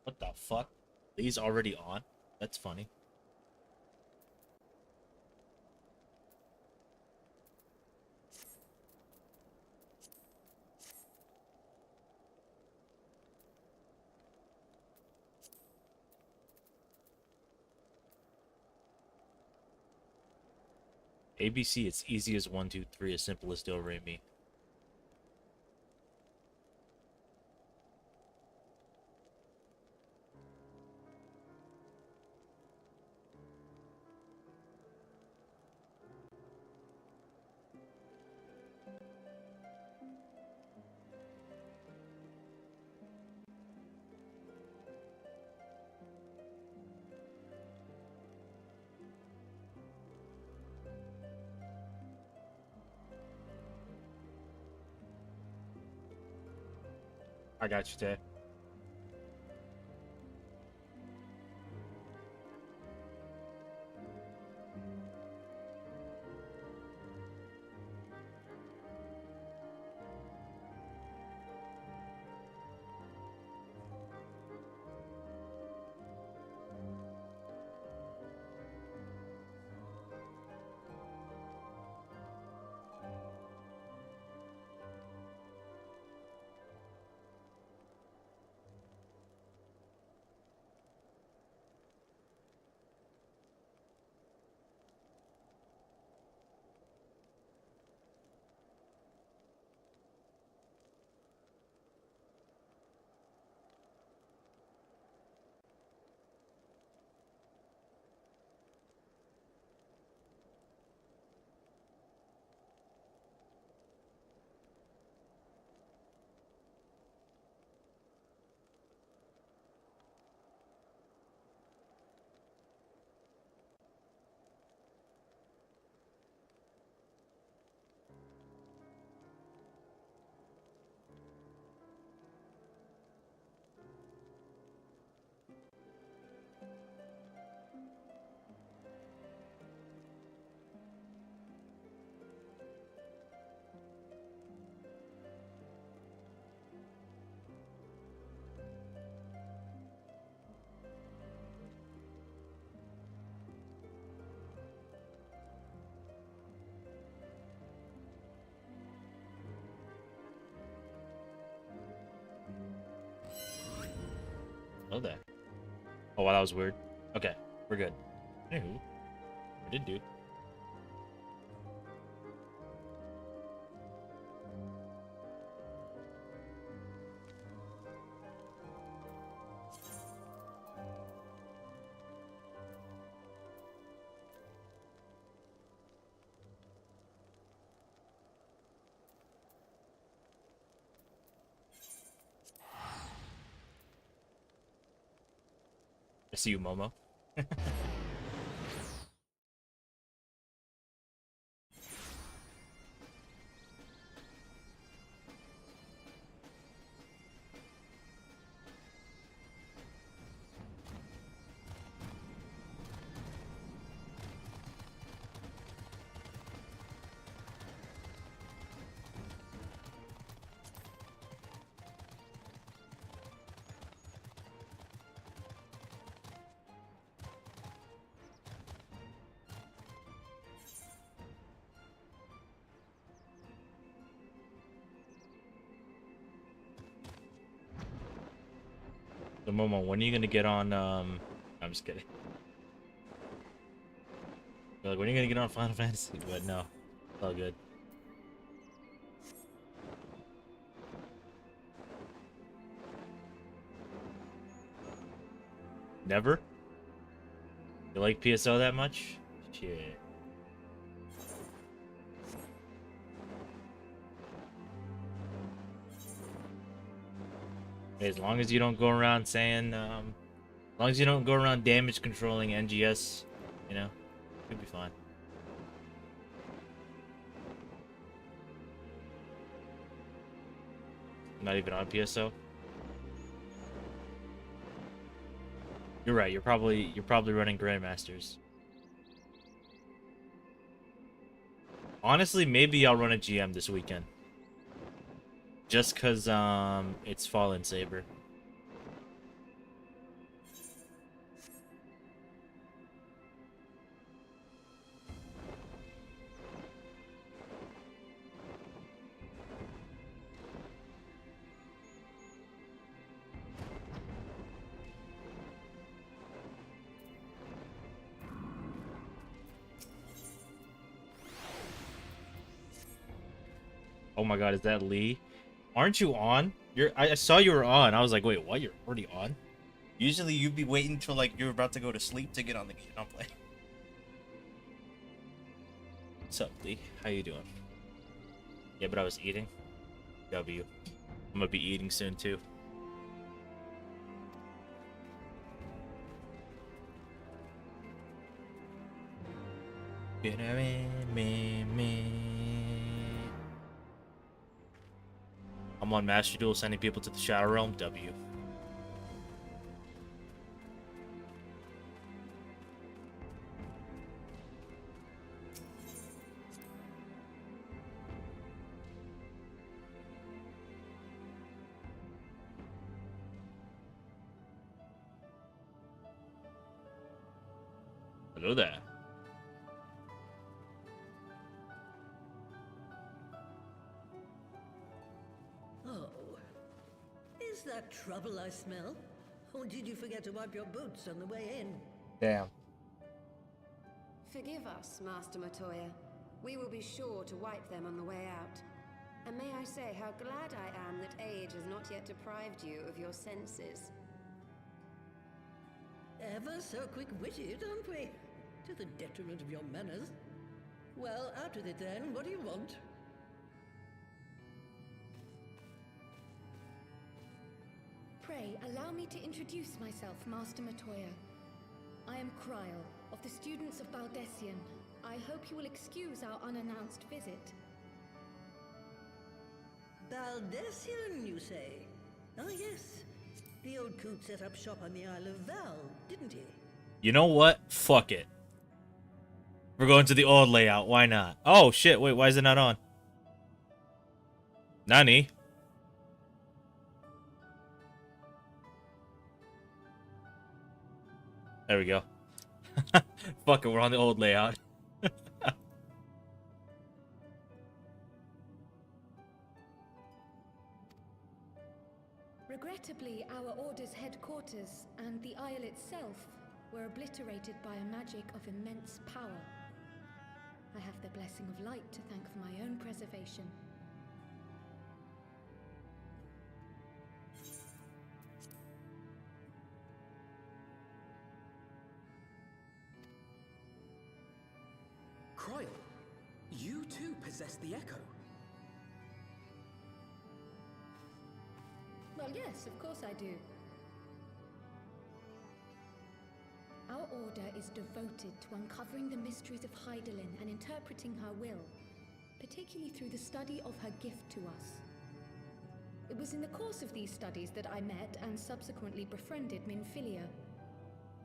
What the fuck? These already on? That's funny. ABC, it's easy as 1, 2, 3, as simple as do re mi. I got you, Tay. Oh, that. Oh, wow, that was weird. Okay, we're good. Anywho, I did, dude. I see you, Momo. So, Momo, when are you gonna get on, I'm just kidding. You're like, when are you gonna get on Final Fantasy? But no, it's all good. Never? You like PSO that much? Shit. Hey, as long as you don't go around saying, as long as you don't go around damage controlling NGS, you know, you'll be fine. Not even on PSO. You're right. You're probably running Grandmasters. Honestly, maybe I'll run a GM this weekend. Just cause it's Fallen Saber. Oh my god, is that Lee? Aren't you on? I saw you were on. I was like, wait, what? You're already on? Usually you'd be waiting until like you're about to go to sleep to get on the game. I'm playing. What's up, Lee? How you doing? Yeah, but I was eating. W. I'm gonna be eating soon too. I'm on Master Duel sending people to the Shadow Realm. W. Hello there. Oh, is that trouble I smell? Or did you forget to wipe your boots on the way in? Damn. Forgive us, Master Matoya. We will be sure to wipe them on the way out. And may I say how glad I am that age has not yet deprived you of your senses. Ever so quick-witted, aren't we? To the detriment of your manners. Well, out with it then. What do you want? Pray, allow me to introduce myself, Master Matoya. I am Kryl, of the students of Baldessian. I hope you will excuse our unannounced visit. Baldessian, you say? Oh, yes. The old coot set up shop on the Isle of Val, didn't he? You know what? Fuck it. We're going to the old layout. Why not? Oh, shit. Wait, why is it not on? Nani? There we go. Fuck it, we're on the old layout. Regrettably, our Order's headquarters and the Isle itself were obliterated by a magic of immense power. I have the blessing of light to thank for my own preservation. Kryl, you too possess the Echo. Well, yes, of course I do. Our Order is devoted to uncovering the mysteries of Hydaelyn and interpreting her will, particularly through the study of her gift to us. It was in the course of these studies that I met and subsequently befriended Minfilia.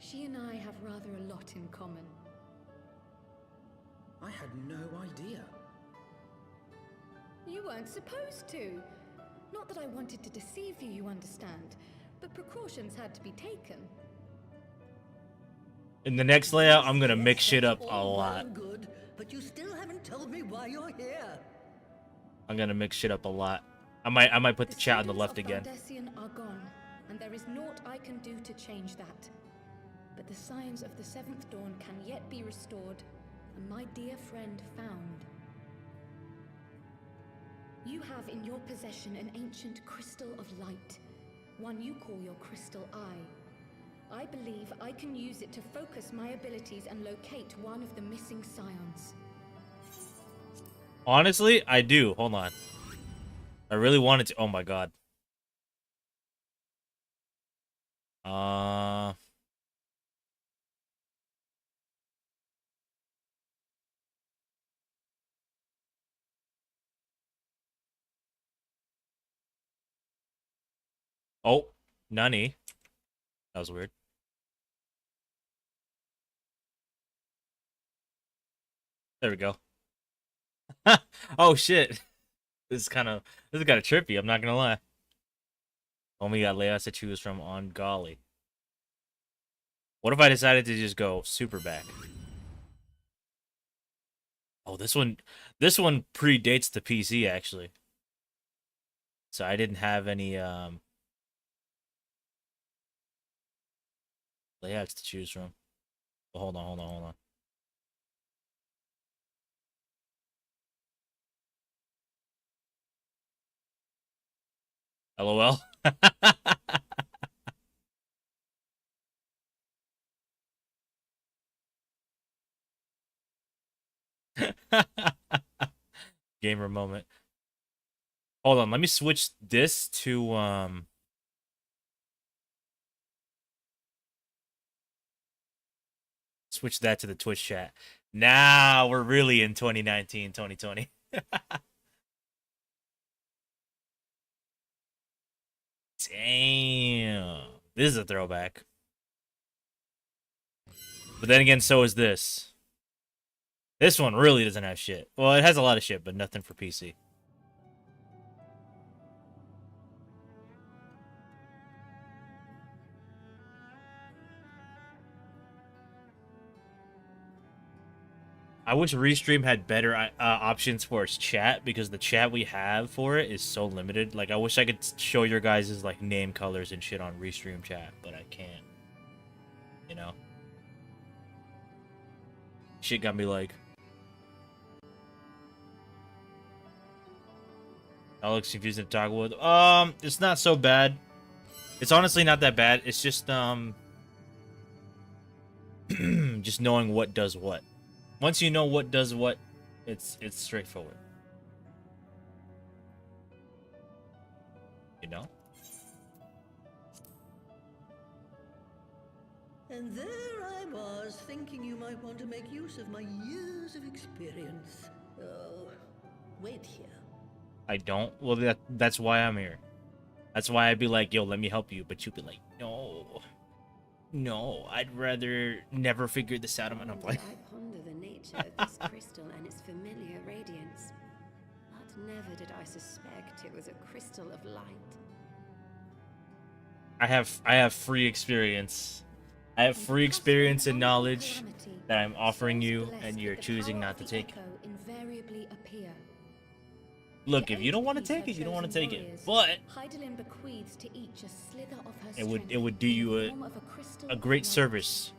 She and I have rather a lot in common. I had no idea. You weren't supposed to. Not that I wanted to deceive you, you understand, but precautions had to be taken. In the next layout, I'm gonna mix shit up a All well lot. and good, but you still haven't told me why you're here. I'm gonna mix shit up a lot. I might put the chat on the left again. The students of Baldessian are gone, and there is naught I can do to change that. But the signs of the Seventh Dawn can yet be restored, and my dear friend found. You have in your possession an ancient crystal of light, one you call your crystal eye. I believe I can use it to focus my abilities and locate one of the missing scions. Honestly, I do. Hold on. I really wanted to. Oh my god. Oh, Nani. That was weird. There we go. Oh shit. This is kind of trippy, I'm not gonna lie. Only got layouts to choose from on Golly. What if I decided to just go super back? Oh, this one predates the PC actually. So I didn't have any layouts to choose from. But hold on. LOL. Gamer moment. Hold on, let me switch this to switch that to the Twitch chat. Now we're really in 2019, 2020. Damn. This is a throwback. But then again, so is this. This one really doesn't have shit. Well, it has a lot of shit, but nothing for PC. I wish Restream had better options for its chat, because the chat we have for it is so limited. Like, I wish I could show your guys' like name colors and shit on Restream chat, but I can't. You know? Shit got me like... That looks confusing to talk with. It's not so bad. It's honestly not that bad. It's just just knowing what does what. Once you know what does what, it's straightforward. You know? And there I was, thinking you might want to make use of my years of experience. Oh, wait here. I don't. Well, that's why I'm here. That's why I'd be like, yo, let me help you. But you'd be like, no. No, I'd rather never figure this out. I'm like... I ponder the nature of this crystal and its familiar radiance. But never did I suspect it was a crystal of light. I have free experience. I have free experience and knowledge that I'm offering you, and you're choosing not to take it. Invariably appear. Look, if you don't want to take it, you don't want to take it. But Hydaelyn bequeaths to each a slither of her it would do you a great service.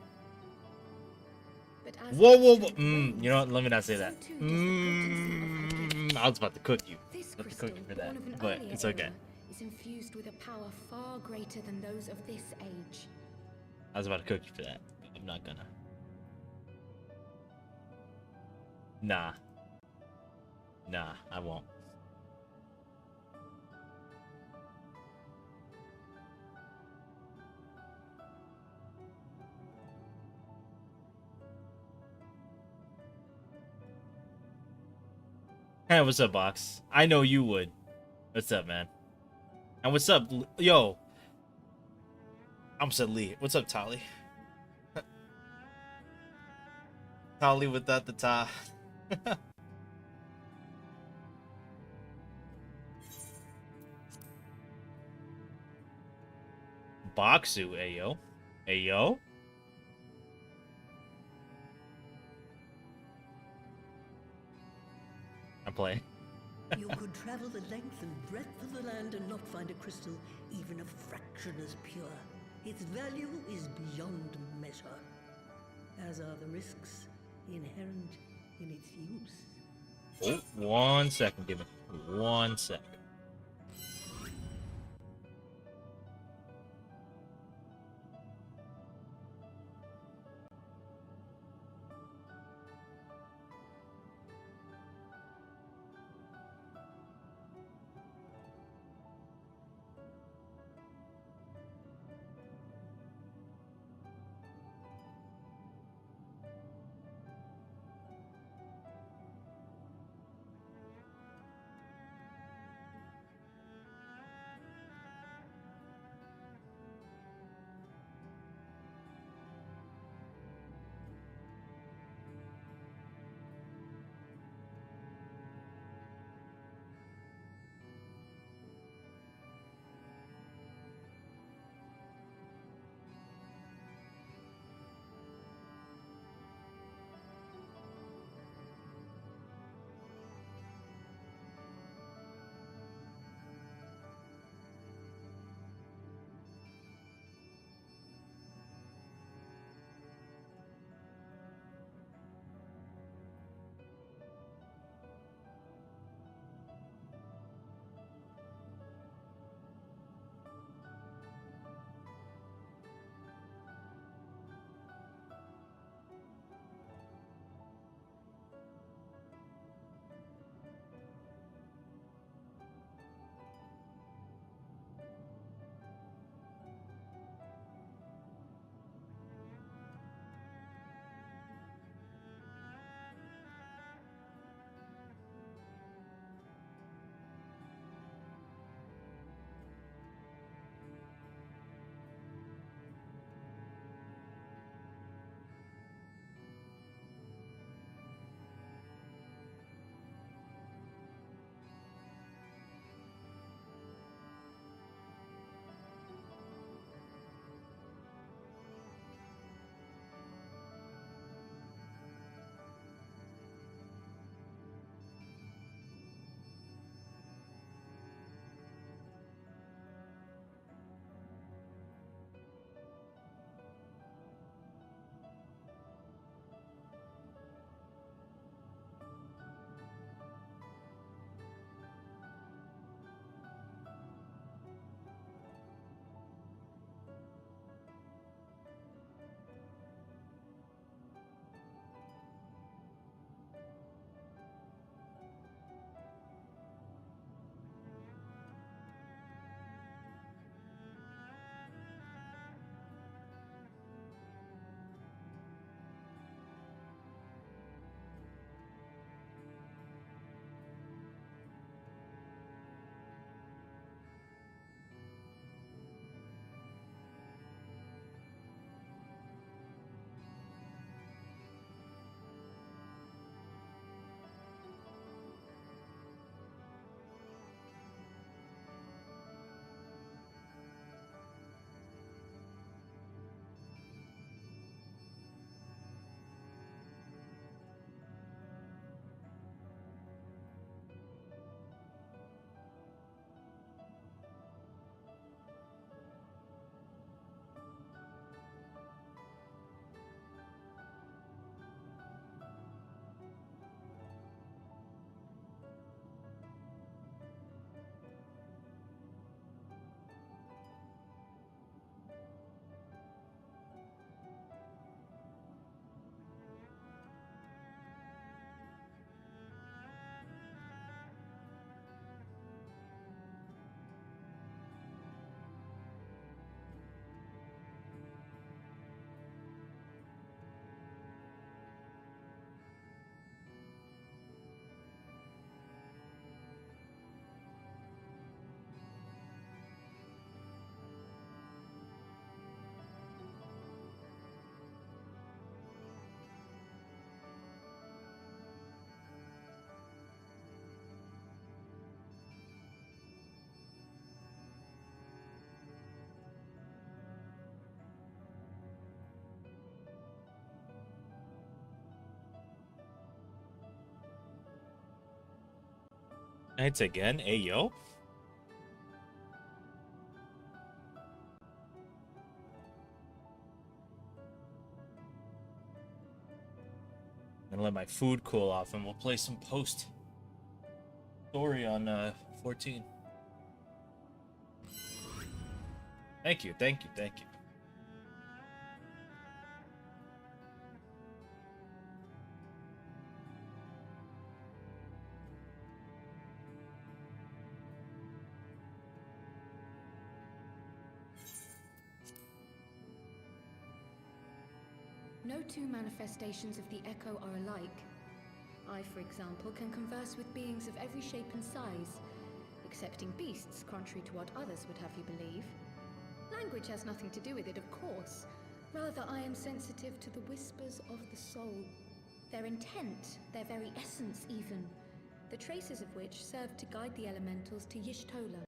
But as Whoa, whoa, whoa. strength You know what? Let me not say that. so too does the potency of her gift. I was about to cook you. This About to crystal, cook you for born that, of an but earlier it's okay. era, is infused with a power far greater than those of this age. I was about to cook you for that. I'm not gonna. Nah. Nah, I won't. Hey, what's up, Box? I know you would. What's up, man? And what's up, yo? I almost said Lee. What's up, Tali? Tali without the ta. Boxu, ayo. Ayo? I'm playing. You could travel the length and breadth of the land and not find a crystal even a fraction as pure. Its value is beyond measure, as are the risks inherent in its use. Oh, 1 second, give me 1 sec. It's again. Hey, yo. Gonna let my food cool off, and we'll play some post story on 14. Thank you, thank you, thank you. No two manifestations of the Echo are alike. I, for example, can converse with beings of every shape and size, excepting beasts, contrary to what others would have you believe. Language has nothing to do with it, of course. Rather, I am sensitive to the whispers of the soul. Their intent, their very essence even, the traces of which serve to guide the elementals to Y'shtola.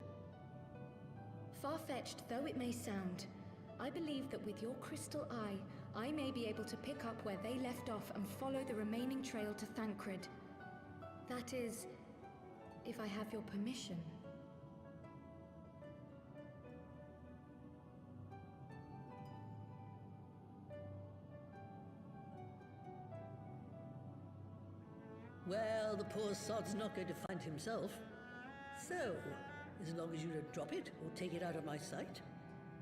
Far-fetched though it may sound, I believe that with your crystal eye, I may be able to pick up where they left off and follow the remaining trail to Thancred. That is, if I have your permission. Well, the poor sod's not going to find himself. So, as long as you don't drop it or take it out of my sight,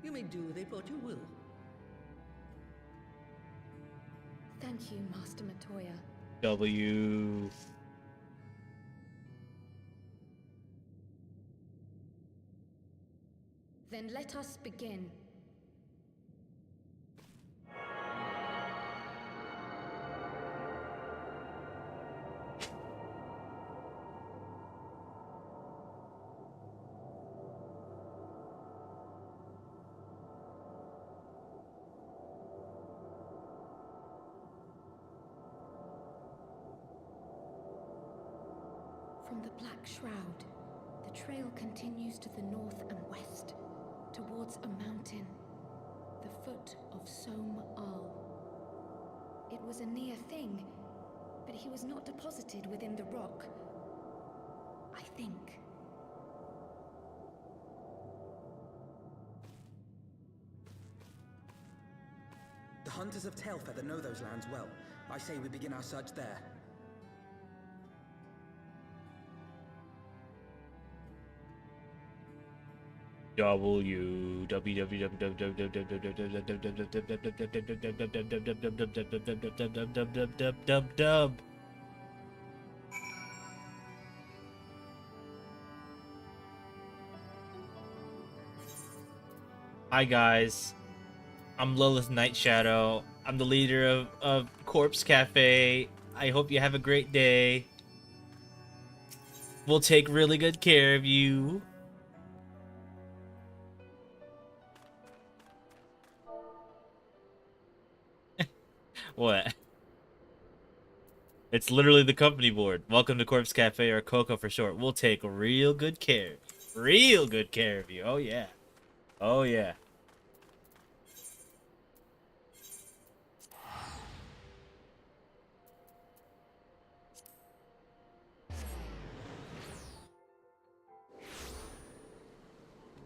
you may do with it what you will. Thank you, Master Matoya. W. Then let us begin. From the Black Shroud, the trail continues to the north and west, towards a mountain, the foot of Som Al. It was a near thing, but he was not deposited within the rock. I think. The hunters of Tailfeather know those lands well. I say we begin our search there. Dub. Hi guys, I'm Lilith Nightshadow. I'm the leader of Corpse Cafe. I hope you have a great day. We'll take really good care of you. What? It's literally the company board. Welcome to Corpse Cafe, or Coco for short. We'll take real good care. Real good care of you. Oh yeah. Oh yeah.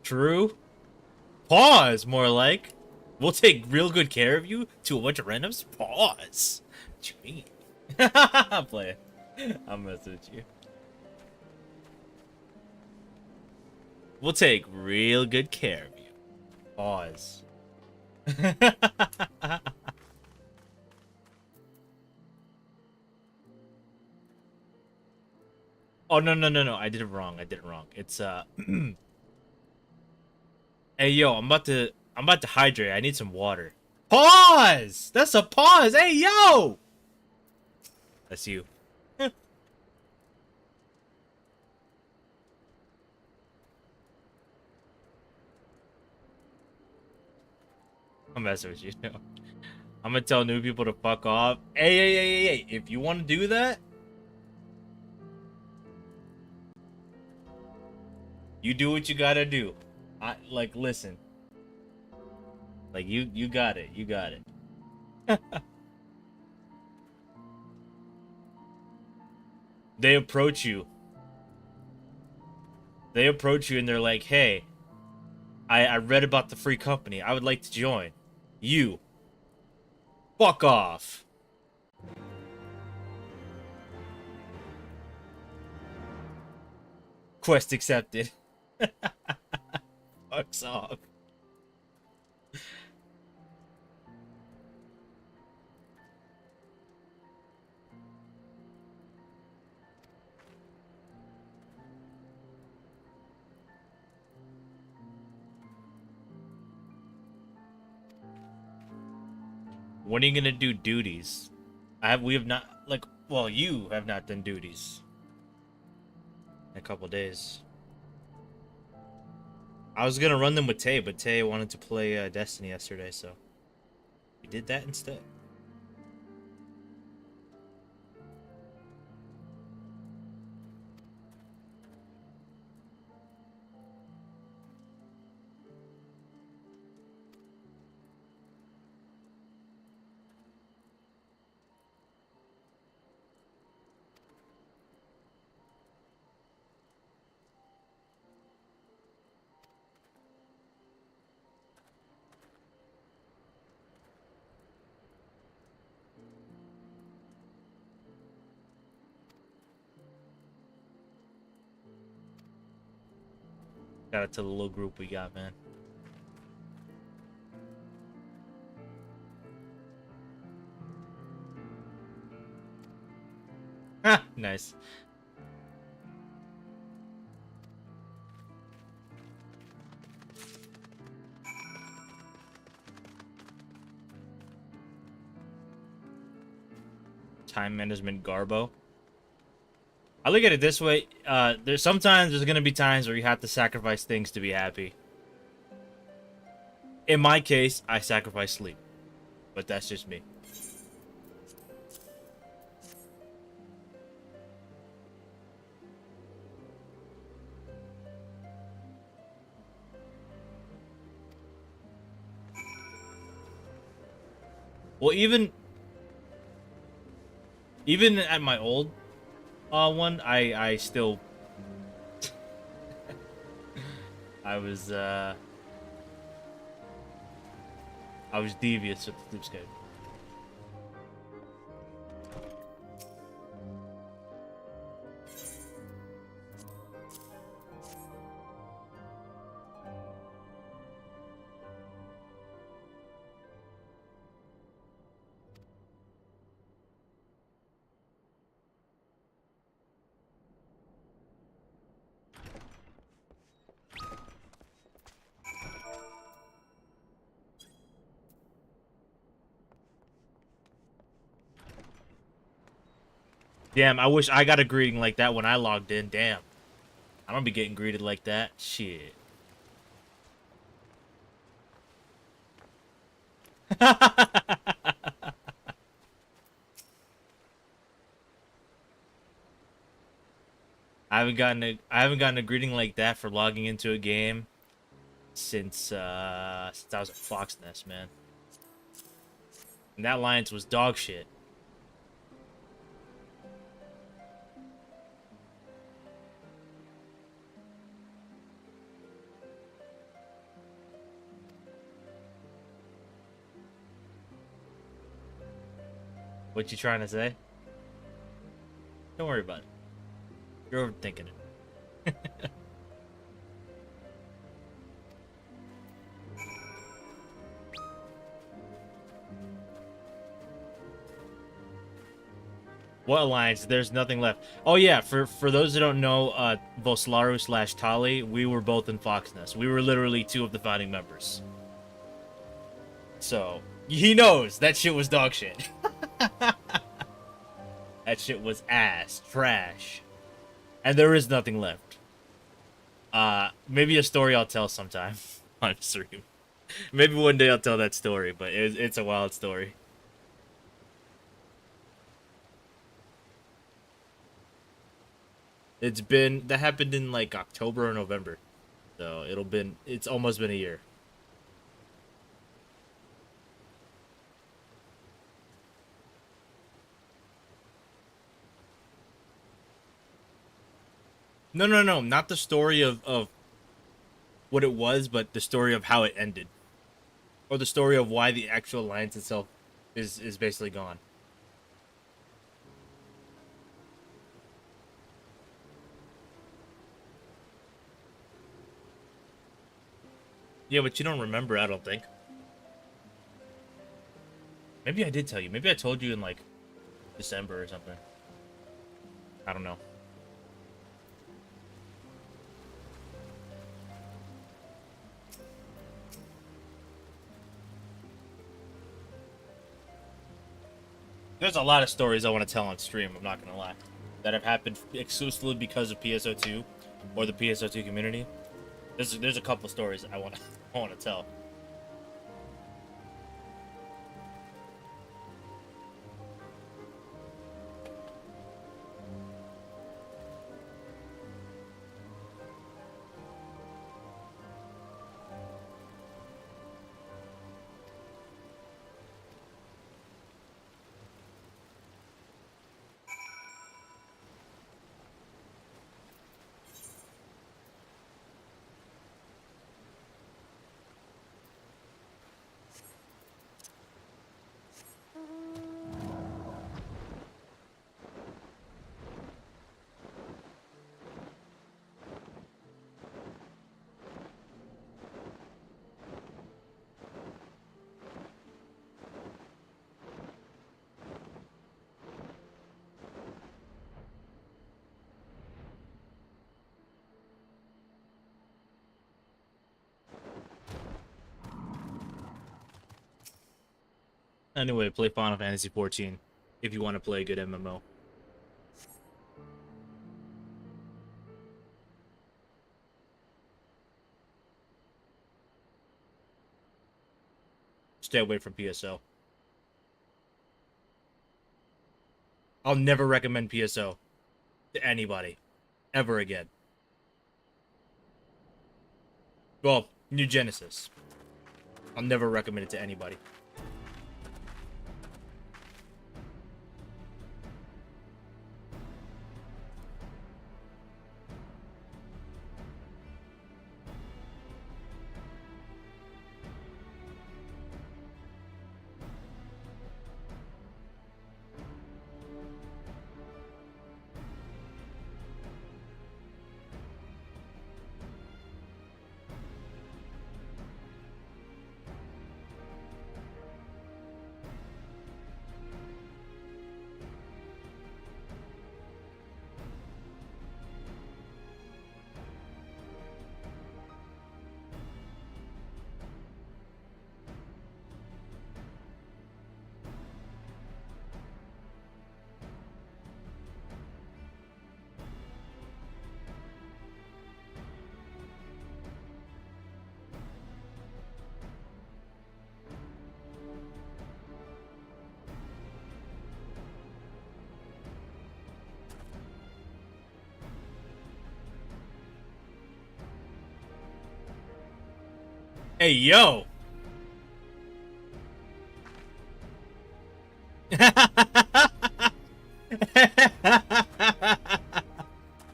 True. Pause, more like. We'll take real good care of you to a bunch of randoms. Pause. What you mean? I'm playing. I'm messing with you. We'll take real good care of you. Pause. Oh no. I did it wrong. It's Hey yo, I'm about to hydrate. I need some water. Pause! That's a pause. Hey yo! That's you. I'm messing with you. I'm gonna tell new people to fuck off. Hey. If you want to do that, you do what you gotta do. Listen. Like, you got it. You got it. They approach you. They approach you and they're like, hey, I read about the free company. I would like to join. You. Fuck off. Quest accepted. Fucks off. When are you gonna do duties? We have not, like, well, you have not done duties in a couple days. I was gonna run them with Tay, but Tay wanted to play Destiny yesterday, so we did that instead. Shout out to the little group we got, man. Ha! Nice. Time management garbo. I look at it this way. There's gonna be times where you have to sacrifice things to be happy. In my case, I sacrifice sleep, but that's just me. Well, even at my old one, I still I was devious with the sleep schedule. Damn, I wish I got a greeting like that when I logged in. Damn. I don't be getting greeted like that. Shit. I haven't gotten a greeting like that for logging into a game since I was at Fox Nest, man. And that Alliance was dog shit. What you trying to say? Don't worry about it. You're overthinking it. What alliance? There's nothing left. Oh yeah, for those who don't know, Voslaru / Tali, we were both in Fox Nest. We were literally 2 of the founding members. So he knows that shit was dog shit. That shit was ass, trash. And there is nothing left. Maybe a story I'll tell sometime on stream. Maybe one day I'll tell that story, but it's a wild story. That happened in like October or November. So it's almost been a year. No, no, no, not the story of what it was, but the story of how it ended, or the story of why the actual alliance itself is basically gone. Yeah, but you don't remember, I don't think. Maybe I did tell you. Maybe I told you in like December or something. I don't know. There's a lot of stories I want to tell on stream, I'm not gonna lie, that have happened exclusively because of PSO2 or the PSO2 community. There's a couple stories I want to I want to tell. Anyway, play Final Fantasy 14 if you want to play a good MMO. Stay away from PSO. I'll never recommend PSO to anybody ever again. Well, New Genesis. I'll never recommend it to anybody. Hey, yo!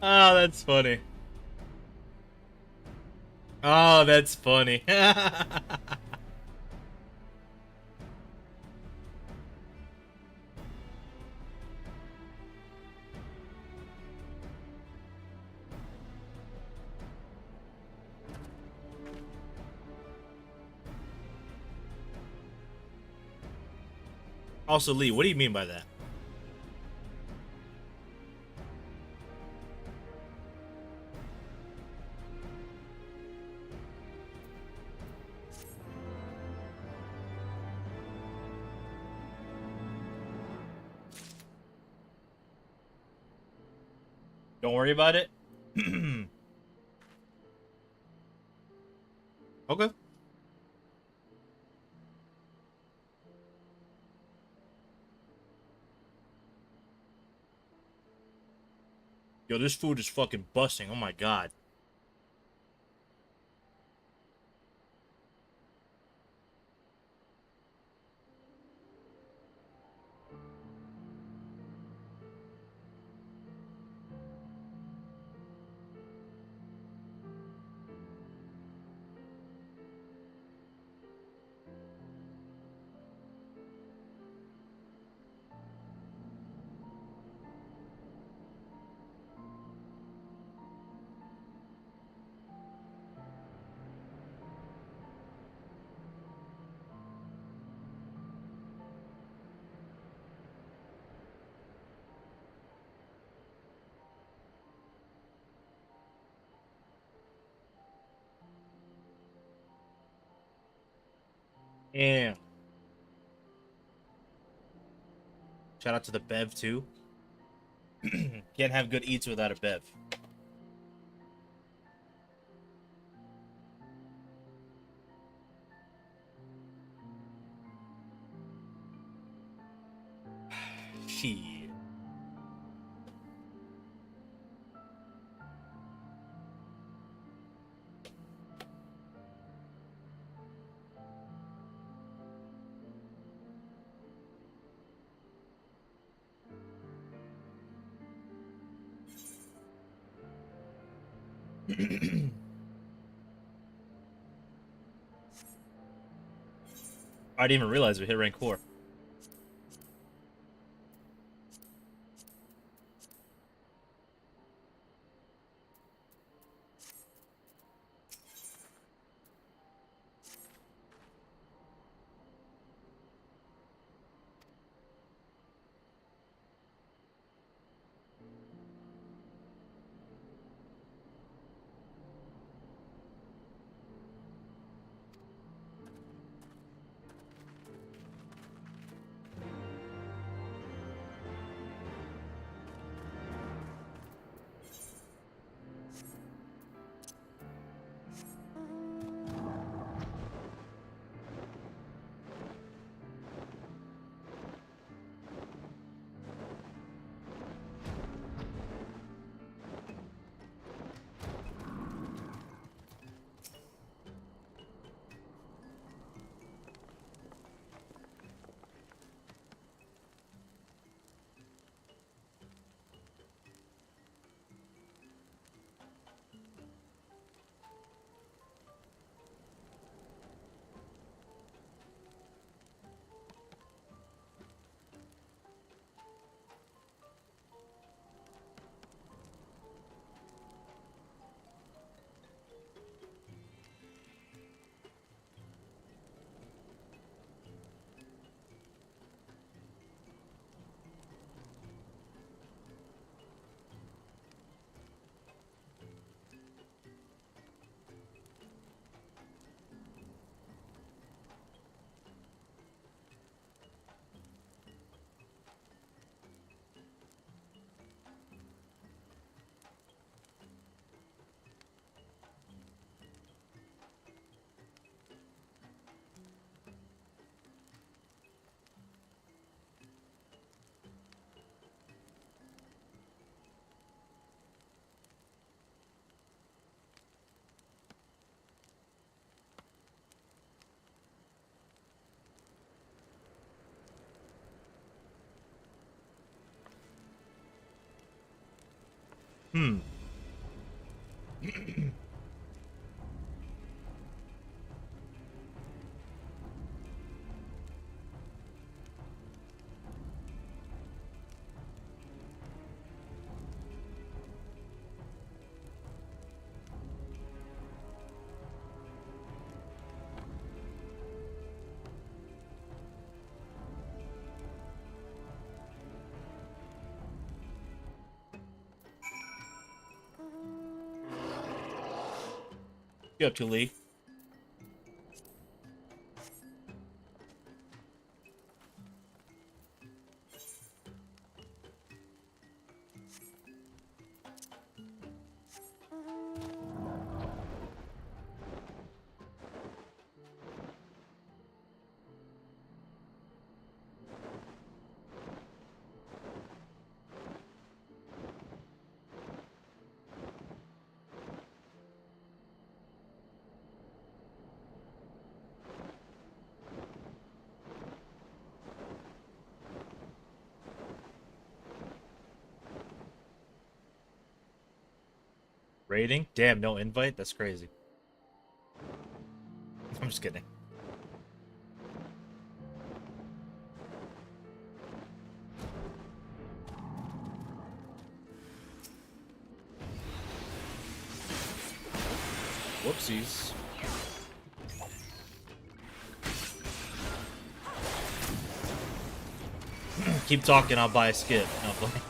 Oh, that's funny. Oh, that's funny. Also, Lee, what do you mean by that? Don't worry about it. Okay. Yo, this food is fucking busting. Oh my god. And shout out to the Bev too. Can't have good eats without a Bev. Shit. I didn't even realize we hit rank 4. Hmm. You up to, Lee? Rating? Damn, no invite? That's crazy. I'm just kidding. Whoopsies. Keep talking, I'll buy a skip. No, play.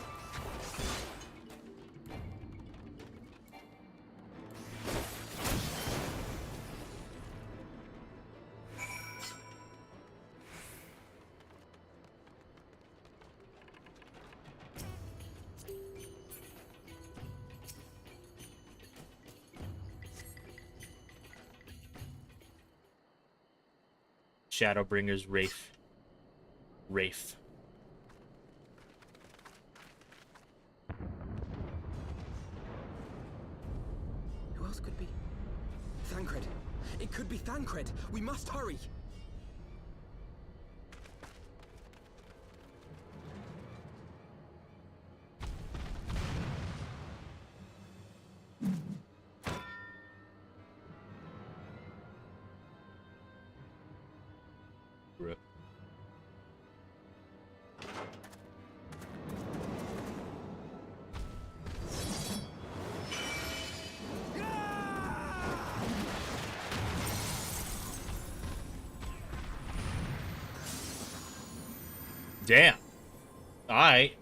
Shadowbringers, Wraith. Wraith. Who else could be? Thancred. It could be Thancred. We must hurry. Rip. Damn. Alright.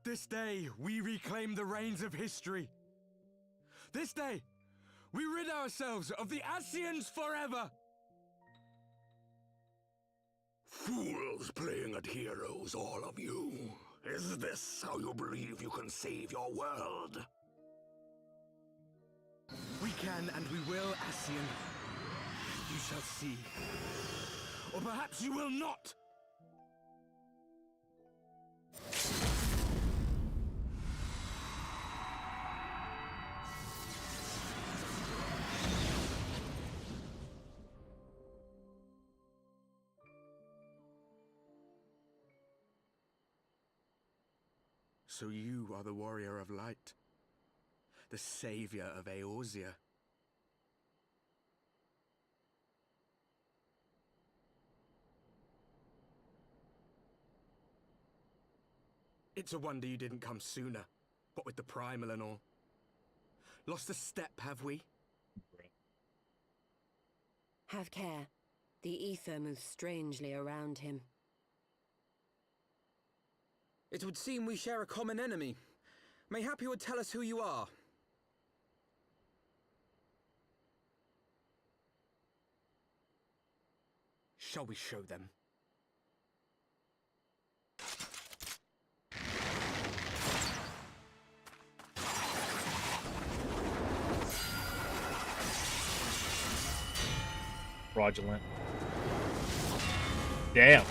This day, we reclaim the reins of history. This day, we rid ourselves of the Ascians forever! Fools playing at heroes, all of you. Is this how you believe you can save your world? We can and we will, Ascian. You shall see. Or perhaps you will not! So you are the warrior of light, the savior of Eorzea. It's a wonder you didn't come sooner, what with the primal and all. Lost a step, have we? Have care. The ether moves strangely around him. It would seem we share a common enemy. Mayhap you would tell us who you are. Shall we show them? Fraudulent. Damn.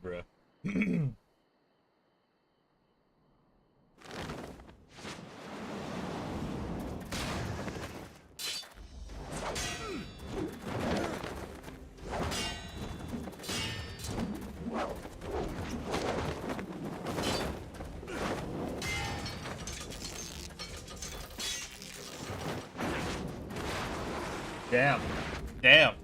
Bruh. Damn. Damn.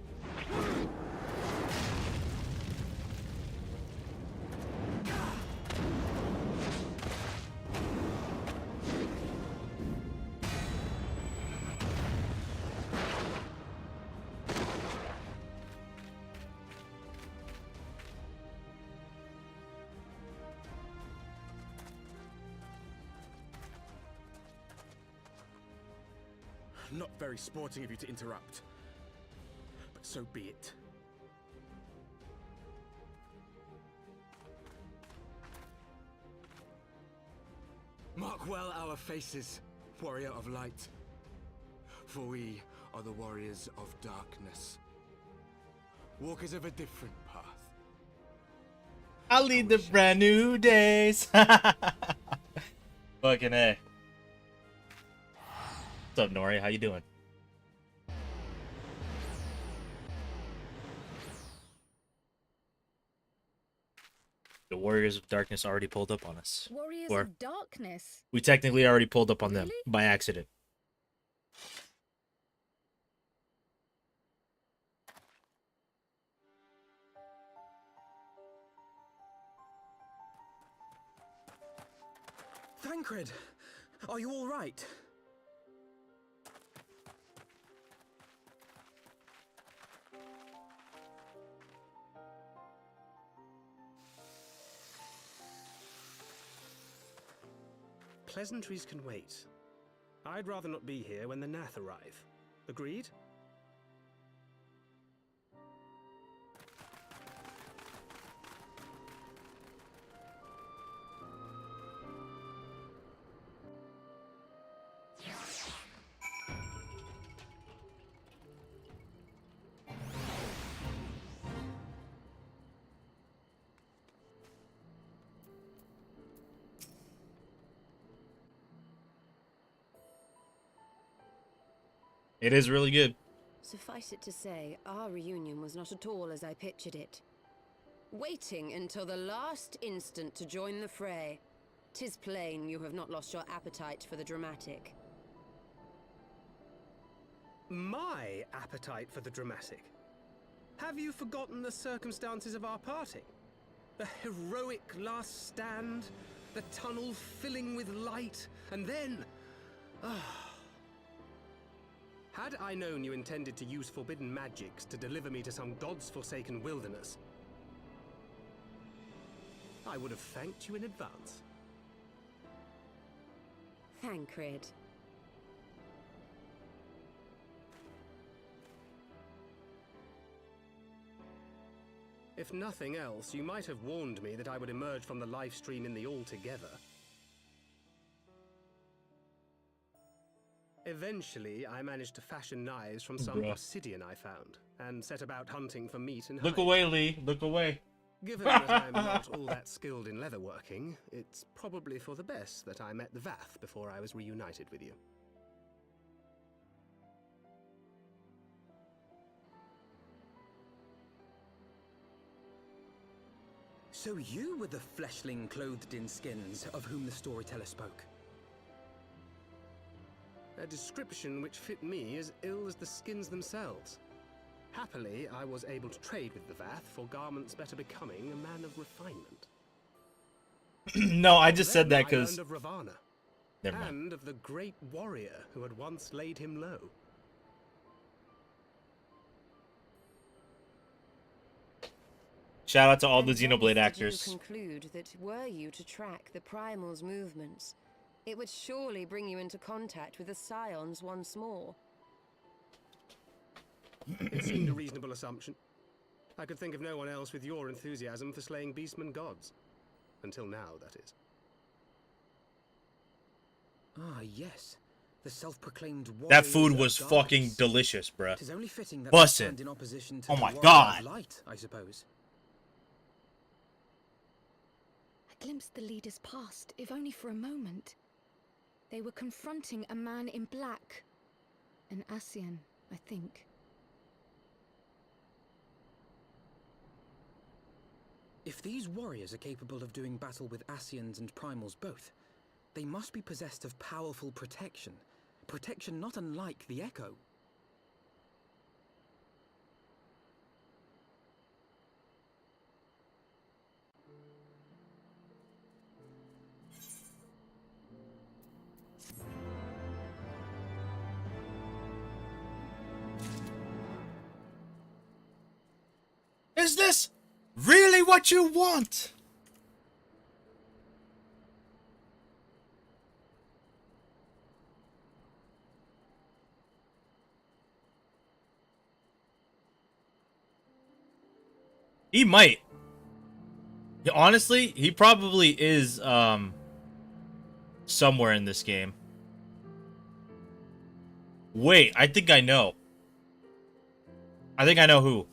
Not very sporting of you to interrupt. But so be it. Mark well our faces, warrior of light. For we are the warriors of darkness. Walkers of a different path. I'll lead the brand new days. Fucking A. What's up, Nori? How you doing? The Warriors of Darkness already pulled up on us. Warriors Or of Darkness? we technically already pulled up on them Really? by accident. Thancred, are you all right? Pleasantries can wait. I'd rather not be here when the Nath arrive. Agreed? It is really good. Suffice it to say, our reunion was not at all as I pictured it. Waiting until the last instant to join the fray. 'Tis plain you have not lost your appetite for the dramatic. My appetite for the dramatic. Have you forgotten the circumstances of our parting? The heroic last stand, the tunnel filling with light, and then... Had I known you intended to use forbidden magics to deliver me to some god's forsaken wilderness, I would have thanked you in advance. Thancred. If nothing else, you might have warned me that I would emerge from the live stream in the altogether. Eventually, I managed to fashion knives from some obsidian I found, and set about hunting for meat and Look hide. away, Lee. Look away. Given that I'm not all that skilled in leatherworking, it's probably for the best that I met the Vath before I was reunited with you. So you were the fleshling clothed in skins of whom the storyteller spoke. A description which fit me as ill as the skins themselves. Happily, I was able to trade with the Vath for garments better becoming a man of refinement. No, I just said Then that because. I learned of Ravana, Never mind. and of the great warrior who had once laid him low. Shout out to all the And Xenoblade whence did actors. you conclude that were you to track the Primal's movements, it would surely bring you into contact with the Scions once more? It seemed a reasonable assumption. I could think of no one else with your enthusiasm for slaying beastmen gods. Until now, that is. Ah, yes. The self-proclaimed That warriors food of was darkness. fucking delicious, bruh. It is only fitting that Bussin'. they stand in opposition to Oh the my warrior God. of light, I suppose. I glimpsed the leaders past, if only for a moment. They were confronting a man in black. An Ascian, I think. If these warriors are capable of doing battle with Ascians and Primals both, they must be possessed of powerful protection. Protection not unlike the Echo. Is this really what you want? He might. Yeah, honestly, he probably is somewhere in this game. Wait, I think I know. I think I know who.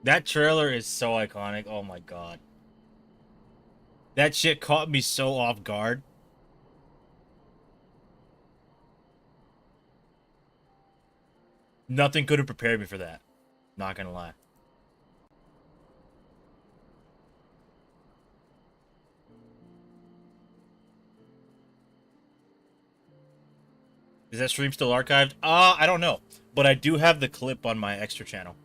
That trailer is so iconic. Oh my god. That shit caught me so off guard. Nothing could have prepared me for that. Not gonna lie. Is that stream still archived? I don't know. But I do have the clip on my extra channel.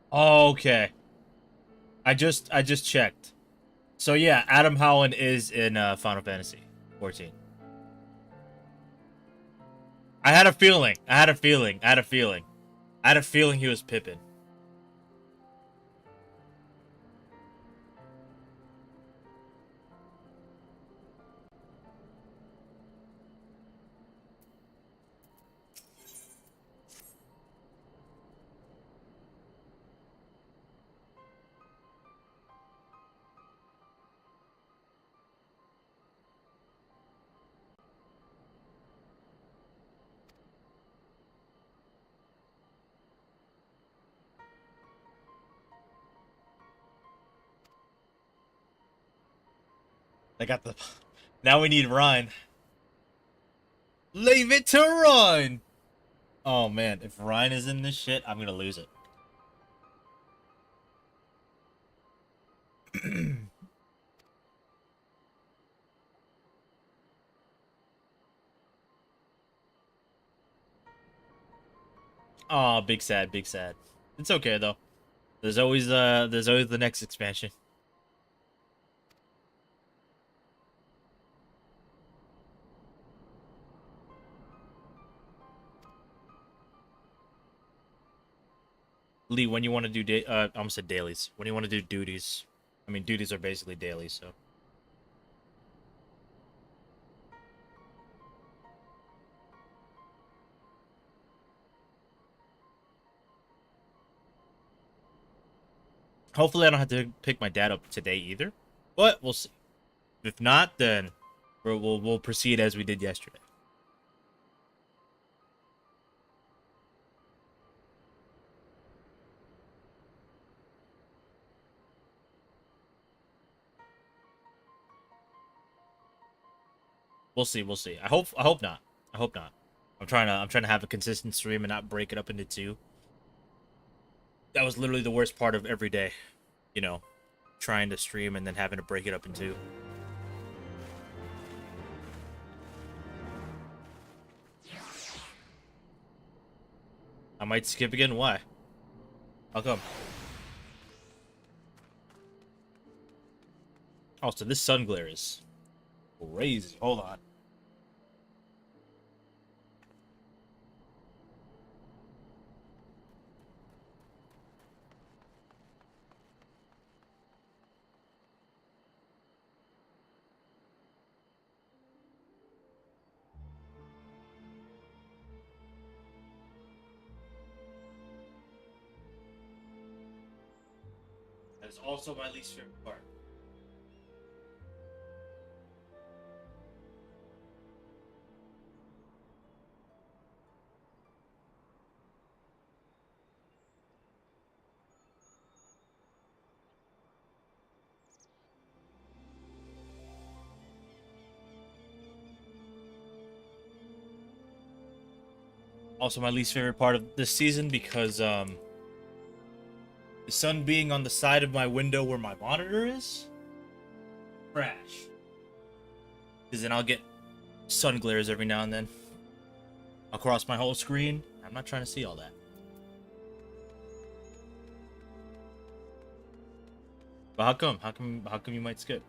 Okay. I just checked. So yeah, Adam Howland is in Final Fantasy 14. I had a feeling. I had a feeling. I had a feeling. I had a feeling he was Pippin. I got the... Now we need Ryan. Leave it to Ryan! Oh man, if Ryan is in this shit, I'm gonna lose it. Oh, big sad, big sad. It's okay though. There's always the next expansion. Lee, when you want to do I almost said dailies. When you want to do duties. I mean, duties are basically dailies, so. Hopefully I don't have to pick my dad up today either. But we'll see. If not, then we'll proceed as we did yesterday. We'll see, we'll see. I hope not. I hope not. I'm trying to have a consistent stream and not break it up into two. That was literally the worst part of every day. You know, trying to stream and then having to break it up in two. I might skip again. Why? How come? Oh, so this sun glare is crazy. Hold on. That's also my least favorite part. Also my least favorite part of this season because the sun being on the side of my window where my monitor is, trash. Because then I'll get sun glares every now and then across my whole screen. I'm not trying to see all that. But how come? How come you might skip?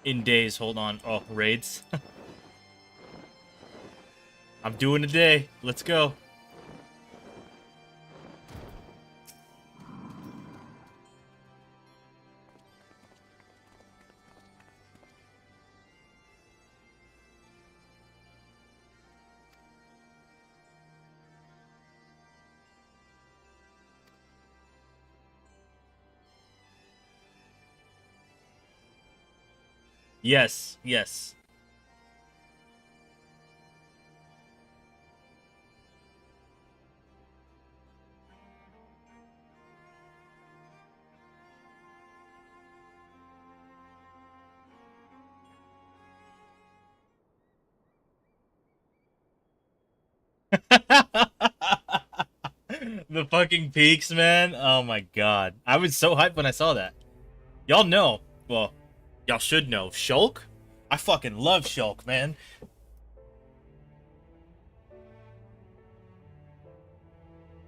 In days, hold on. Oh, raids. I'm doing a day. Let's go. Yes, yes. The fucking peaks, man. Oh my god. I was so hyped when I saw that. Y'all know. Well, y'all should know. Shulk? I fucking love Shulk, man.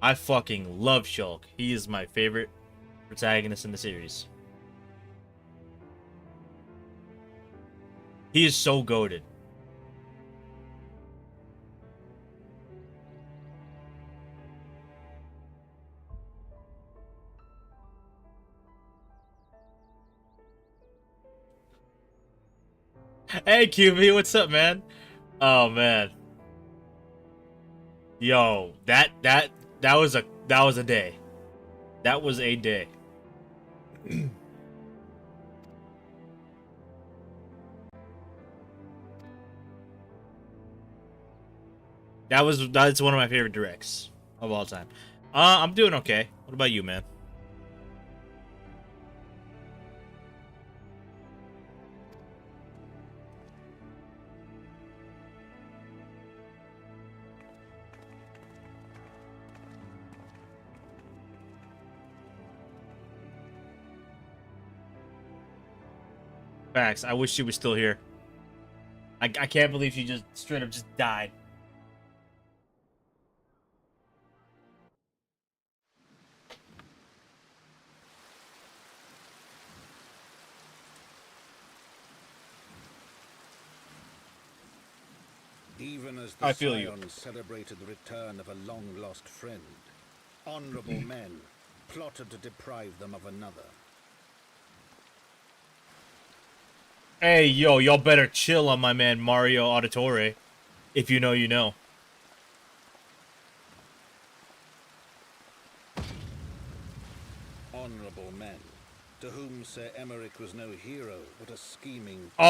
I fucking love Shulk. He is my favorite protagonist in the series. He is so goated. Hey QB, what's up, man? Oh man. Yo, that was a day. That was a day. That's one of my favorite directs of all time. I'm doing okay. What about you, man? Facts. I wish she was still here. I can't believe she just straight up just died. Even as the I feel you. Scions celebrated the return of a long-lost friend, honorable men plotted to deprive them of another. Hey, yo, y'all better chill on my man Mario Auditore. If you know, you know. Honorable men, to whom Sir Emeric was no hero, but a scheming... Oh!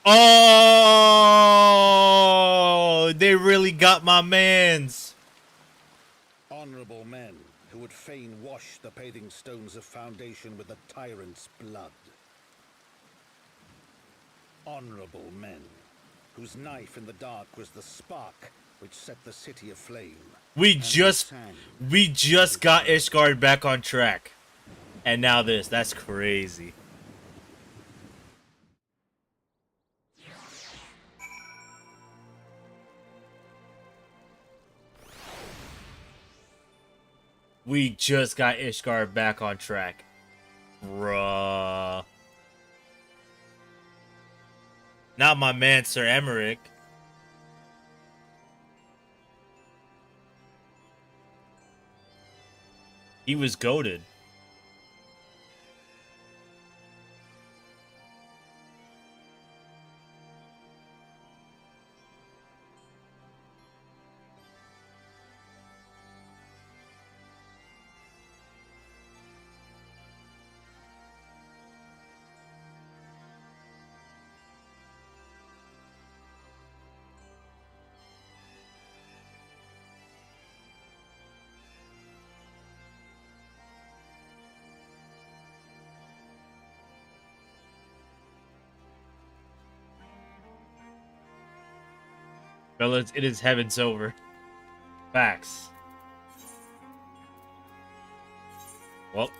Oh! They really got my mans. Honorable men, who would fain wash the paving stones of foundation with the tyrant's blood. Honorable men, whose knife in the dark was the spark which set the city aflame. We just got Ishgard back on track. And now this. That's crazy. We just got Ishgard back on track. Bruh. Not my man, Sir Emeric. He was goated. Fellas, it is heaven's over. Facts. Well.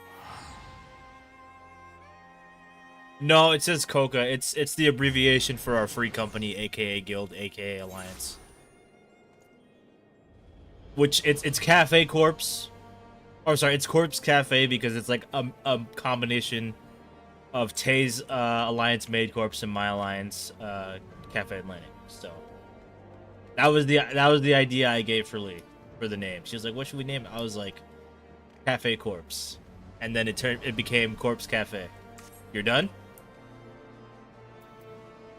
No, it says Coca. It's the abbreviation for our free company, aka Guild, aka Alliance. Which it's Cafe Corpse. Oh, sorry, it's Corpse Cafe because it's like a combination of Tay's Alliance Made Corpse and my Alliance Cafe Atlantic. So that was the idea I gave for Lee for the name. She was like, "What should we name it?" I was like, "Cafe Corpse," and then it became Corpse Cafe. You're done?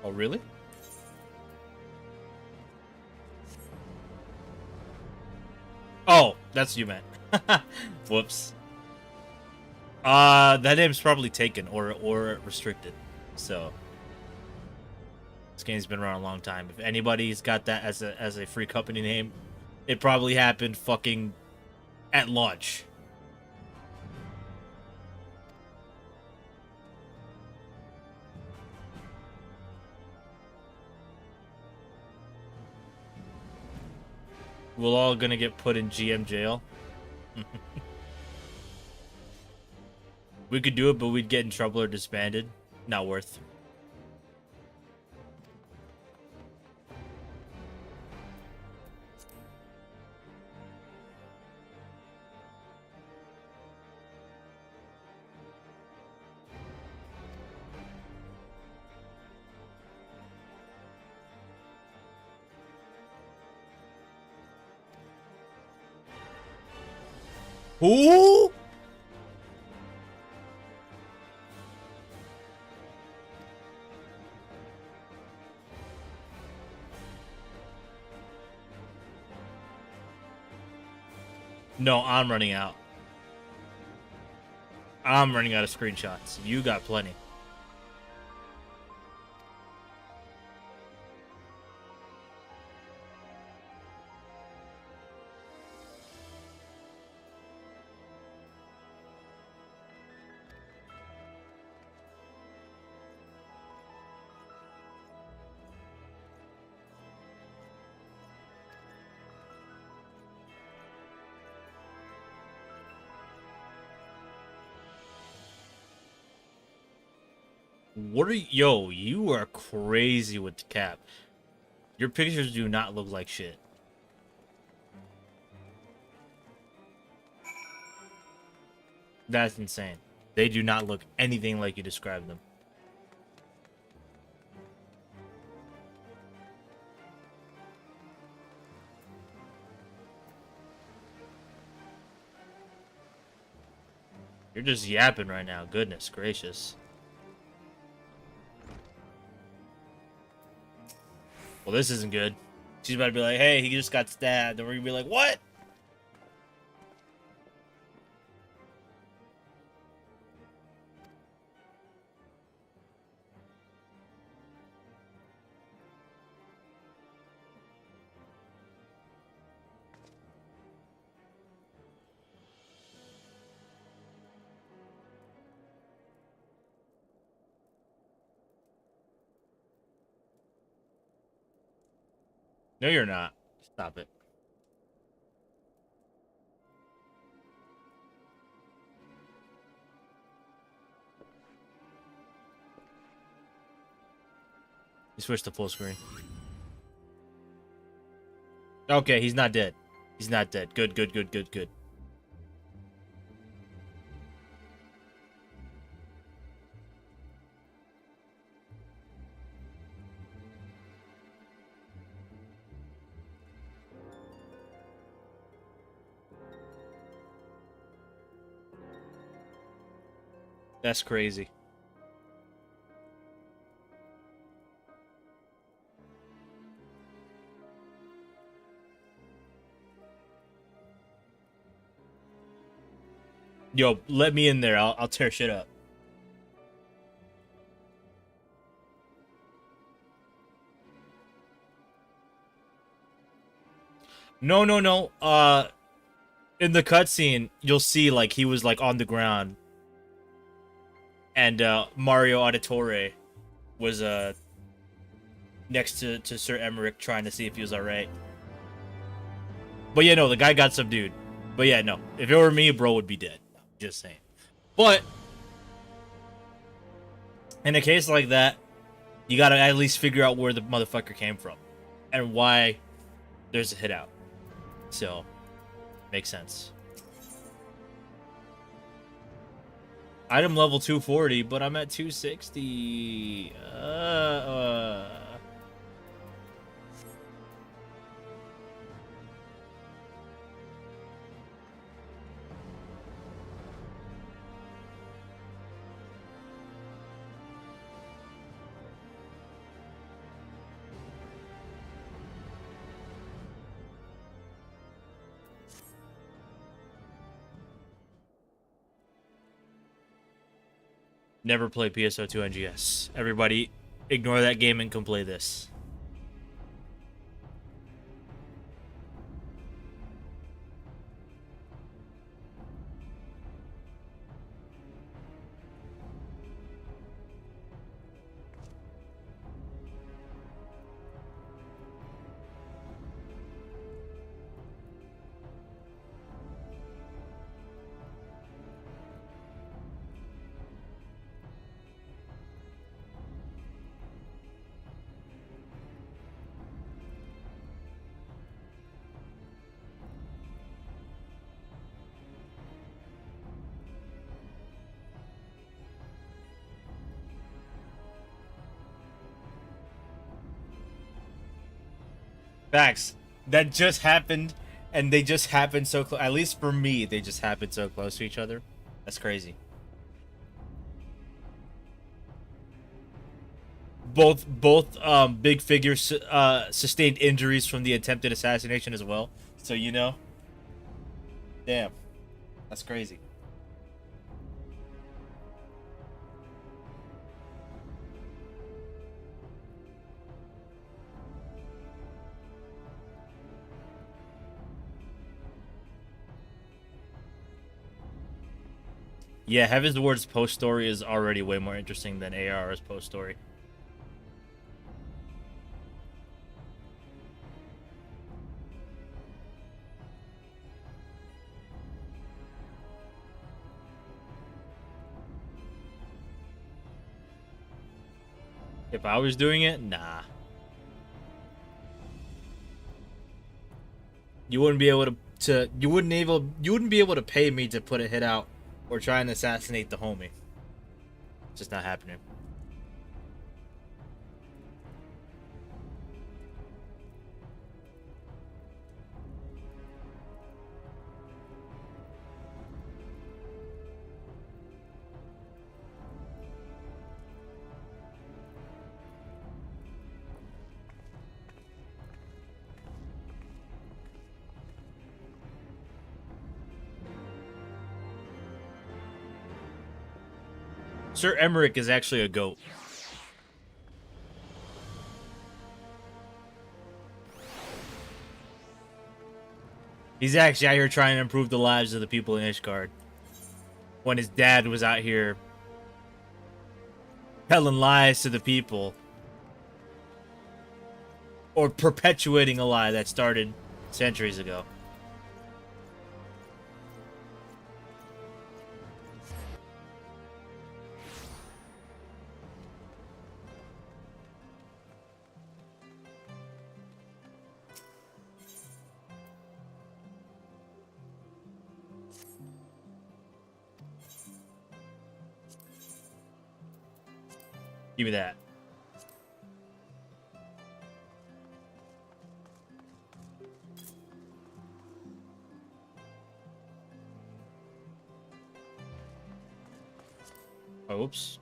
Oh, really? Oh, that's what you meant. Whoops. That name's probably taken or restricted. So this game's been around a long time. If anybody's got that as a free company name, it probably happened fucking at launch. We're all gonna get put in GM jail. We could do it, but we'd get in trouble or disbanded. Not worth. Who? No, I'm running out. I'm running out of screenshots. You got plenty. What are you? Yo, you are crazy with the cap. Your pictures do not look like shit. That's insane. They do not look anything like you described them. You're just yapping right now. Goodness gracious. Well, this isn't good. She's about to be like, hey, he just got stabbed. And we're going to be like, what? No, you're not. Stop it. You switch to full screen. Okay, he's not dead. He's not dead. Good, good, good, good, good. That's crazy. Yo, let me in there. I'll tear shit up. No, no, no. In the cutscene, you'll see like he was like on the ground, and Mario Auditore was next to Sir Emmerich trying to see if he was all right. But yeah, no, the guy got subdued. But yeah, no, if it were me, bro would be dead. Just saying. But in a case like that, you gotta at least figure out where the motherfucker came from and why there's a hit out. So, makes sense. Item level 240, but I'm at 260. Never play PSO2 NGS. Everybody, ignore that game and come play this. Facts. That just happened, and they just happened so close. At least for me, they just happened so close to each other. That's crazy. Both big figures sustained injuries from the attempted assassination as well. So you know, damn, that's crazy. Yeah, Heavensward's post story is already way more interesting than AR's post story. If I was doing it, nah. You wouldn't be able to you wouldn't be able to pay me to put a hit out or try and assassinate the homie. It's just not happening. Sir Emmerich is actually a goat. He's actually out here trying to improve the lives of the people in Ishgard. When his dad was out here telling lies to the people. Or perpetuating a lie that started centuries ago. Give me that. Oops.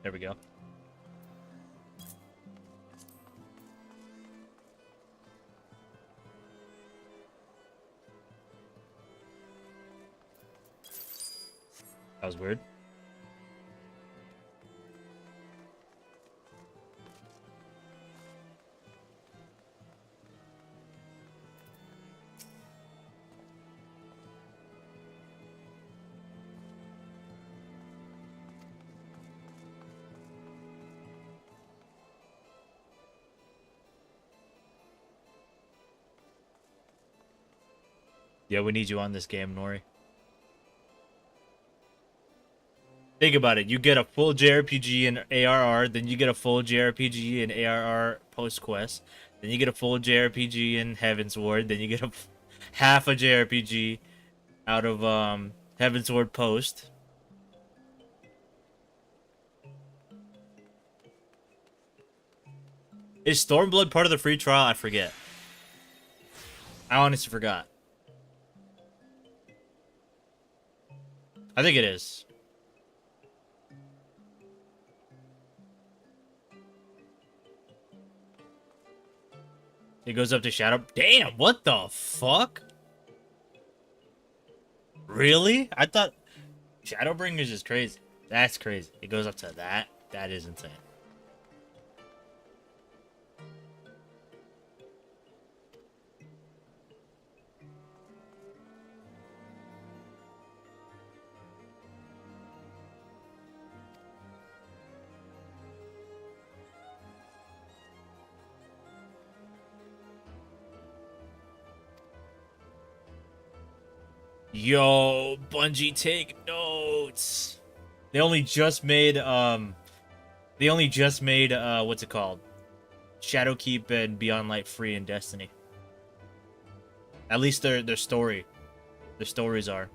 There we go. That was weird. Yeah, we need you on this game, Nori. Think about it. You get a full JRPG in ARR, then you get a full JRPG in ARR post-quest, then you get a full JRPG in Heavensward, then you get half a JRPG out of Heavensward post. Is Stormblood part of the free trial? I forget. I honestly forgot. I think it is. It goes up to Shadow. Damn, what the fuck? Really? I thought Shadowbringers is crazy. That's crazy. It goes up to that. That is insane. Yo, Bungie, take notes. They only just made what's it called? Shadowkeep and Beyond Light free in Destiny. At least their stories are.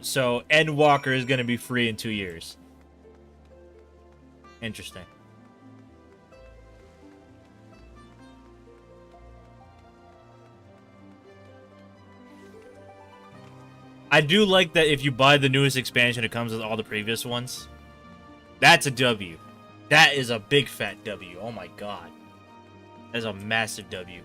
So Endwalker is gonna be free in 2 years. Interesting. I do like that if you buy the newest expansion, it comes with all the previous ones. That's a W. That is a big fat W. Oh my god. That is a massive W.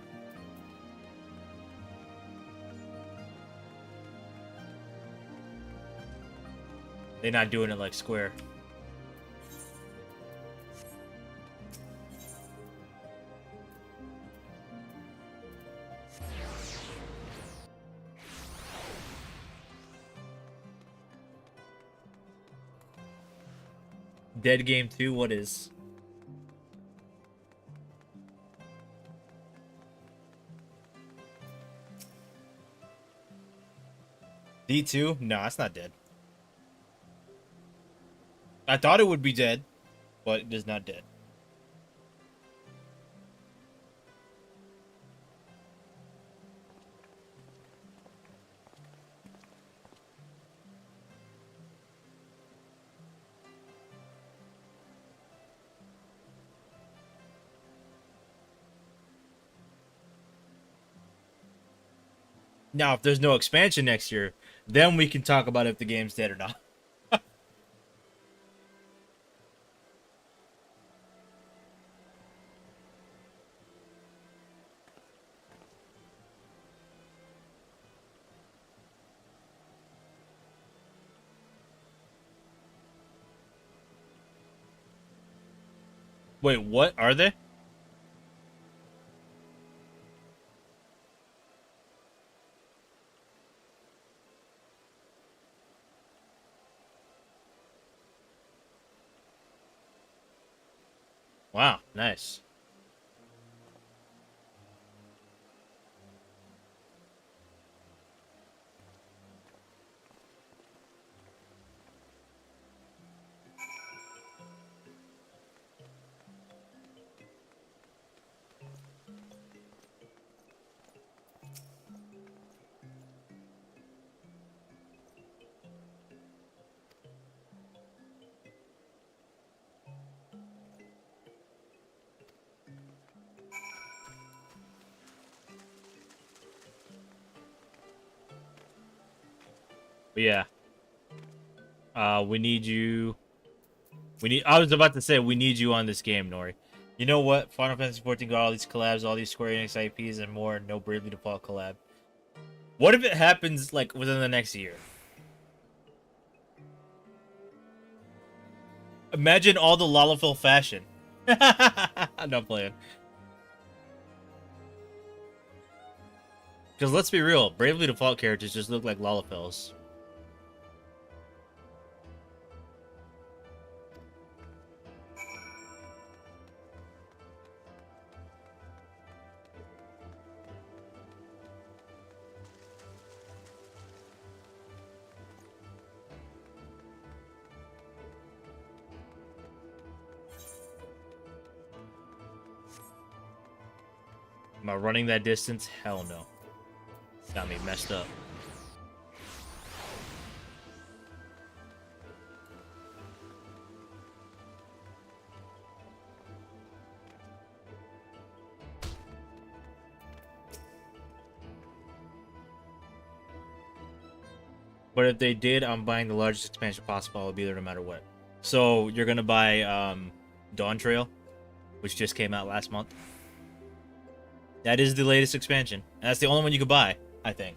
They're not doing it like Square. Dead Game 2, what is? D2? No, it's not dead. I thought it would be dead, but it is not dead. Now, if there's no expansion next year, then we can talk about if the game's dead or not. Wait, what are they? Wow, nice. But yeah. We need you. I was about to say we need you on this game, Nori. You know what? Final Fantasy 14 got all these collabs, all these Square Enix IPs, and more. No Bravely Default collab. What if it happens like within the next year? Imagine all the Lalafell fashion. I'm not playing. Because let's be real, Bravely Default characters just look like Lalafells. Am I running that distance? Hell no. Got me messed up. But if they did, I'm buying the largest expansion possible. I'll be there no matter what. So you're gonna buy Dawn Trail, which just came out last month. That is the latest expansion. And that's the only one you could buy, I think.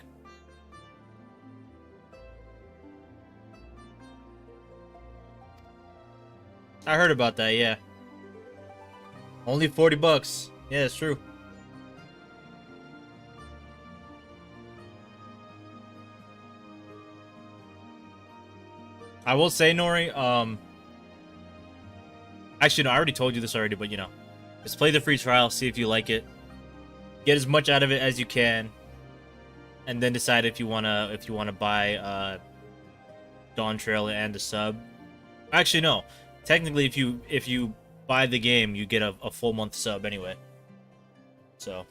I heard about that, yeah. Only 40 bucks. Yeah, it's true. I will say, Nori, actually, no, I already told you this already, but, you know, just play the free trial, see if you like it. Get as much out of it as you can. And then decide if you wanna buy, Dawn Trail and the sub. Actually, no. Technically, if you buy the game, you get a full month sub anyway. So...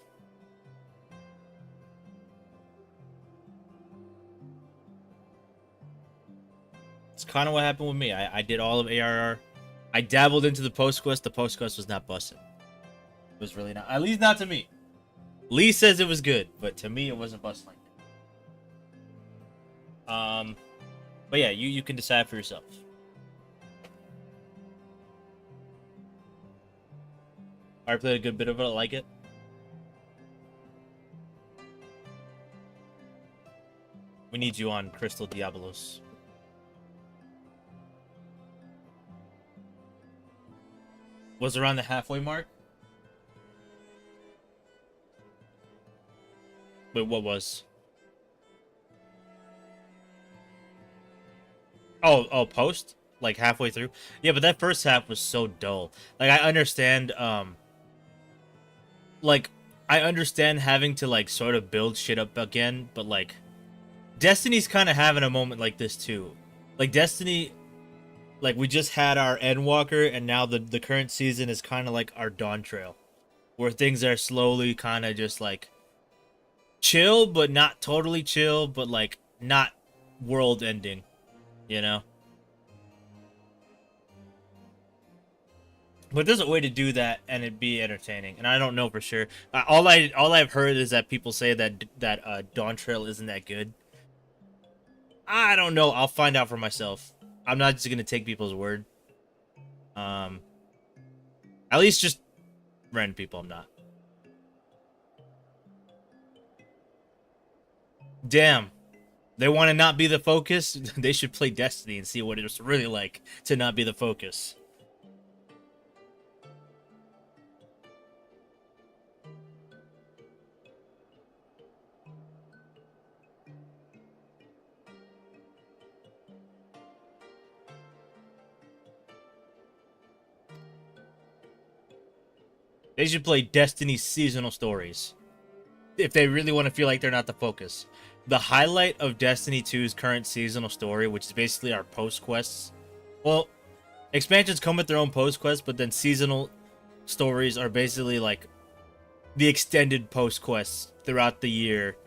it's kind of what happened with me. I did all of ARR. I dabbled into the post quest. The post quest was not busted. It was really not. At least not to me. Lee says it was good, but to me it wasn't busted like that. But yeah, you can decide for yourself. I played a good bit of it. I like it. We need you on Crystal Diabolos. Was around the halfway mark? Wait, what was? Oh, post? Like halfway through? Yeah, but that first half was so dull. Like, I understand, like, I understand having to, like, sort of build shit up again, but, like, Destiny's kind of having a moment like this, too. Like, Destiny... like, we just had our Endwalker, and now the current season is kind of like our Dawn Trail. Where things are slowly kind of just, like, chill, but not totally chill, but, like, not world-ending. You know? But there's a way to do that, and it be entertaining. And I don't know for sure. All I've heard is that people say that Dawn Trail isn't that good. I don't know. I'll find out for myself. I'm not just gonna take people's word. At least just random people. I'm not. Damn. They want to not be the focus? They should play Destiny and see what it's really like to not be the focus. They should play Destiny's seasonal stories. If they really want to feel like they're not the focus. The highlight of Destiny 2's current seasonal story, which is basically our post-quests. Well, expansions come with their own post-quests, but then seasonal stories are basically like the extended post-quests throughout the year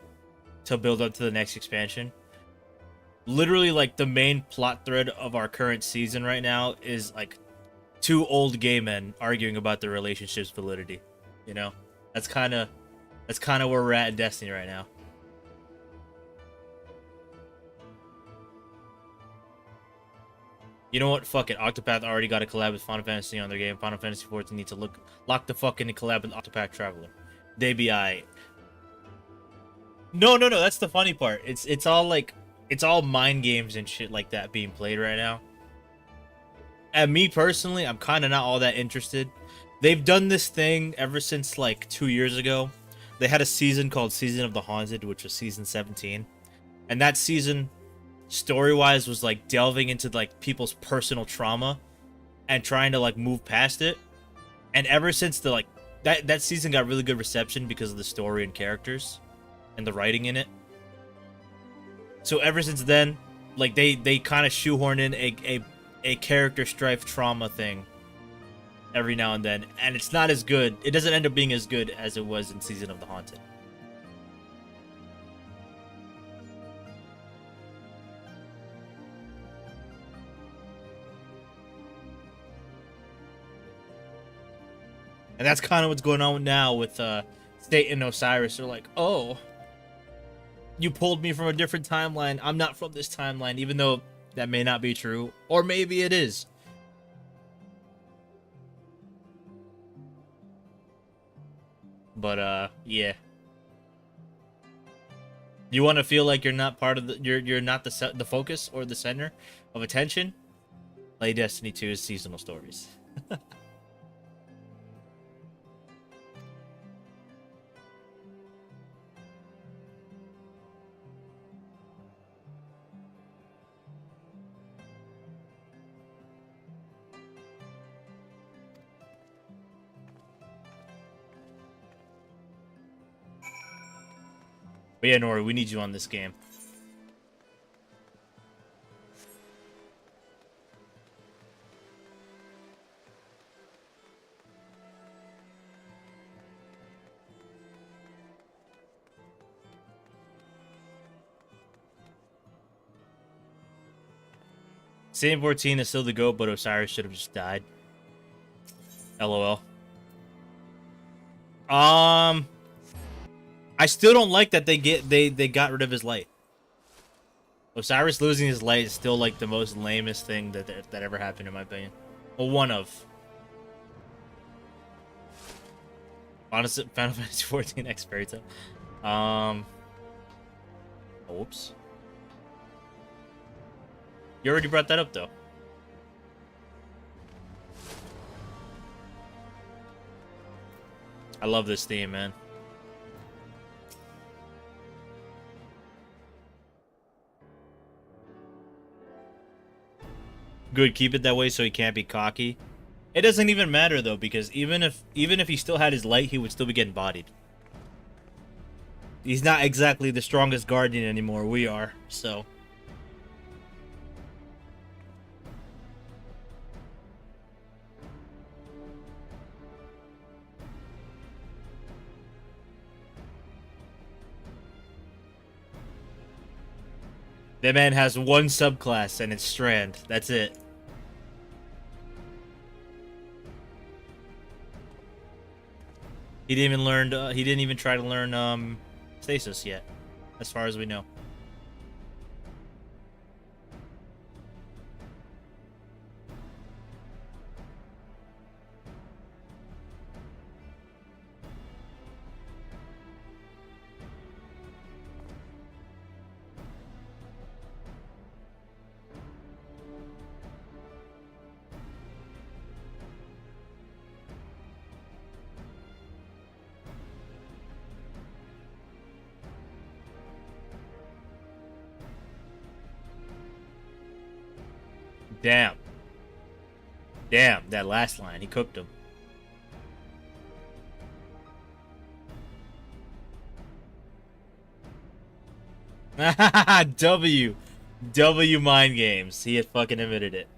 to build up to the next expansion. Literally, like, the main plot thread of our current season right now is, like, two old gay men arguing about their relationship's validity. You know? That's kind of where we're at in Destiny right now. You know what? Fuck it. Octopath already got a collab with Final Fantasy on their game. Final Fantasy 14 needs to lock the fuck in and collab with Octopath Traveler. They be aight. No. That's the funny part. It's all like, it's all mind games and shit like that being played right now. And me personally, I'm kind of not all that interested. They've done this thing ever since like 2 years ago. They had a season called Season of the Haunted, which was season 17. And that season, story-wise, was like delving into like people's personal trauma and trying to like move past it. And ever since the like that season got really good reception because of the story and characters and the writing in it. So ever since then, like they kind of shoehorn in a character strife trauma thing every now and then, and it's not as good. It doesn't end up being as good as it was in Season of the Haunted. And that's kind of what's going on now with State and Osiris. They're like, oh, you pulled me from a different timeline. I'm not from this timeline, even though that may not be true. Or maybe it is. But, yeah. You want to feel like you're not part of the... You're not the focus or the center of attention? Play Destiny 2's seasonal stories. But yeah, Nori, we need you on this game. Same 14 is still the GOAT, but Osiris should have just died. LOL. I still don't like that they got rid of his light. Osiris losing his light is still like the most lamest thing that ever happened, in my opinion. Well, one of. Honestly, Final Fantasy 14 X Fairy Tail. Oops. You already brought that up, though. I love this theme, man. Good, keep it that way so he can't be cocky. It doesn't even matter though, because even if he still had his light, he would still be getting bodied. He's not exactly the strongest guardian anymore. We are, so. That man has one subclass and it's Strand. That's it. He didn't even learn. He didn't even try to learn stasis yet, as far as we know. Damn, that last line, he cooked him. W. W mind games. He had fucking admitted it.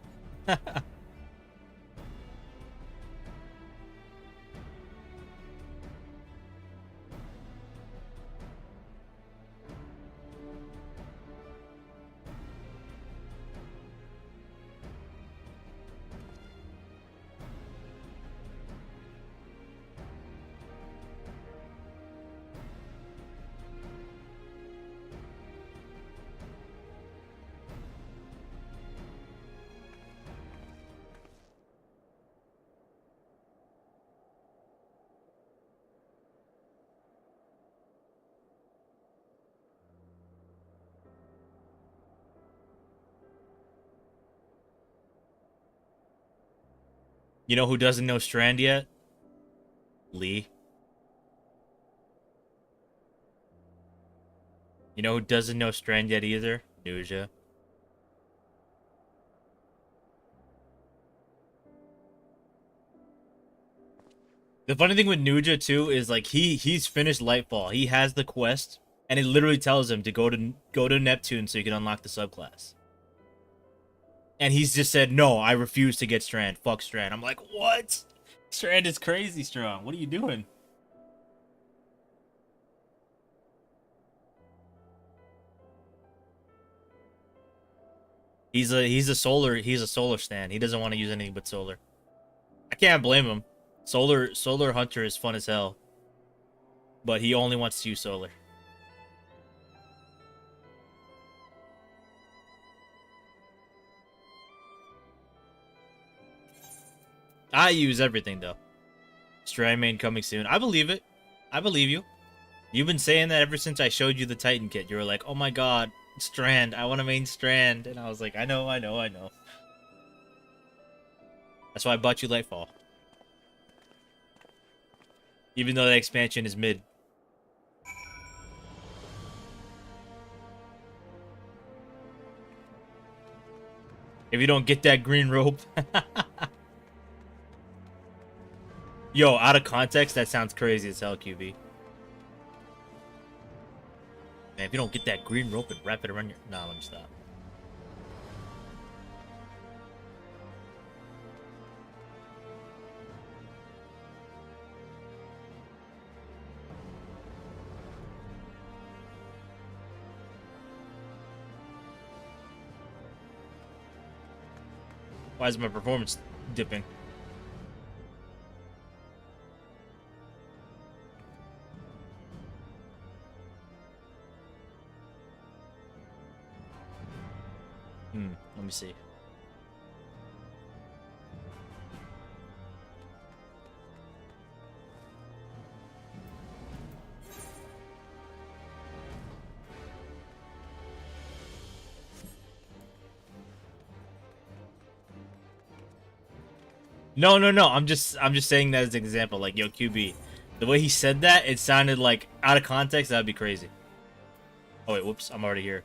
You know who doesn't know Strand yet? Lee. You know who doesn't know Strand yet either? Nuja. The funny thing with Nuja too is like he's finished Lightfall. He has the quest, and it literally tells him to go to Neptune so you can unlock the subclass. And he's just said, no, I refuse to get Strand. Fuck Strand. I'm like, what? Strand is crazy strong. What are you doing? He's a solar stand. He doesn't want to use anything but solar. I can't blame him. Solar Hunter is fun as hell. But he only wants to use solar. I use everything though. Strand main coming soon. I believe it. I believe you. You've been saying that ever since I showed you the Titan kit. You were like, oh my god, Strand. I want to main Strand. And I was like, I know. That's why I bought you Lightfall. Even though that expansion is mid. If you don't get that green rope. Yo, out of context, that sounds crazy as hell, QB. Man, if you don't get that green rope and wrap it around your... Nah, let me stop. Why is my performance dipping? Let me see. No. I'm just saying that as an example. Like, yo, QB, the way he said that, it sounded like out of context. That'd be crazy. Oh wait, whoops! I'm already here.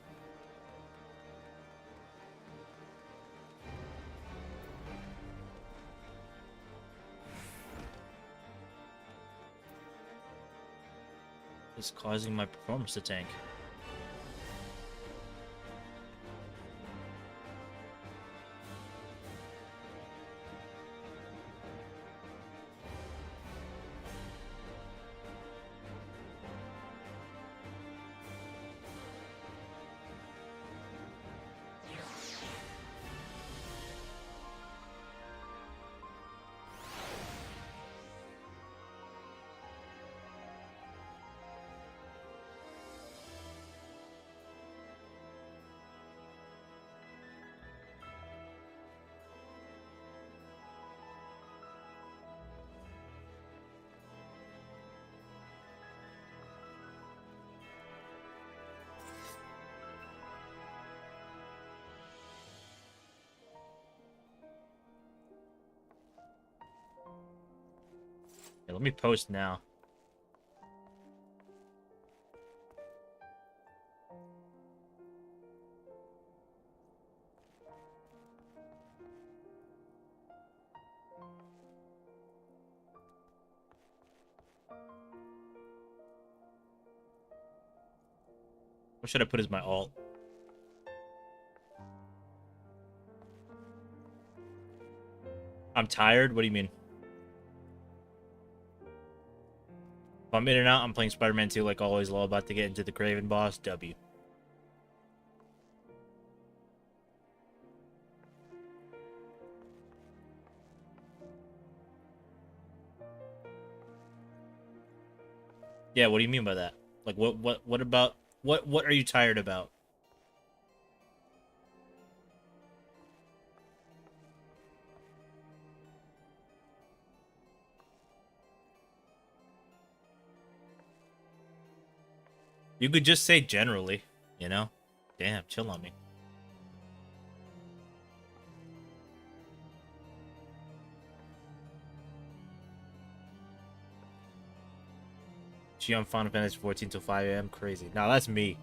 It's causing my performance to tank. Yeah, let me post now. What should I put as my alt? I'm tired? What do you mean? If I'm in and out, I'm playing Spider-Man 2 like always, low, about to get into the Craven boss. W. Yeah, what do you mean by that? Like, what about, what are you tired about? You could just say generally, you know? Damn, chill on me. She on Final Fantasy 14 till 5 a.m. Crazy. Nah, that's me.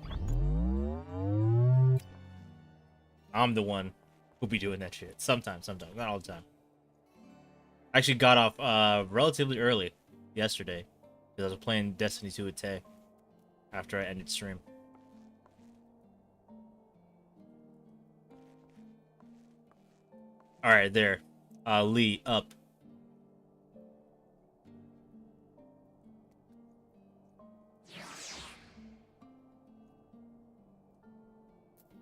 I'm the one who be doing that shit. Sometimes, not all the time. I actually got off relatively early yesterday because I was playing Destiny 2 with Tay after I ended stream. All right, there. Lee, up.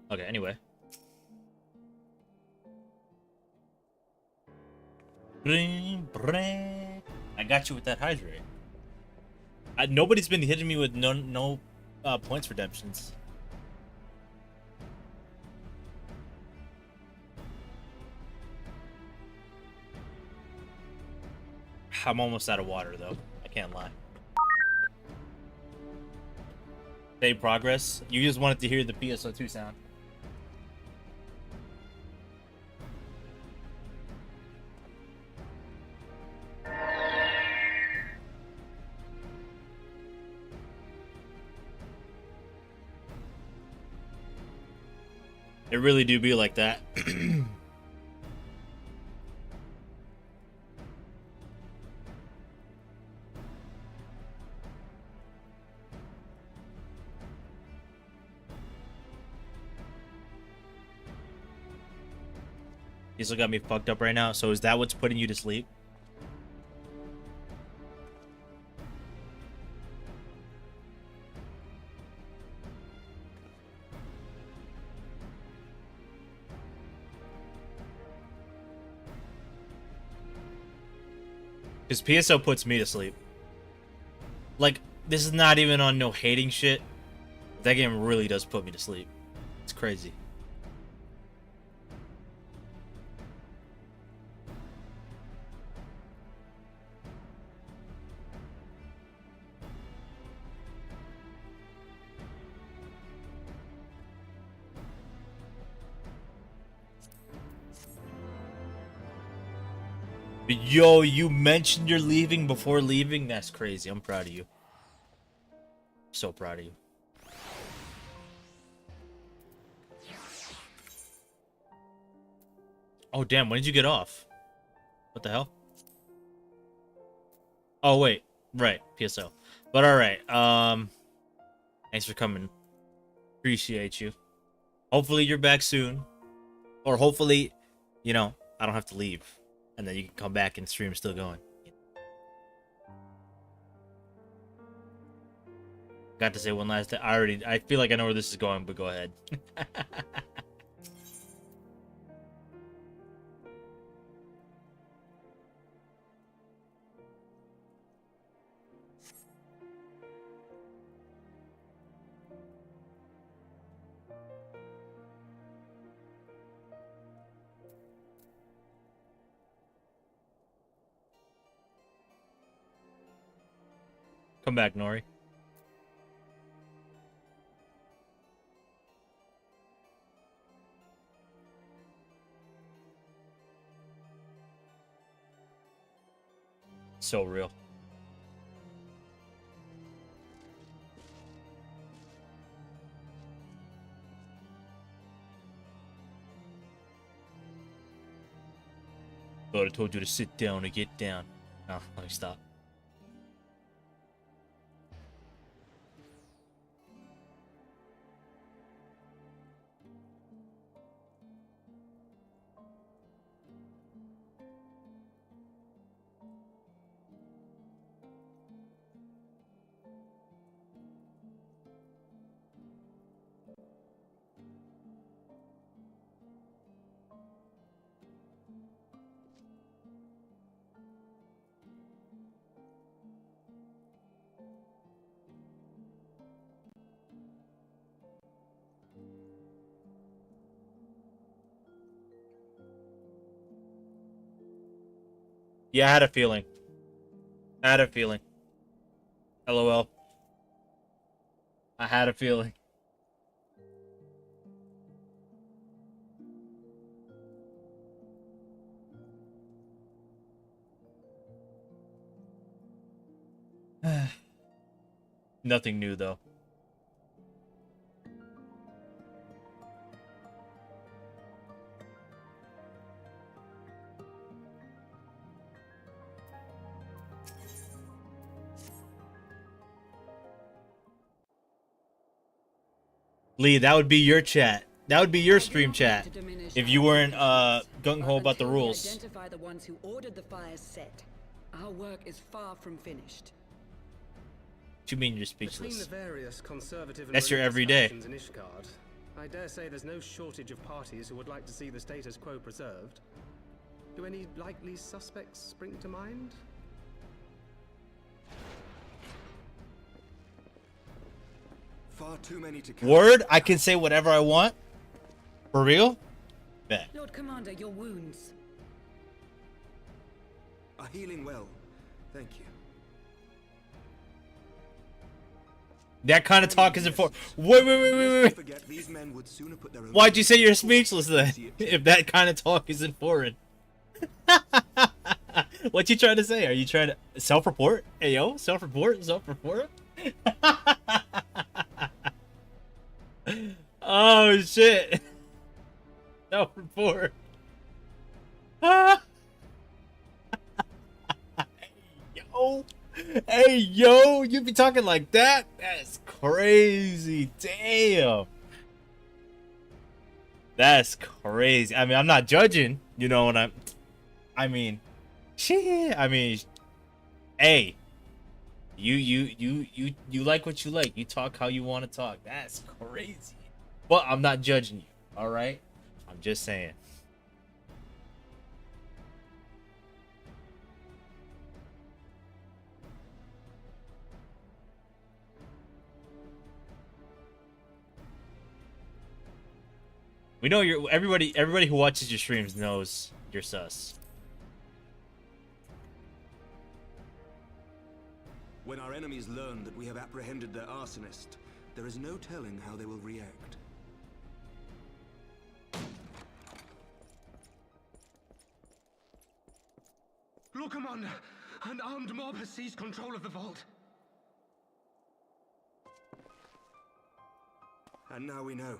Okay, anyway. I got you with that hydrate. Nobody's been hitting me with no points redemptions. I'm almost out of water though. I can't lie. Save progress. You just wanted to hear the PSO2 sound. It really do be like that. You still got me fucked up right now. So is that what's putting you to sleep? Because PSO puts me to sleep. Like, this is not even on no hating shit. That game really does put me to sleep. It's crazy. Yo, you mentioned you're leaving before leaving? That's crazy. I'm proud of you. So proud of you. Oh, damn. When did you get off? What the hell? Oh, wait. Right. PSO. But alright. Thanks for coming. Appreciate you. Hopefully you're back soon. Or hopefully, you know, I don't have to leave. And then you can come back and stream still going. Got to say one last thing. I feel like I know where this is going, but go ahead. Come back, Nori. So real. But I told you to sit down or get down. No, let me stop. Yeah, I had a feeling. I had a feeling. LOL. I had a feeling. Nothing new though. Lee, that would be your chat. That would be your stream chat if you weren't gung ho about the rules. Identify the ones who ordered the fires set. Our work is far from finished. What you mean you're Between speechless? the various conservative and That's your religious everyday. factions in Ishgard, I dare say there's no shortage of parties who would like to see the status quo preserved. Do any likely suspects spring to mind? Far too many to count. Word? I can say whatever I want? For real? Bet. Lord Commander, your wounds. Are healing well. Thank you. That kind of talk isn't for. Wait. Forget these men would sooner put their own Why'd you say you're speechless then? If that kind of talk isn't foreign. What you trying to say? Are you trying to self-report? Hey yo, self-report, self-report. Oh shit. Self-report. Yo. Hey yo, you be talking like that? That's crazy. Damn. That's crazy. I mean, I'm not judging, you know, when I mean, shit. I mean, hey, you like what you like. You talk how you want to talk. That's crazy. But I'm not judging you. All right. I'm just saying. We know you're everybody who watches your streams knows you're sus. When our enemies learn that we have apprehended their arsonist, there is no telling how they will react. Lord Commander, an armed mob has seized control of the vault. And now we know.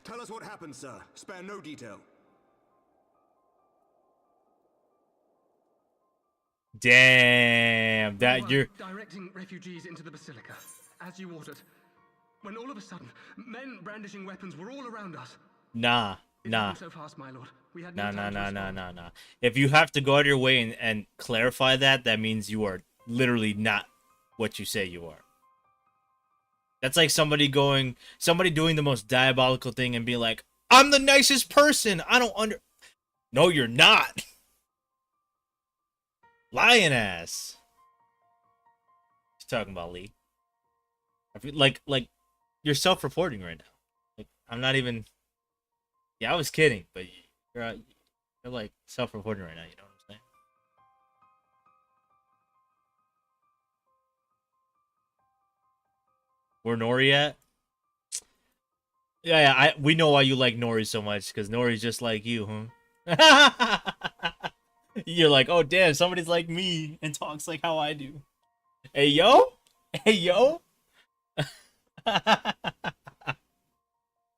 Tell us what happened, sir. Spare no detail. Damn, that you're directing refugees into the basilica, as you ordered. When all of a sudden, men brandishing weapons were all around us. nah. So fast, my lord. We had no time to respond. Nah. If you have to go out of your way and clarify that, that means you are literally not what you say you are. That's like somebody doing the most diabolical thing and being like, I'm the nicest person. I don't No, you're not. Lying ass. What you talking about, Lee? I feel like you're self-reporting right now. Like, I'm not even. Yeah, I was kidding, but you're like self-reporting right now. You know what I'm saying? Where Nori at? Yeah. We know why you like Nori so much, because Nori's just like you, huh? You're like, oh damn, somebody's like me and talks like how I do. Hey yo,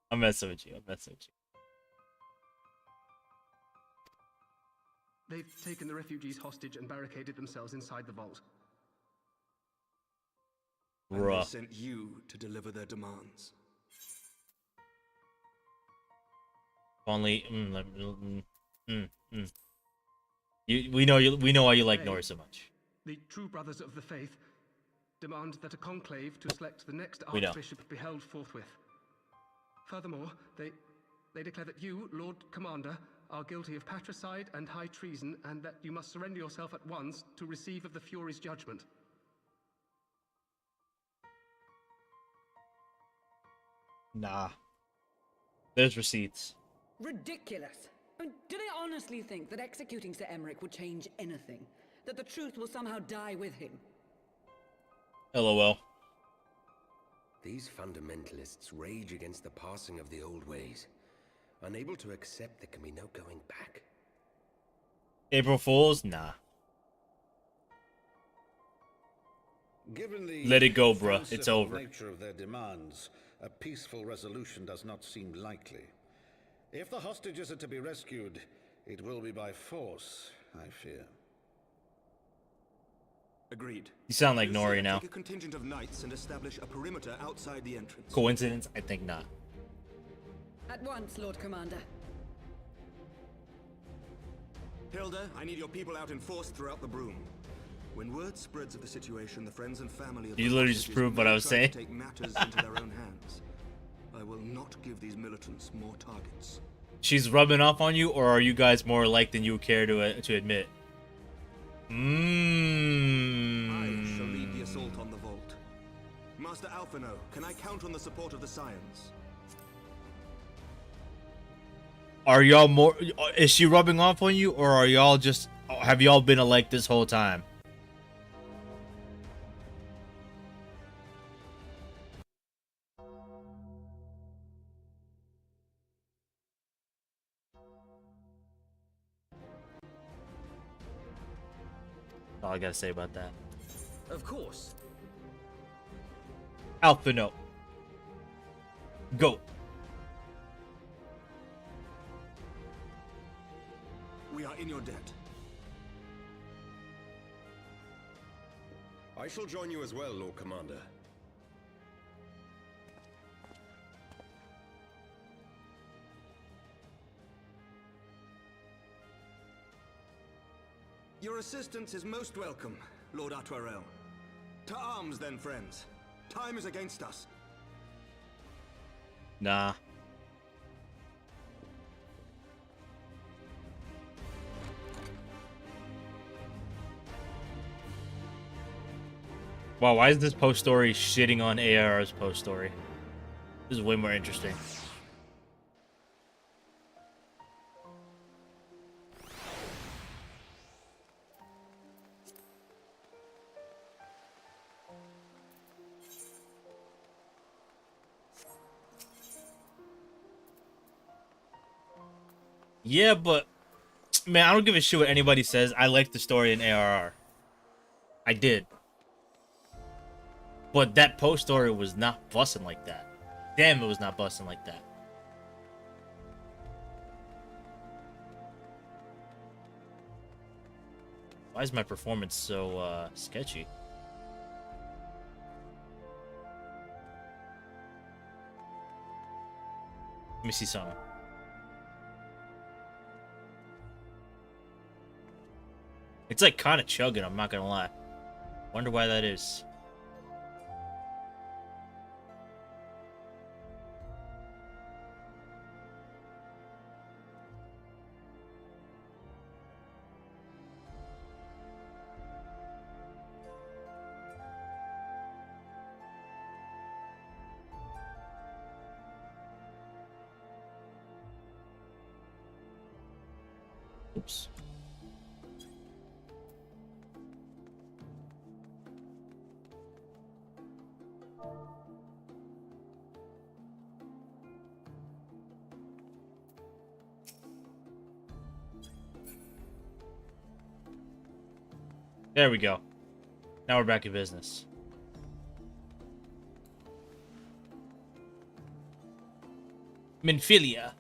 I'm messing with you. They've taken the refugees hostage and barricaded themselves inside the vault. And they sent you to deliver their demands. Only, we know why you like Nori so much. The true brothers of the faith demand that a conclave to select the next archbishop be held forthwith. Furthermore, they declare that you, Lord Commander, are guilty of patricide and high treason, and that you must surrender yourself at once to receive of the Fury's judgment. Nah. There's receipts. Ridiculous. Do they honestly think that executing Sir Emmerich would change anything? That the truth will somehow die with him? LOL. These fundamentalists rage against the passing of the old ways, unable to accept there can be no going back. April Fools? Nah. Given the Let it go, bruh. It's fanciful over. nature of their demands, a peaceful resolution does not seem likely. If the hostages are to be rescued, it will be by force, I fear. Agreed. You sound like Lucia, Nori now. take a contingent of knights and establish a perimeter outside the entrance. Coincidence? I think not. At once, Lord Commander. Hilda, I need your people out in force throughout the Broom. When word spreads of the situation, the friends and family of You the literally just hostages proved what may I was try saying. to take matters into their own hands. I will not give these militants more targets. She's rubbing off on you, or are you guys more alike than you care to admit? I shall lead the assault on the vault. Master Alphino, can I count on the support of the Scions? Are y'all more... Is she rubbing off on you, or are y'all just... Have y'all been alike this whole time? That's all I gotta say about that. Of course. Alphino. Go. We are in your debt. I shall join you as well, Lord Commander. Your assistance is most welcome, Lord Atwarel. To arms then, friends. Time is against us. Nah. Wow, why is this post story shitting on ARR's post story? This is way more interesting. Yeah, but man, I don't give a shit what anybody says. I like the story in ARR. I did. But that post story was not busting like that. Damn, it was not busting like that. Why is my performance so sketchy? Let me see something. It's like kind of chugging, I'm not gonna lie. Wonder why that is. Oops. There we go. Now we're back in business. Minfilia.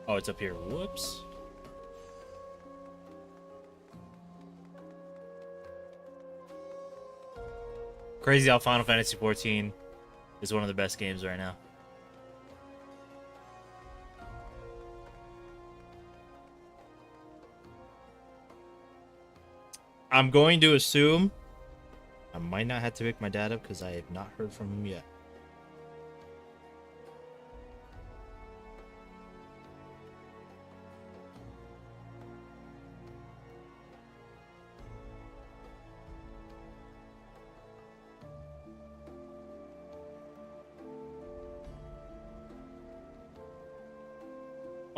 Oh, it's up here. Whoops. Crazy how Final Fantasy XIV is one of the best games right now. I'm going to assume I might not have to pick my dad up because I have not heard from him yet.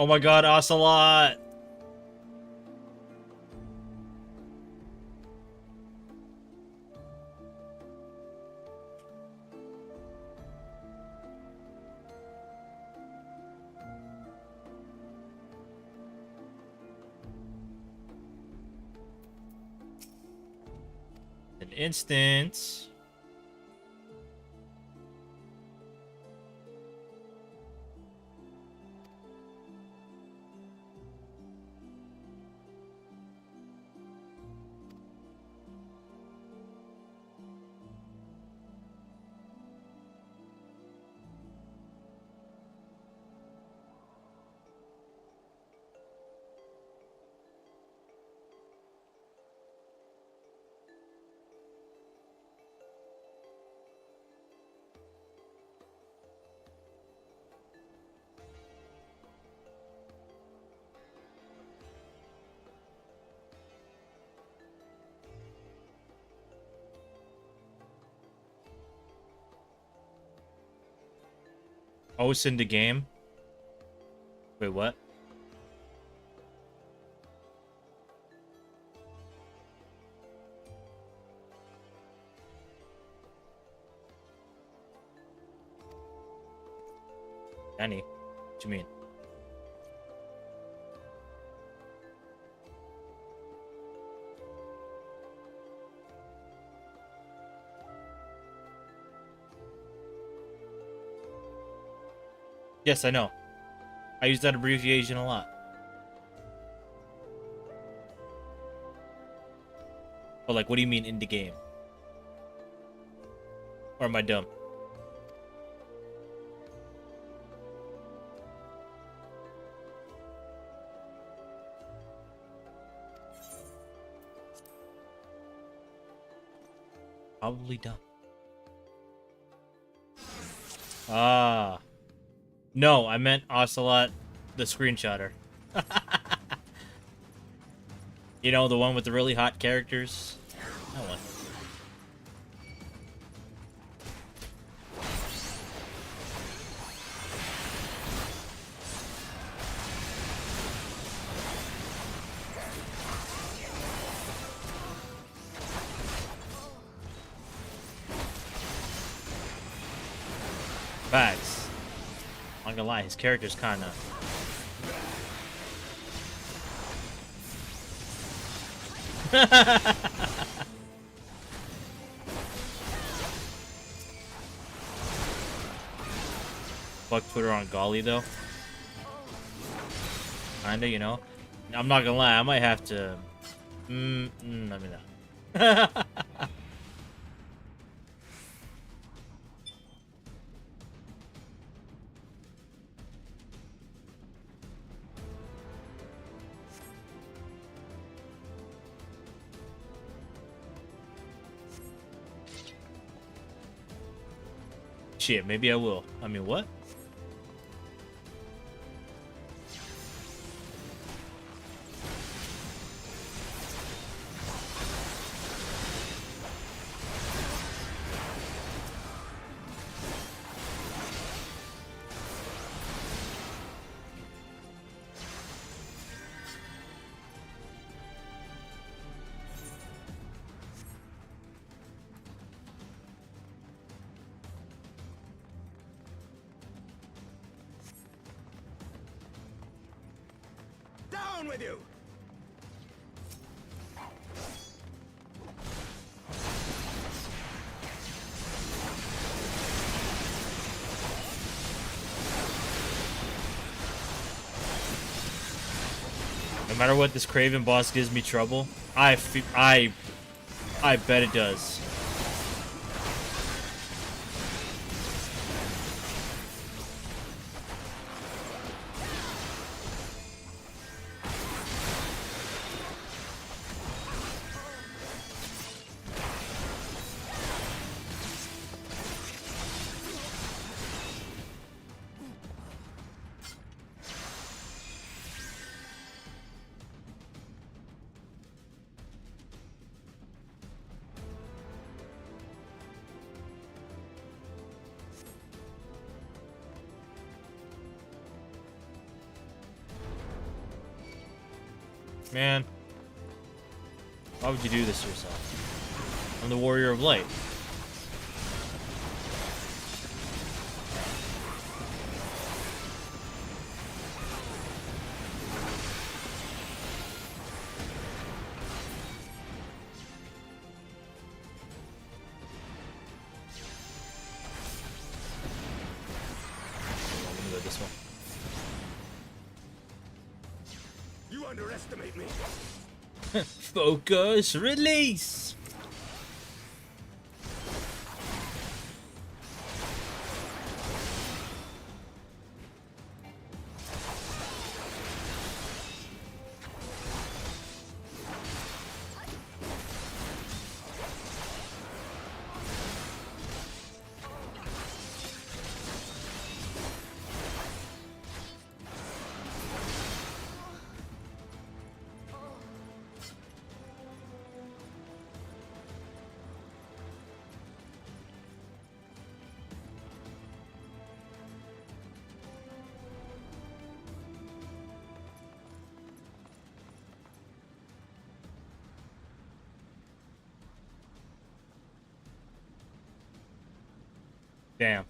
Oh my god, Ocelot! An instant. Host in the game? Wait, what? Danny? What do you mean? Yes, I know. I use that abbreviation a lot. But like, what do you mean in the game? Or am I dumb? Probably dumb. Ah. No, I meant Ocelot, the screenshotter. You know, the one with the really hot characters? That one. Facts. I'm not gonna lie, his character's kinda... Fuck Twitter on Golly, though. Kinda, you know? I'm not gonna lie, I might have to... let me not. Shit, maybe I will. I mean, what? Down with you! No matter what, this Craven boss gives me trouble. I bet it does. Man. Why would you do this to yourself? I'm the warrior of light. Let me go this one. You underestimate me. Focus, release! Damn.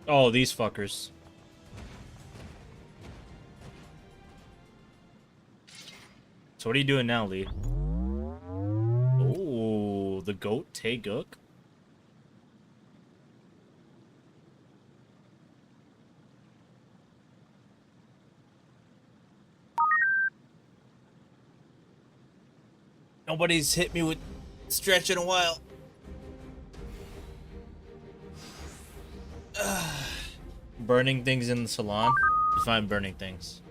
Oh, these fuckers. So what are you doing now, Lee? Oh, the goat Taeguk. Nobody's hit me with stretch in a while. Burning things in the salon? Define burning things.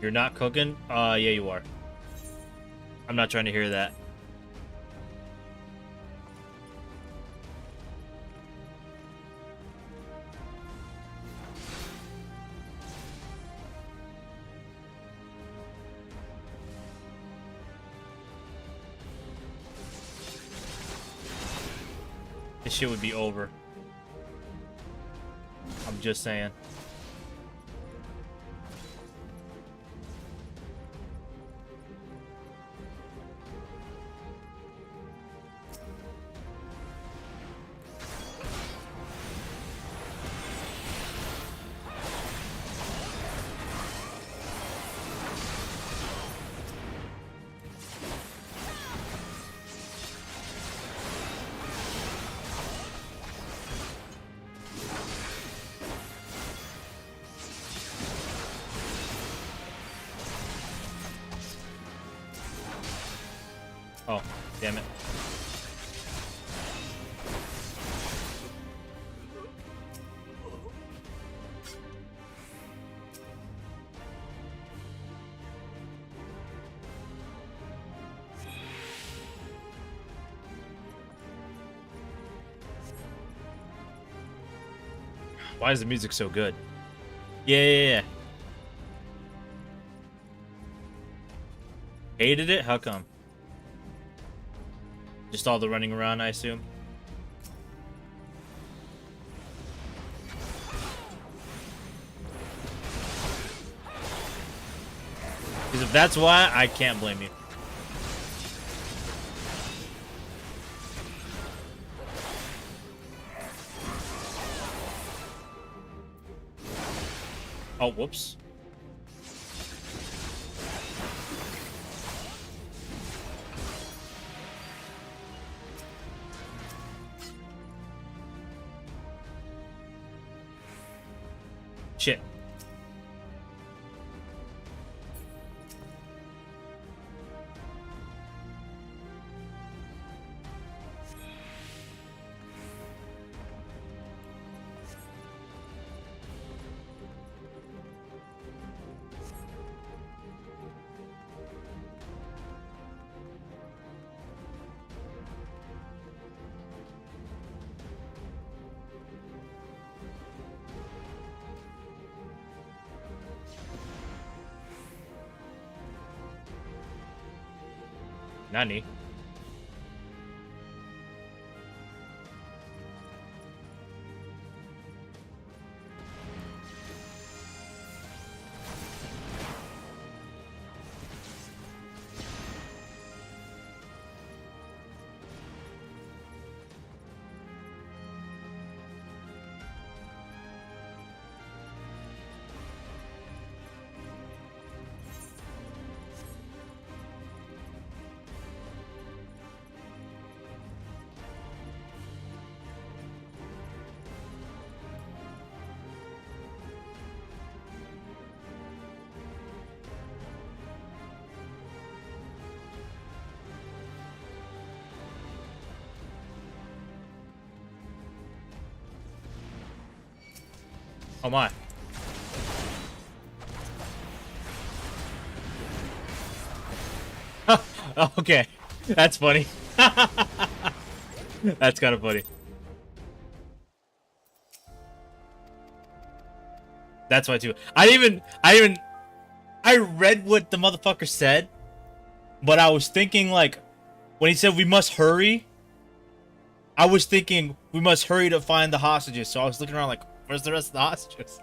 You're not cooking? Yeah, you are. I'm not trying to hear that. This shit would be over. I'm just saying. Oh, damn it. Why is the music so good? Yeah. Hated it? How come? Just all the running around, I assume. Because if that's why, I can't blame you. Oh, whoops. Shit. Nani? Oh my. Okay. That's funny. That's kind of funny. That's why too. I read what the motherfucker said, but I was thinking like, when he said we must hurry, I was thinking we must hurry to find the hostages. So I was looking around like, where's the rest of the hostages?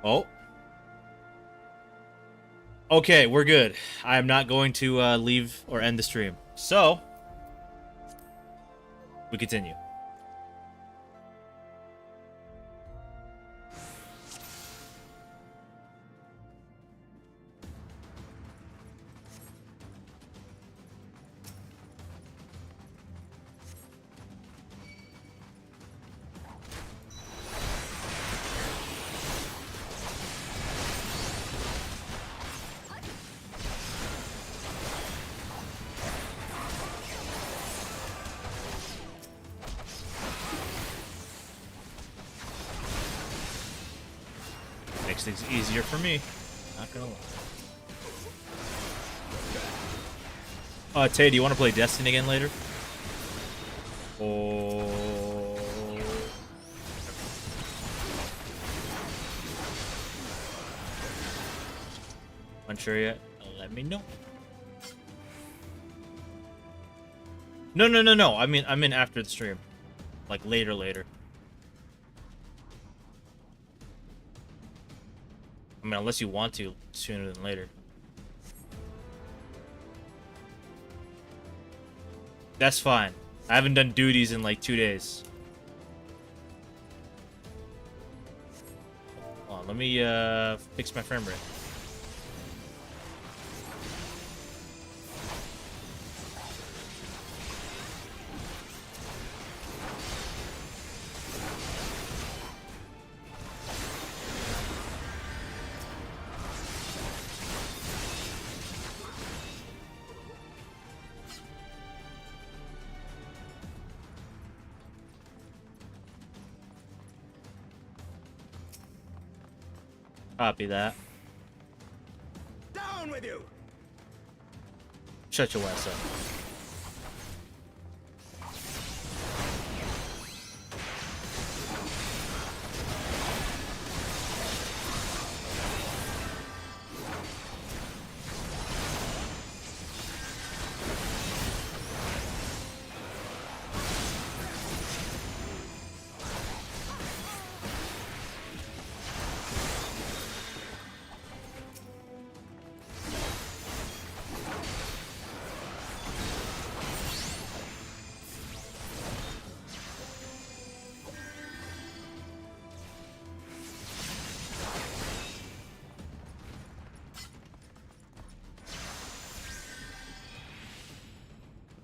Oh. Okay, we're good. I am not going to leave or end the stream. So, we continue. Makes things easier for me. Not gonna lie. Tay, do you want to play Destiny again later? Oh. Unsure yet? Let me know. No. I mean after the stream. Like later. I mean, unless you want to, sooner than later. That's fine. I haven't done duties in like 2 days. Hold on, let me fix my frame rate. Copy that. Down with you! Shut your ass up.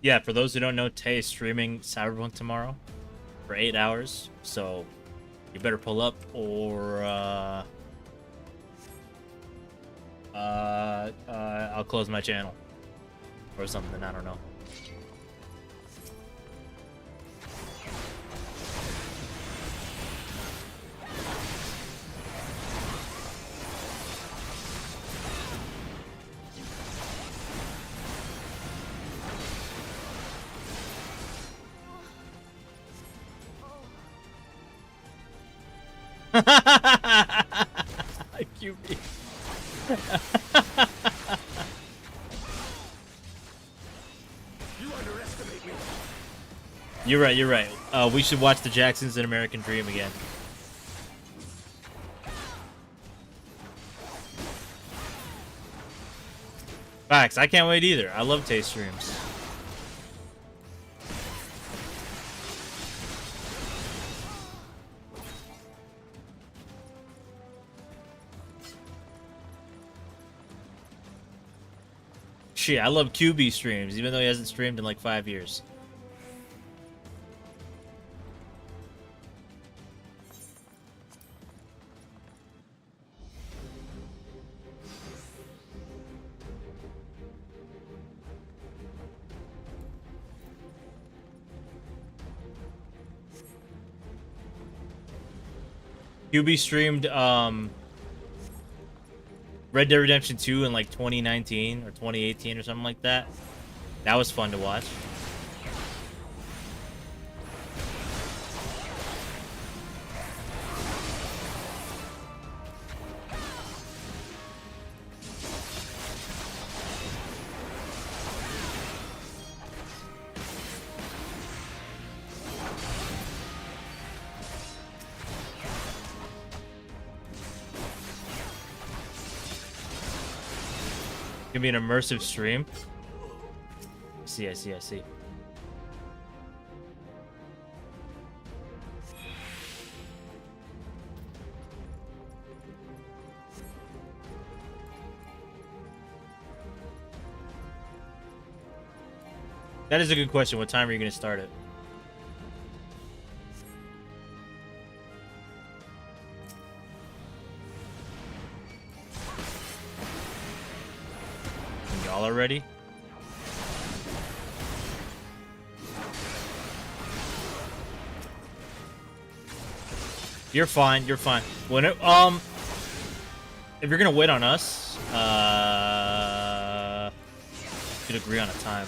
Yeah, for those who don't know, Tay is streaming Cyberpunk tomorrow for 8 hours, so you better pull up or I'll close my channel or something. I don't know. QB. You're right, you're right. We should watch The Jacksons and American Dream again. Facts, I can't wait either. I love taste streams. Shit, I love QB streams, even though he hasn't streamed in like 5 years. QB streamed Red Dead Redemption 2 in like 2019 or 2018 or something like that. That was fun to watch. Gonna be an immersive stream. I see. That is a good question. What time are you gonna start it? Y'all are ready? You're fine. You're fine. When it, if you're gonna wait on us, could agree on a time.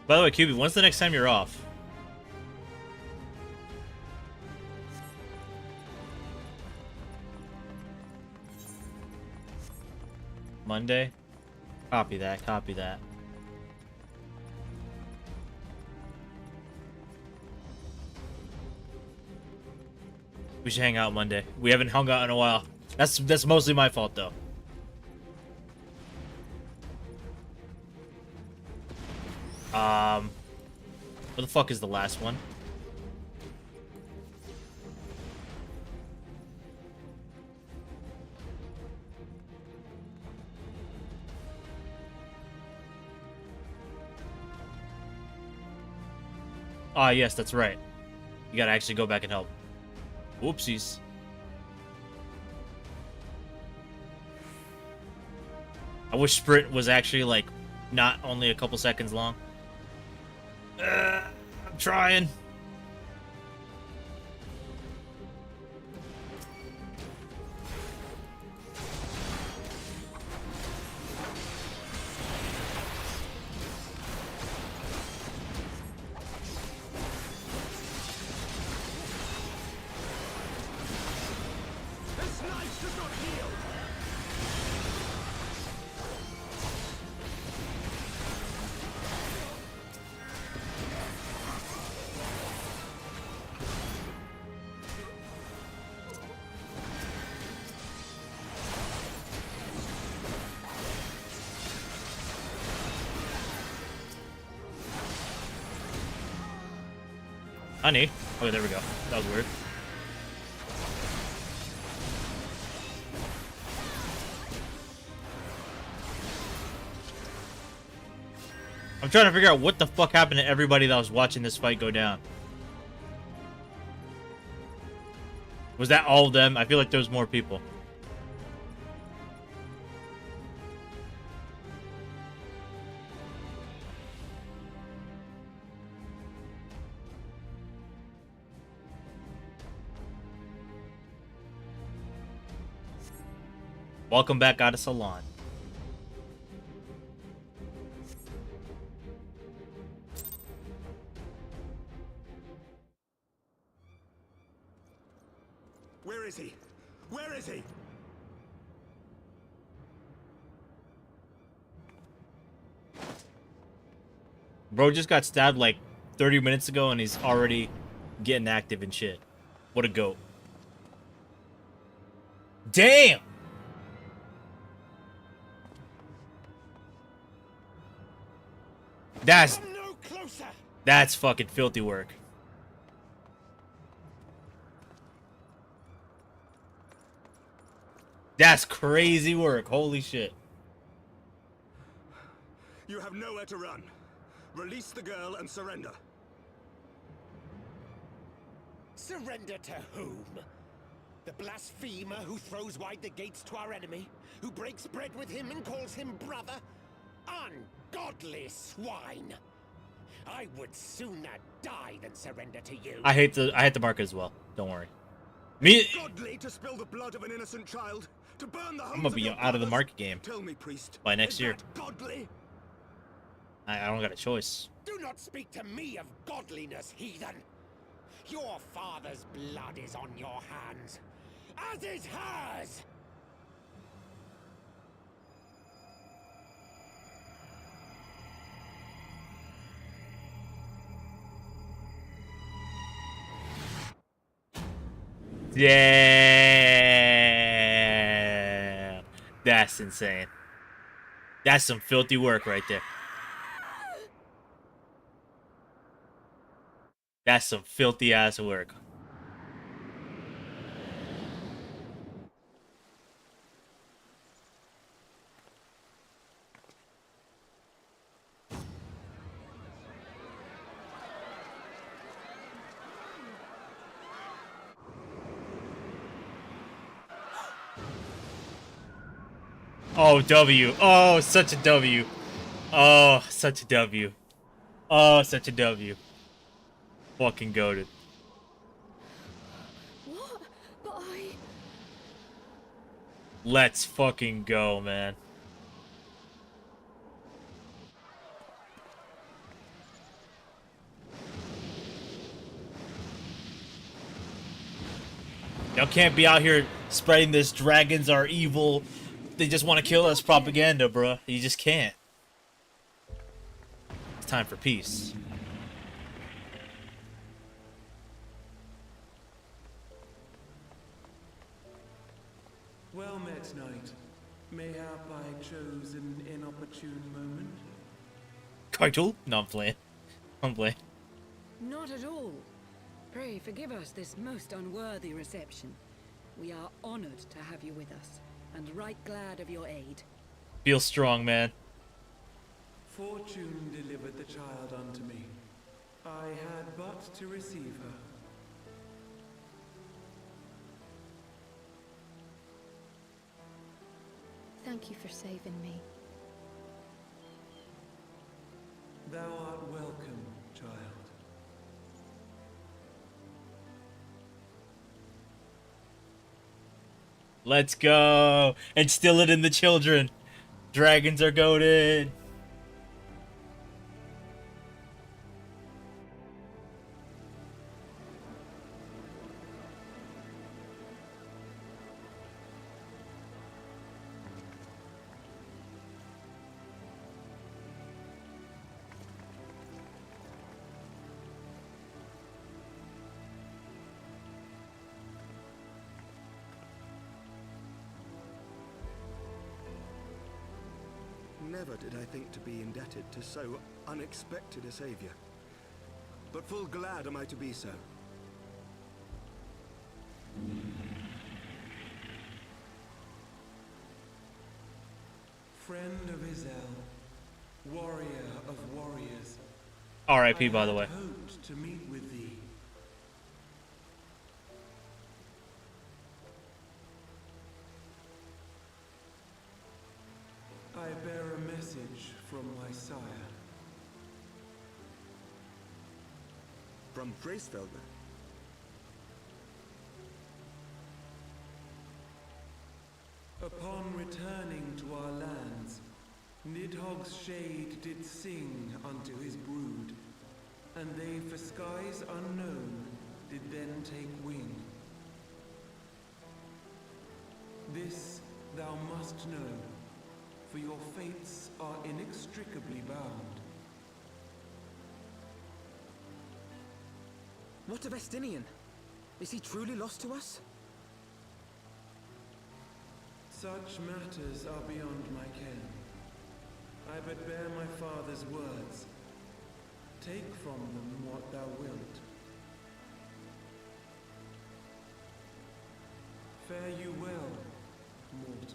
By the way, QB, when's the next time you're off? Monday? Copy that, copy that. We should hang out Monday. We haven't hung out in a while. That's mostly my fault though. Where the fuck is the last one? Ah, yes, that's right. You gotta actually go back and help. Whoopsies. I wish sprint was actually, like, not only a couple seconds long. I'm trying. This knife does not heal! Honey. Oh, there we go. That was weird. I'm trying to figure out what the fuck happened to everybody that was watching this fight go down. Was that all of them? I feel like there was more people. Welcome back out of Salon. Where is he? Where is he? Bro just got stabbed like 30 minutes ago and he's already getting active and shit. What a goat. Damn! That's fucking filthy work. That's crazy work. Holy shit. You have nowhere to run. Release the girl and surrender. Surrender to whom? The blasphemer who throws wide the gates to our enemy? Who breaks bread with him and calls him brother? Ungodly swine! I would sooner die than surrender to you. I hate the market as well. Don't worry. Me. Godly to spill the blood of an innocent child, to burn the homes I'm gonna be out of the market game. Tell me, priest, by next year. Godly? I don't got a choice. Do not speak to me of godliness, heathen. Your father's blood is on your hands, as is hers. Yeah, that's insane. That's some filthy work right there. That's some filthy ass work. Oh, W. Oh, such a W. Oh, such a W. Oh, such a W. Fucking goated. What? But Let's fucking go, man. Y'all can't be out here spreading this dragons are evil, they just want to kill us propaganda, bruh. You just can't. It's time for peace. Well met, knight. Mayhap I chose an inopportune moment. Cartool? No, I'm playing. I'm playing. Not at all. Pray forgive us this most unworthy reception. We are honored to have you with us, and right glad of your aid. Feel strong, man. Fortune delivered the child unto me. I had but to receive her. thank you for saving me. Thou art welcome, child. Let's go! Instill it in the children! Dragons are goated! Never did I think to be indebted to so unexpected a savior. But full glad am I to be so. Friend of Izel, warrior of warriors. R.I.P. by the way. I hoped to meet with thee. I bear a message from my sire. From Bracefelder? Upon returning to our lands, Nidhogg's shade did sing unto his brood, and they for skies unknown did then take wing. This thou must know, for your fates are inextricably bound. What of Estinian? Is he truly lost to us? Such matters are beyond my ken. I but bear my father's words. Take from them what thou wilt. Fare you well, mortals.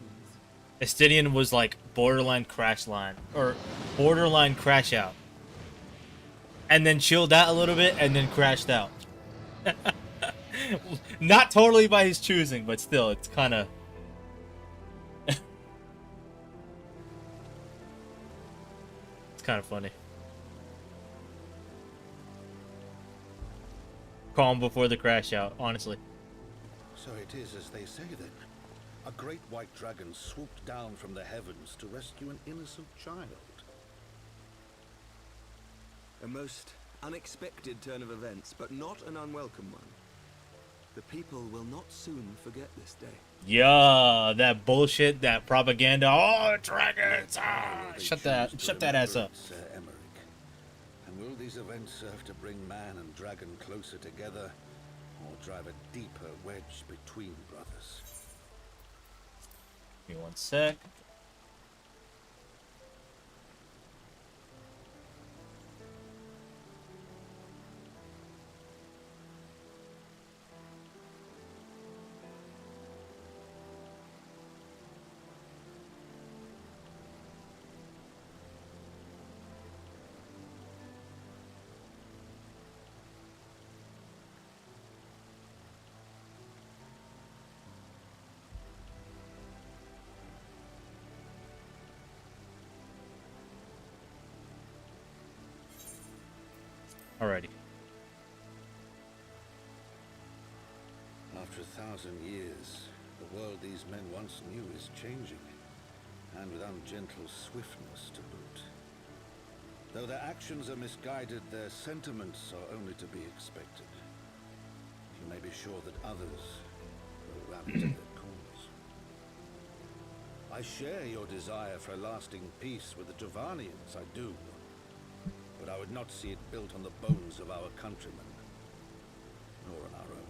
Estidian was like borderline crash line, or borderline crash out. And then chilled out a little bit, and then crashed out. Not totally by his choosing, but still, it's kind of... it's kind of funny. Calm before the crash out, honestly. So it is as they say then. A great white dragon swooped down from the heavens to rescue an innocent child. A most unexpected turn of events, but not an unwelcome one. The people will not soon forget this day. Yeah, that bullshit, that propaganda. Oh, dragons! Ah, shut that ass up. Sir Emmerich. And will these events serve to bring man and dragon closer together, or drive a deeper wedge between brothers? Give me one sec. Alrighty. After 1,000 years, the world these men once knew is changing, and with ungentle swiftness to boot. Though their actions are misguided, their sentiments are only to be expected. You may be sure that others will rally to their cause. I share your desire for lasting peace with the Tavanians, I do. But I would not see it built on the bones of our countrymen, nor on our own.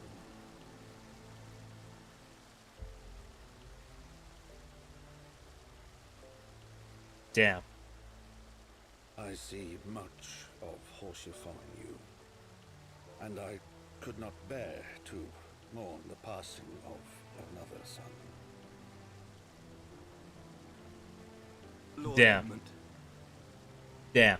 Damn. I see much of Horsefon in you, and I could not bear to mourn the passing of another son. Lord Damn. Edmund. Damn.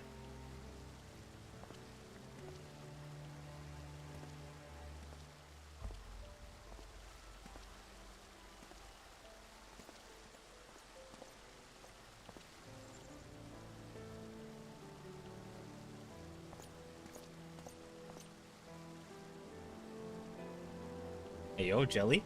Hey, yo, Jelly.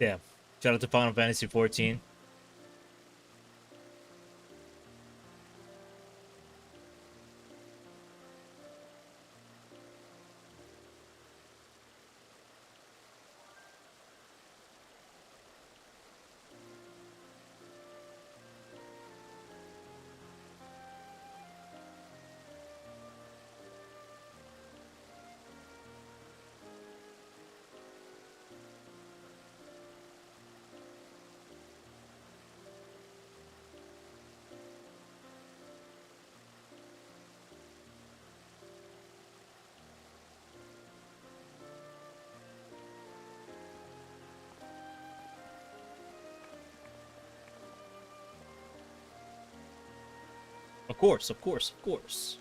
Damn. Shout out to Final Fantasy 14. Of course, of course, of course.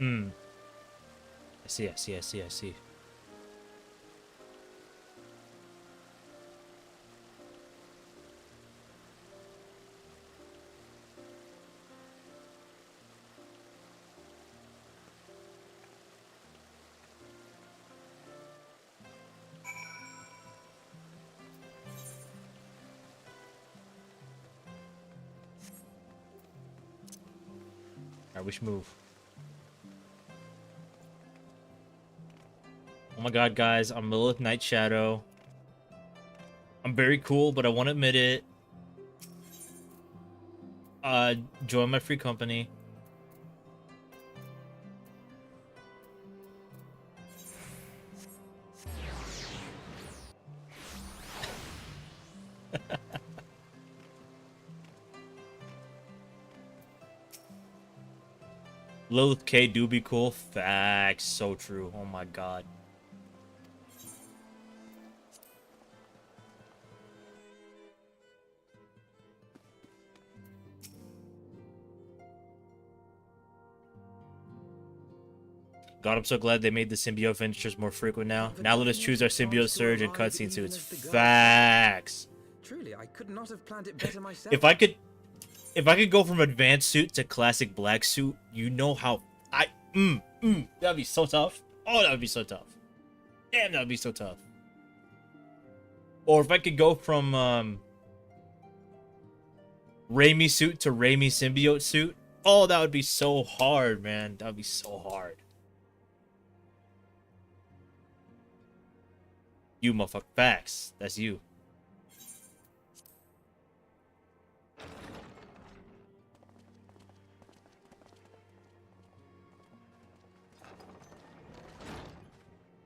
I see. Alright, we should move. Oh my god, guys, I'm Lilith Night Shadow. I'm very cool, but I won't admit it. Join my free company. Lilith K do be cool. Facts. So true. Oh my god. God, I'm so glad they made the symbiote finishers more frequent now. Now let us choose our symbiote surge and cutscene suits. Facts. Truly, I could not have planned it better myself. If I could go from advanced suit to classic black suit, you know how that'd be so tough. Oh, that would be so tough. Damn, that would be so tough. Or if I could go from Raimi suit to Raimi symbiote suit, oh, that would be so hard, man. That would be so hard. You motherfucker. Facts. That's you.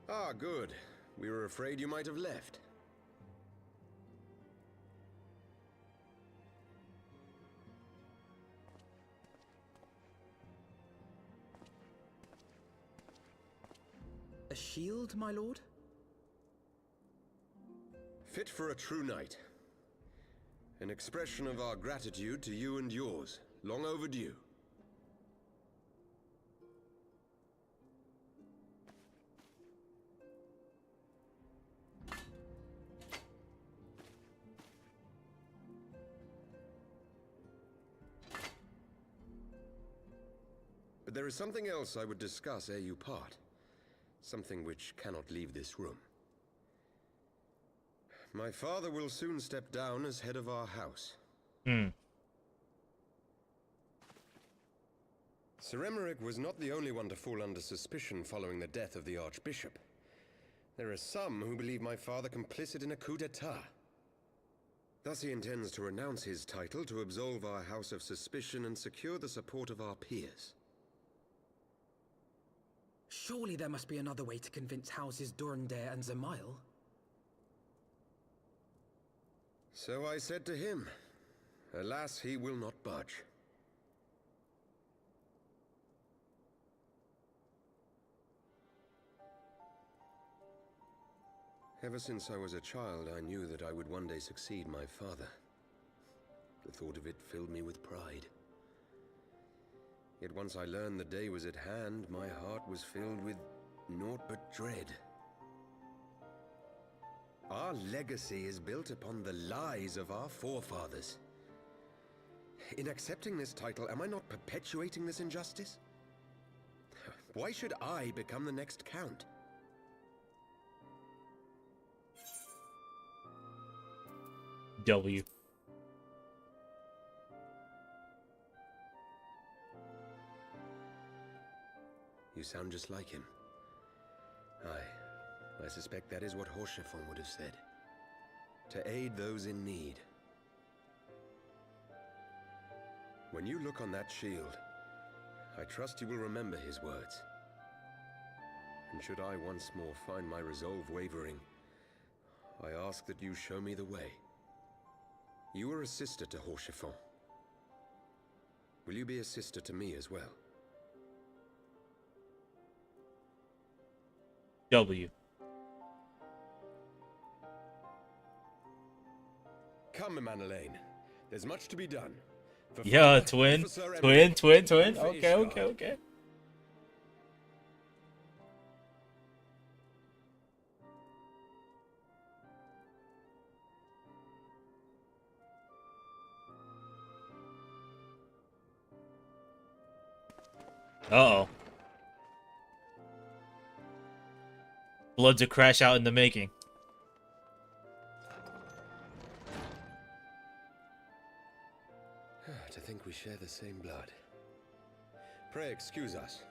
Ah, good. We were afraid you might have left. A shield, my lord? Fit for a true knight. An expression of our gratitude to you and yours. Long overdue. But there is something else I would discuss ere you part. Something which cannot leave this room. My father will soon step down as head of our house. Sir Emmerich was not the only one to fall under suspicion following the death of the Archbishop. There are some who believe my father complicit in a coup d'etat. Thus he intends to renounce his title to absolve our house of suspicion and secure the support of our peers. Surely there must be another way to convince Houses Durandare and Zemail. So I said to him. Alas, he will not budge. Ever since I was a child, I knew that I would one day succeed my father. The thought of it filled me with pride. Yet once I learned the day was at hand, my heart was filled with naught but dread. Our legacy is built upon the lies of our forefathers. In accepting this title, am I not perpetuating this injustice? Why should I become the next count? W. You sound just like him. Aye, I suspect that is what Horchefon would have said. To aid those in need. When you look on that shield, I trust you will remember his words. And should I once more find my resolve wavering, I ask that you show me the way. You are a sister to Horchefon. Will you be a sister to me as well? W. Come, Manalaine. There's much to be done. Yeah, twin. Okay. Uh-oh. Blood's a crash out in the making. To think we share the same blood. Pray excuse us.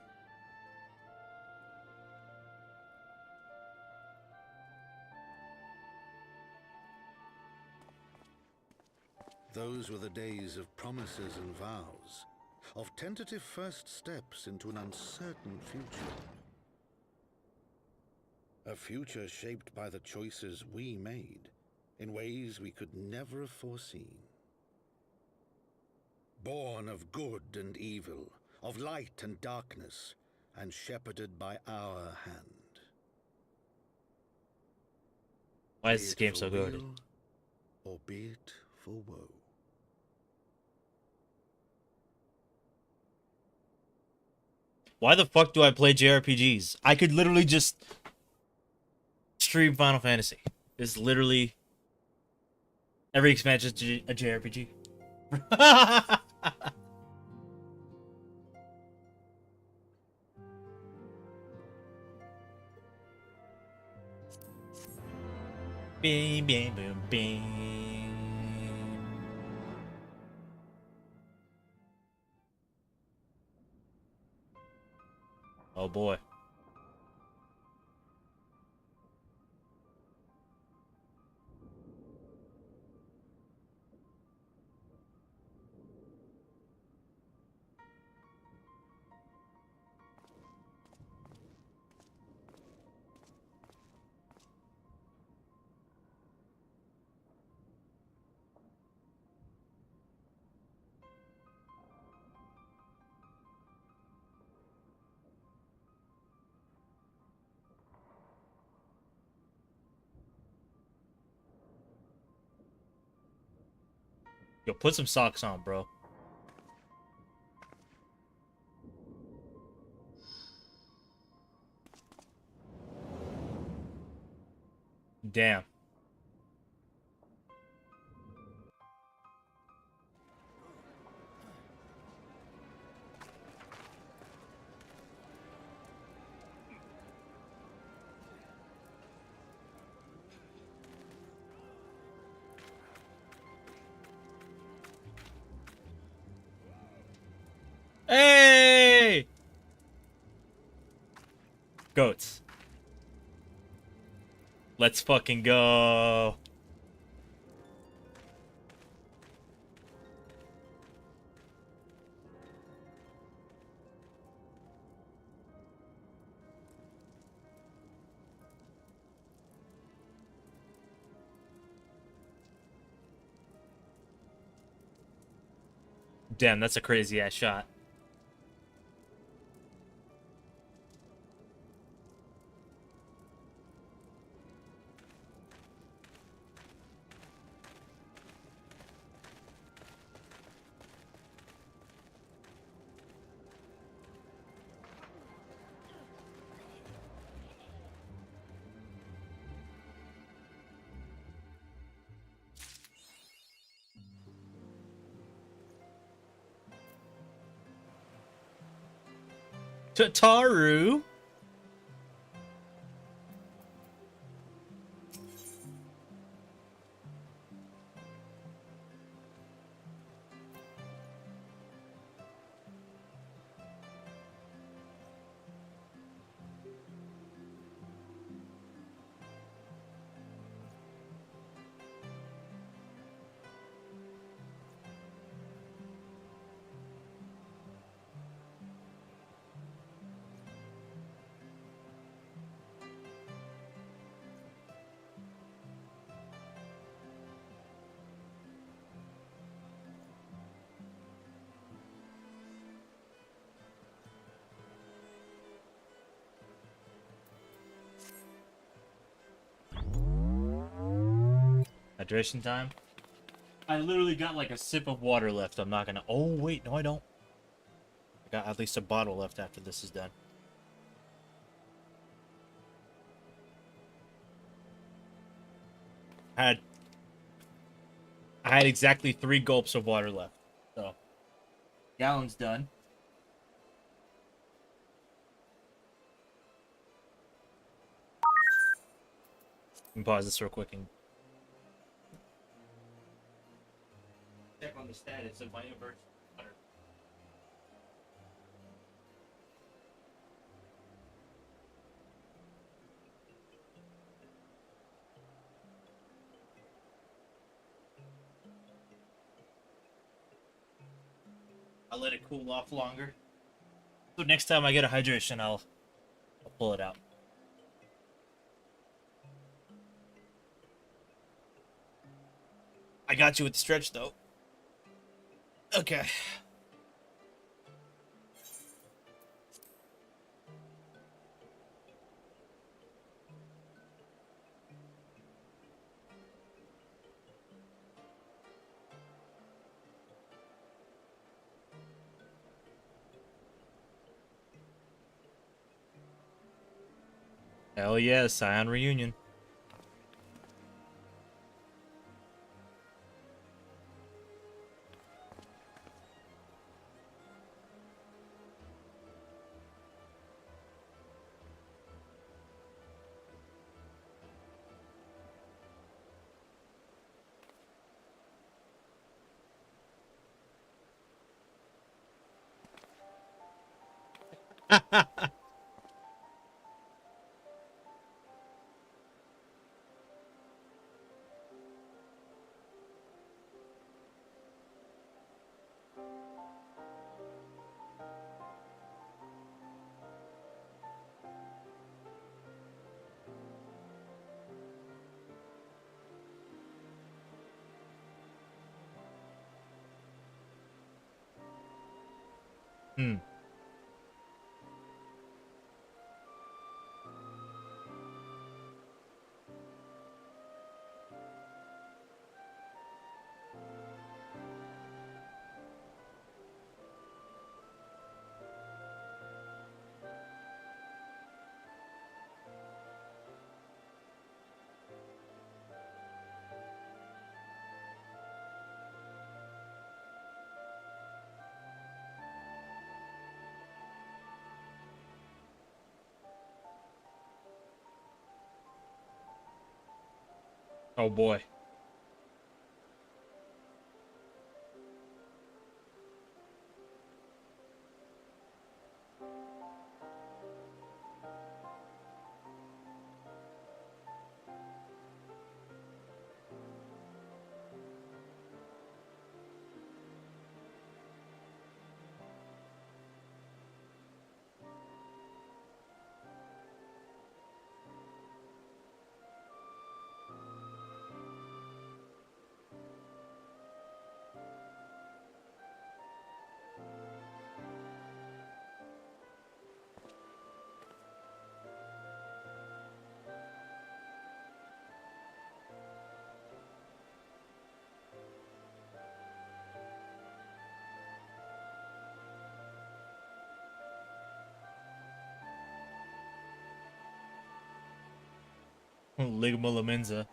Those were the days of promises and vows, of tentative first steps into an uncertain future. A future shaped by the choices we made, in ways we could never have foreseen. Born of good and evil, of light and darkness, and shepherded by our hand. Why is this game so good? Or be it for woe. Why the fuck do I play JRPGs? I could literally just stream Final Fantasy. It's literally every expansion is a JRPG. Bing, bing, boom, bing. Oh boy. Yo, put some socks on, bro. Damn. Hey! Goats. Let's fucking go. Damn, that's a crazy ass shot. Tataru. Hydration time. I literally got like a sip of water left. I'm not gonna. Oh wait, no, I don't. I got at least a bottle left after this is done. I had exactly 3 gulps of water left. So, gallon's done. Let me pause this real quick and check on the status of my inverse. I'll let it cool off longer. So next time I get a hydration, I'll pull it out. I got you with the stretch though. Okay. Hell yeah, Scion reunion. Hmm. Oh boy. Ligma Lamenza.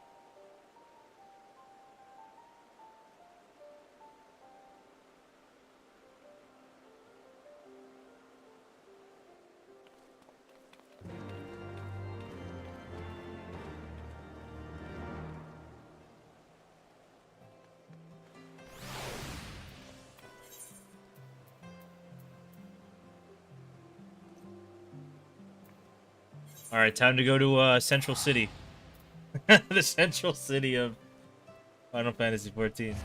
All right, time to go to Central City. The Central City of Final Fantasy XIV.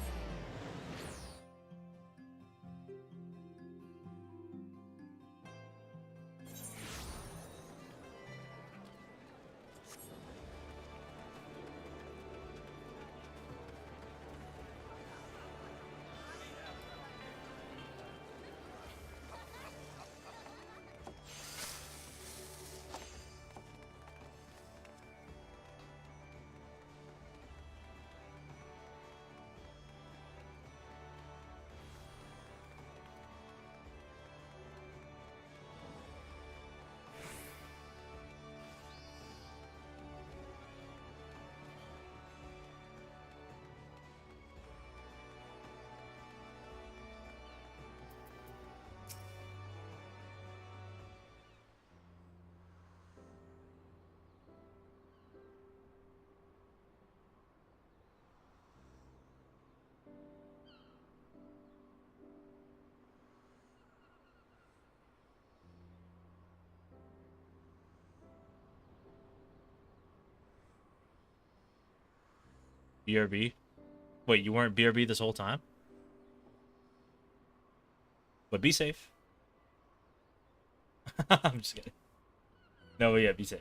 BRB. Wait, you weren't BRB this whole time? But be safe. I'm just kidding. No, but yeah, be safe.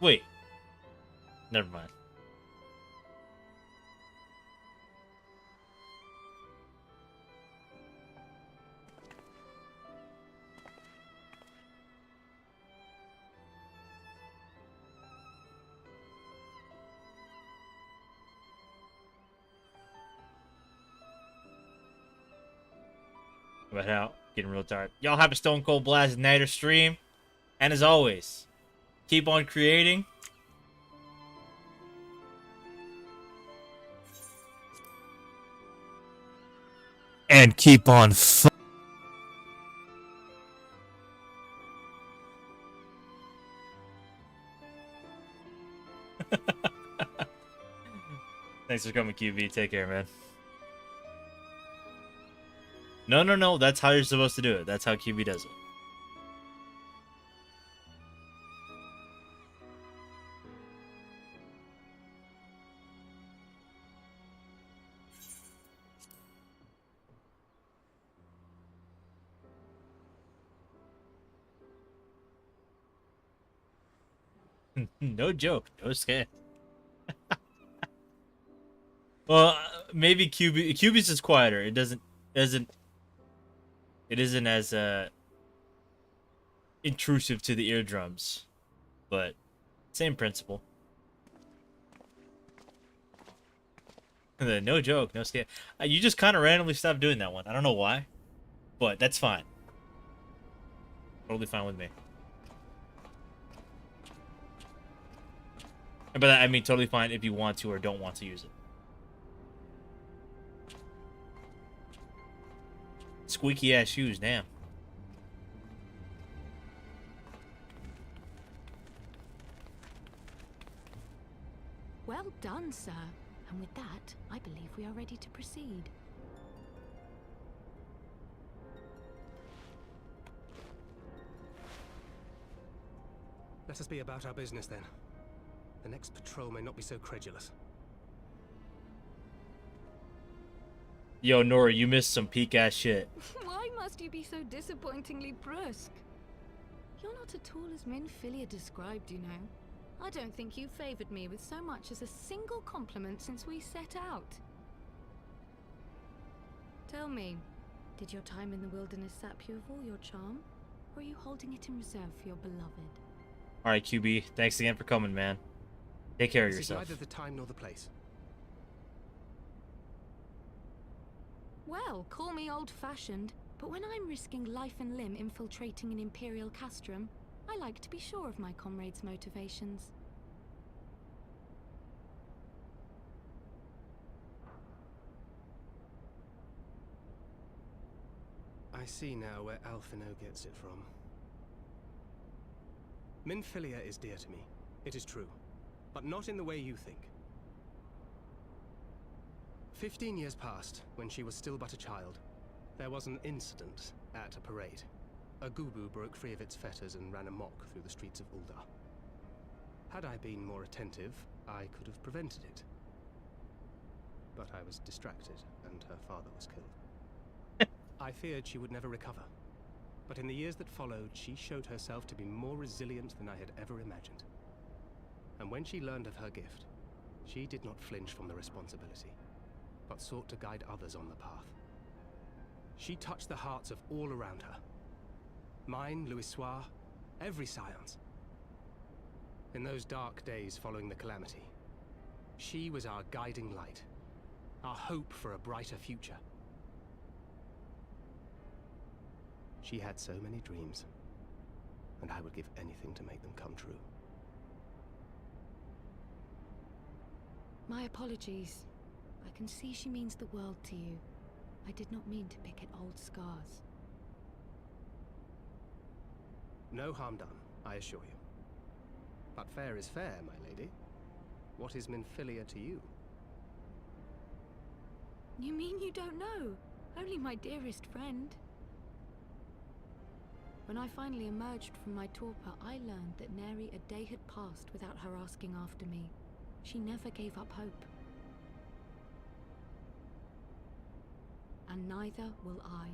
Wait. Never mind. But how? Getting real tired. Y'all have a Stone Cold Blast night or stream. And as always, keep on creating. And keep on Thanks for coming, QB. Take care, man. No. That's how you're supposed to do it. That's how QB does it. No joke. No scam. Well, maybe QB's just quieter. It isn't as intrusive to the eardrums, but same principle. No joke, no scam. You just kind of randomly stopped doing that one. I don't know why, but that's fine. Totally fine with me. And by that I mean totally fine if you want to or don't want to use it. Squeaky ass shoes, damn. Well done, sir. And with that, I believe we are ready to proceed. Let us be about our business then. The next patrol may not be so credulous. Yo, Nora, you missed some peak ass shit. Why must you be so disappointingly brusque? You're not at all as Minfilia described, you know. I don't think you favored me with so much as a single compliment since we set out. Tell me, did your time in the wilderness sap you of all your charm? Or are you holding it in reserve for your beloved? Alright, QB, thanks again for coming, man. Take care of This is yourself. neither the time nor the place. Well, call me old-fashioned, but when I'm risking life and limb infiltrating an Imperial castrum, I like to be sure of my comrades' motivations. I see now where Alphino gets it from. Minfilia is dear to me, it is true, but not in the way you think. 15 years passed, when she was still but a child. There was an incident at a parade. A Gubu broke free of its fetters and ran amok through the streets of Ul'dah. Had I been more attentive, I could have prevented it. But I was distracted, and her father was killed. I feared she would never recover. But in the years that followed, she showed herself to be more resilient than I had ever imagined. And when she learned of her gift, she did not flinch from the responsibility, but sought to guide others on the path. She touched the hearts of all around her. Mine, Louisoix, every science. In those dark days following the calamity, she was our guiding light, our hope for a brighter future. She had so many dreams, and I would give anything to make them come true. My apologies. I can see she means the world to you. I did not mean to pick at old scars. No harm done, I assure you. But fair is fair, my lady. What is Minfilia to you? You mean you don't know? Only my dearest friend. When I finally emerged from my torpor, I learned that nary a day had passed without her asking after me. She never gave up hope. And neither will I.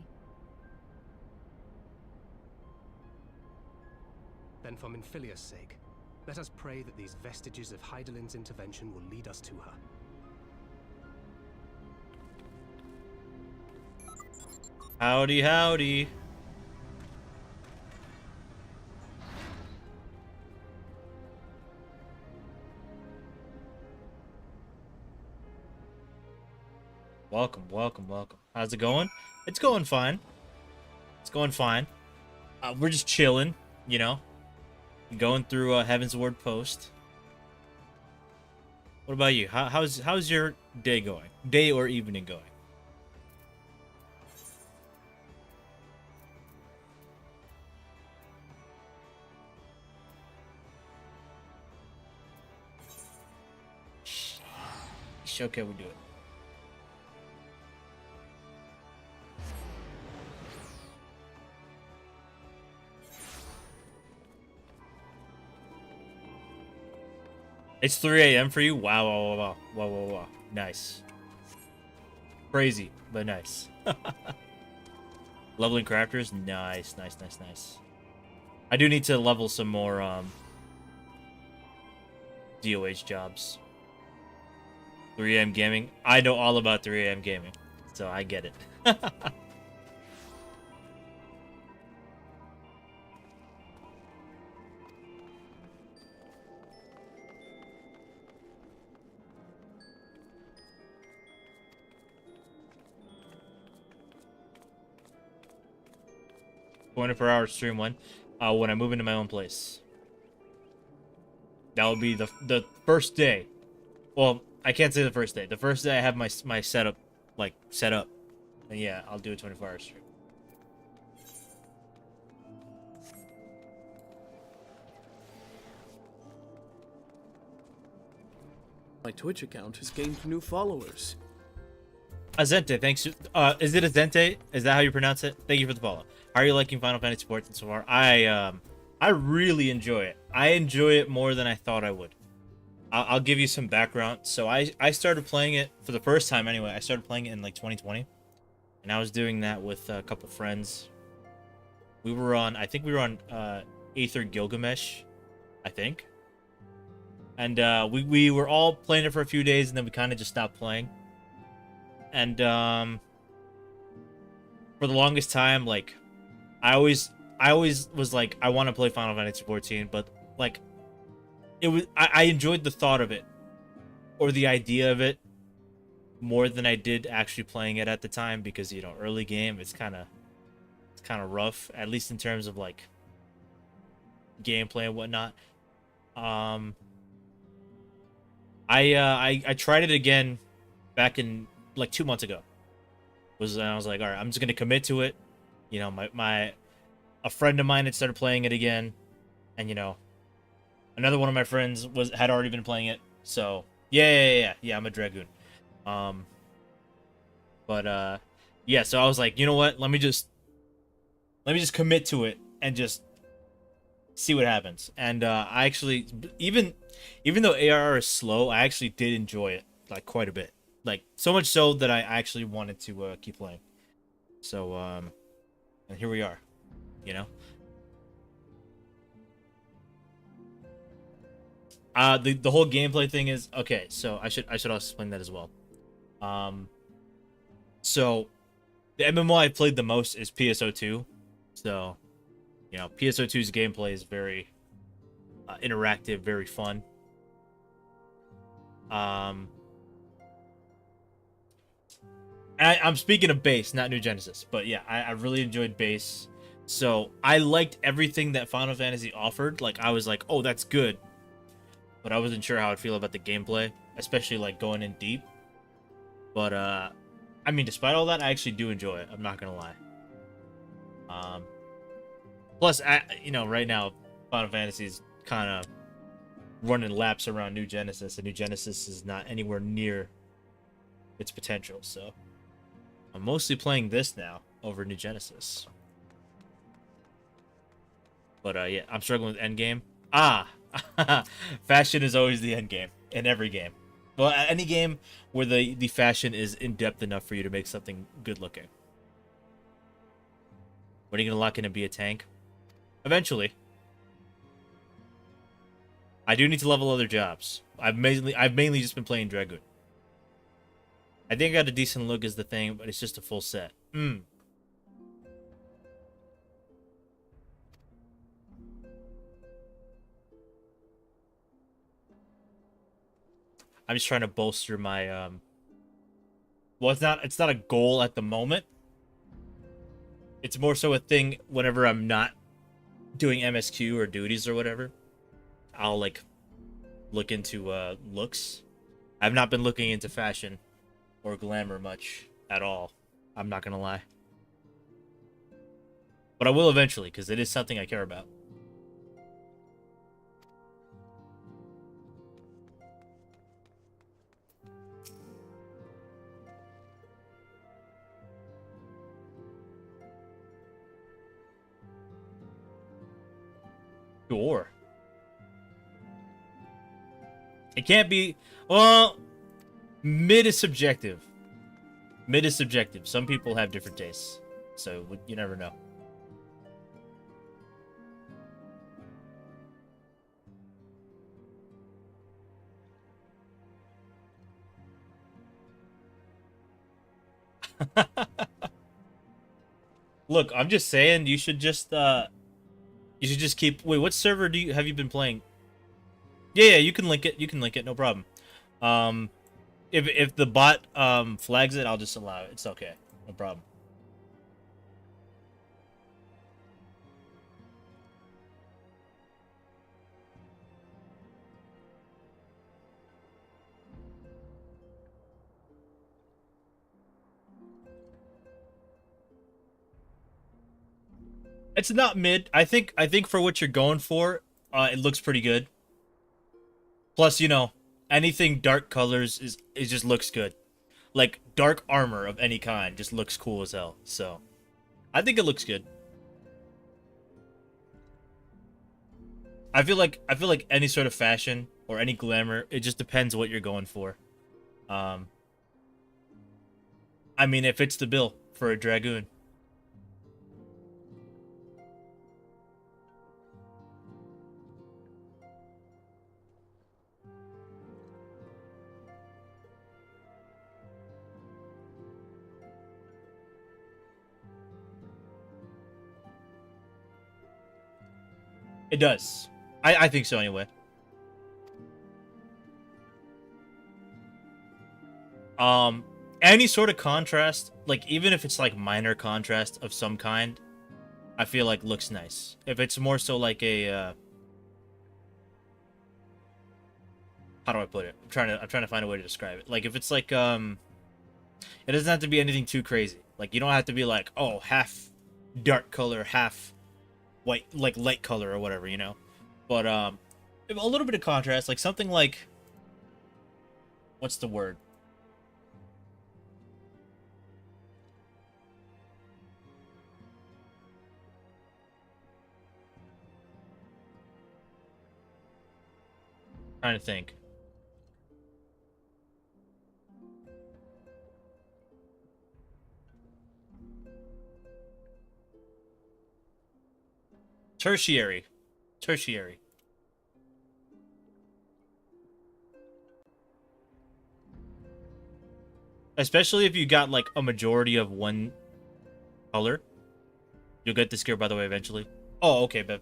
Then for Minfilia's sake, let us pray that these vestiges of Hydalin's intervention will lead us to her. Howdy, howdy. Welcome, welcome, welcome. How's it going? It's going fine. It's going fine. We're just chilling, you know, going through Heavensward post. What about you? How's your day going? Day or evening going? Okay, we'll do it. It's 3 a.m. for you? Wow, wow, wow, wow, wow, wow, wow. Nice. Crazy, but nice. Leveling crafters? Nice, nice, nice, nice. I do need to level some more, DOH jobs. 3 a.m. gaming? I know all about 3 a.m. gaming, so I get it. 24-hour stream when I move into my own place. That will be the first day. Well, I can't say the first day. The first day I have my setup set up, and yeah, I'll do a 24-hour stream. My Twitch account has gained new followers. Azente, thanks. Is it Azente? Is that how you pronounce it? Thank you for the follow. How are you liking Final Fantasy XIV so far? I really enjoy it. I enjoy it more than I thought I would. I'll give you some background. So I started playing it for the first time anyway. I started playing it in like 2020, and I was doing that with a couple friends. We were on, I think we were on Aether Gilgamesh, I think. And we were all playing it for a few days, and then we kind of just stopped playing. And for the longest time, like, I always was like, I want to play Final Fantasy XIV, but like, I enjoyed the thought of it, or the idea of it, more than I did actually playing it at the time, because, you know, early game, it's kind of rough, at least in terms of like gameplay and whatnot. I tried it again back in like 2 months ago. I was like, all right, I'm just gonna commit to it. You know, a friend of mine had started playing it again, and you know, another one of my friends had already been playing it. So yeah, I'm a Dragoon. Yeah, so I was like, you know what? Let me just commit to it and just see what happens. And I actually, even though ARR is slow, I actually did enjoy it like quite a bit. Like, so much so that I actually wanted to keep playing. So and here we are, you know. The whole gameplay thing is okay. So I should also explain that as well. So the MMO I played the most is PSO2. So, you know, PSO2's gameplay is very interactive, very fun. I'm speaking of base, not New Genesis, but yeah, I really enjoyed base. So I liked everything that Final Fantasy offered. Like, I was like, oh, that's good, but I wasn't sure how I'd feel about the gameplay, especially like going in deep. But I mean, despite all that, I actually do enjoy it. I'm not gonna lie. Plus, you know, right now, Final Fantasy is kind of running laps around New Genesis, and New Genesis is not anywhere near its potential. So, I'm mostly playing this now over New Genesis. But yeah, I'm struggling with endgame. Fashion is always the endgame in every game. Well, any game where the fashion is in depth enough for you to make something good looking. When are you gonna lock in and be a tank? Eventually. I do need to level other jobs. I've mainly just been playing Dragoon. I think I got a decent look as the thing, but it's just a full set. I'm just trying to bolster my well, it's not a goal at the moment. It's more so a thing whenever I'm not doing MSQ or duties or whatever. I'll like look into looks. I've not been looking into fashion or glamour much at all. I'm not gonna lie. But I will eventually, because it is something I care about. Sure. It can't be... Well, mid is subjective. Mid is subjective. Some people have different tastes. So, you never know. Look, I'm just saying you should just keep... Wait, what server have you been playing? Yeah, you can link it. You can link it, no problem. If the bot flags it, I'll just allow it. It's okay. No problem. It's not mid. I think for what you're going for, it looks pretty good. Plus, you know, anything dark colors it just looks good. Like dark armor of any kind just looks cool as hell. So, I think it looks good. I feel like any sort of fashion or any glamour, it just depends what you're going for. I mean, it fits the bill for a Dragoon. It does. I think so anyway. Any sort of contrast, like even if it's like minor contrast of some kind, I feel like looks nice. If it's more so like a how do I put it? I'm trying to find a way to describe it. Like if it's like it doesn't have to be anything too crazy. Like you don't have to be like, oh, half dark color, half white, like light color or whatever, you know. But a little bit of contrast, like something like, what's the word? Trying to think. Tertiary. Especially if you got like a majority of one color. You'll get this gear, by the way, eventually. Oh, okay, bet.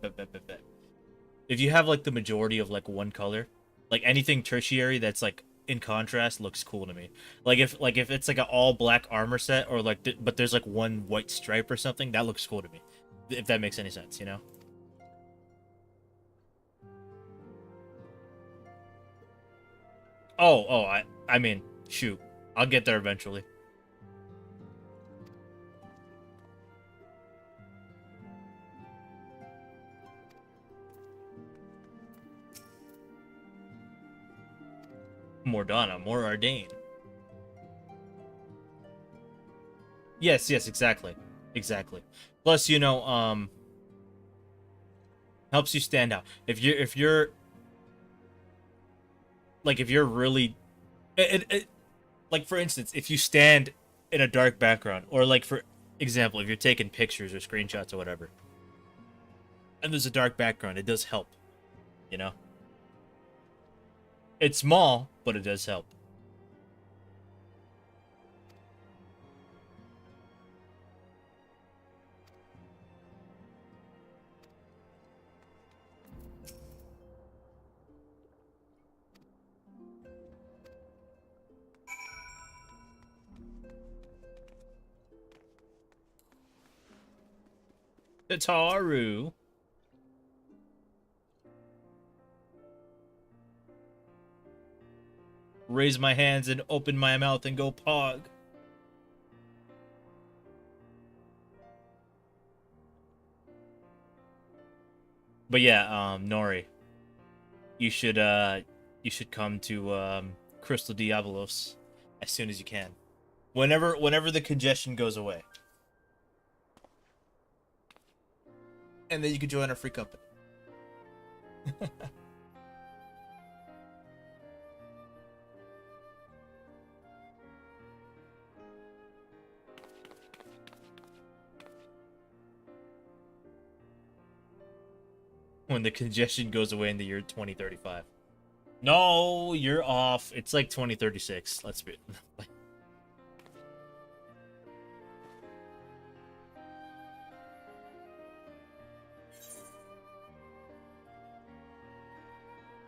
If you have like the majority of like one color, like anything tertiary that's like in contrast looks cool to me. Like if it's like an all black armor set or like but there's like one white stripe or something, that looks cool to me. If that makes any sense, you know? Oh, I mean, shoot. I'll get there eventually. Mordana, more Ardain. Yes, yes, exactly. Exactly. Plus, you know, helps you stand out. If you're like if you're really like for instance, if you stand in a dark background, or like for example, if you're taking pictures or screenshots or whatever, and there's a dark background, it does help, you know? It's small, but it does help. Tataru. Raise my hands and open my mouth and go pog. But yeah, Nori, you should come to Crystal Diabolos as soon as you can. Whenever the congestion goes away. And then you can join our free company. When the congestion goes away in the year 2035. No, you're off. It's like 2036. Let's be.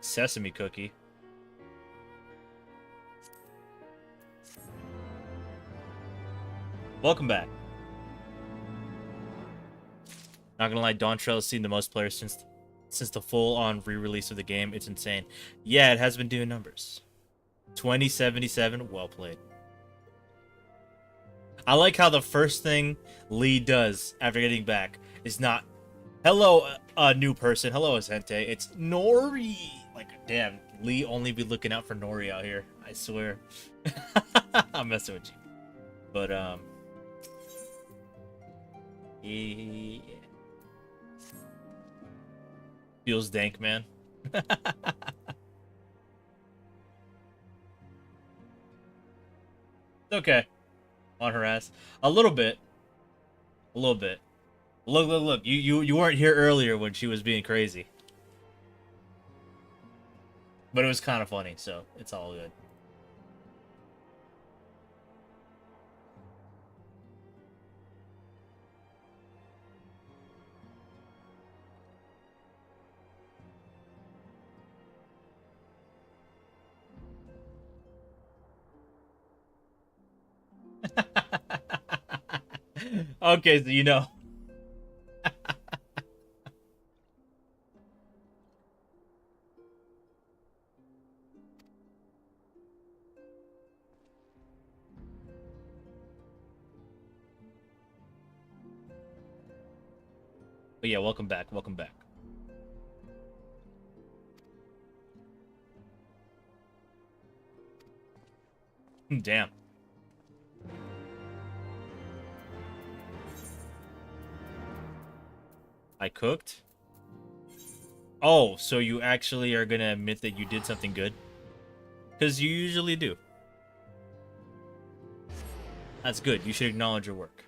Sesame cookie. Welcome back. Not gonna lie, Dawn Trail has seen the most players since the full-on re-release of the game. It's insane. Yeah, it has been doing numbers. 2077, well played. I like how the first thing Lee does after getting back is not, hello, new person. Hello, Asente. It's Nori. Like, damn, Lee only be looking out for Nori out here. I swear. I'm messing with you. But, yeah. Feels dank, man. Okay. On her ass. A little bit. A little bit. Look. You weren't here earlier when she was being crazy. But it was kind of funny, so it's all good. Okay, so you know. But yeah, welcome back. Welcome back. Damn. I cooked? Oh, so you actually are gonna admit that you did something good? Because you usually do. That's good. You should acknowledge your work.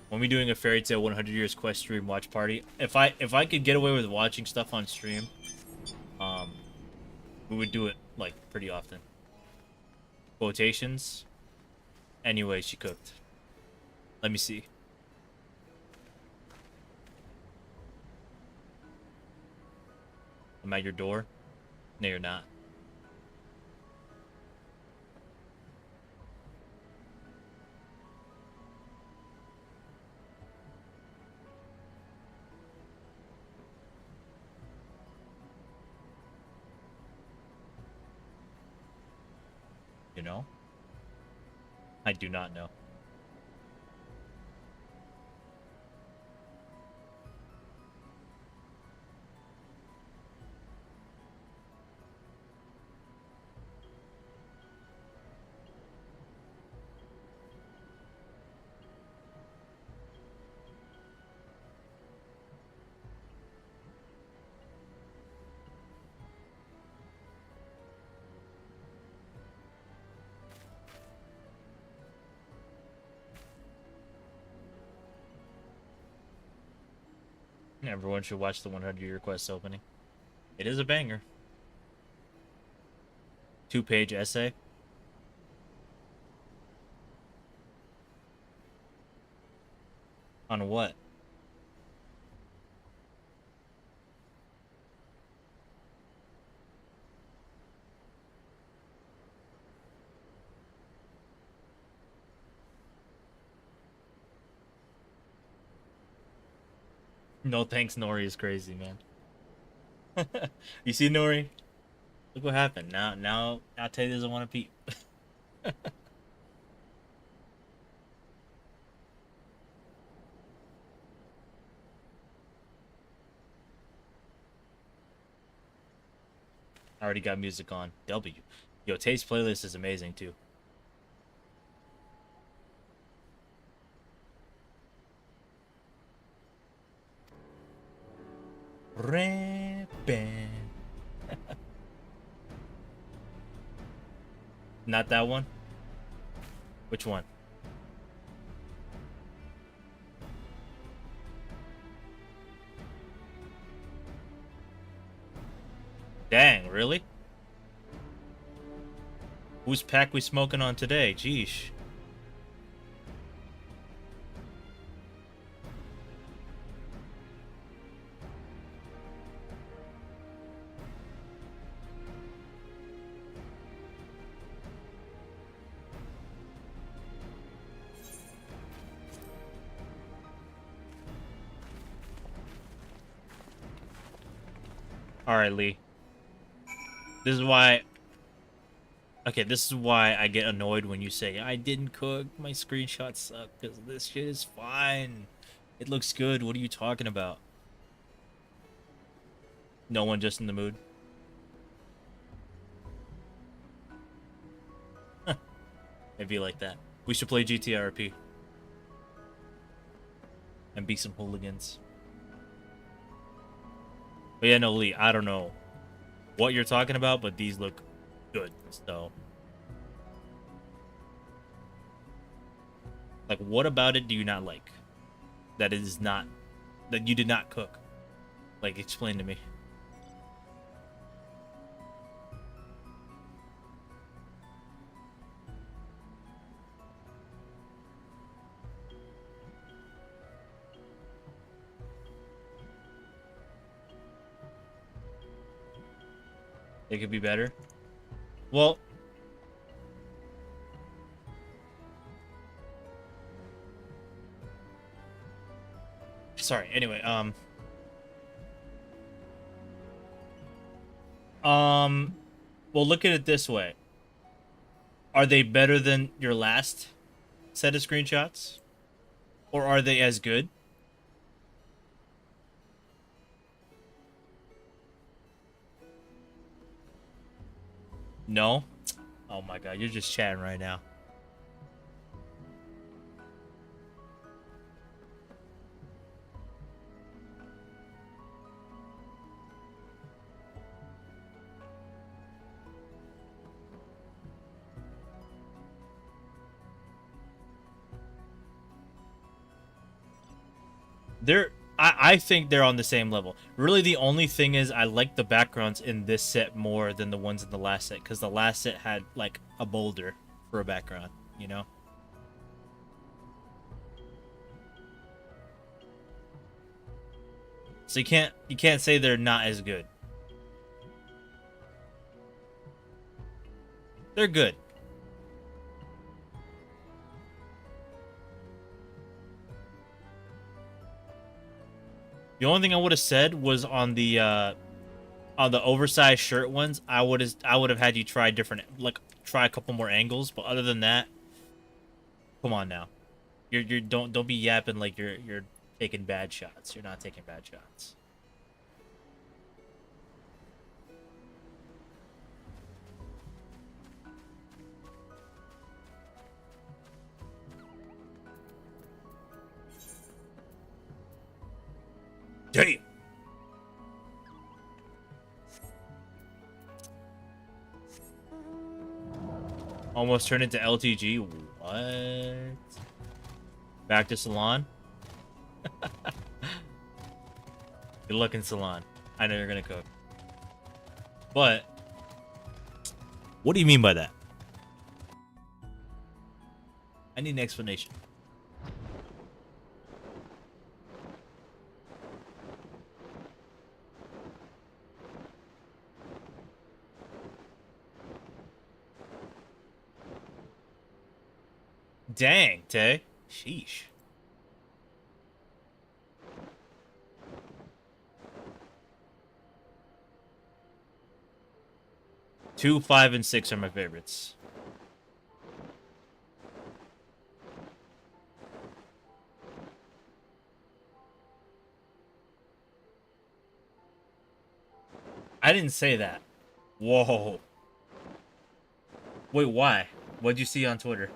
When we doing a Fairy Tale 100 Years Quest stream watch party, if I could get away with watching stuff on stream, we would do it like pretty often. Quotations. Anyway, she cooked. Let me see. I'm at your door? No, you're not. You know? I do not know. Everyone should watch the 100-year quest opening. It is a banger. 2-page essay. On what? No thanks, Nori is crazy, man. You see, Nori? Look what happened. Now Tay doesn't want to peep. I already got music on. W. Yo, Tay's playlist is amazing too. Rapping. Not that one? Which one? Dang, really? Whose pack we smoking on today? Jeesh. Alright, Lee. This is why... Okay, this is why I get annoyed when you say, I didn't cook, my screenshots suck, because this shit is fine. It looks good, what are you talking about? No one just in the mood? Maybe like that. We should play GTRP. And be some hooligans. But yeah, no, Lee, I don't know what you're talking about, but these look good, so. Like, what about it do you not like? That it is not, that you did not cook? Like, explain to me. It could be better. Well, sorry. Anyway, well, look at it this way. Are they better than your last set of screenshots? Or are they as good? No? Oh my god, you're just chatting right now. I think they're on the same level. Really, the only thing is I like the backgrounds in this set more than the ones in the last set, because the last set had like a boulder for a background, you know? So you can't say they're not as good. They're good. The only thing I would have said was on the oversized shirt ones, I would have had you try try a couple more angles, but other than that, come on now. You don't be yapping like you're taking bad shots. You're not taking bad shots. Damn. Almost turned into LTG. What? Back to Salon? Good luck in salon. I know you're gonna cook. But what do you mean by that? I need an explanation. Dang, Tay. Sheesh. Two, 5, and 6 are my favorites. I didn't say that. Whoa. Wait, why? What'd you see on Twitter?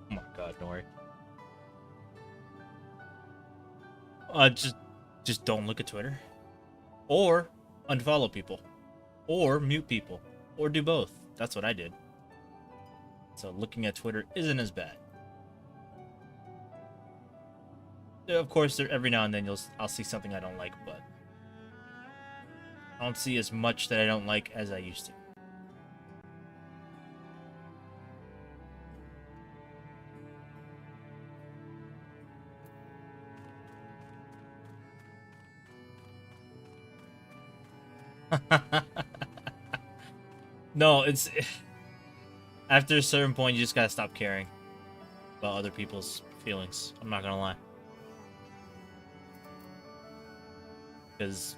Oh my god, Nori. Just don't look at Twitter. Or unfollow people. Or mute people. Or do both. That's what I did. So looking at Twitter isn't as bad. Of course, every now and then I'll see something I don't like, but I don't see as much that I don't like as I used to. No, it's after a certain point you just gotta stop caring about other people's feelings. I'm not gonna lie, because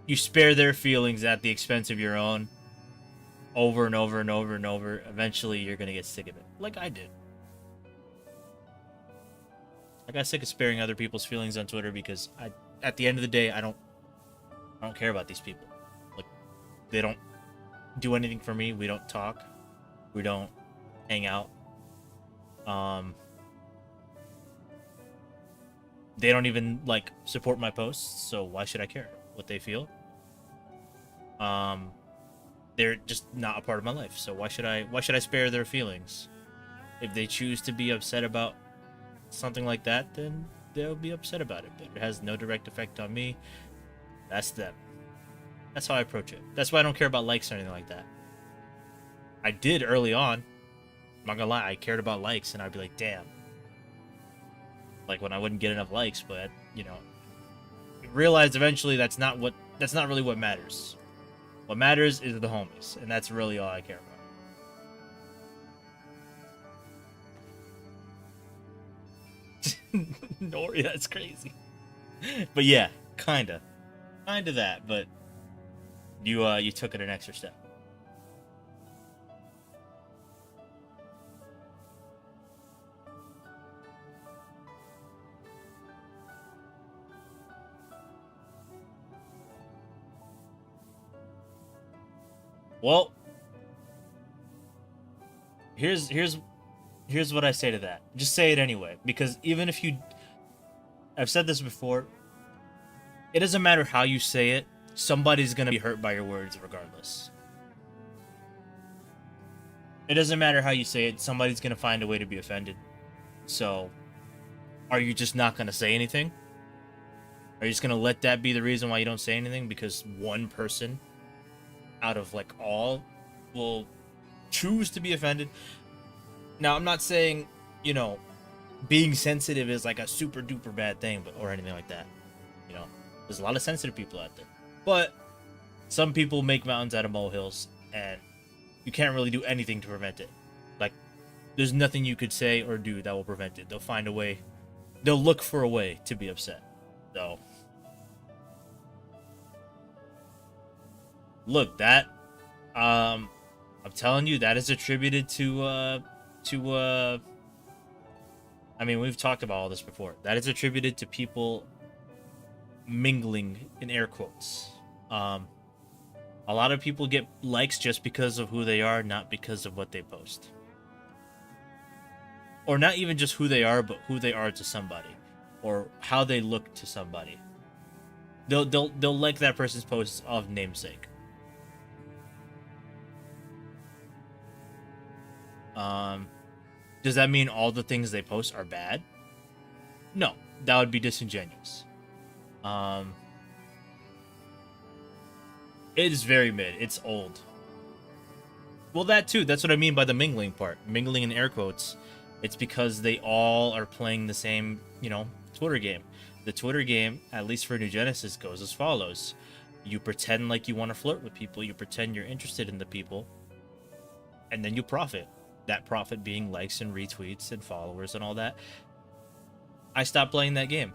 you spare their feelings at the expense of your own over and over and over and over. Eventually you're gonna get sick of it, like I did. I got sick of sparing other people's feelings on Twitter because at the end of the day, I don't care about these people. Like, they don't do anything for me. We don't talk. We don't hang out. They don't even, like, support my posts, so why should I care what they feel? They're just not a part of my life, so why should I spare their feelings? If they choose to be upset about something like that, then they'll be upset about it, but it has no direct effect on me. That's them. That's how I approach it. That's why I don't care about likes or anything like that. I did early on. I'm not gonna lie, I cared about likes, and I'd be like, damn. Like when I wouldn't get enough likes, but you know, realized eventually that's not really what matters. What matters is the homies, and that's really all I care about. Nori, that's crazy. But yeah, kinda that. But you took it an extra step. Well, here's what I say to that. Just say it anyway, because even if I've said this before, it doesn't matter how you say it, somebody's gonna be hurt by your words regardless. It doesn't matter how you say it, somebody's gonna find a way to be offended. So, are you just not gonna say anything? Are you just gonna let that be the reason why you don't say anything because one person out of like all will choose to be offended? Now, I'm not saying, you know, being sensitive is like a super duper bad thing, or anything like that. You know, there's a lot of sensitive people out there. But some people make mountains out of molehills, and you can't really do anything to prevent it. Like, there's nothing you could say or do that will prevent it. They'll find a way. They'll look for a way to be upset. So, look, that, I'm telling you, that is attributed to, I mean, we've talked about all this before. That is attributed to people mingling, in air quotes. A lot of people get likes just because of who they are, not because of what they post. Or not even just who they are, but who they are to somebody, or how they look to somebody. They'll like that person's post of namesake. Does that mean all the things they post are bad? No, that would be disingenuous. It is very mid. It's old. Well, that too. That's what I mean by the mingling part. Mingling in air quotes. It's because they all are playing the same, you know, Twitter game. The Twitter game, at least for New Genesis, goes as follows. You pretend like you want to flirt with people. You pretend you're interested in the people. And then you profit. That profit being likes and retweets and followers and all that. I stopped playing that game.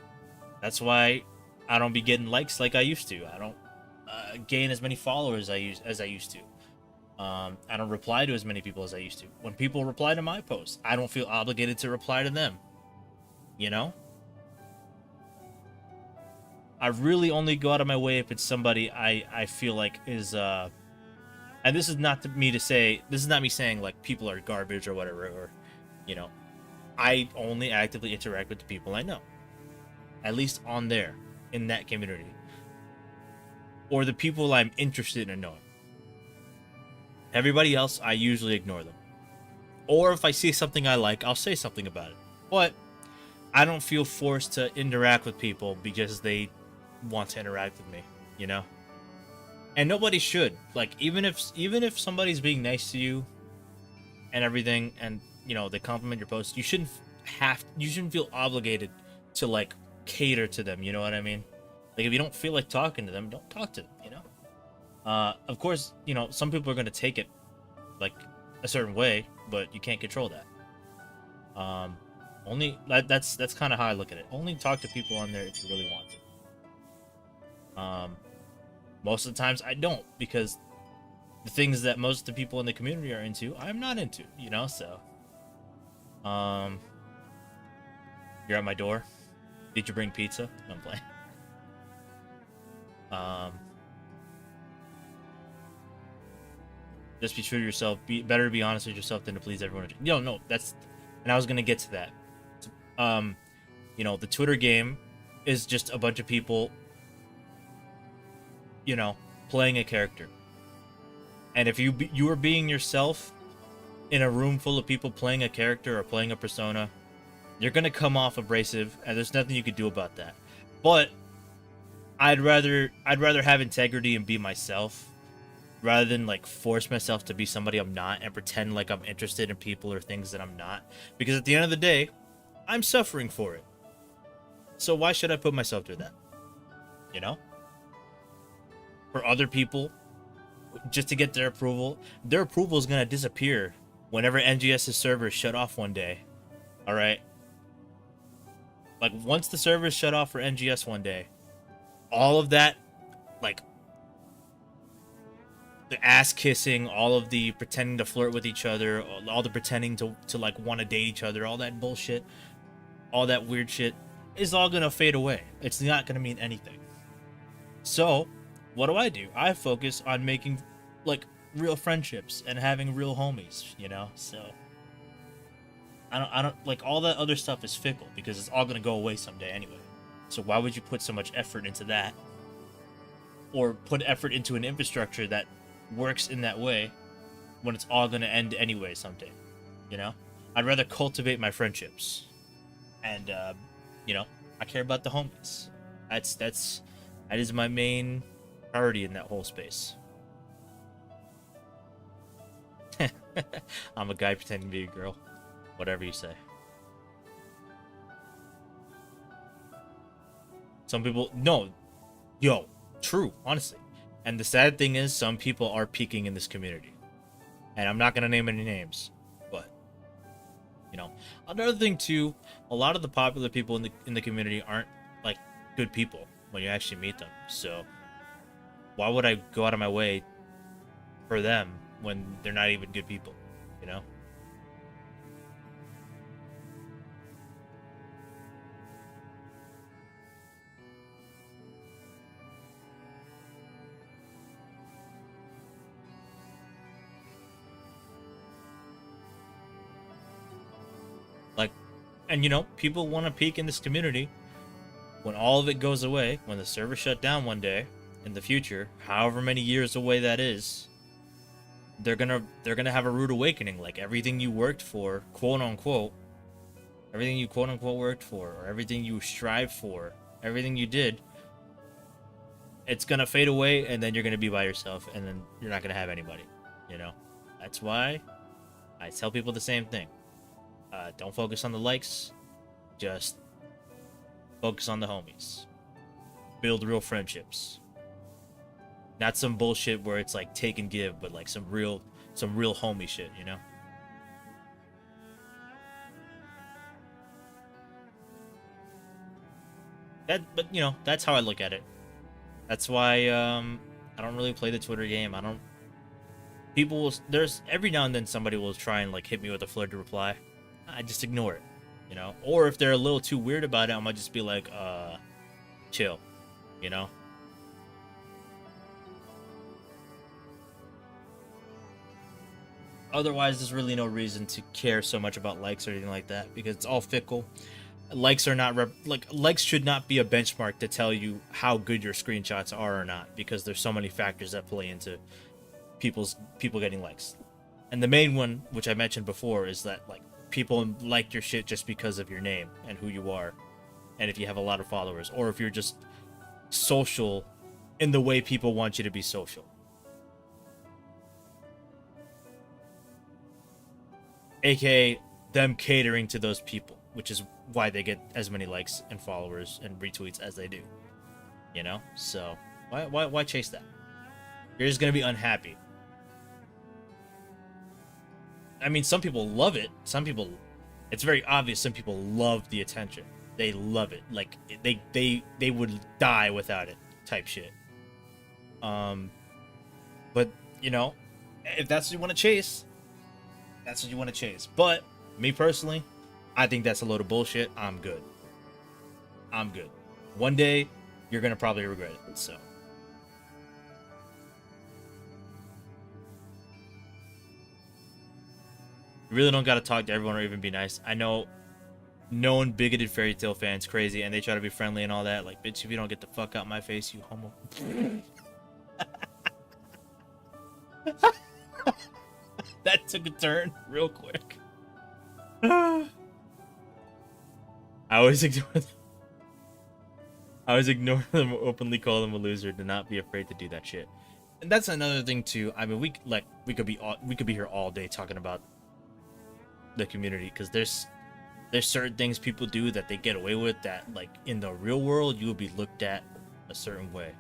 That's why I don't be getting likes like I used to. I don't gain as many followers as I used to. I don't reply to as many people as I used to. When people reply to my posts, I don't feel obligated to reply to them. You know? I really only go out of my way if it's somebody I feel like is and this is not me saying like people are garbage or whatever, or you know, I only actively interact with the people I know. At least on there, in that community. Or the people I'm interested in knowing. Everybody else, I usually ignore them. Or if I see something I like, I'll say something about it. But I don't feel forced to interact with people because they want to interact with me, you know? And nobody should. Like, even if somebody's being nice to you and everything, and you know, they compliment your post, you shouldn't feel obligated to like cater to them, you know what I mean? Like, if you don't feel like talking to them, don't talk to them, you know? Of course, you know, some people are going to take it, like, a certain way, but you can't control that. That's kind of how I look at it. Only talk to people on there if you really want to. Most of the times, I don't, because the things that most of the people in the community are into, I'm not into, you know, so... You're at my door? Did you bring pizza? No, I'm playing. Just be true to yourself. Better be honest with yourself than to please everyone. No, that's... And I was gonna get to that. You know, the Twitter game is just a bunch of people, you know, playing a character. And if you are being yourself in a room full of people playing a character or playing a persona, you're gonna come off abrasive, and there's nothing you could do about that. But I'd rather have integrity and be myself rather than like force myself to be somebody I'm not and pretend like I'm interested in people or things that I'm not. Because at the end of the day, I'm suffering for it. So why should I put myself through that? You know? For other people, just to get their approval is gonna disappear whenever NGS's servers shut off one day. Alright? Like, once the servers shut off for NGS one day, all of that, like, the ass kissing, all of the pretending to flirt with each other, all the pretending to like want to date each other, all that bullshit, all that weird shit is all gonna fade away. It's not gonna mean anything. So what do? I focus on making like real friendships and having real homies, you know? So I don't like, all that other stuff is fickle because it's all gonna go away someday anyway. So why would you put so much effort into that? Or put effort into an infrastructure that works in that way when it's all gonna end anyway someday, you know? I'd rather cultivate my friendships, and you know, I care about the homies. That is my main priority in that whole space. I'm a guy pretending to be a girl, whatever you say. Some people, no, yo, true, honestly. And the sad thing is, some people are peaking in this community. And I'm not going to name any names, but, you know. Another thing, too, a lot of the popular people in the community aren't, like, good people when you actually meet them. So, why would I go out of my way for them when they're not even good people, you know? Like, and you know, people want to peak in this community. When all of it goes away, when the server shut down one day in the future, however many years away that is, they're gonna have a rude awakening. Like, everything you worked for, quote unquote, everything you quote unquote worked for, or everything you strive for, everything you did, it's gonna fade away, and then you're gonna be by yourself, and then you're not gonna have anybody, you know? That's why I tell people the same thing. Don't focus on the likes, just focus on the homies. Build real friendships. Not some bullshit where it's like take and give, but like some real homie shit, you know? But you know, that's how I look at it. That's why I don't really play the Twitter game. There's every now and then somebody will try and like hit me with a flirty reply. I just ignore it, you know? Or if they're a little too weird about it, I might just be like, chill, you know? Otherwise, there's really no reason to care so much about likes or anything like that, because it's all fickle. Likes are not likes should not be a benchmark to tell you how good your screenshots are or not, because there's so many factors that play into people getting likes. And the main one, which I mentioned before, is that like people like your shit just because of your name and who you are, and if you have a lot of followers, or if you're just social in the way people want you to be social. AKA them catering to those people, which is why they get as many likes and followers and retweets as they do. You know? So why chase that? You're just gonna be unhappy. I mean, some people love it. Some people, it's very obvious, some people love the attention. They love it. Like, they would die without it type shit. But, you know, if that's what you want to chase, that's what you want to chase. But, me personally, I think that's a load of bullshit. I'm good. I'm good. One day, you're going to probably regret it, so. You really don't gotta talk to everyone or even be nice. I know known bigoted fairy tale fans crazy, and they try to be friendly and all that. Like, bitch, if you don't get the fuck out my face, you homo. That took a turn real quick. I always ignore them, openly call them a loser. Do not be afraid to do that shit. And that's another thing too. I mean, we could be here all day talking about the community, because there's certain things people do that they get away with that, like, in the real world you would be looked at a certain way.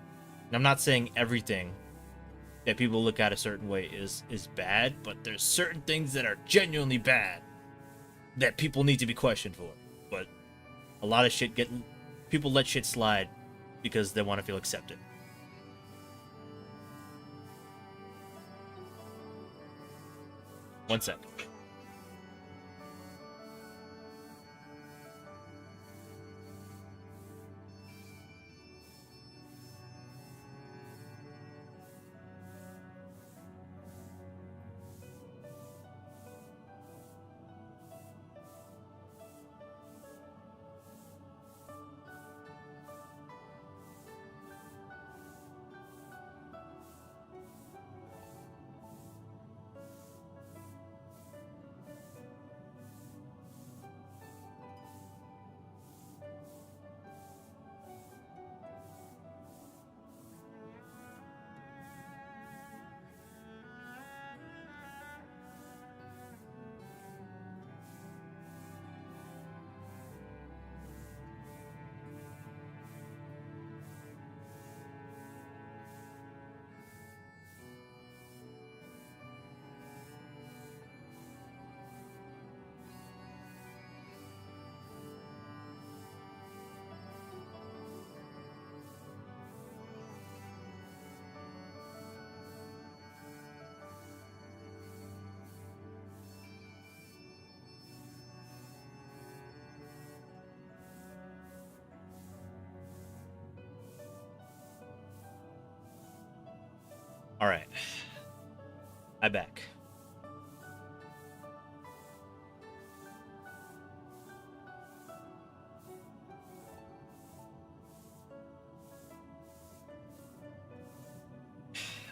And I'm not saying everything that people look at a certain way is bad, but there's certain things that are genuinely bad that people need to be questioned for. But a lot of shit people let shit slide because they want to feel accepted. One sec. All right. I back.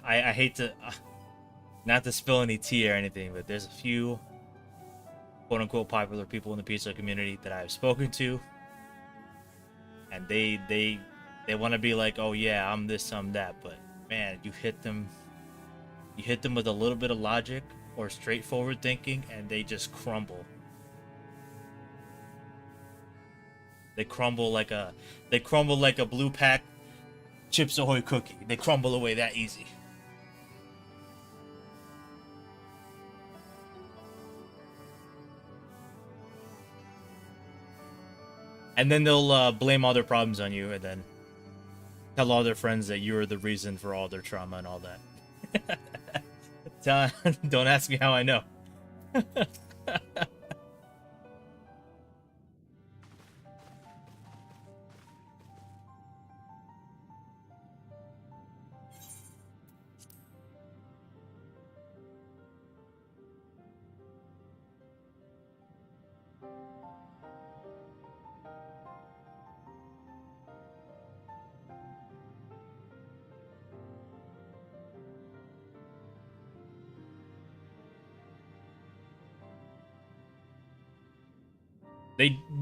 I hate to not to spill any tea or anything, but there's a few quote-unquote popular people in the pizza community that I've spoken to, and they want to be like, oh yeah, I'm this, I'm that, but man, you hit them with a little bit of logic or straightforward thinking, and they just crumble. They crumble like a blue pack Chips Ahoy cookie. They crumble away that easy. And then they'll blame all their problems on you, and then tell all their friends that you're the reason for all their trauma and all that. Don't ask me how I know.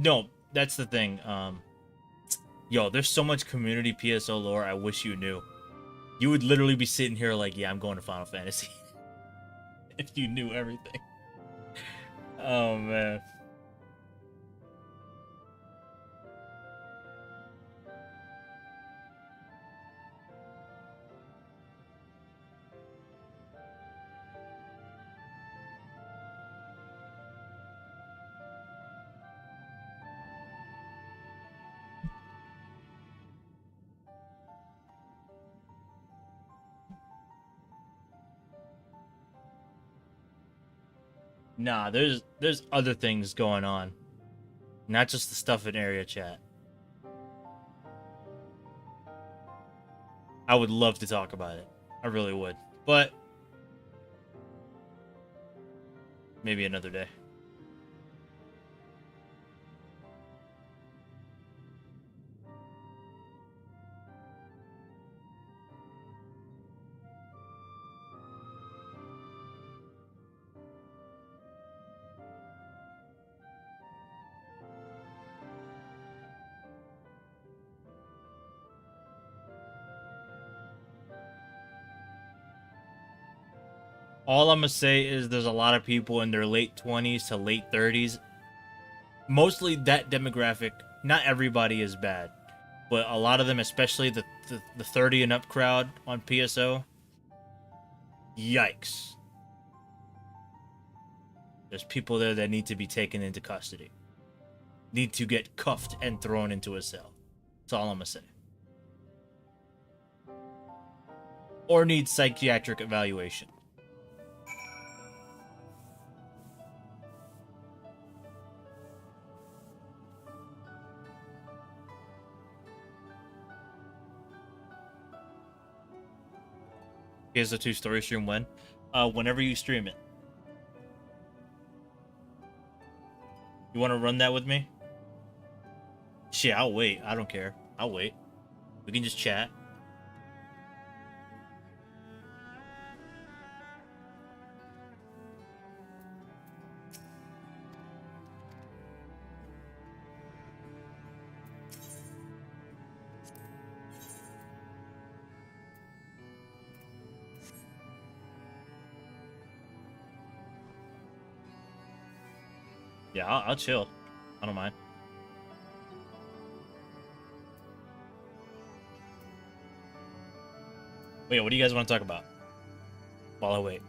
No, that's the thing. Yo, there's so much community PSO lore I wish you knew. You would literally be sitting here like, yeah, I'm going to Final Fantasy. If you knew everything. Oh, man. Nah, there's other things going on. Not just the stuff in area chat. I would love to talk about it. I really would. But maybe another day. All I'm gonna say is there's a lot of people in their late 20s to late 30s. Mostly that demographic. Not everybody is bad, but a lot of them, especially the 30 and up crowd on PSO. Yikes. There's people there that need to be taken into custody. Need to get cuffed and thrown into a cell. That's all I'm gonna say. Or need psychiatric evaluation. Here's the 2-story stream when? Whenever you stream it. You want to run that with me? Shit, I'll wait. I don't care. I'll wait. We can just chat. Yeah, I'll chill. I don't mind. Wait, what do you guys want to talk about? While I wait.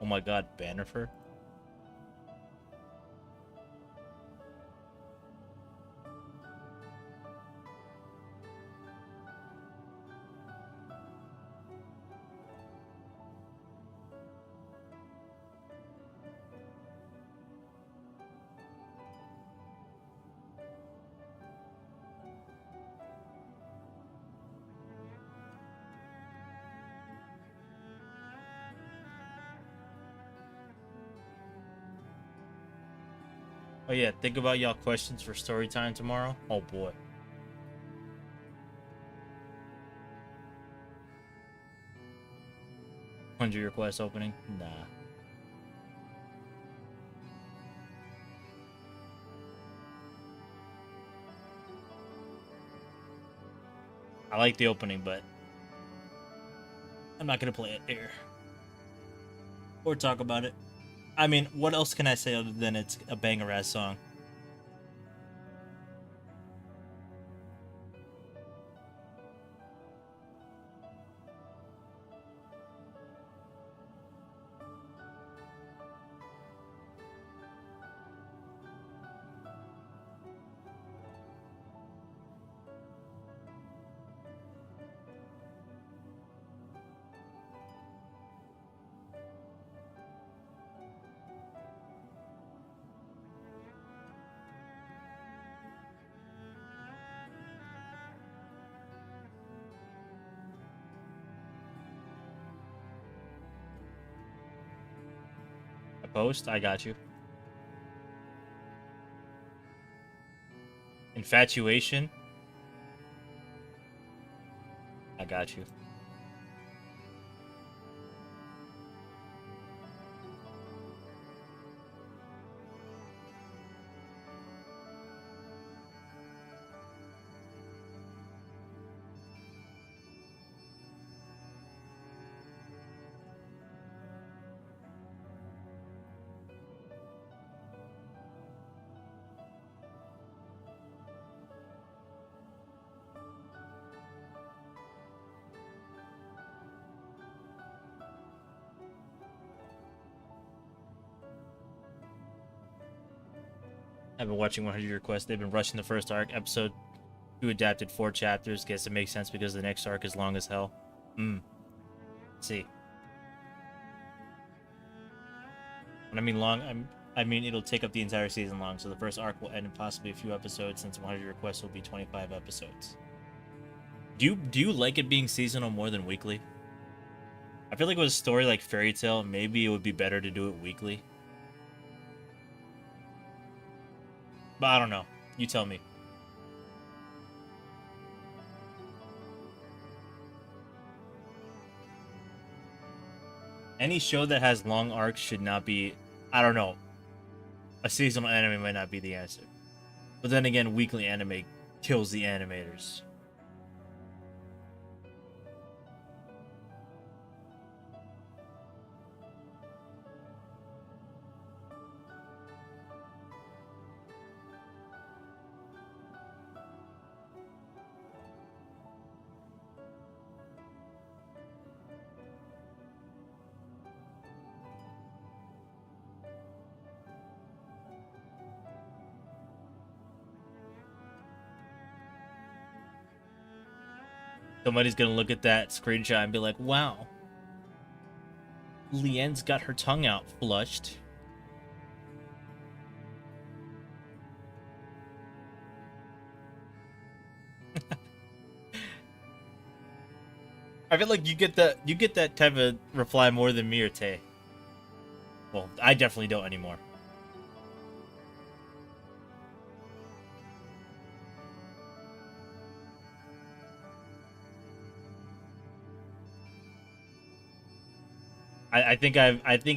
Oh my god, Bannerford? Oh yeah, think about y'all questions for story time tomorrow. Oh boy. $100 request opening? Nah. I like the opening, but I'm not gonna play it here. Or talk about it. I mean, what else can I say other than it's a banger-ass song? A post? I got you. Infatuation? I got you. I've been watching 100 Requests. They've been rushing the first arc. Episode 2 adapted 4 chapters. Guess it makes sense because the next arc is long as hell. Let's see. When I mean long, I mean it'll take up the entire season long, so the first arc will end in possibly a few episodes since 100 Requests will be 25 episodes. Do you like it being seasonal more than weekly? I feel like with a story like Fairy Tail, maybe it would be better to do it weekly. But I don't know. You tell me. Any show that has long arcs should not be... I don't know. A seasonal anime might not be the answer. But then again, weekly anime kills the animators. Somebody's gonna look at that screenshot and be like, wow. Leanne's got her tongue out flushed. I feel like you get that type of reply more than me or Tay. Well, I definitely don't anymore. I think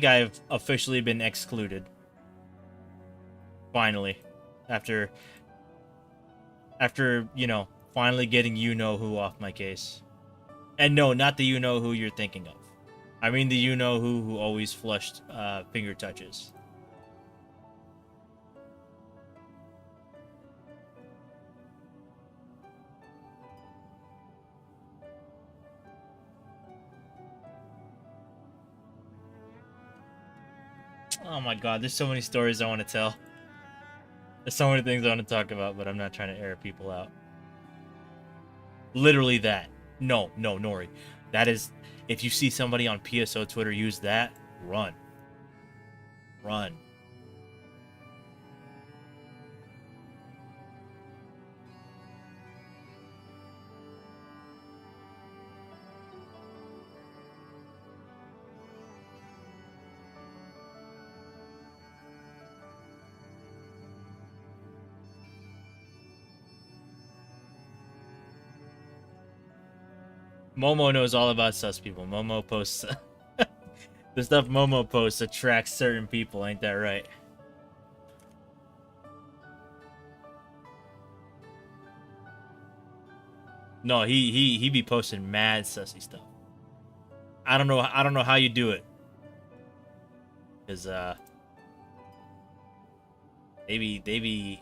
I've officially been excluded. Finally. After you know, finally getting you-know-who off my case. And no, not the you-know-who you're thinking of. I mean the you-know-who who always flushed finger touches. Oh my god, there's so many stories I want to tell. There's so many things I want to talk about, but I'm not trying to air people out. Literally that. No, Nori. That is, if you see somebody on PSO Twitter use that, run. Run. Momo knows all about sus people. Momo posts the stuff Momo posts attracts certain people, ain't that right? No, he be posting mad sussy stuff. I don't know how you do it. Cause they be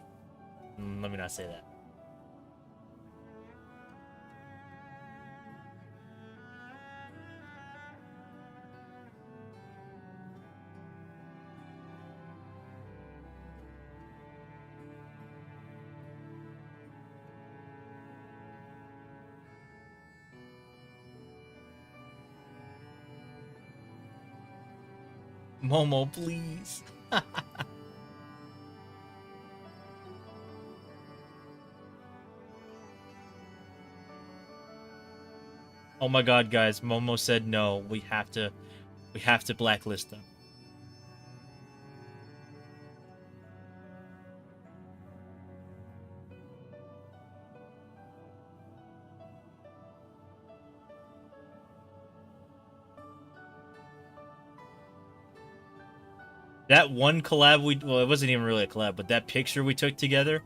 let me not say that. Momo, please. Oh my god, guys, Momo said no. We have to blacklist them. That one collab well, it wasn't even really a collab, but that picture we took together.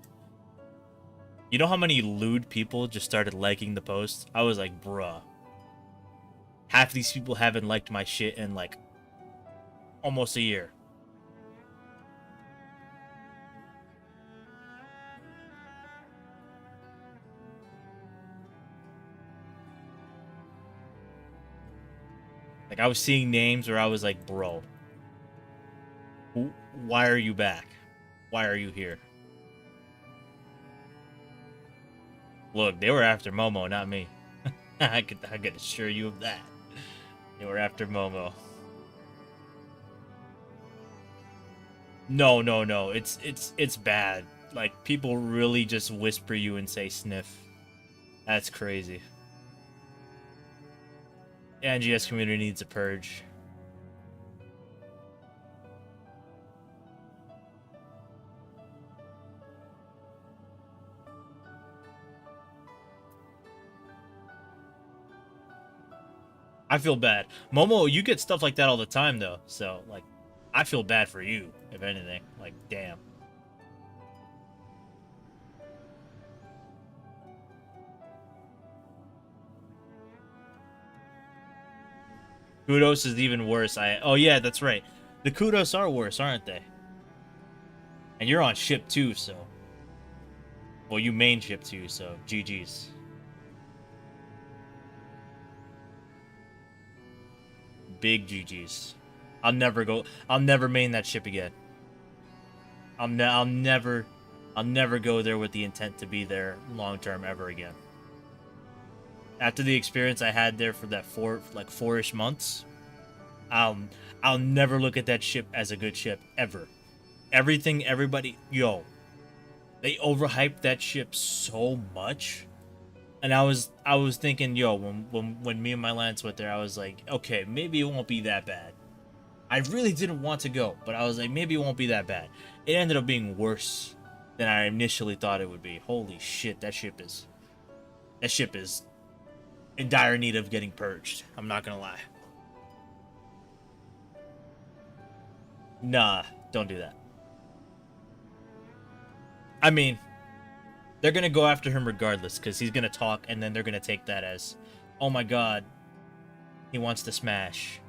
You know how many lewd people just started liking the post? I was like, bruh. Half of these people haven't liked my shit in like almost a year. Like I was seeing names where I was like, bro. Why are you back? Why are you here? Look, they were after Momo, not me. I could assure you of that. They were after Momo. No. It's bad. Like people really just whisper you and say sniff. That's crazy. The NGS community needs a purge. I feel bad. Momo, you get stuff like that all the time, though. So, like, I feel bad for you, if anything. Like, damn. Kudos is even worse. Oh, yeah, that's right. The kudos are worse, aren't they? And you're on ship 2, so... Well, you main ship 2, so GG's. Big GG's. I'll never main that ship again. I'll never go there with the intent to be there long term ever again. After the experience I had there for that 4-ish months, I'll never look at that ship as a good ship ever. Everybody, they overhyped that ship so much. And I was thinking, when me and my Lance went there, I was like, okay, maybe it won't be that bad. I really didn't want to go, but I was like, maybe it won't be that bad. It ended up being worse than I initially thought it would be. Holy shit, that ship is in dire need of getting purged. I'm not gonna lie. Nah, don't do that. I mean, they're gonna go after him regardless, because he's gonna talk, and then they're gonna take that as, oh my god, he wants to smash.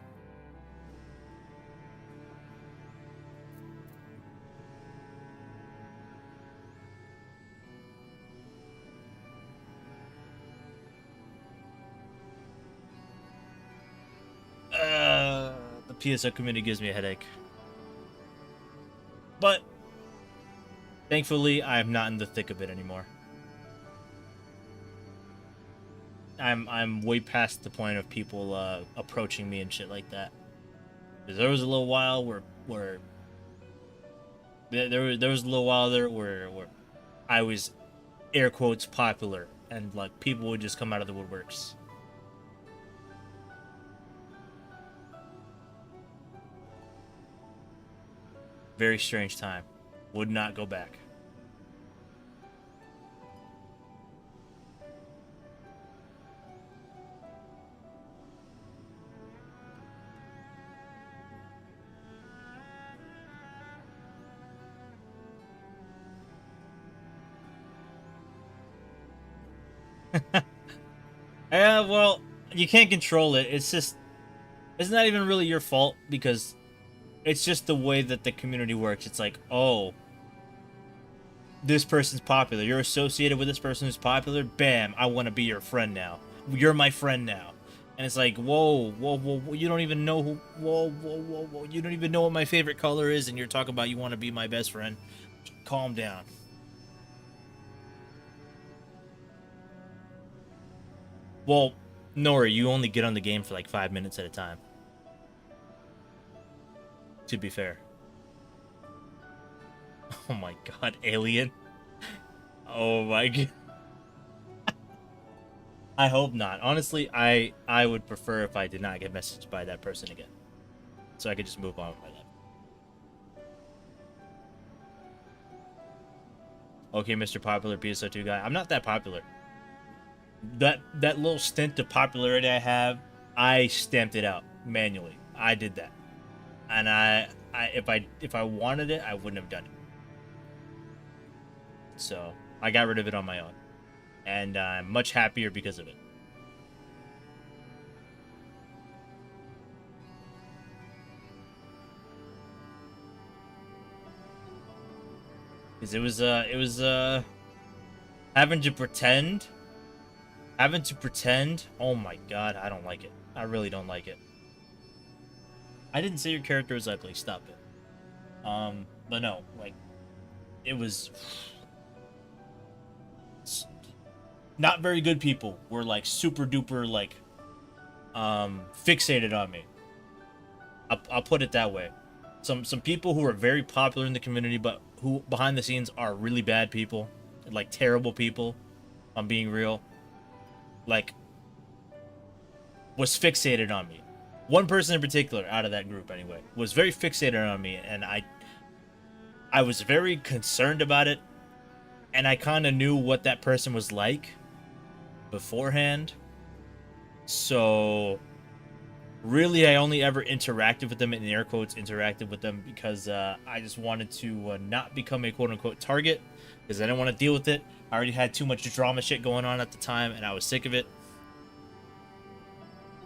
The PSO community gives me a headache. But thankfully, I am not in the thick of it anymore. I'm way past the point of people approaching me and shit like that. Because there was a little while where there was a little while there where I was air quotes popular, and like people would just come out of the woodworks. Very strange time. Would not go back. Yeah, well, you can't control it. It's just, it's not even really your fault because it's just the way that the community works. It's like, oh, this person's popular. You're associated with this person who's popular. Bam, I want to be your friend now. You're my friend now. And it's like, whoa, whoa, whoa, whoa, you don't even know who, whoa, whoa, whoa, whoa, you don't even know what my favorite color is, and you're talking about you want to be my best friend. Calm down. Well, Nora, you only get on the game for like 5 minutes at a time. To be fair. Oh my god, alien. Oh my god. I hope not. Honestly, I would prefer if I did not get messaged by that person again. So I could just move on with my life. Okay, Mr. Popular PSO2 guy. I'm not that popular. That little stint of popularity I have, I stamped it out manually. I did that. And if I wanted it, I wouldn't have done it. So, I got rid of it on my own. And I'm much happier because of it. Because it was having to pretend. Oh my god, I don't like it. I really don't like it. I didn't say your character was ugly. Stop it. But no, like, it was not very good people were like super duper like fixated on me. I'll put it that way. Some people who are very popular in the community, but who behind the scenes are really bad people, like terrible people. I'm being real. Like, was fixated on me. One person in particular, out of that group anyway, was very fixated on me, and I was very concerned about it, and I kind of knew what that person was like beforehand. So really, I only ever interacted with them, in air quotes, interacted with them, because I just wanted to not become a quote-unquote target, because I didn't want to deal with it. I already had too much drama shit going on at the time, and I was sick of it.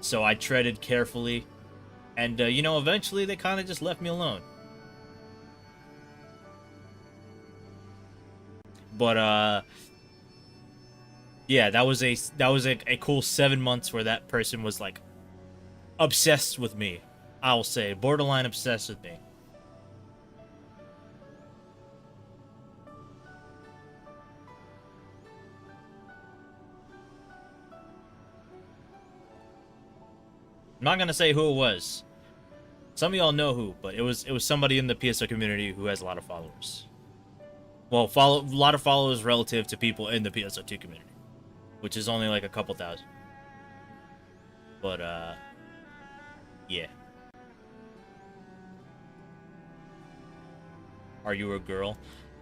So I treaded carefully, and, you know, eventually they kind of just left me alone. But, yeah, that was a cool 7 months where that person was, like, obsessed with me. I'll say, borderline obsessed with me. I'm not gonna say who it was. Some of y'all know who, but it was somebody in the PSO community who has a lot of followers. Well, a lot of followers relative to people in the PSO2 community, which is only like a couple thousand. But yeah. Are you a girl?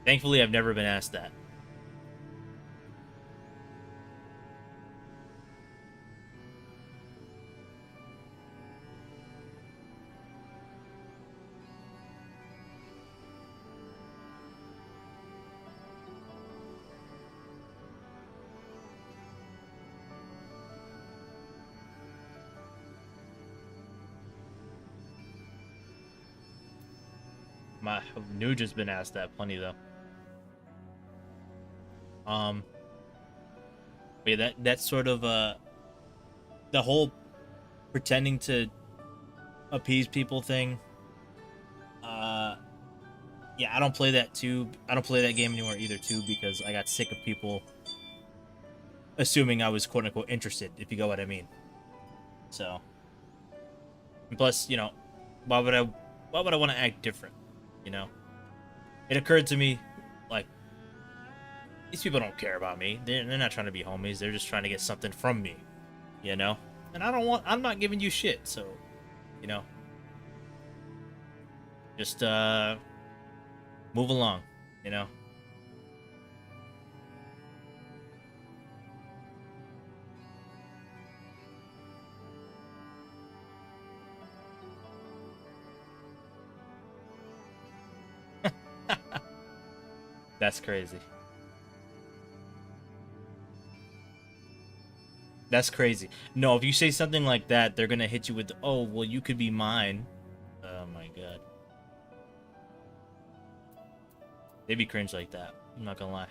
Thankfully, I've never been asked that. My Nuge has been asked that plenty though. But yeah, that's sort of the whole pretending to appease people thing. Yeah, I don't play that game anymore either too, because I got sick of people assuming I was quote unquote interested, if you get what I mean. So, and plus, you know, why would I want to act different? You know, it occurred to me, like, these people don't care about me. They're not trying to be homies. They're just trying to get something from me, you know? And I'm not giving you shit, so, you know, just, move along, you know? That's crazy. That's crazy. No, if you say something like that, they're gonna hit you with, "Oh, well, you could be mine." Oh my god. They be cringe like that. I'm not gonna lie.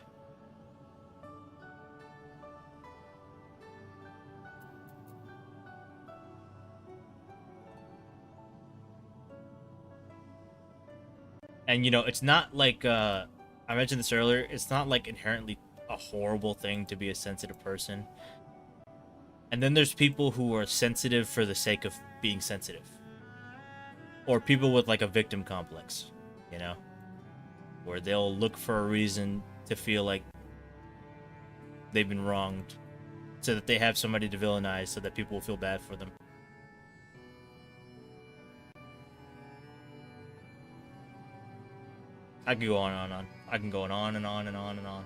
And you know, it's not like I mentioned this earlier, it's not like inherently a horrible thing to be a sensitive person. And then there's people who are sensitive for the sake of being sensitive. Or people with like a victim complex, you know? Where they'll look for a reason to feel like they've been wronged so that they have somebody to villainize so that people will feel bad for them. I could go on and on. I can go on and on and on and on.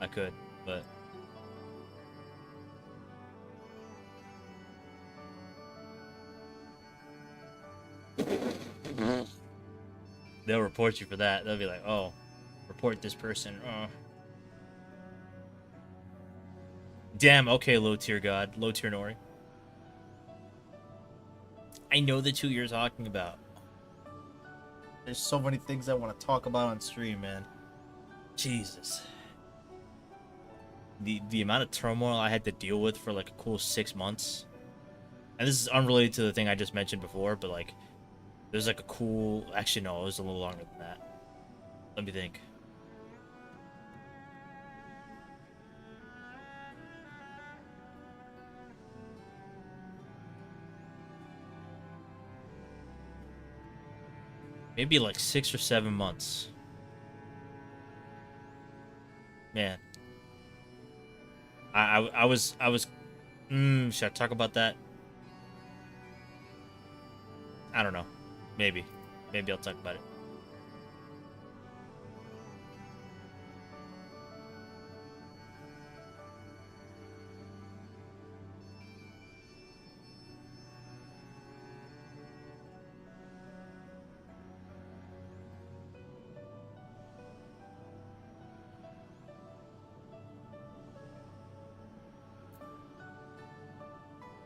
I could, but they'll report you for that. They'll be like, "Oh, report this person." Damn. Okay, low tier god, low tier Nori. I know the two you're talking about. There's so many things I want to talk about on stream, man. Jesus. The amount of turmoil I had to deal with for like a cool 6 months. And this is unrelated to the thing I just mentioned before, but like there's like a cool, actually no, it was a little longer than that. Let me think. Maybe like 6 or 7 months. Man. I was should I talk about that? I don't know. Maybe I'll talk about it.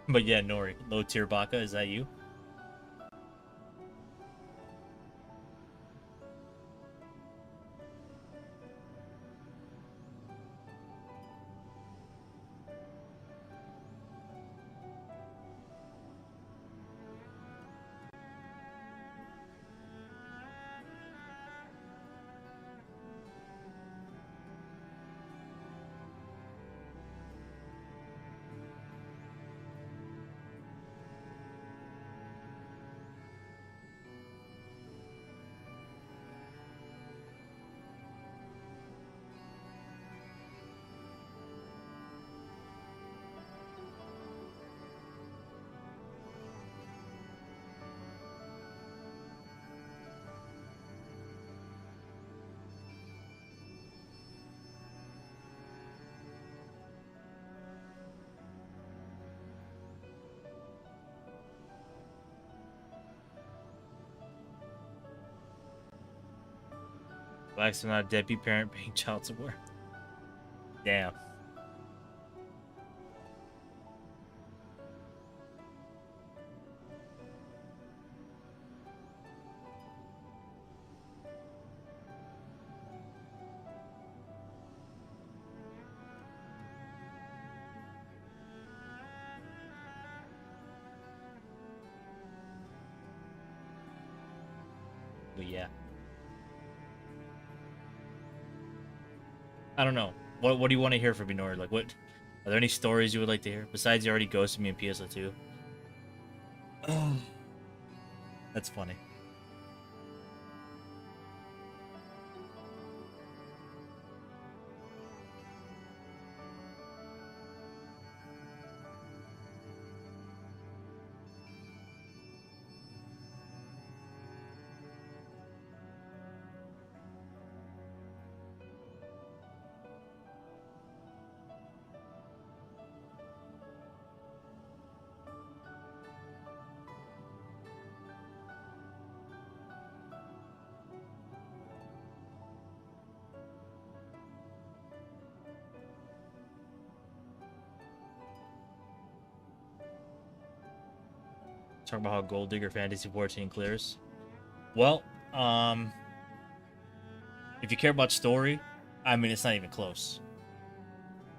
But yeah, Nori, low tier Baka, is that you? Black's not a deadbeat parent paying child support. Damn. But yeah. I don't know. What do you want to hear from me, Nori? Like, what? Are there any stories you would like to hear? Besides, you already ghosted me in PSO2. That's funny. Talk about how Gold Digger Fantasy 14 clears. Well, if you care about story, I mean, it's not even close.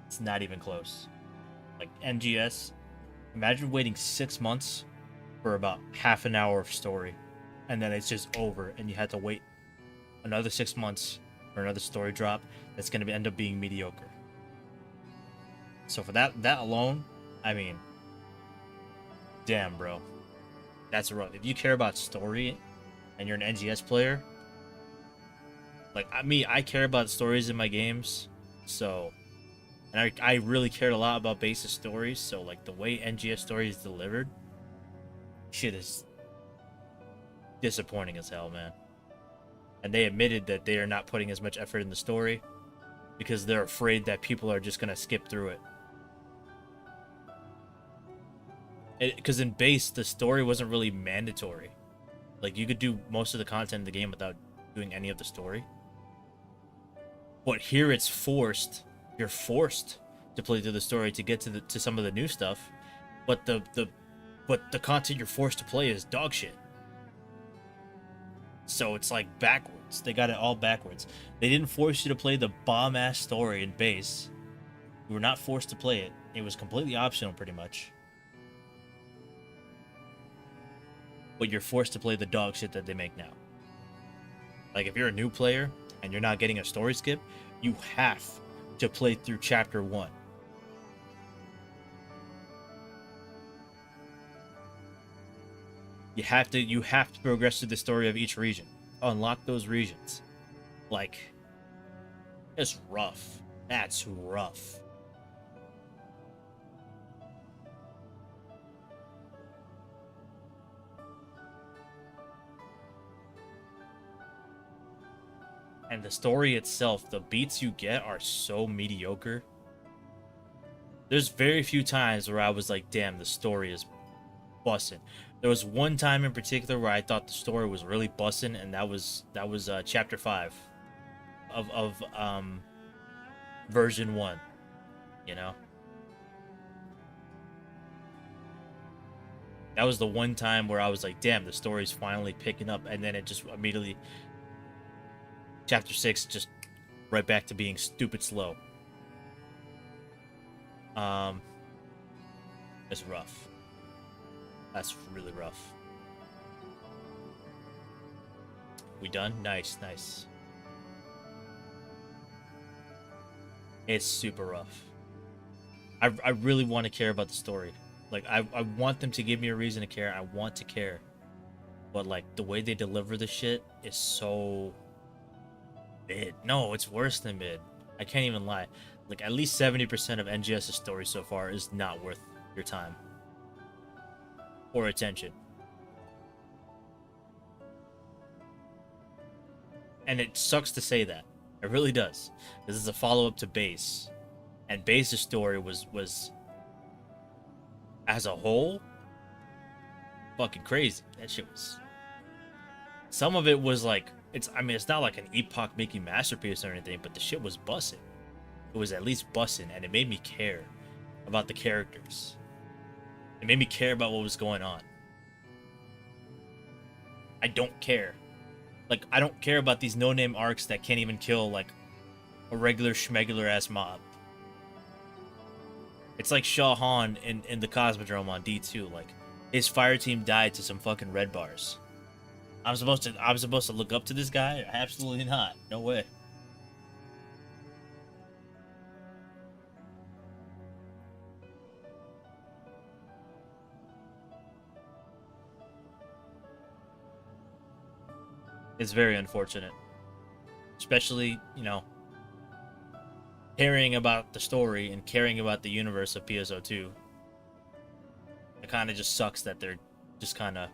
It's not even close. Like, NGS, imagine waiting 6 months for about half an hour of story, and then it's just over, and you had to wait another 6 months for another story drop that's going to end up being mediocre. So for that alone, I mean, damn, bro. That's rough. If you care about story and you're an NGS player, like I care about stories in my games, so, and I really cared a lot about basic stories, so like the way NGS story is delivered, shit is disappointing as hell, man. And they admitted that they are not putting as much effort in the story because they're afraid that people are just gonna skip through it. Because in base, the story wasn't really mandatory. Like, you could do most of the content in the game without doing any of the story. But here it's forced. You're forced to play through the story to get to some of the new stuff. But the content you're forced to play is dog shit. So it's like backwards. They got it all backwards. They didn't force you to play the bomb-ass story in base. You were not forced to play it. It was completely optional, pretty much. But you're forced to play the dog shit that they make now. Like, if you're a new player and you're not getting a story skip, you have to play through chapter 1. You have to progress through the story of each region. Unlock those regions. Like, it's rough. That's rough. And the story itself, the beats you get are so mediocre. There's very few times where I was like, damn, the story is bussin'. There was one time in particular where I thought the story was really bussin', and that was chapter 5 of version 1, you know? That was the one time where I was like, damn, the story's finally picking up, and then it just immediately, chapter 6, just right back to being stupid slow. It's rough. That's really rough. We done? Nice, nice. It's super rough. I really want to care about the story. Like, I want them to give me a reason to care. I want to care. But, like, the way they deliver the shit is so mid. No, it's worse than mid. I can't even lie. Like, at least 70% of NGS's story so far is not worth your time or attention. And it sucks to say that. It really does. This is a follow-up to Base. And Base's story was as a whole fucking crazy. That shit was, some of it was like, it's not like an epoch-making masterpiece or anything, but the shit was bussin'. It was at least bussin', and it made me care about the characters. It made me care about what was going on. I don't care. Like, I don't care about these no-name arcs that can't even kill, like, a regular schmegular-ass mob. It's like Shah Han in the Cosmodrome on D2. Like, his fire team died to some fucking red bars. I'm supposed to look up to this guy? Absolutely not. No way. It's very unfortunate. Especially, you know, caring about the story and caring about the universe of PSO2. It kind of just sucks that they're just kind of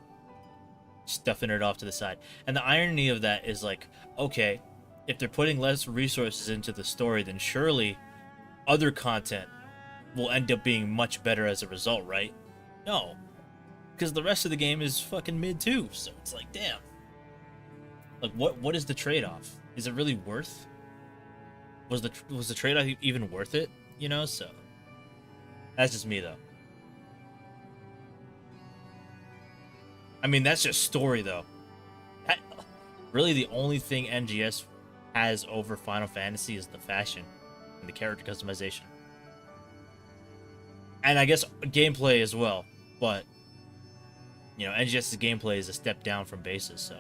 stuffing it off to the side. And the irony of that is, like, okay, if they're putting less resources into the story, then surely other content will end up being much better as a result, right? No. Because the rest of the game is fucking mid too, so it's like, damn. Like, what is the trade-off? Is it really worth? Was the trade-off even worth it? You know, so that's just me though. I mean, that's just story, though. Really, the only thing NGS has over Final Fantasy is the fashion and the character customization. And I guess gameplay as well, but, you know, NGS's gameplay is a step down from bases, so.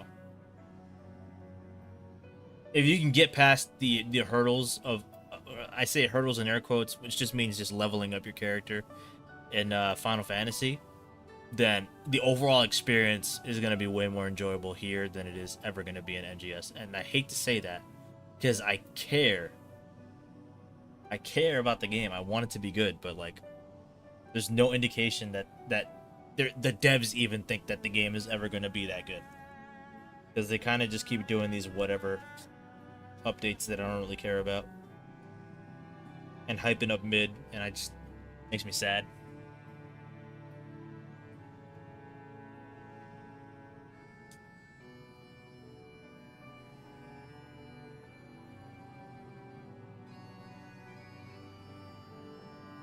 If you can get past the hurdles of, I say hurdles in air quotes, which just means just leveling up your character in Final Fantasy, then the overall experience is going to be way more enjoyable here than it is ever going to be in NGS. And I hate to say that, because I care. I care about the game. I want it to be good, but, like, there's no indication that the devs even think that the game is ever going to be that good. Because they kind of just keep doing these whatever updates that I don't really care about. And hyping up mid, and I just makes me sad.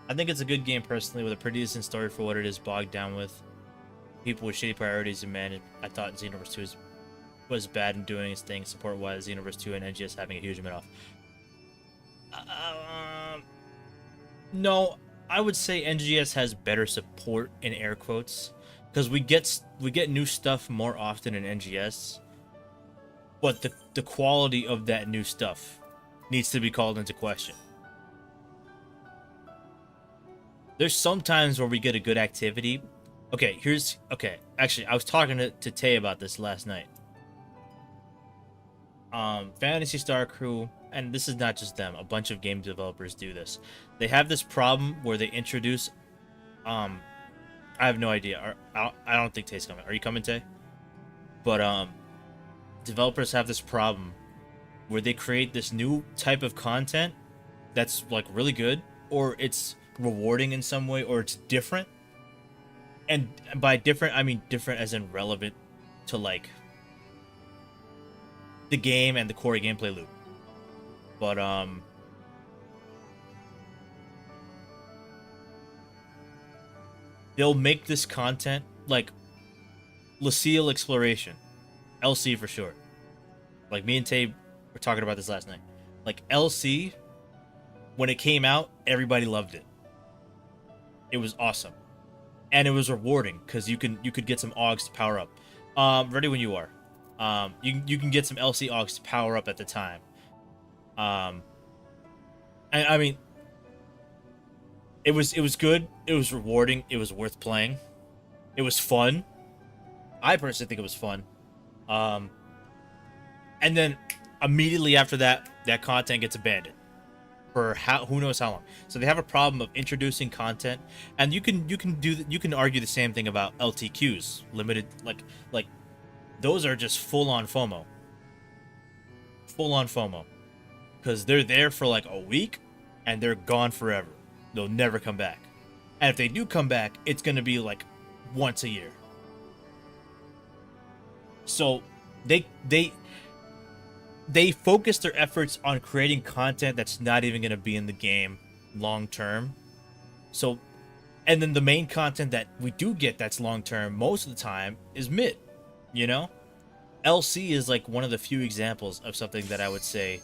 I think it's a good game personally, with a pretty decent story for what it is bogged down with. People with shitty priorities and management. I thought Xenoverse 2 was bad in doing its thing support-wise. Xenoverse 2 and NGS having a huge amount off. No, I would say NGS has better support in air quotes, because we get new stuff more often in NGS, but the quality of that new stuff needs to be called into question. There's some times where we get a good activity. Okay, actually, I was talking to Tay about this last night. Fantasy Star Crew, and this is not just them, a bunch of game developers do this. They have this problem where they introduce, I have no idea. I don't think Tay's coming. Are you coming, Tay? But, developers have this problem where they create this new type of content that's, like, really good, or it's rewarding in some way, or it's different. And by different, I mean different as in relevant to, like, the game and the core gameplay loop. But they'll make this content like Lucille Exploration, LC for short. Like, me and Tay were talking about this last night. Like, LC, when it came out, everybody loved it. It was awesome, and it was rewarding because you could get some Augs to power up. Ready when you are. You can get some LC Augs to power up at the time. And I mean, it was good. It was rewarding. It was worth playing. It was fun. I personally think it was fun. And then immediately after that, that content gets abandoned for who knows how long. So they have a problem of introducing content, and you can argue the same thing about LTQs, limited, like those are just full on FOMO, because they're there for like a week and they're gone forever. They'll never come back, and if they do come back, it's gonna be like once a year. So they focus their efforts on creating content that's not even going to be in the game long term. So, and then the main content that we do get that's long term most of the time is mid, you know? LC is like one of the few examples of something that I would say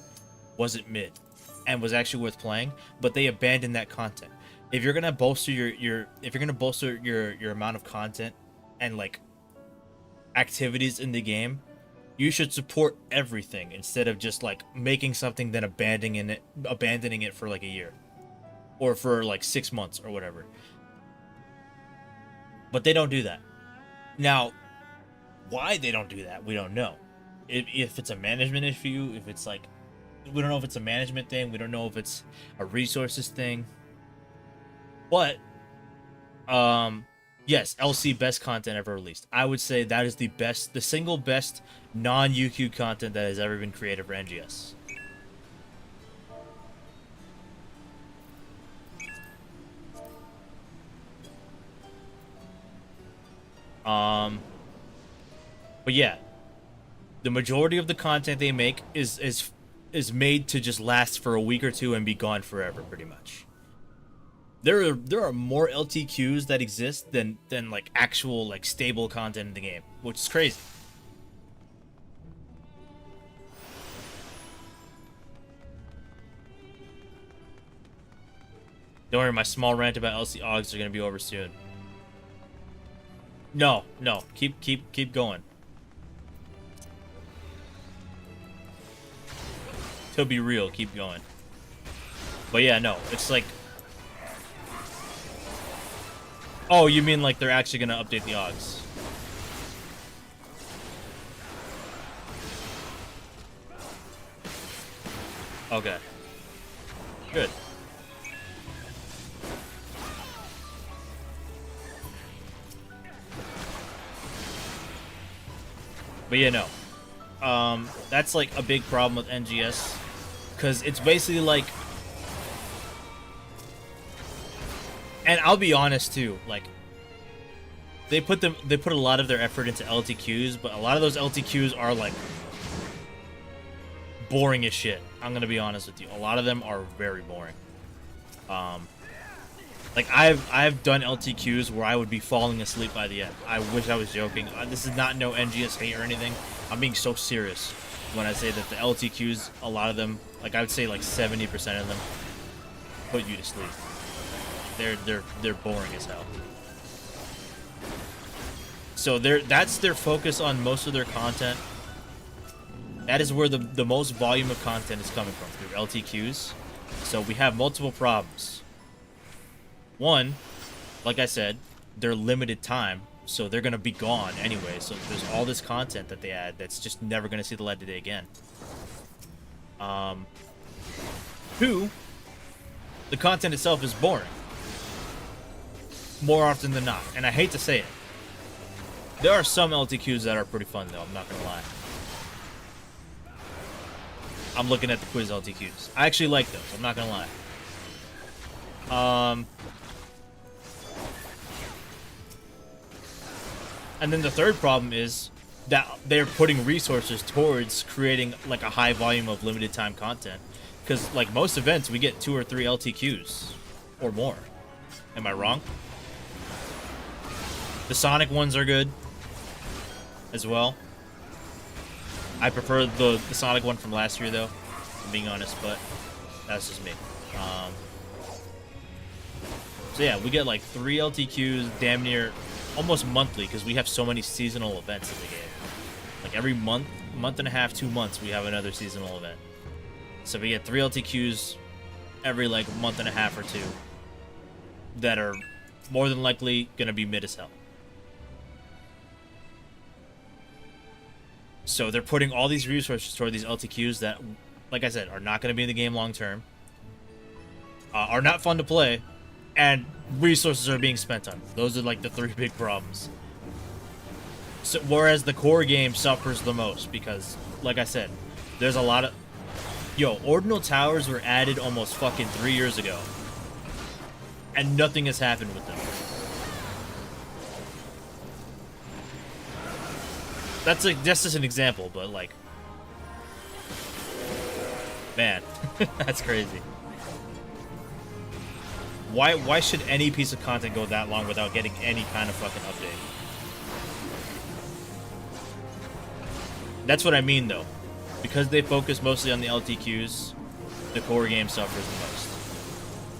wasn't mid and was actually worth playing, but they abandoned that content. If you're going to bolster your amount of content and like activities in the game, you should support everything instead of just like making something then abandoning it for like a year or for like 6 months or whatever. But they don't do that. Now, why they don't do that, we don't know. If it's a management issue, if it's like, we don't know if it's a management thing, we don't know if it's a resources thing. But yes, LC best content ever released. I would say that is the single best non-UQ content that has ever been created for NGS. But yeah, the majority of the content they make is made to just last for a week or two and be gone forever, pretty much. there are more LTQs that exist than like actual like stable content in the game, which is crazy. Don't worry, my small rant about LC Augs are gonna be over soon. No, keep going. To be real, keep going. But yeah, no, it's like... Oh, you mean like they're actually gonna update the Augs? Okay. Good. But yeah, no. That's like a big problem with NGS, because it's basically like, and I'll be honest too, like they put a lot of their effort into LTQs, but a lot of those LTQs are like boring as shit. I'm gonna be honest with you. A lot of them are very boring. Like I've done LTQs where I would be falling asleep by the end. I wish I was joking. This is not no NGS hate or anything. I'm being so serious when I say that the LTQs, a lot of them, like I would say like 70% of them, put you to sleep. They're boring as hell. So that's their focus on most of their content. That is where the most volume of content is coming from, through LTQs. So we have multiple problems. One, like I said, they're limited time, so they're gonna be gone anyway. So there's all this content that they add that's just never gonna see the light of day again. Two, the content itself is boring. More often than not, and I hate to say it. There are some LTQs that are pretty fun though, I'm not gonna lie. I'm looking at the quiz LTQs. I actually like those, I'm not gonna lie. And then the third problem is that they're putting resources towards creating like a high volume of limited time content. Because like most events, we get 2 or 3 LTQs or more. Am I wrong? The Sonic ones are good as well. I prefer the Sonic one from last year though, I'm being honest, but that's just me. So yeah, we get like 3 LTQs damn near almost monthly, because we have so many seasonal events in the game. Like every month and a half, 2 months, we have another seasonal event. So we get 3 LTQs every like month and a half or 2 that are more than likely gonna be mid as hell. So they're putting all these resources toward these LTQs that, like I said, are not gonna be in the game long term, are not fun to play, and resources are being spent on. Those are like the 3 big problems. So, whereas the core game suffers the most because, like I said, there's a lot of... Yo, Ordinal Towers were added almost fucking 3 years ago. And nothing has happened with them. That's just an example, but like... Man, that's crazy. Why should any piece of content go that long without getting any kind of fucking update? That's what I mean, though. Because they focus mostly on the LTQs, the core game suffers the most.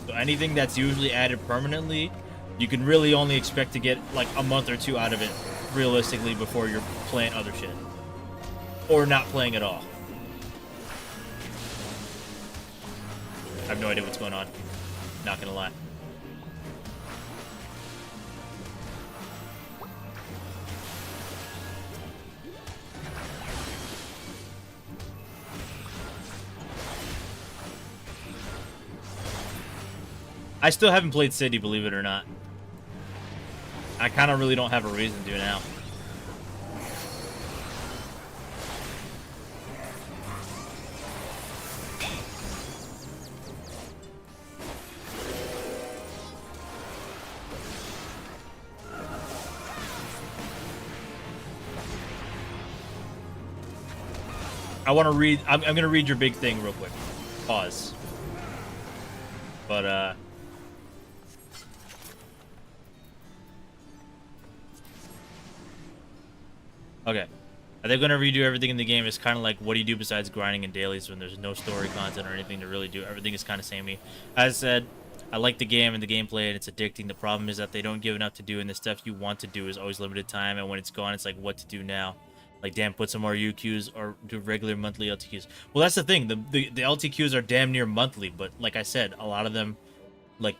So anything that's usually added permanently, you can really only expect to get like a month or 2 out of it, realistically, before you're playing other shit. Or not playing at all. I have no idea what's going on. Not gonna lie. I still haven't played City, believe it or not. I kind of really don't have a reason to now. I want to read... I'm going to read your big thing real quick. Pause. But, Okay. Are they going to redo everything in the game? It's kind of like, what do you do besides grinding and dailies when there's no story content or anything to really do? Everything is kind of samey. As I said, I like the game and the gameplay, and it's addicting. The problem is that they don't give enough to do, and the stuff you want to do is always limited time, and when it's gone, it's like, what to do now? Like, damn, put some more UQs or do regular monthly LTQs. Well, that's the thing. The LTQs are damn near monthly, but like I said, a lot of them, like,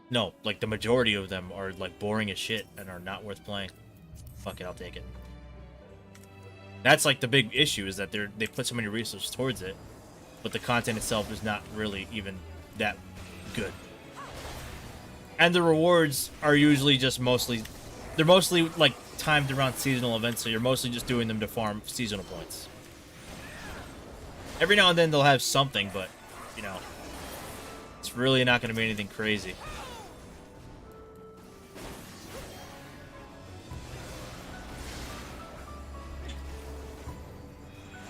no, like the majority of them are like boring as shit and are not worth playing. Fuck it, I'll take it. That's like the big issue, is that they put so many resources towards it, but the content itself is not really even that good. And the rewards are usually just they're mostly like timed around seasonal events, so you're mostly just doing them to farm seasonal points. Every now and then they'll have something, but, you know, it's really not going to be anything crazy.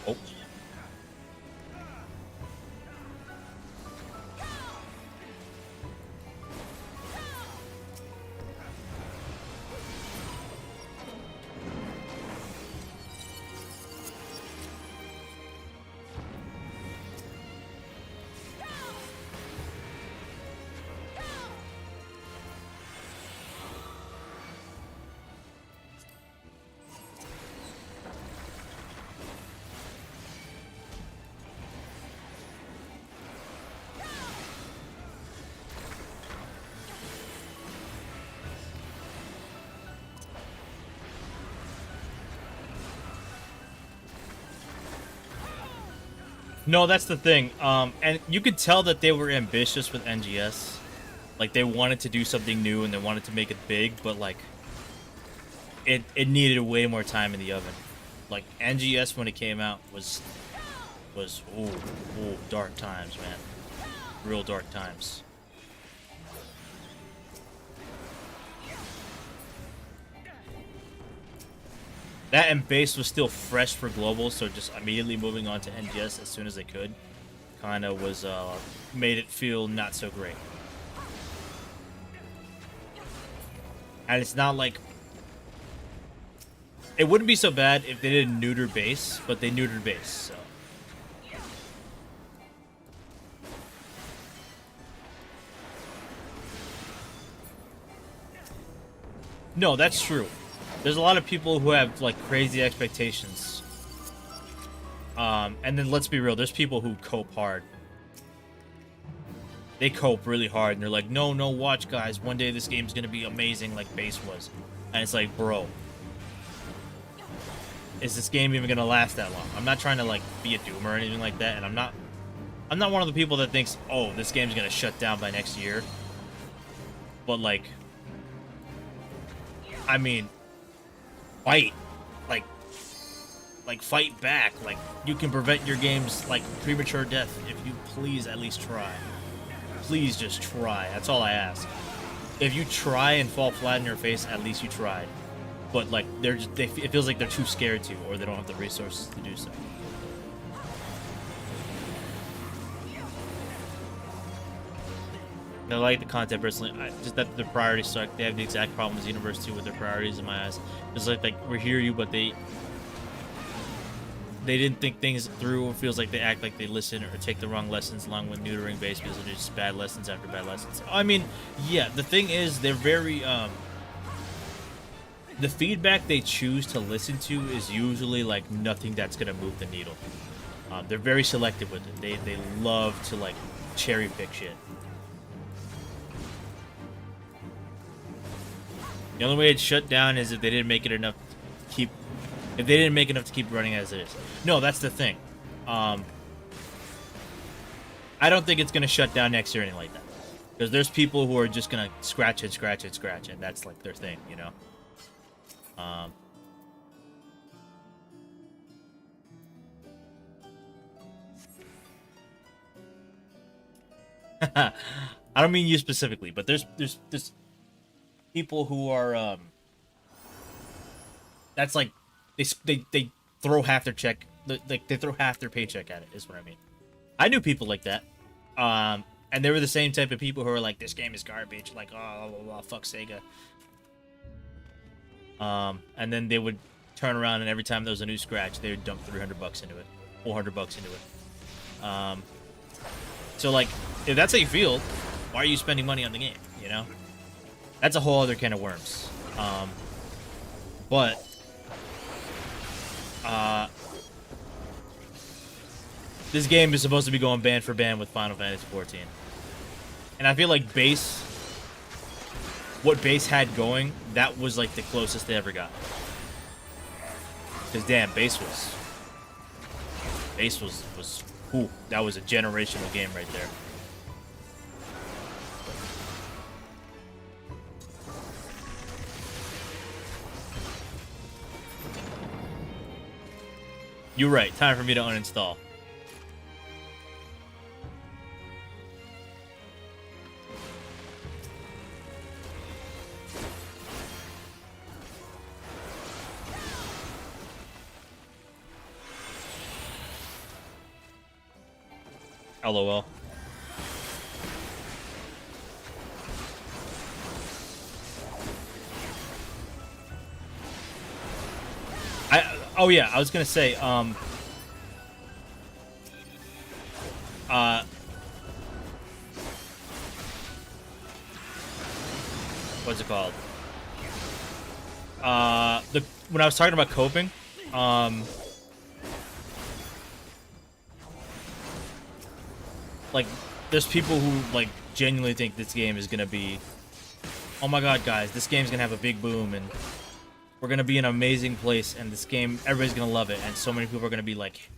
Oh. No, that's the thing. And you could tell that they were ambitious with NGS. Like, they wanted to do something new and they wanted to make it big, but, like, it needed way more time in the oven. Like, NGS, when it came out, was ooh, dark times, man. Real dark times. That and base was still fresh for global, so just immediately moving on to NGS as soon as they could kind of was made it feel not so great. And it's not like it wouldn't be so bad if they didn't neuter base, but they neutered base, so. No, that's true. There's a lot of people who have, like, crazy expectations. And then, let's be real, there's people who cope hard. They cope really hard, and they're like, no, watch, guys. One day this game's gonna be amazing like base was. And it's like, bro. Is this game even gonna last that long? I'm not trying to, like, be a doomer or anything like that, and I'm not one of the people that thinks, oh, this game's gonna shut down by next year. But, like, I mean, fight, like fight back. Like, you can prevent your game's, like, premature death if you please at least try. Please just try. That's all I ask. If you try and fall flat in your face, at least you tried. But, like, it feels like they're too scared to, or they don't have the resources to do so. I like the content personally. Just that the priorities suck. They have the exact problem as Universe 2 with their priorities in my eyes. It's like we hear you, but they didn't think things through. It feels like they act like they listen or take the wrong lessons along with neutering base because they're just bad lessons after bad lessons. I mean, yeah, the thing is they're very the feedback they choose to listen to is usually like nothing that's gonna move the needle. They're very selective with it. They love to, like, cherry pick shit. The only way it's shut down is if they didn't make it enough to keep... If they didn't make enough to keep running as it is. No, that's the thing. I don't think it's going to shut down next year or anything like that. Because there's people who are just going to scratch it, and that's, like, their thing, you know? I don't mean you specifically, but there's people who are that's like they throw half their check, like they throw half their paycheck at it, is what I mean. I knew people like that, and they were the same type of people who are like, this game is garbage, like, oh, blah, blah, blah, fuck Sega. And then they would turn around and every time there was a new scratch, they would dump $300 into it, $400 into it. So like, if that's how you feel, why are you spending money on the game? You know, that's a whole other can of worms. But this game is supposed to be going band for band with Final Fantasy XIV, and I feel like what base had going, that was like the closest they ever got. Because damn, base was ooh, that was a generational game right there. You're right. Time for me to uninstall. LOL. Oh yeah, I was gonna say, what's it called? When I was talking about coping, like, there's people who, like, genuinely think this game is gonna be, oh my god, guys, this game's gonna have a big boom, and we're gonna be in an amazing place, and this game, everybody's gonna love it, and so many people are gonna be like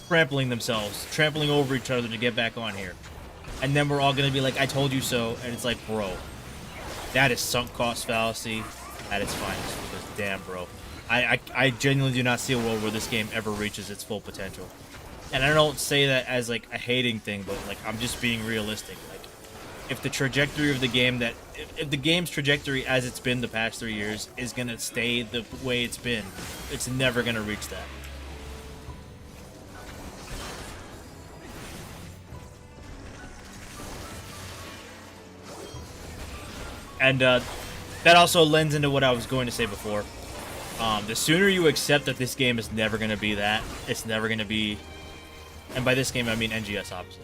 trampling themselves, trampling over each other to get back on here. And then we're all gonna be like, I told you so, and it's like, bro, that is sunk cost fallacy at its finest, because damn, bro. I genuinely do not see a world where this game ever reaches its full potential. And I don't say that as, like, a hating thing, but, like, I'm just being realistic. Like, if the trajectory of the game if the game's trajectory as it's been the past 3 years is gonna stay the way it's been, it's never gonna reach that. And that also lends into what I was going to say before. The sooner you accept that this game is never going to be that, it's never going to be, and by this game I mean NGS, obviously.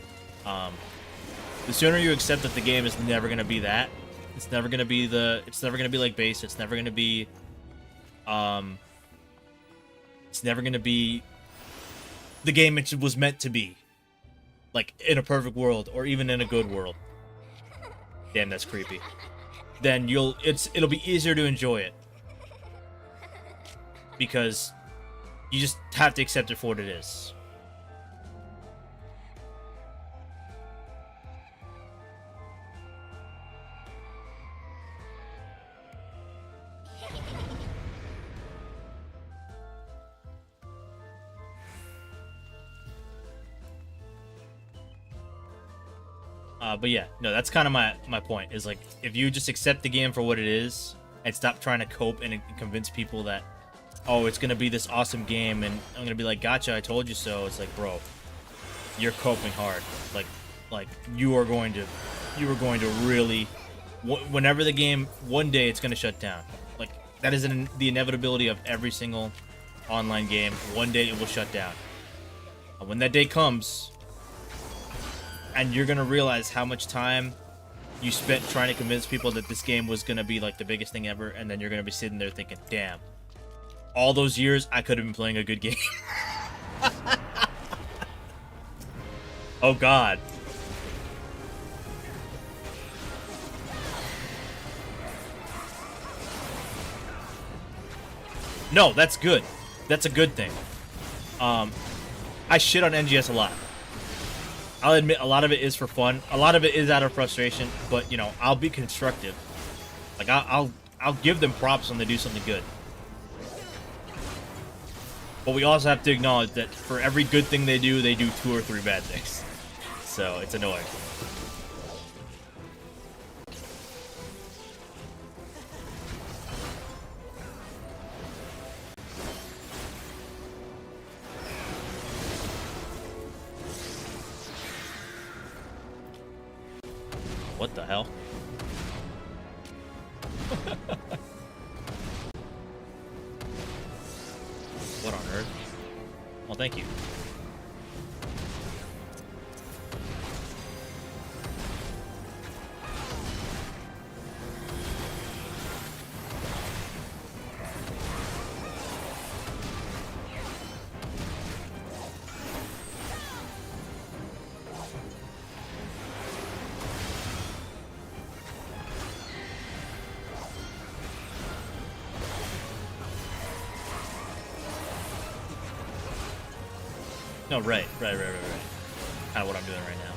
The sooner you accept that the game is never going to be that, it's never going to be like base, it's never going to be, the game it was meant to be. Like, in a perfect world, or even in a good world. Damn, that's creepy. Then it'll be easier to enjoy it. Because you just have to accept it for what it is. But yeah, no, that's kind of my point, is like, if you just accept the game for what it is and stop trying to cope and convince people that, oh, it's gonna be this awesome game, and I'm gonna be like, gotcha, I told you so. It's like, bro, you're coping hard. Like you are going to really, whenever the game, one day it's gonna shut down. Like, that is the inevitability of every single online game. One day it will shut down. And when that day comes, and you're gonna realize how much time you spent trying to convince people that this game was gonna be like the biggest thing ever, and then you're gonna be sitting there thinking, damn, all those years I could have been playing a good game. Oh god. No, that's good. That's a good thing. I shit on NGS a lot. I'll admit a lot of it is for fun. A lot of it is out of frustration, but you know, I'll be constructive. Like, I'll give them props when they do something good. But we also have to acknowledge that for every good thing they do 2 or 3 bad things. So it's annoying. What the hell? What on earth? Well, thank you. No, right. Kind of what I'm doing right now.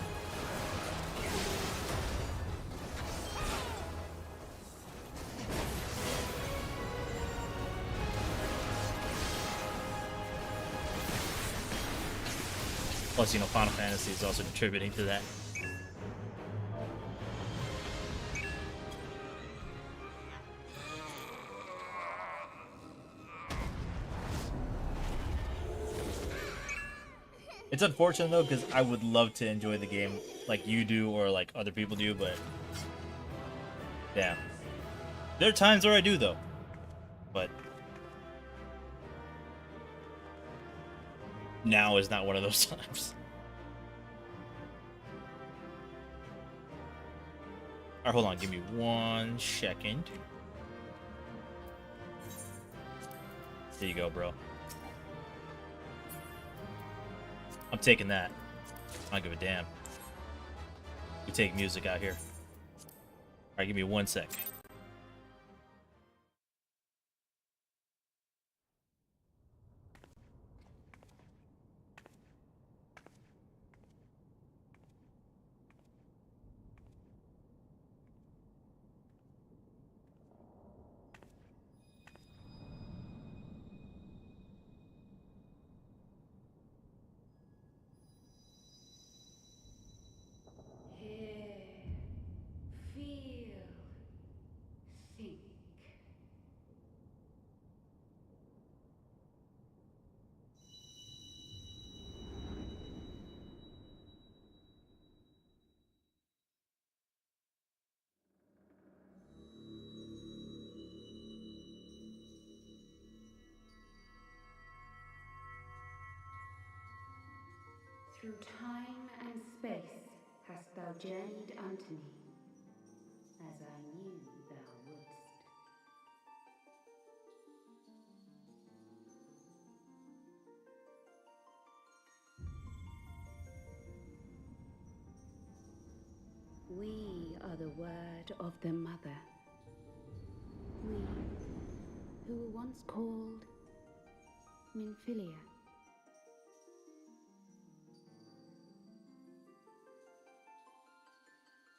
Plus, you know, Final Fantasy is also contributing to that. It's unfortunate though, because I would love to enjoy the game like you do or like other people do, but yeah. There are times where I do though. But now is not one of those times. Alright, hold on, give me 1 second. There you go, bro. I'm taking that. I don't give a damn. We take music out here. Alright, give me 1 sec. Through time and space hast thou journeyed unto me, as I knew thou wouldst. We are the word of the Mother. We, who were once called Minfilia.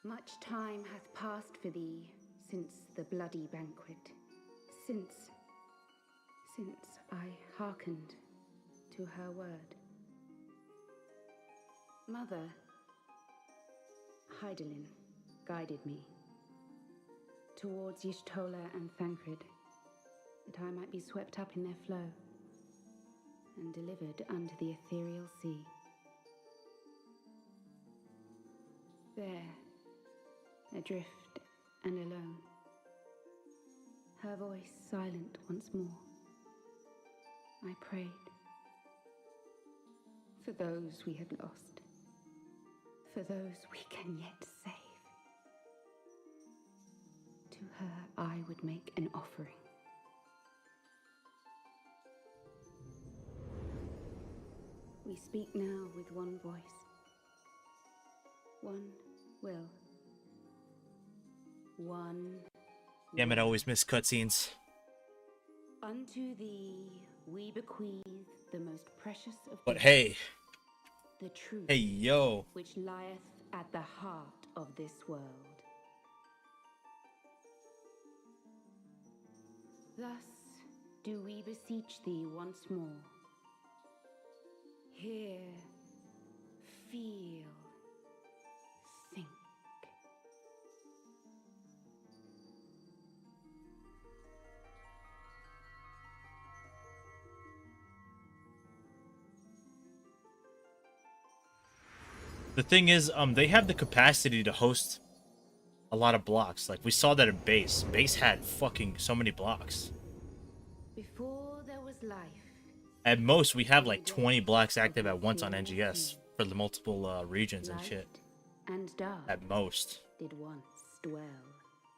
Much time hath passed for thee since the bloody banquet, since I hearkened to her word. Mother, Hydaelyn guided me towards Y'shtola and Thancred, that I might be swept up in their flow and delivered unto the ethereal sea. There, adrift and alone, her voice silent once more, I prayed for those we had lost, for those we can yet save. To her I would make an offering. We speak now with one voice, one will. One. Damn it, I always miss cutscenes. Unto thee we bequeath the most precious of But gifts, hey. the truth, Hey, yo. which lieth at the heart of this world. Thus do we beseech thee once more. Hear, feel, think. The thing is, they have the capacity to host a lot of blocks. Like, we saw that in base. Base had fucking so many blocks. Before there was life. At most, we have like 20 blocks active at once on NGS for the multiple regions and shit. And dark At most. did once dwell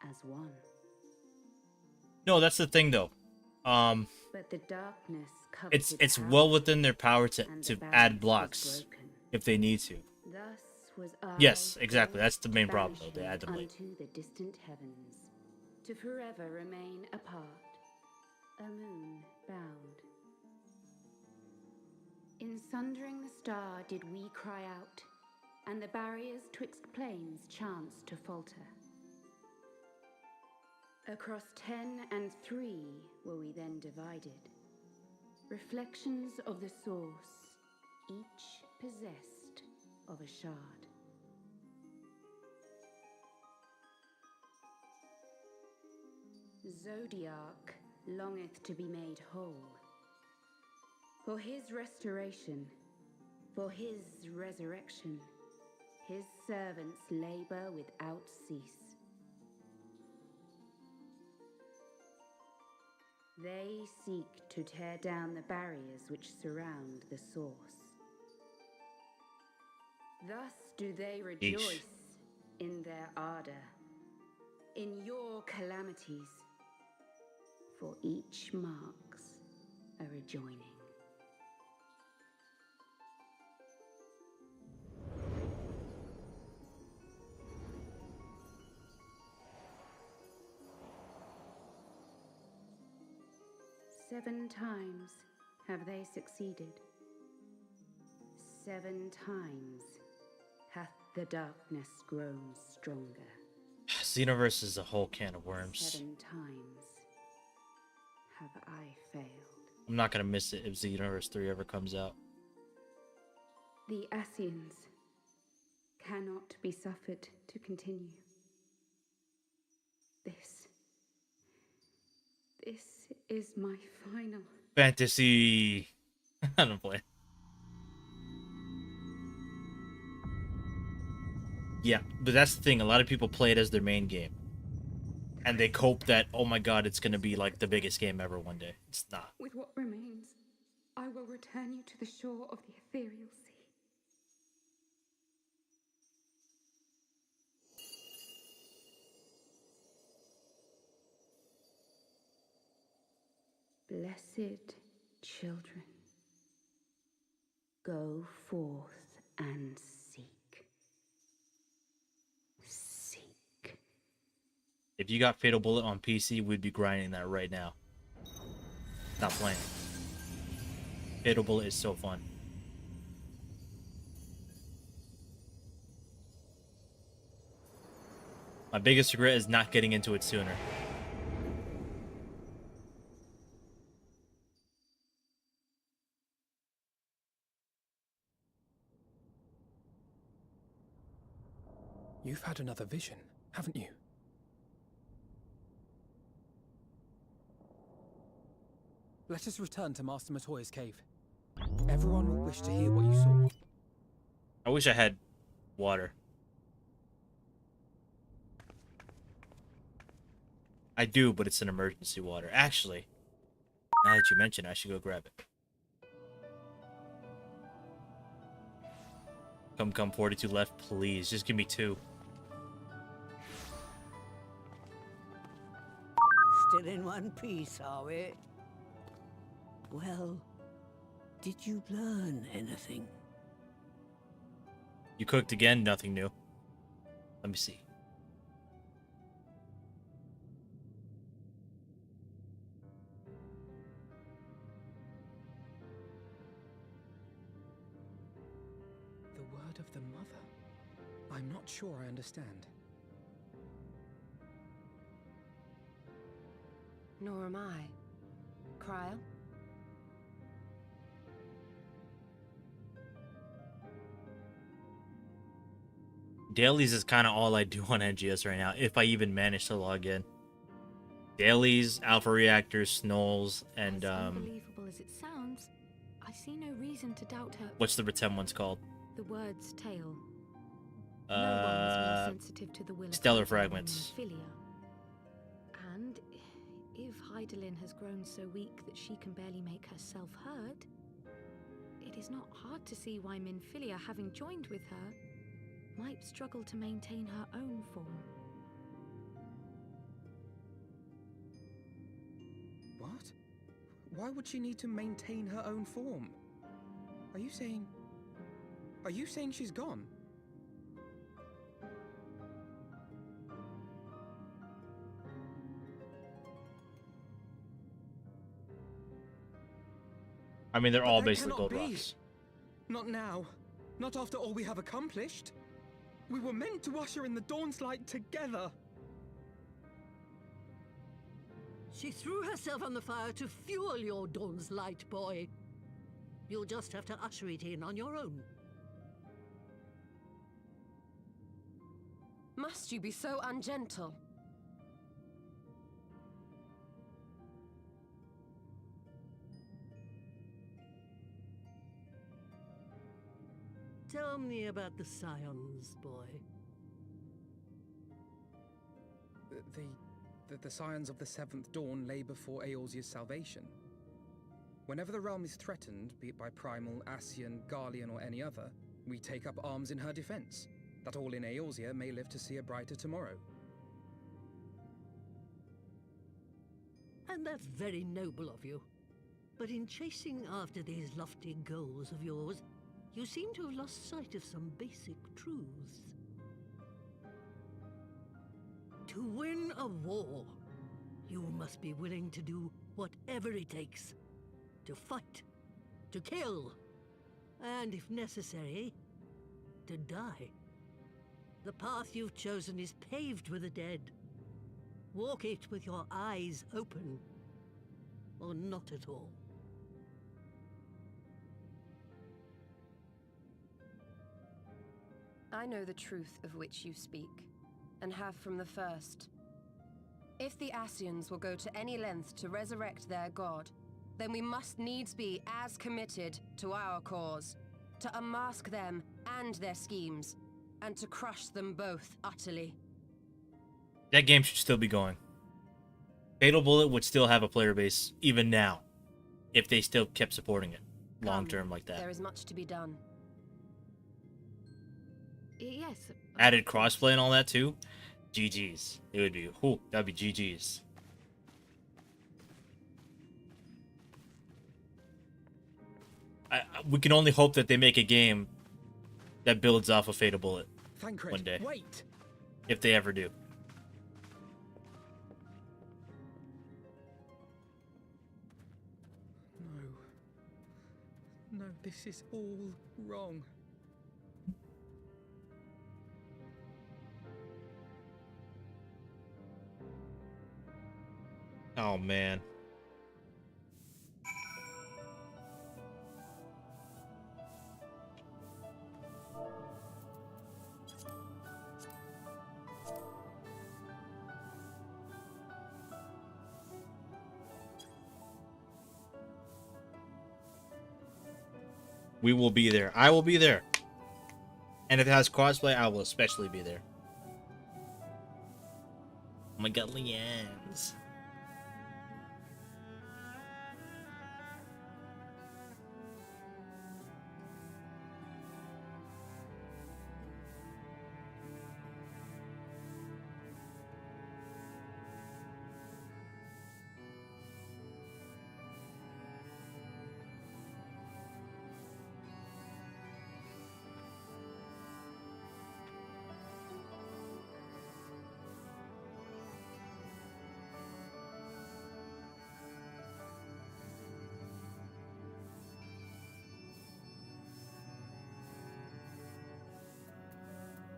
as one. No, that's the thing though. But the darkness It's well within their power to add blocks if they need to. Thus was Yes, exactly. That's the main problem though. They add them late. Unto the distant heavens, to forever remain apart, a moon bound. In sundering the star did we cry out, and the barriers twixt planes chanced to falter. Across 10 and 3 were we then divided, reflections of the source, each possessed of a shard. Zodiac longeth to be made whole. For his restoration, for his resurrection, his servants labor without cease. They seek to tear down the barriers which surround the source. Thus do they rejoice in their ardor, in your calamities, for each marks a rejoining. Seven times have they succeeded. 7 times hath the darkness grown stronger. This universe is a whole can of worms. 7 times have I failed. I'm not gonna miss it if Xenoverse 3 ever comes out. The Ascians cannot be suffered to continue. This is my final fantasy. I don't play. Yeah, but that's the thing. A lot of people play it as their main game. And they hope that, oh my god, it's gonna be like the biggest game ever one day. It's not. With what remains, I will return you to the shore of the ethereal sea. Blessed children, go forth and seek. Seek. If you got Fatal Bullet on PC, we'd be grinding that right now. Stop playing. Fatal Bullet is so fun. My biggest regret is not getting into it sooner. You've had another vision, haven't you? Let us return to Master Matoya's cave. Everyone will wish to hear what you saw. I wish I had water. I do, but it's an emergency water. Actually, now that you mention it, I should go grab it. Come, 42 left, please. Just give me 2. Still in one piece, are we? Well, did you learn anything? You cooked again? Nothing new. Let me see. The word of the mother? I'm not sure I understand. Nor am I. Cryo? Dailies is kind of all I do on NGS right now, if I even manage to log in. Dailies, Alpha Reactors, Snolls, and Unbelievable as it sounds, I see no reason to doubt her. what's the pretend one's called? The word's tale. No one was more sensitive to the will of stellar Hydaelyn fragments. than Filia. And if Hydaelyn has grown so weak that she can barely make herself heard, it is not hard to see why Minfilia, having joined with her, might struggle to maintain her own form. What? Why would she need to maintain her own form? Are you saying she's gone? I mean, they're But all that basically cannot gold be. rocks. Not now. Not after all we have accomplished. We were meant to usher in the dawn's light together. She threw herself on the fire to fuel your dawn's light, boy. You'll just have to usher it in on your own. Must you be so ungentle? Tell me about the Scions, boy. The scions of the Seventh Dawn lay before Eorzea's salvation. Whenever the realm is threatened, be it by Primal, Ascian, Garlean, or any other, we take up arms in her defense, that all in Eorzea may live to see a brighter tomorrow. And that's very noble of you. But in chasing after these lofty goals of yours, you seem to have lost sight of some basic truths. To win a war, you must be willing to do whatever it takes. To fight, to kill, and if necessary, to die. The path you've chosen is paved with the dead. Walk it with your eyes open, or not at all. I know the truth of which you speak, and have from the first. If the Ascians will go to any length to resurrect their god, then we must needs be as committed to our cause, to unmask them and their schemes, and to crush them both utterly. That game should still be going. Fatal Bullet would still have a player base even now, if they still kept supporting it long term like that. There is much to be done. Yes. Added crossplay and all that too. GG's. It would be. Whew, that'd be GG's. We can only hope that they make a game that builds off of Fatal Bullet one day. Wait. If they ever do. No, this is all wrong. Oh man. We will be there. I will be there. And if it has crossplay, I will especially be there. Oh my god, Leanne's.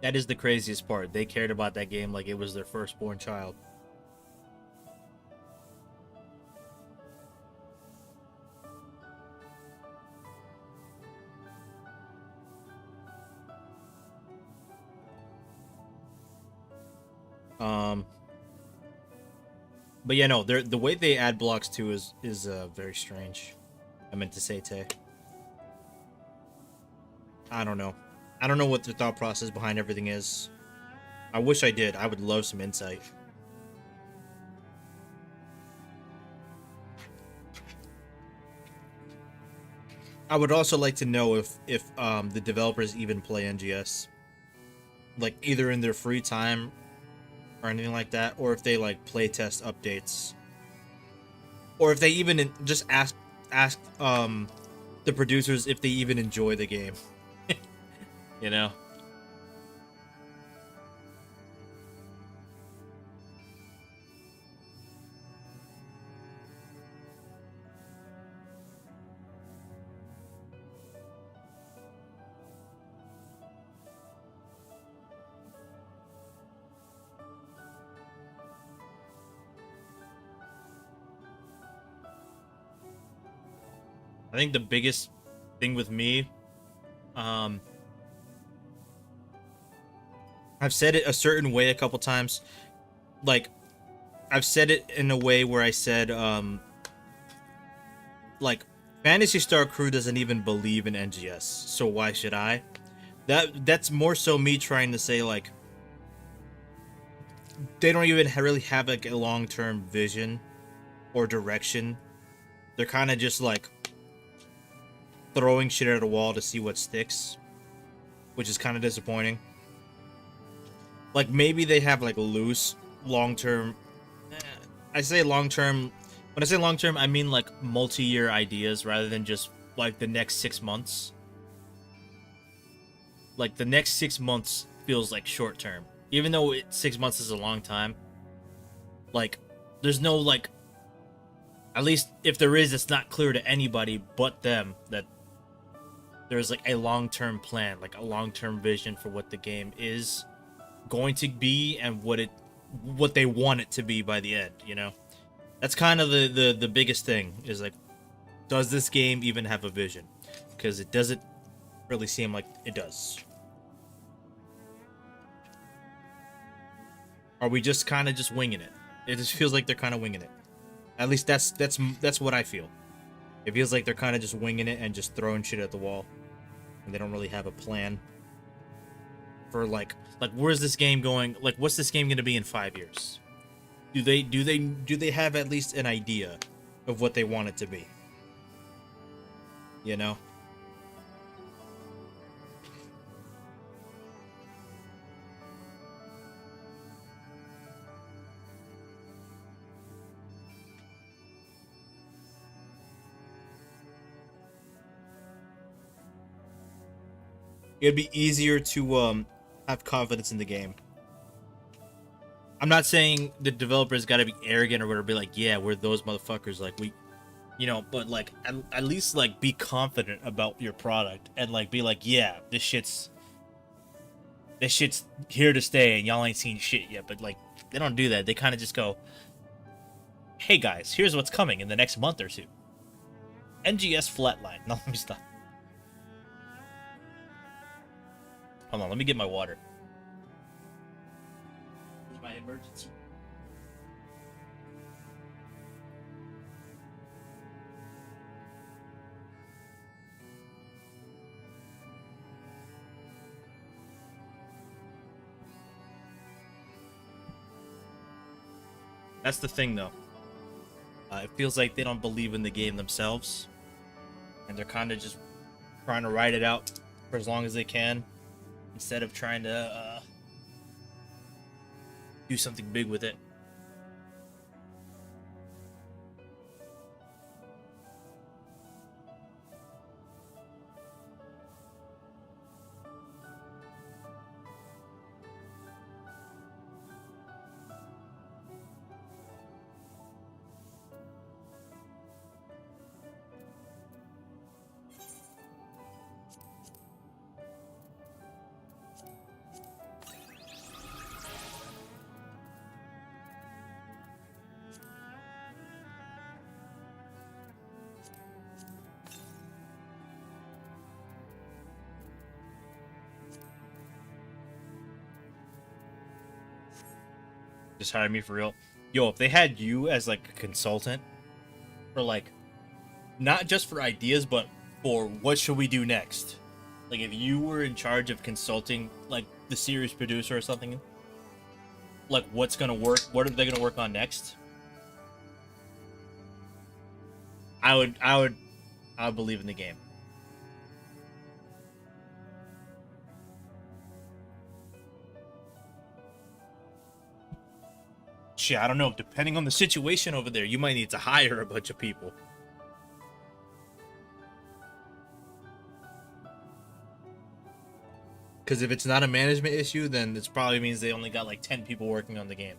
That is the craziest part. They cared about that game like it was their firstborn child. But yeah, no, the way they add blocks too is very strange. I meant to say Tay. I don't know. I don't know what the thought process behind everything is. I wish I did. I would love some insight. I would also like to know if the developers even play NGS, like either in their free time or anything like that, or if they like play test updates, or if they even just ask the producers if they even enjoy the game. You know. I think the biggest thing with me, I've said it a certain way a couple times. Like, I've said it in a way where I said, like, Phantasy Star Crew doesn't even believe in NGS, so why should I? That's more so me trying to say, like, they don't even really have, like, a long-term vision or direction. They're kind of just, like, throwing shit at a wall to see what sticks, which is kind of disappointing. Like, maybe they have like loose long-term, I say long-term, when I say long-term I mean like multi-year ideas rather than just like the next 6 months. Like the next 6 months feels like short-term, even though 6 months is a long time. Like, there's no, like, at least if there is, it's not clear to anybody but them that there's like a long-term plan, like a long-term vision for what the game is going to be and what they want it to be by the end, you know? That's kind of the biggest thing, is like, does this game even have a vision? Because it doesn't really seem like it does. Are we just kind of just winging it? It just feels like they're kind of winging it. At least that's what I feel. It feels like they're kind of just winging it and just throwing shit at the wall, and they don't really have a plan for like where's this game going? Like, what's this game going to be in 5 years? Do they have at least an idea of what they want it to be? You know? It'd be easier to have confidence in the game. I'm not saying the developers got to be arrogant or whatever, be like, yeah, we're those motherfuckers, like we, you know, but like at least like be confident about your product and like be like, yeah, this shit's here to stay and y'all ain't seen shit yet. But like, they don't do that. They kind of just go, hey guys, here's what's coming in the next month or two. NGS flatline. No, let me stop. Hold on, let me get my water. Here's my emergency. That's the thing, though. It feels like they don't believe in the game themselves, and they're kind of just trying to ride it out for as long as they can, instead of trying to do something big with it. Just hire me for real. Yo, if they had you as like a consultant for like, not just for ideas, but for what should we do next? Like, if you were in charge of consulting, like, the series producer or something, like, what's gonna work, what are they gonna work on next? I would believe in the game. Shit, I don't know. Depending on the situation over there, you might need to hire a bunch of people. Because if it's not a management issue, then this probably means they only got like 10 people working on the game.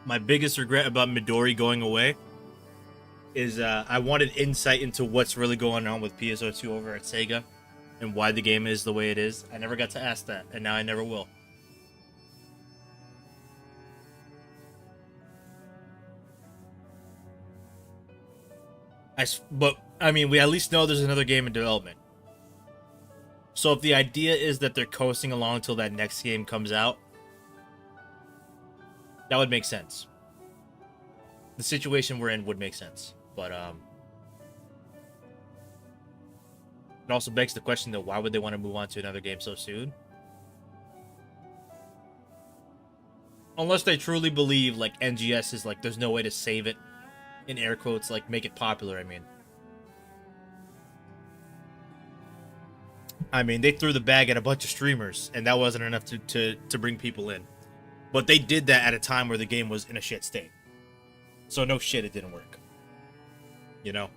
My biggest regret about Midori going away is I wanted insight into what's really going on with PSO2 over at Sega and why the game is the way it is. I never got to ask that, and now I never will. But, I mean, we at least know there's another game in development. So if the idea is that they're coasting along until that next game comes out, that would make sense. The situation we're in would make sense. But, it also begs the question, though, why would they want to move on to another game so soon? Unless they truly believe, like, NGS is, like, there's no way to save it, in air quotes, like, make it popular, I mean, they threw the bag at a bunch of streamers, and that wasn't enough to bring people in. But they did that at a time where the game was in a shit state. So no shit, it didn't work. You know?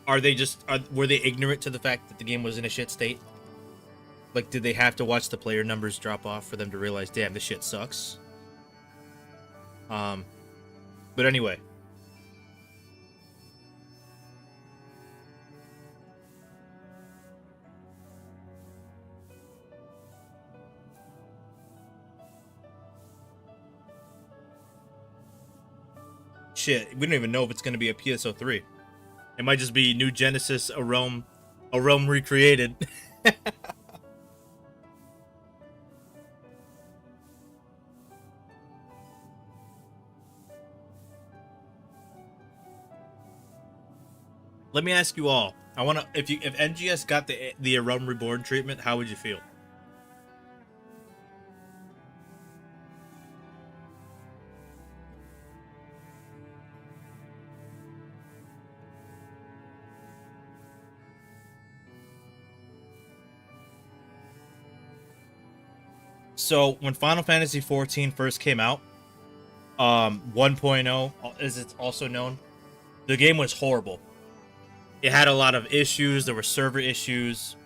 Were they ignorant to the fact that the game was in a shit state? Like, did they have to watch the player numbers drop off for them to realize, damn, this shit sucks? But anyway. Shit, we don't even know if it's going to be a PSO3. It might just be New Genesis, a Rome recreated. Let me ask you all. I want to if NGS got the Rome Reborn treatment, how would you feel? So when Final Fantasy XIV first came out, 1.0 as it's also known, the game was horrible. It had a lot of issues. There were server issues.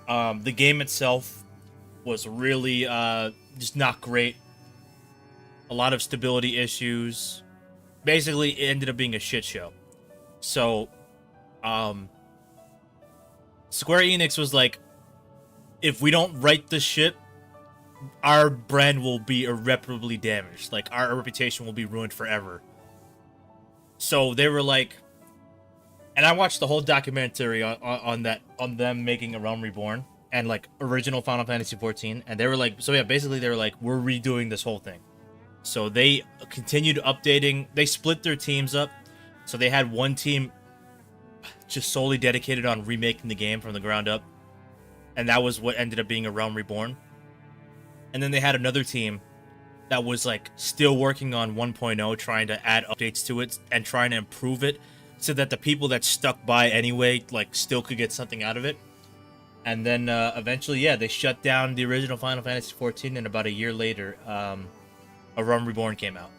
The game itself was really just not great. A lot of stability issues. Basically, it ended up being a shit show. So, Square Enix was like, if we don't right this ship, our brand will be irreparably damaged. Like, our reputation will be ruined forever. So they were like, and I watched the whole documentary on them making A Realm Reborn and like original Final Fantasy XIV, and they were like, so yeah, basically they were like, we're redoing this whole thing. So they continued updating. They split their teams up. So they had one team just solely dedicated on remaking the game from the ground up, and that was what ended up being A Realm Reborn. And then they had another team that was like still working on 1.0, trying to add updates to it and trying to improve it so that the people that stuck by anyway like still could get something out of it. And then eventually, yeah, they shut down the original Final Fantasy XIV, and about a year later, A Realm Reborn came out.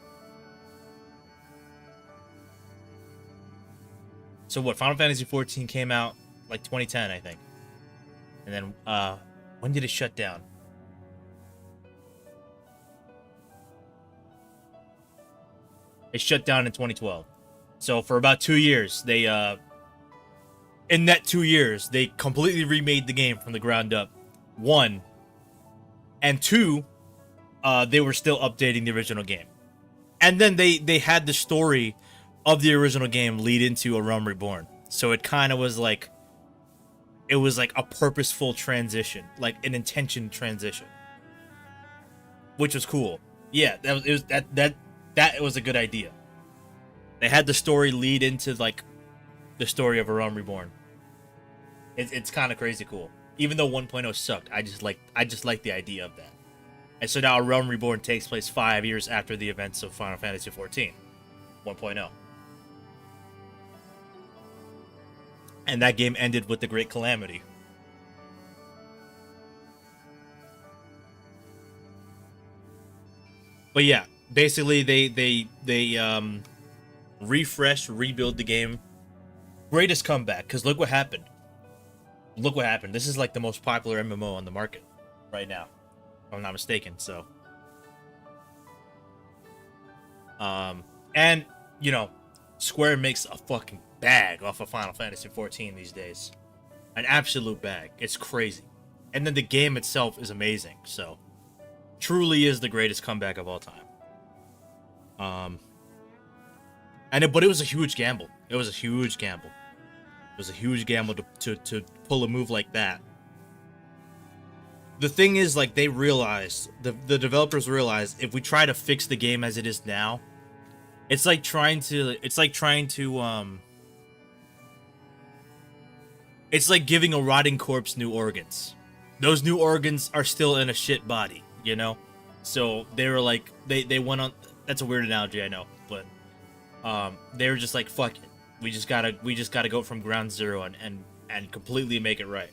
So what, Final Fantasy XIV came out like 2010, I think. And then when did it shut down? It shut down in 2012. So for about 2 years, they in that 2 years, they completely remade the game from the ground up. 1. And 2, they were still updating the original game. And then they had the story of the original game lead into A Realm Reborn. So it kind of was like, it was like a purposeful transition, like an intention transition, which was cool. Yeah, that was a good idea. They had the story lead into like the story of A Realm Reborn. It's kind of crazy cool. Even though 1.0 sucked, I just like the idea of that. And so now A Realm Reborn takes place 5 years after the events of Final Fantasy XIV 1.0. And that game ended with the Great Calamity. But yeah, basically they refresh, rebuild the game. Greatest comeback, because look what happened. Look what happened. This is like the most popular MMO on the market right now, if I'm not mistaken. So, and you know, Square makes a fucking bag off of Final Fantasy XIV these days, an absolute bag. It's crazy, and then the game itself is amazing. So, truly is the greatest comeback of all time. But it was a huge gamble. It was a huge gamble. It was a huge gamble to pull a move like that. The thing is, like, they realized, the developers realized, if we try to fix the game as it is now, it's like trying to it's like giving a rotting corpse new organs. Those new organs are still in a shit body, you know? So they were like, they went on, that's a weird analogy, I know, but they were just like, fuck it. We just gotta go from ground zero and completely make it right.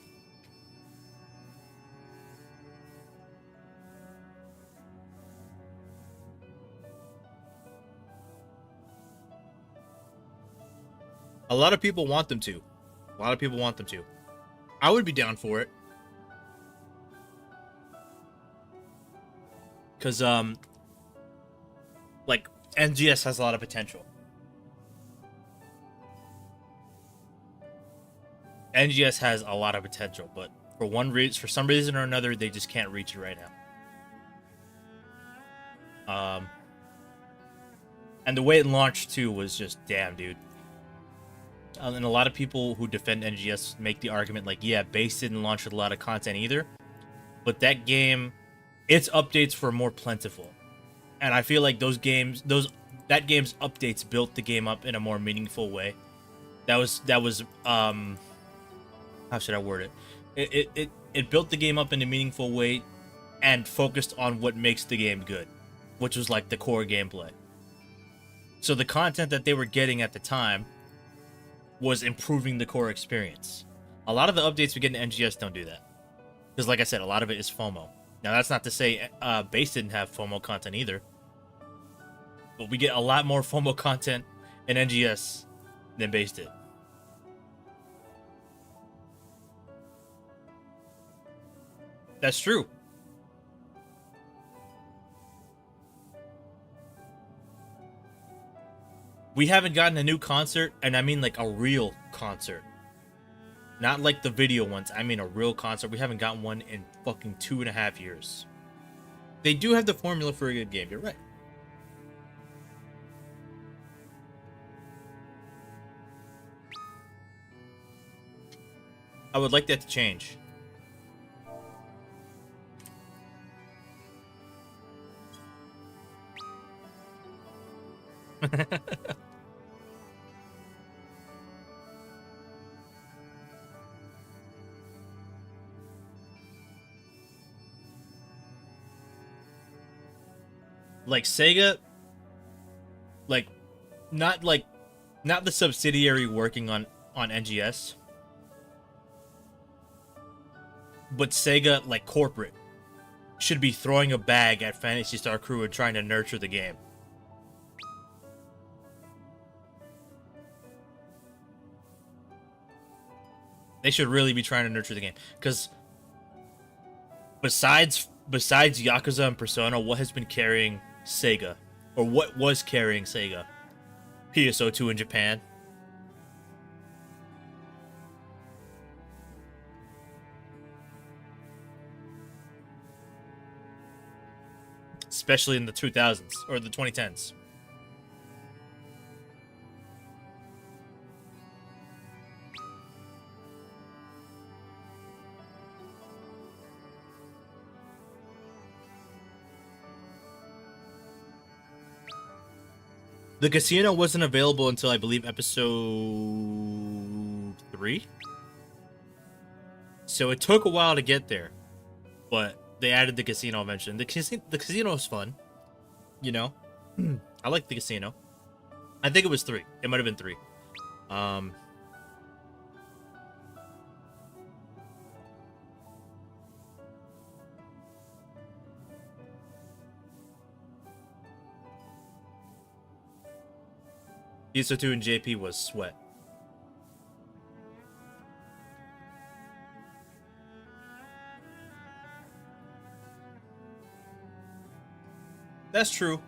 A lot of people want them to. A lot of people want them to. I would be down for it. Cause like NGS has a lot of potential. NGS has a lot of potential, but for some reason or another, they just can't reach it right now. And the way it launched too was just, damn, dude. And a lot of people who defend NGS make the argument like, yeah, Base didn't launch with a lot of content either, but that game, its updates were more plentiful, and I feel like that game's updates built the game up in a more meaningful way. That was how should I word it? It built the game up in a meaningful way and focused on what makes the game good, which was like the core gameplay. So the content that they were getting at the time was improving the core experience. A lot of the updates we get in NGS don't do that. Because like I said, a lot of it is FOMO. Now that's not to say Base didn't have FOMO content either. But we get a lot more FOMO content in NGS than Base did. That's true. We haven't gotten a new concert, and I mean like a real concert. Not like the video ones, I mean a real concert. We haven't gotten one in fucking 2.5 years. They do have the formula for a good game, you're right. I would like that to change. Like Sega, not the subsidiary working on NGS, but Sega, like corporate, should be throwing a bag at Phantasy Star Crew and trying to nurture the game. They should really be trying to nurture the game, because besides Yakuza and Persona, what has been carrying Sega, or what was carrying Sega? PSO2 in Japan. especially in the 2000s or the 2010s. The casino wasn't available until, I believe, episode 3. So it took a while to get there. But they added the casino eventually. The casino was fun. You know? I like the casino. I think it was 3. It might have been 3. PS2 and JP was Sweat. That's true.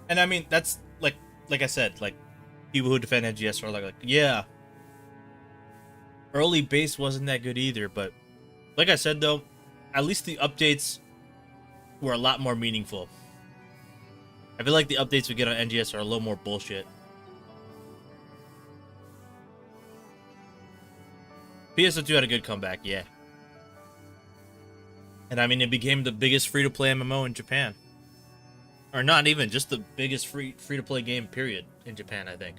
And I mean, that's like I said, like people who defend NGS are like, yeah, early base wasn't that good either, but like I said though, at least the updates were a lot more meaningful. I feel like the updates we get on NGS are a little more bullshit. PS2 had a good comeback, yeah. And I mean, it became the biggest free-to-play MMO in Japan. Or not even, just the biggest free-to-play game, period, in Japan, I think.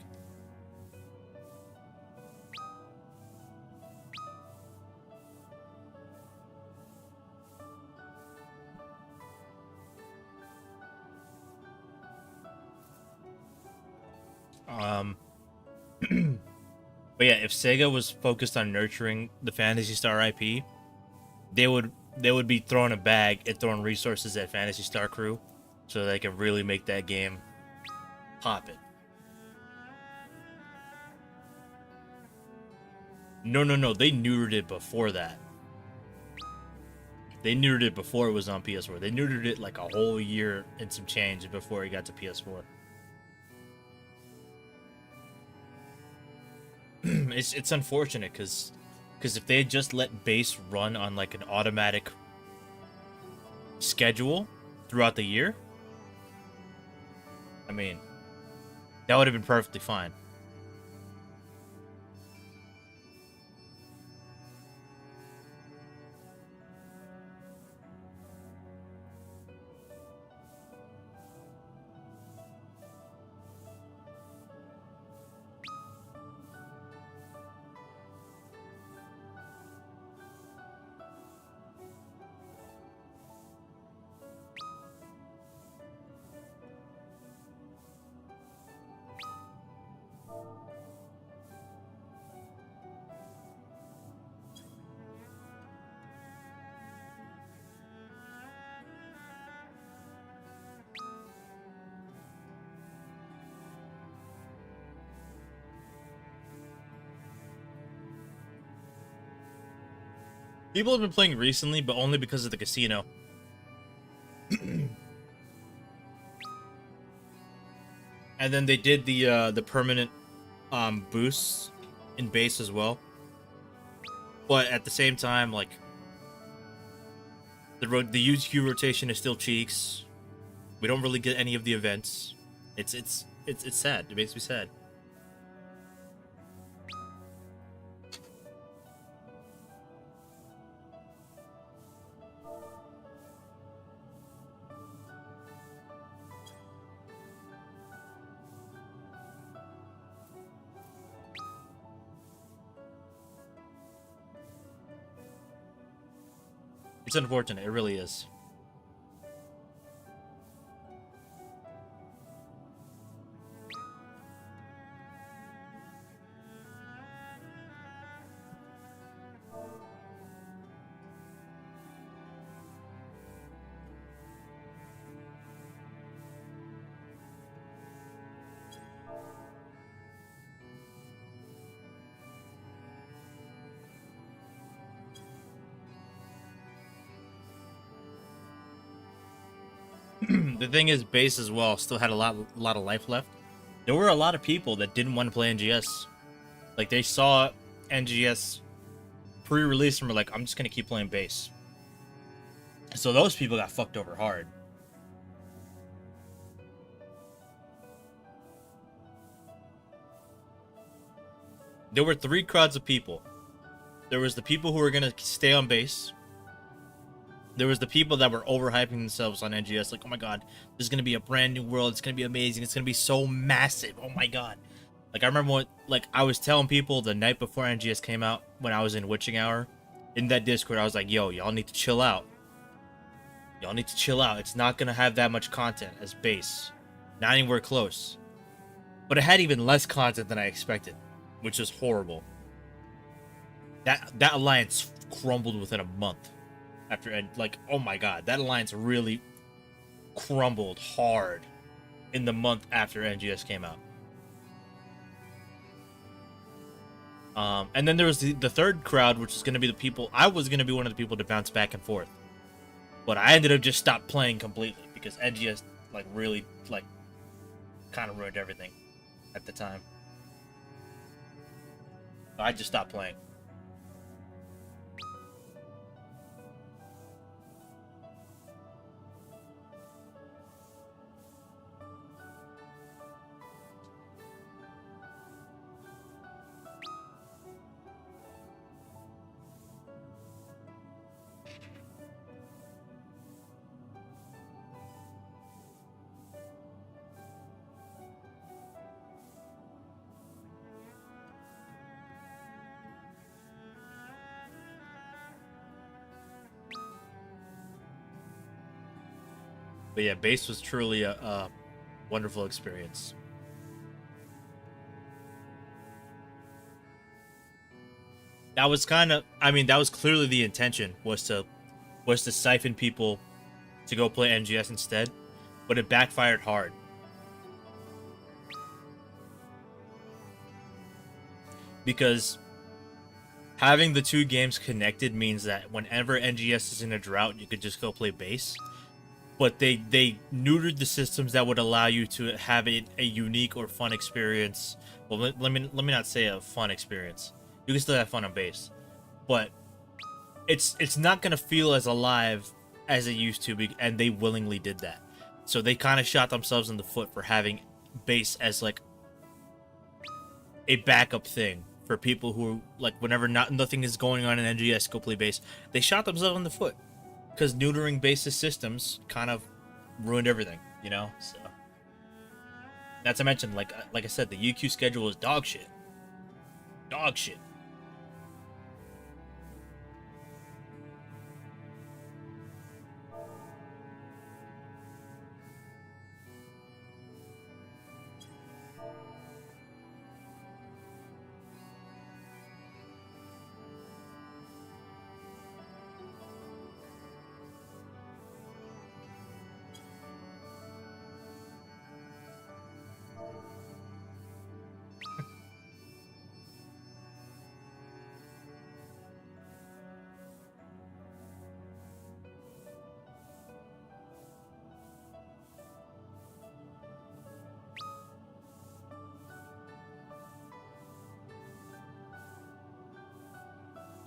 But yeah, if Sega was focused on nurturing the Phantasy Star IP, they would be throwing a bag and throwing resources at Phantasy Star Crew so they can really make that game pop it. No, they neutered it before that. They neutered it before it was on PS4. They neutered it like a whole year and some change before it got to PS4. It's unfortunate because if they had just let base run on like an automatic schedule throughout the year, I mean, that would have been perfectly fine. People have been playing recently, but only because of the casino. And then they did the permanent boosts in base as well. But at the same time, like the UQ rotation is still cheeks. We don't really get any of the events. It's sad. It makes me sad. It's unfortunate, it really is. The thing is, base as well still had a lot of life left. There were a lot of people that didn't want to play NGS. Like, they saw NGS pre-release and were like, I'm just gonna keep playing base. So those people got fucked over hard. there were three crowds of people. There was the people who were gonna stay on base. There was the people that were overhyping themselves on NGS, like, oh my god, this is gonna be a brand new world. It's gonna be amazing. It's gonna be so massive. Oh my god. Like, I remember when, like, I was telling people the night before NGS came out, when I was in Witching Hour, in that Discord, I was like, yo, y'all need to chill out. Y'all need to chill out. It's not gonna have that much content as base. Not anywhere close. But it had even less content than I expected, which is horrible. That alliance crumbled within a month. After, like, oh my god, that alliance really crumbled hard in the month after NGS came out. And then there was the third crowd, which is going to be the people. I was going to be one of the people to bounce back and forth, but I ended up just stopped playing completely because NGS like really like kind of ruined everything at the time. I just stopped playing. But yeah, base was truly a wonderful experience. That was kind of, I mean, that was clearly the intention, was to siphon people to go play NGS instead, but it backfired hard. Because having the two games connected means that whenever NGS is in a drought, you could just go play base. But they neutered the systems that would allow you to have a unique or fun experience. Well, let me not say a fun experience. You can still have fun on base, but it's not gonna feel as alive as it used to be, and they willingly did that. So they kind of shot themselves in the foot for having base as like a backup thing for people who, like, whenever nothing is going on in NGS, go play base. They shot themselves in the foot. Because neutering base's systems kind of ruined everything, you know? So, not to mention, like I said, the UQ schedule is dog shit. Dog shit.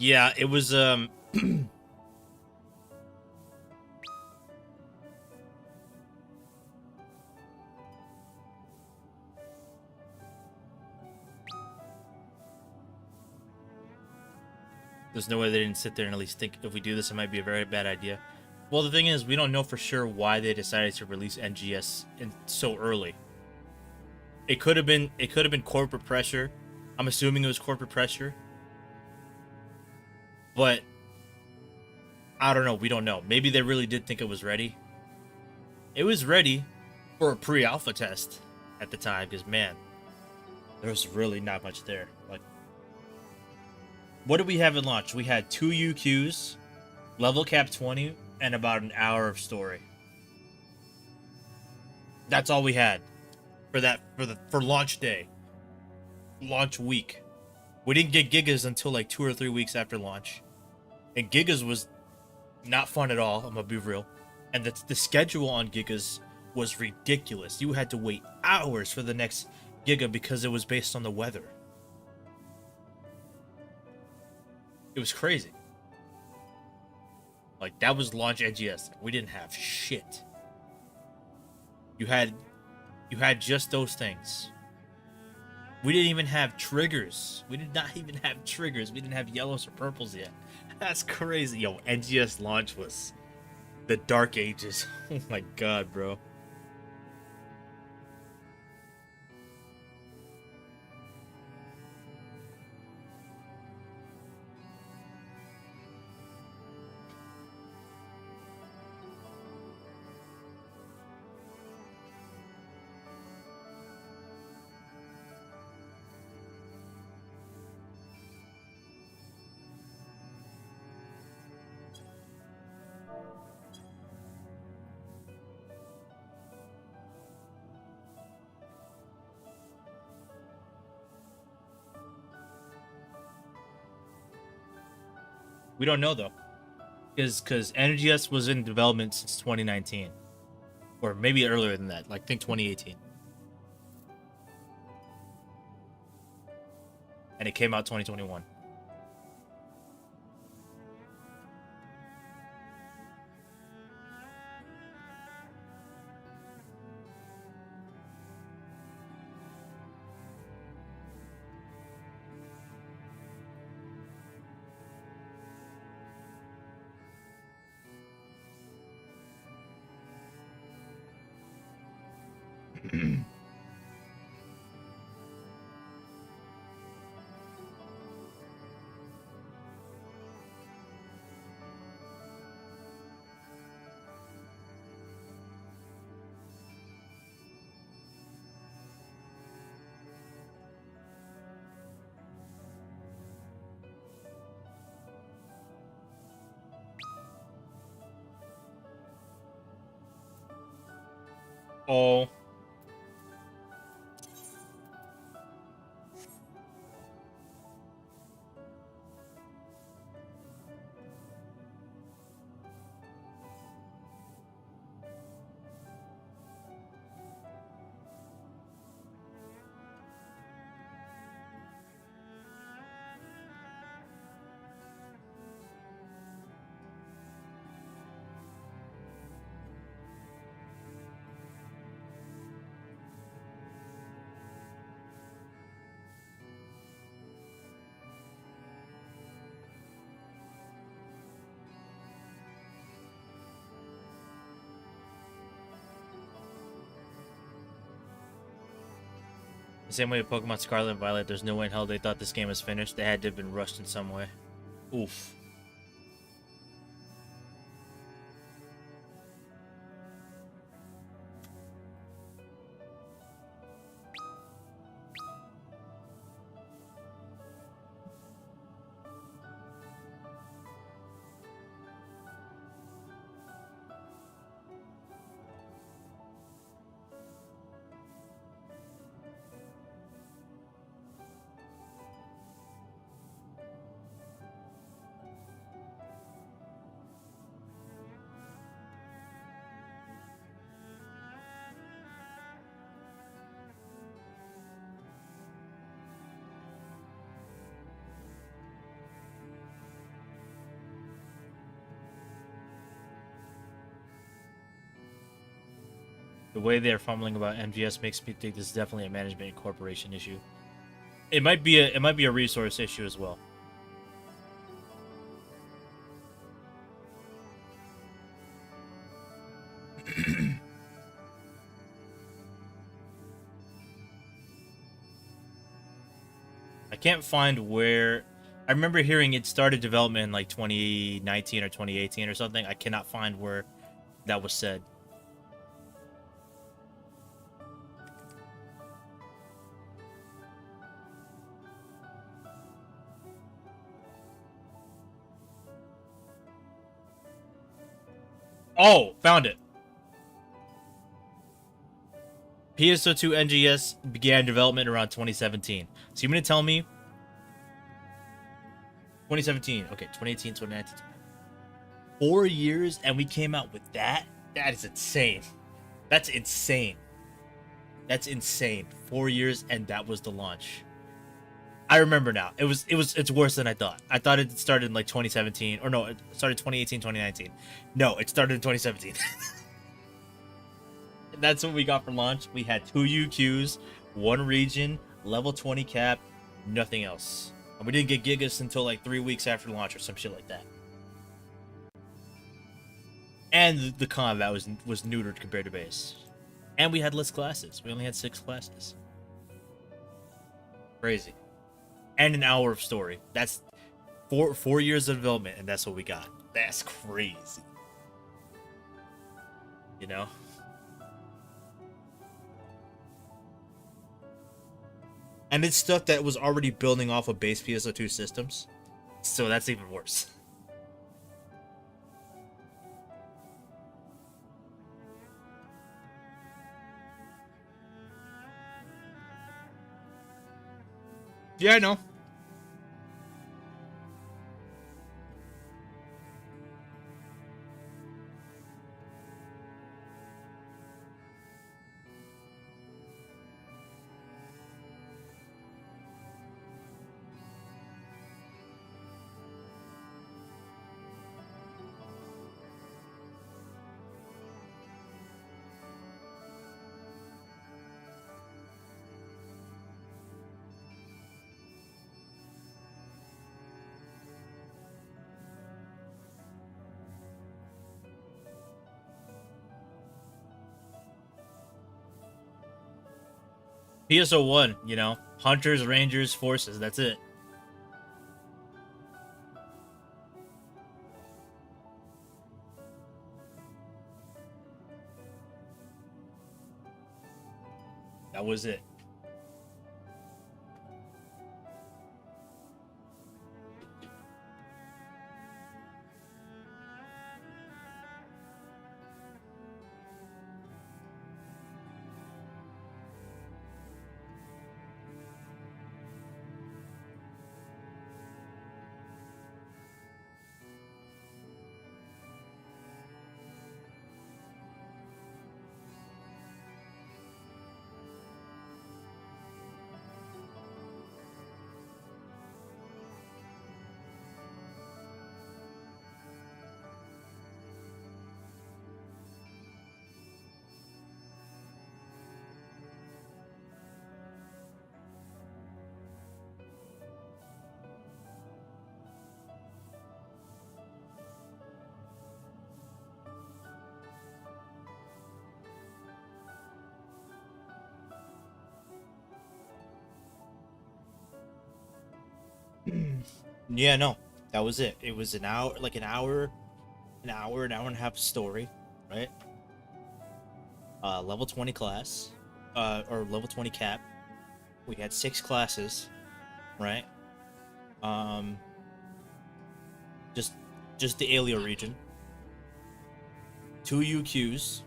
Yeah, it was there's no way they didn't sit there and at least think, if we do this, it might be a very bad idea. Well, the thing is, we don't know for sure why they decided to release NGS so early. It could have been corporate pressure. I'm assuming it was corporate pressure. But I don't know. We don't know. Maybe they really did think it was ready. It was ready for a pre-alpha test at the time, because, man, there was really not much there. Like, what did we have at launch? We had 2 UQs, level cap 20, and about an hour of story. That's all we had for launch day, launch week. We didn't get Gigas until like 2 or 3 weeks after launch. And Gigas was not fun at all, I'm gonna be real. And the schedule on Gigas was ridiculous. You had to wait hours for the next Giga because it was based on the weather. It was crazy. Like, that was launch NGS. We didn't have shit. You had just those things. We didn't even have triggers. We did not even have triggers. We didn't have yellows or purples yet. That's crazy. Yo, NGS launch was the dark ages. Oh my god, bro. We don't know though, because NGS was in development since 2019, or maybe earlier than that. Like I think 2018, and it came out 2021. Oh. The same way with Pokemon Scarlet and Violet, there's no way in hell they thought this game was finished. They had to have been rushed in some way. Oof. The way they're fumbling about MGS makes me think this is definitely a management and corporation issue. It might be a resource issue as well. I can't find where. I remember hearing it started development in like 2019 or 2018 or something. I cannot find where that was said. Oh, found it. PSO2 NGS began development around 2017. So you're going to tell me 2017. Okay, 2018, 2019. 4 years and we came out with that? That is insane. That's insane. That's insane. 4 years and that was the launch. I remember now. It's worse than I thought. I thought it started in like 2017 or no, it started 2018, 2019. No, it started in 2017. That's what we got for launch. We had 2 UQs, 1 region, Level 20 cap, nothing else. And we didn't get Gigas until like 3 weeks after launch or some shit like that. And the combat was neutered compared to base. And we had less classes. We only had 6 classes. Crazy. And an hour of story. That's 4 years of development, and that's what we got. That's crazy. You know? And it's stuff that was already building off of base PSO2 systems. So that's even worse. Yeah, I know. PSO1, you know, hunters, rangers, forces, that's it. That was it. Yeah, no, that was it. It was an hour, like an hour and a half story, right? Level 20 class, or level 20 cap. We had 6 classes, right? Just the Alio region. 2 UQs.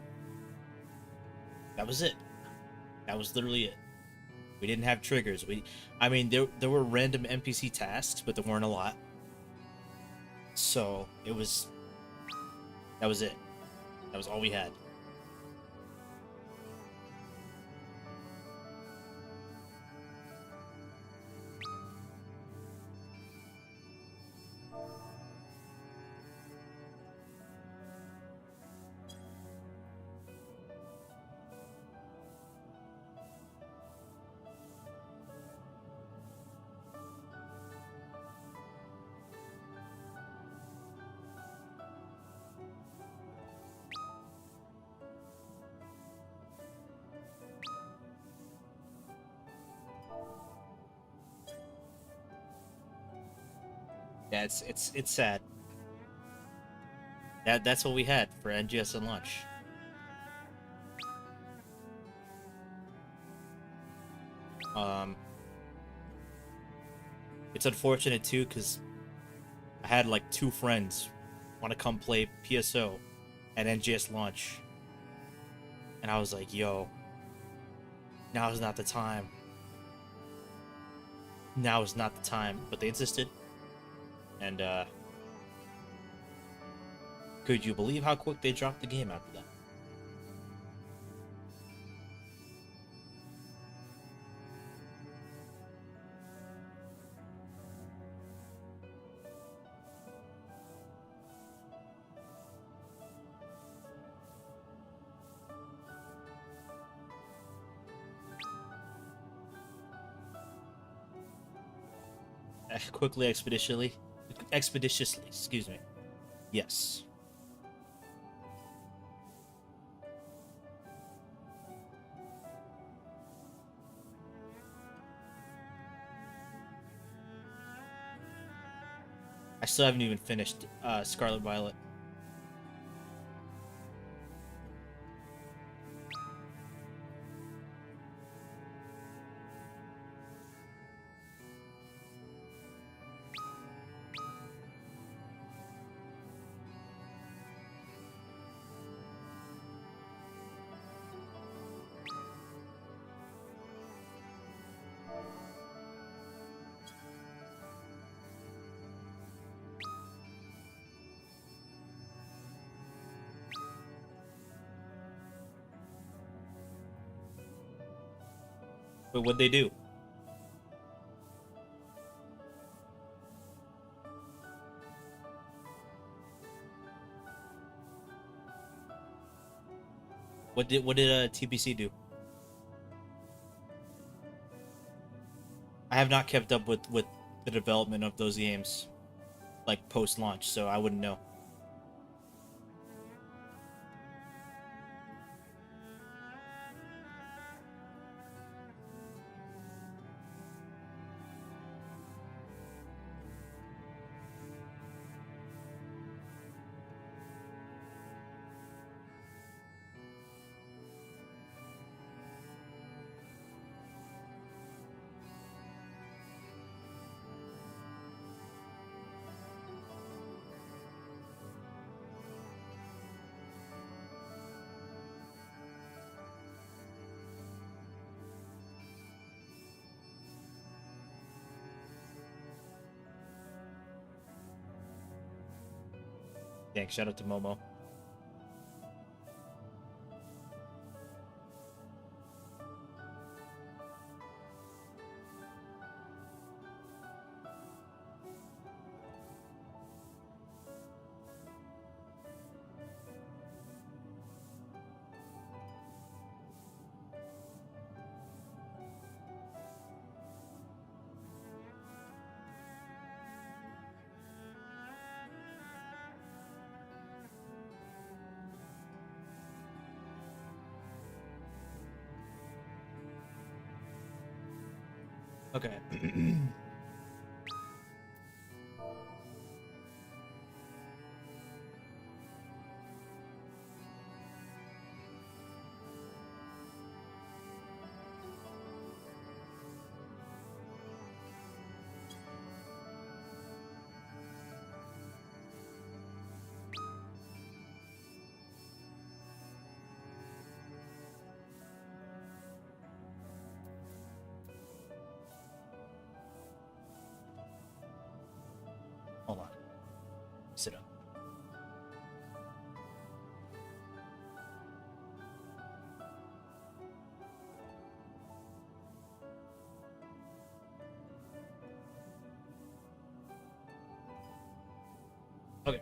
That was it. That was literally it. We didn't have triggers. I mean, there were random NPC tasks, but there weren't a lot. So that was it. That was all we had. Yeah, it's sad. That's what we had for NGS and launch. It's unfortunate too, because I had like 2 friends want to come play PSO at NGS launch, and I was like, yo, now is not the time. Now is not the time. But they insisted. And, could you believe how quick they dropped the game after that? quickly, expeditiously, excuse me. Yes. I still haven't even finished Scarlet Violet. But what'd they do? What did TPC do? I have not kept up with the development of those games, like post launch, so I wouldn't know. Thanks, shout out to Momo. Okay. Hold on. Sit up. Okay.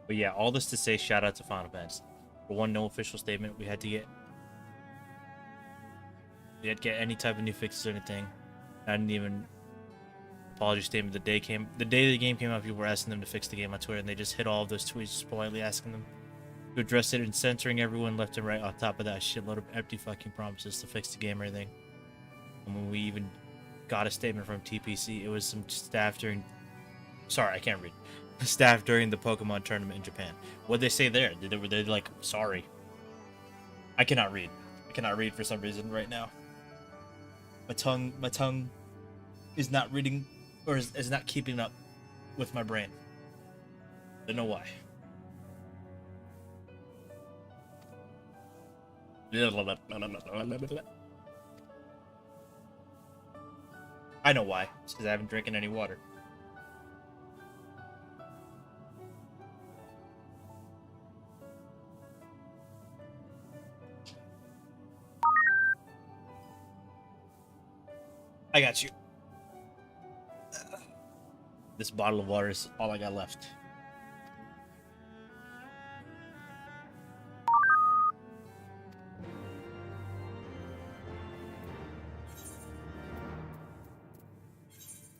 But yeah, all this to say, shout out to Final Fantasy. For one, no official statement. We had to get any type of new fixes or anything. I didn't even apology statement the day the game came out. People were asking them to fix the game on Twitter, and they just hit all of those tweets, just politely asking them to address it and censoring everyone left and right on top of that shitload of empty fucking promises to fix the game and everything. And when we even got a statement from TPC, it was some staff during... Sorry, I can't read. Staff during the Pokemon tournament in Japan. What'd they say there? Were they like, sorry? I cannot read. I cannot read for some reason right now. My tongue is not reading, or is not keeping up with my brain. Don't know why. I know why. It's because I haven't drinking any water. I got you. This bottle of water is all I got left.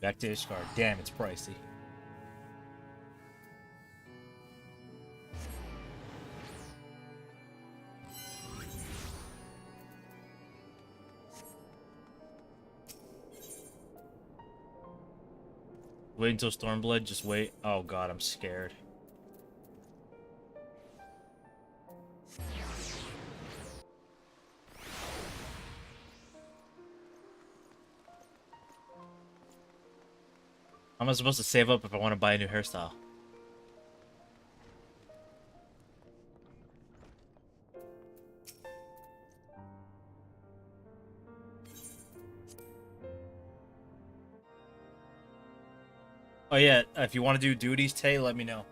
Back to Ishgard. Damn, it's pricey. Wait until Stormblood, just wait. Oh god, I'm scared. How am I supposed to save up if I want to buy a new hairstyle? Oh yeah, if you want to do duties, Tay, let me know.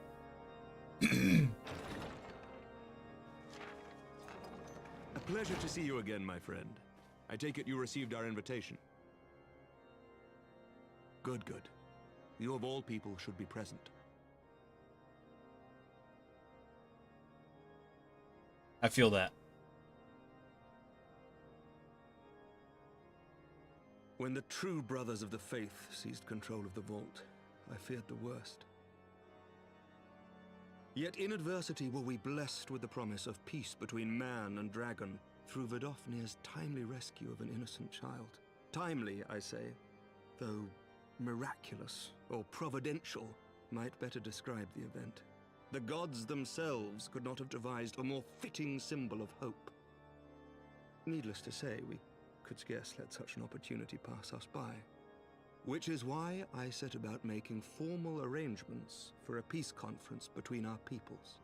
A pleasure to see you again, my friend. I take it you received our invitation. Good, good. You of all people should be present. I feel that. When the true brothers of the faith seized control of the vault, I feared the worst. Yet in adversity were we blessed with the promise of peace between man and dragon through Vidofnir's timely rescue of an innocent child. Timely, I say, though miraculous or providential might better describe the event. The gods themselves could not have devised a more fitting symbol of hope. Needless to say, we could scarce let such an opportunity pass us by. Which is why I set about making formal arrangements for a peace conference between our peoples.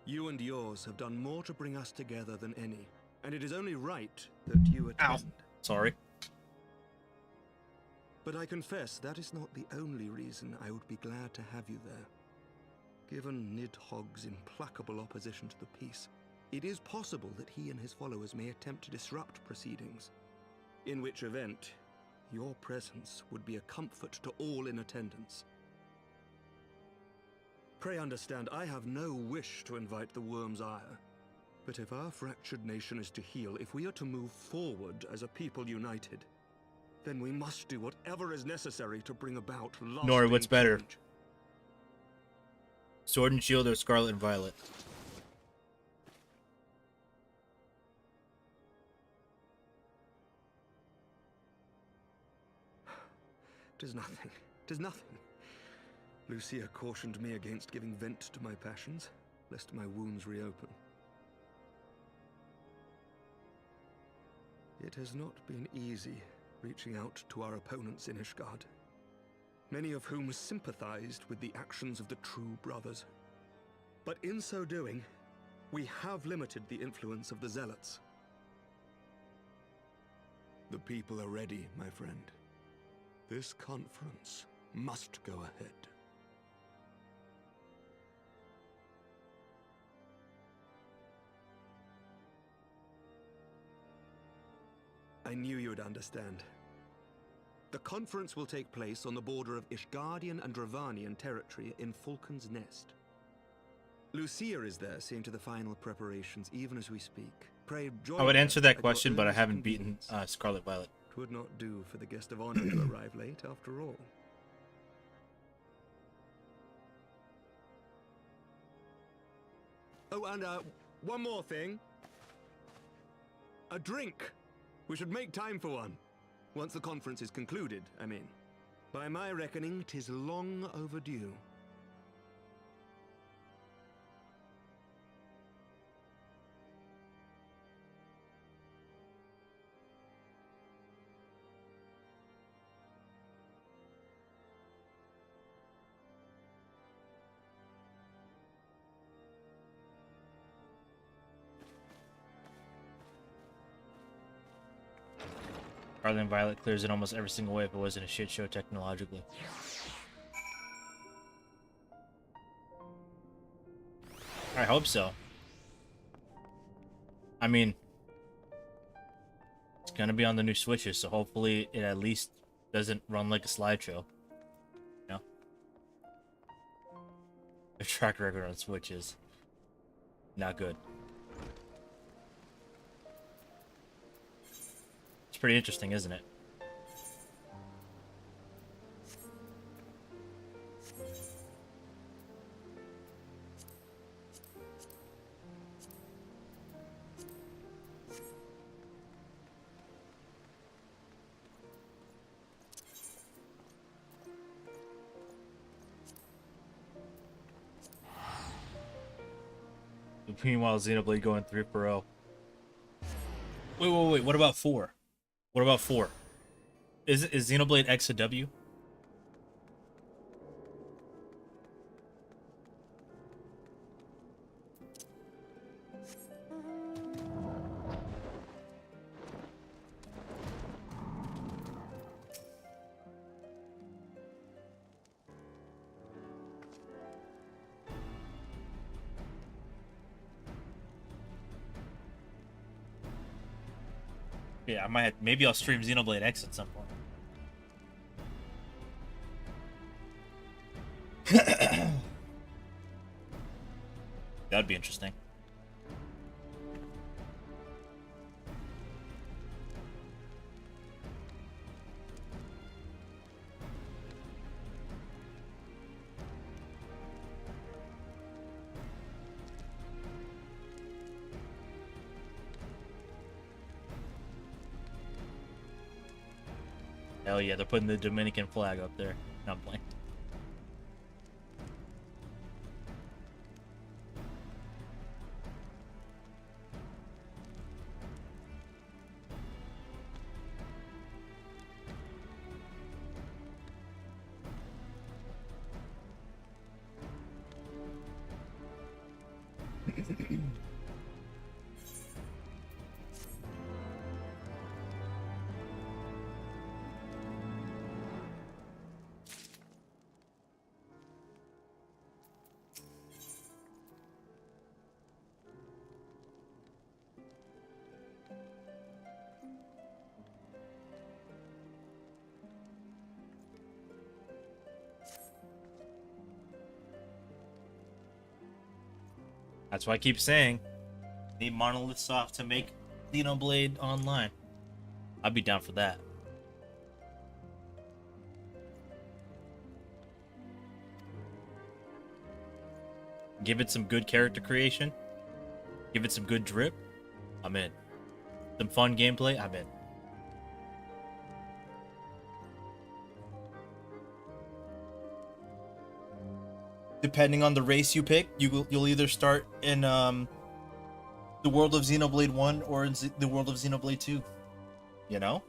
You and yours have done more to bring us together than any, and it is only right that you attend. Ow. Sorry. But I confess that is not the only reason I would be glad to have you there. Given Nidhogg's implacable opposition to the peace, it is possible that he and his followers may attempt to disrupt proceedings, in which event your presence would be a comfort to all in attendance. Pray understand, I have no wish to invite the Worm's ire, but if our fractured nation is to heal, if we are to move forward as a people united, then we must do whatever is necessary to bring about lasting Nori, what's better? change. Sword and Shield or Scarlet and Violet? Tis nothing. Tis nothing. Lucia cautioned me against giving vent to my passions, lest my wounds reopen. It has not been easy reaching out to our opponents in Ishgard, many of whom sympathized with the actions of the true brothers. But in so doing, we have limited the influence of the zealots. The people are ready, my friend. This conference must go ahead. I knew you would understand. The conference will take place on the border of Ishgardian and Dravanian territory in Falcon's Nest. Lucia is there, seeing to the final preparations, even as we speak. Pray join I would her answer that at question, your but I earliest haven't beaten convenience. Scarlet Violet. Would not do for the guest of honor to arrive late, after all. Oh, and one more thing. A drink. We should make time for one. Once the conference is concluded, I mean. By my reckoning, 'tis long overdue. Scarlet and Violet clears it almost every single way if it wasn't a shit show technologically. I hope so. I mean, it's gonna be on the new Switches, so hopefully it at least doesn't run like a slideshow. You know? The track record on Switches not good. It's pretty interesting, isn't it? Meanwhile, Xenoblade going 3 for 0. Wait. What about 4? What about 4? Is Xenoblade X a W? Yeah, I might have, maybe I'll stream Xenoblade X at some point. That'd be interesting. Hell yeah, they're putting the Dominican flag up there. No, I'm playing. That's why I keep saying, need Monolith Soft to make Xenoblade Online. I'd be down for that. Give it some good character creation. Give it some good drip. I'm in. Some fun gameplay. I'm in. Depending on the race you pick, you'll either start in the world of Xenoblade 1 or in the world of Xenoblade 2. You know?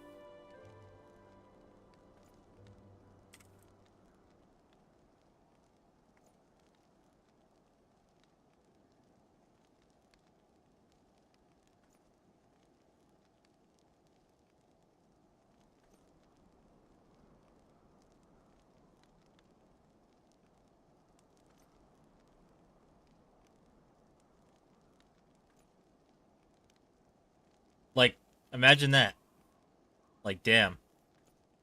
Like, imagine that. Like, damn.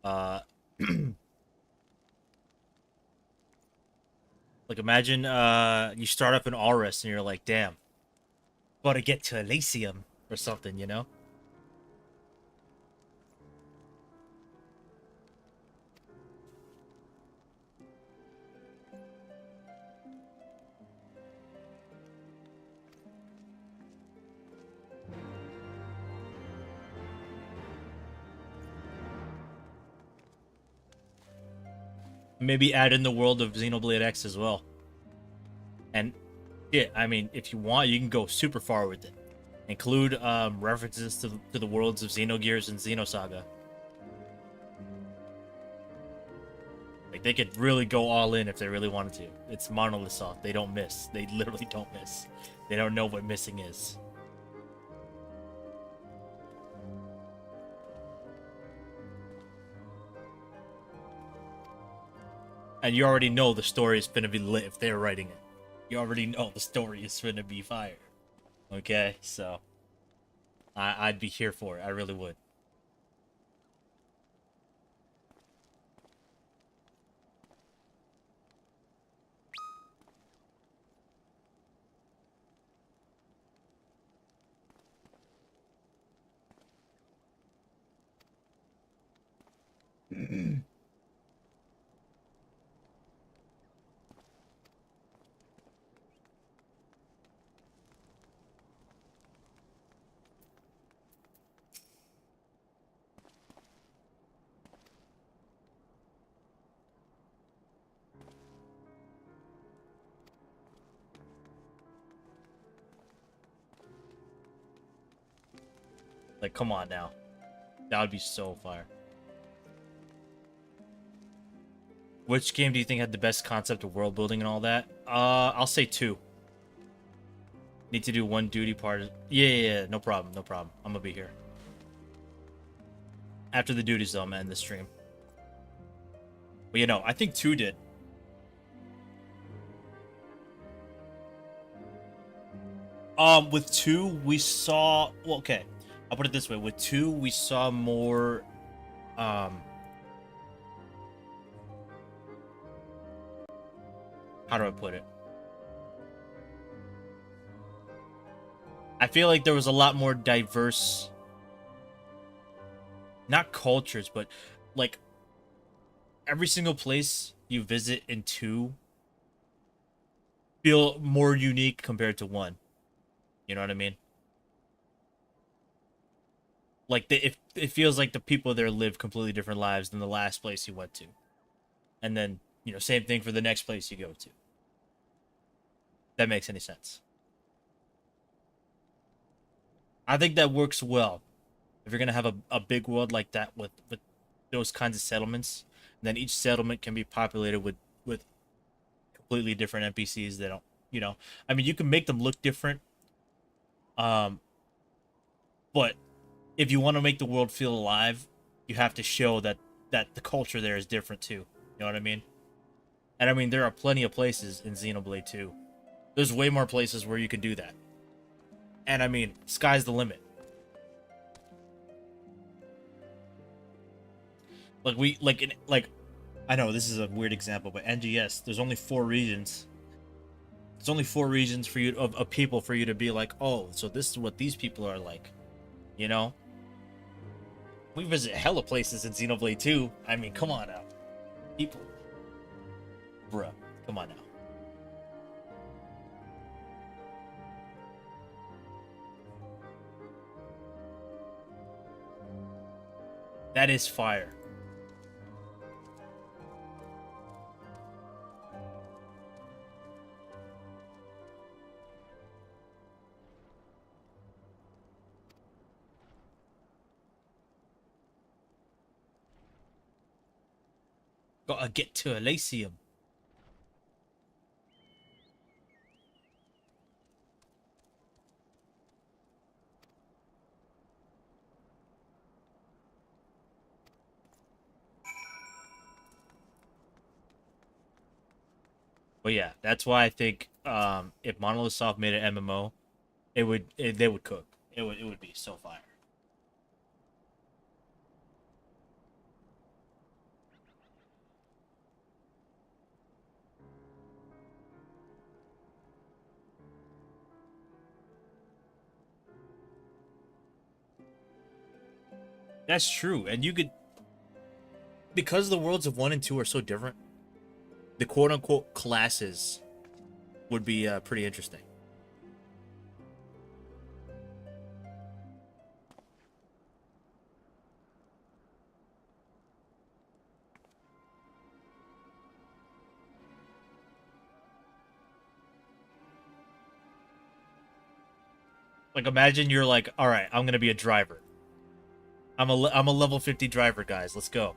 Like, imagine you start up in Aurus and you're like, damn, gotta get to Elysium or something, you know? Maybe add in the world of Xenoblade X as well. And yeah, I mean, if you want, you can go super far with it. Include references to the worlds of Xenogears and Xenosaga. Like, they could really go all in if they really wanted to. It's Monolith Soft. They don't miss. They literally don't miss. They don't know what missing is. And you already know the story is gonna be lit if they're writing it. You already know the story is gonna be fire. Okay, so I'd be here for it. I really would. Like, come on now. That would be so fire. Which game do you think had the best concept of world building and all that? I'll say 2. Need to do 1 duty part. Yeah, no problem, no problem. I'm gonna be here. After the duties, though, I'm gonna end the stream. But you know, I think 2 did. With 2, we saw... Well, okay. I'll put it this way. With 2, we saw more... How do I put it? I feel like there was a lot more diverse... Not cultures, but, like... Every single place you visit in 2... feel more unique compared to 1. You know what I mean? Like, it feels like the people there live completely different lives than the last place you went to. And then, you know, same thing for the next place you go to. That makes any sense. I think that works well. If you're going to have a big world like that with those kinds of settlements, then each settlement can be populated with completely different NPCs that don't, you know. I mean, you can make them look different. But if you want to make the world feel alive, you have to show that the culture there is different too. You know what I mean? And I mean, there are plenty of places in Xenoblade 2. There's way more places where you can do that. And I mean, sky's the limit. Like I know this is a weird example, but NGS, there's only 4 regions. There's only 4 regions for you of people for you to be like, oh, so this is what these people are like. You know? We visit hella places in Xenoblade 2. I mean, come on now. People. Bruh, come on now. That is fire. Gotta get to Elysium. But yeah, that's why I think if Monolith Soft made an MMO, they would cook. It would be so fire. That's true, and you could, because the worlds of 1 and 2 are so different, the quote-unquote classes would be pretty interesting. Like, imagine you're like, all right, I'm gonna be a driver. I'm a level 50 driver, guys. Let's go.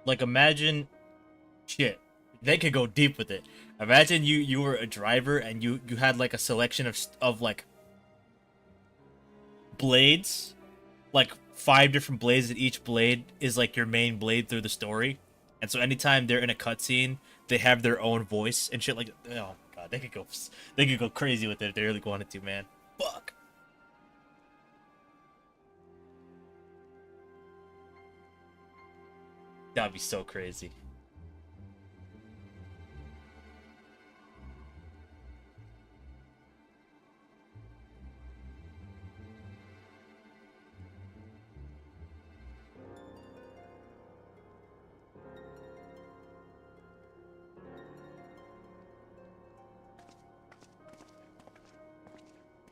Like, imagine, shit, they could go deep with it. Imagine you were a driver and you had like a selection of like blades, like 5 different blades, and each blade is like your main blade through the story. And so anytime they're in a cutscene, they have their own voice and shit like that. Oh my god, they could go crazy with it if they really wanted to, man. Fuck. That'd be so crazy.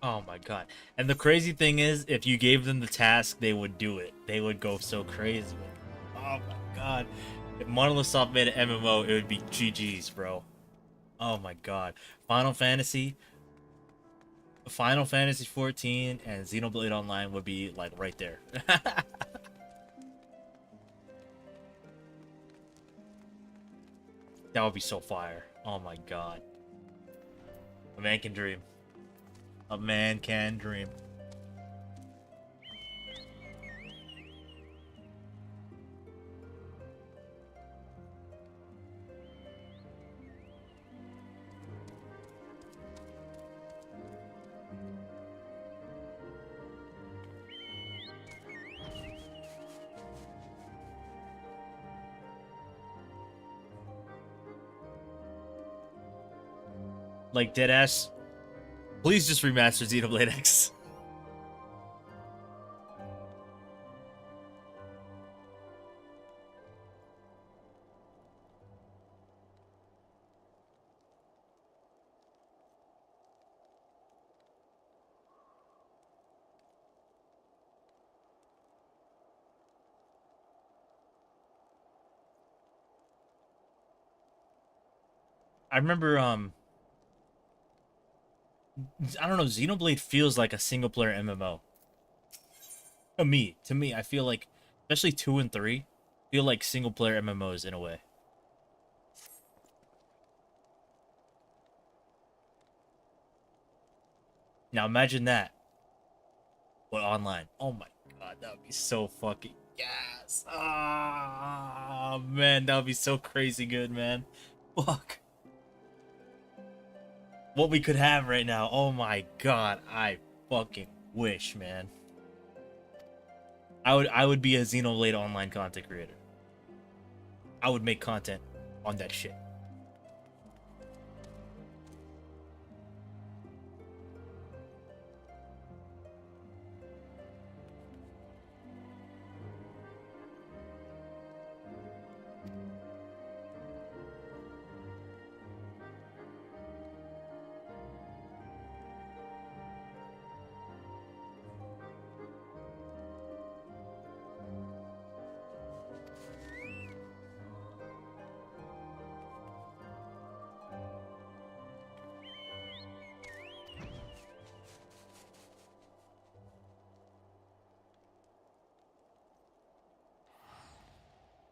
Oh my god. And the crazy thing is, if you gave them the task, they would do it. They would go so crazy with it. Oh my god. If Monolith Soft made an MMO, it would be GG's, bro. Oh my god. Final Fantasy 14 and Xenoblade Online would be like right there. That would be so fire. Oh my god. A man can dream. A man can dream. Like, deadass, please just remaster Xenoblade X. I remember, I don't know, Xenoblade feels like a single player MMO. To me, I feel like, especially 2 and 3, feel like single player MMOs in a way. Now imagine that, but online. Oh my god, that would be so fucking yes. Ah, man, that would be so crazy good, man. Fuck. What we could have right now. Oh my god, I fucking wish, man. I would be a Xenoblade Online content creator. I would make content on that shit.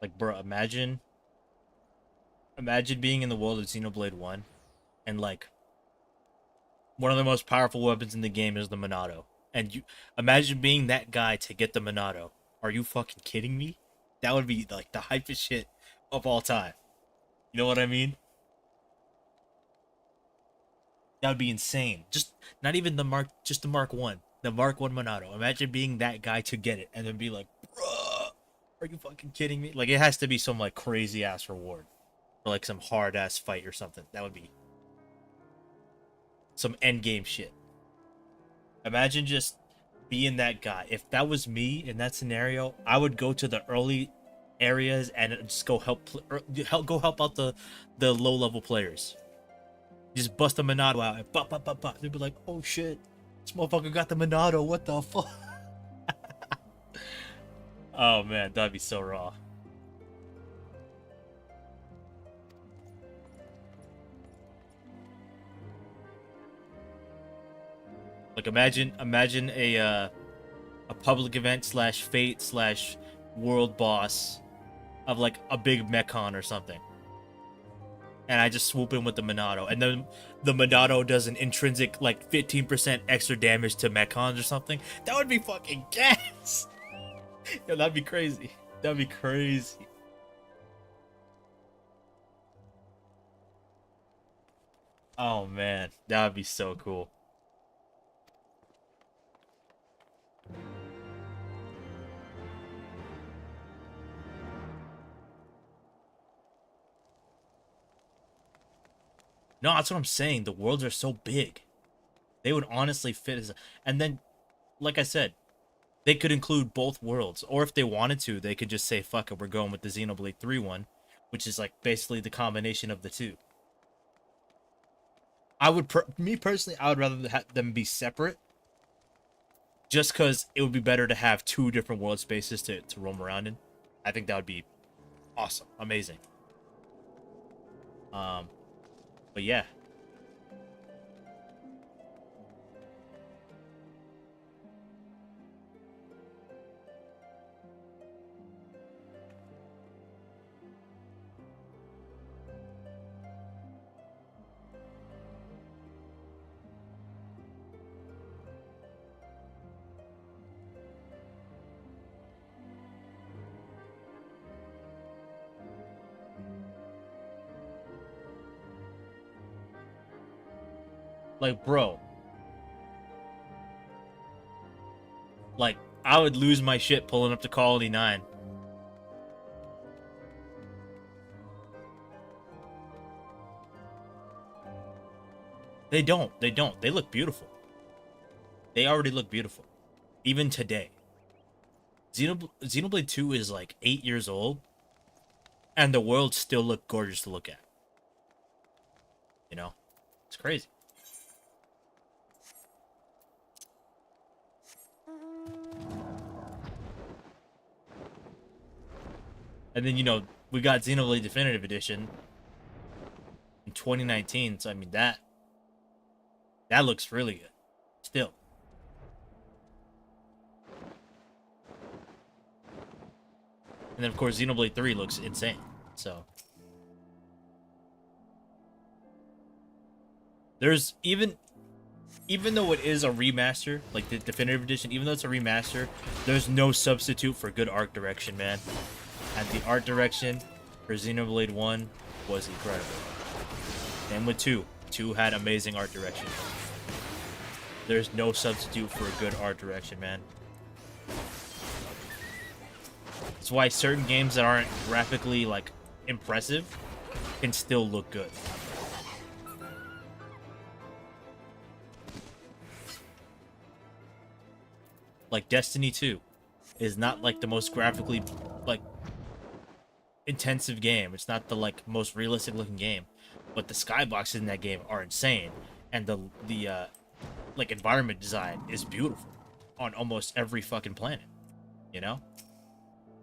Like, bro, imagine being in the world of Xenoblade 1 and like one of the most powerful weapons in the game is the Monado. And you imagine being that guy to get the Monado. Are you fucking kidding me? That would be like the hypest shit of all time. You know what I mean? That would be insane. Just not even the Mark, just the Mark 1. The Mark 1 Monado. Imagine being that guy to get it and then be like, bruh, are you fucking kidding me? Like, it has to be some like crazy ass reward. Or like some hard ass fight or something. That would be some end game shit. Imagine just being that guy. If that was me in that scenario, I would go to the early areas and just go go help out the low level players. Just bust the Monado out and pop, pop, pop, pop. They'd be like, oh shit, this motherfucker got the Monado. What the fuck? Oh man, that'd be so raw. Like imagine a public event slash fate slash world boss of like a big mechon or something. And I just swoop in with the Monado. And then the Monado does an intrinsic like 15% extra damage to mechons or something. That would be fucking gas. Yo, that'd be crazy. That'd be crazy. Oh man, that would be so cool. No, that's what I'm saying. The worlds are so big. They would honestly fit as... And then, like I said, they could include both worlds. Or if they wanted to, they could just say, fuck it, we're going with the Xenoblade 3 one. Which is like basically the combination of the two. I would... Me personally, I would rather have them be separate. Just because it would be better to have two different world spaces to roam around in. I think that would be awesome. Amazing. But yeah. Like, bro. Like, I would lose my shit pulling up to Colony 9. They don't. They don't. They look beautiful. They already look beautiful. Even today. Xenoblade 2 is like 8 years old. And the worlds still look gorgeous to look at. You know? It's crazy. And then, you know, we got Xenoblade Definitive Edition in 2019. So, I mean, that looks really good. Still. And then, of course, Xenoblade 3 looks insane. So. There's even though it is a remaster, like the Definitive Edition, even though it's a remaster, there's no substitute for good art direction, man. And the art direction for Xenoblade 1 was incredible. And with 2. 2 had amazing art direction. There's no substitute for a good art direction, man. That's why certain games that aren't graphically, like, impressive can still look good. Like, Destiny 2 is not, like, the most graphically, like, intensive game. It's not the like most realistic looking game, but the skyboxes in that game are insane, and the like environment design is beautiful on almost every fucking planet. You know,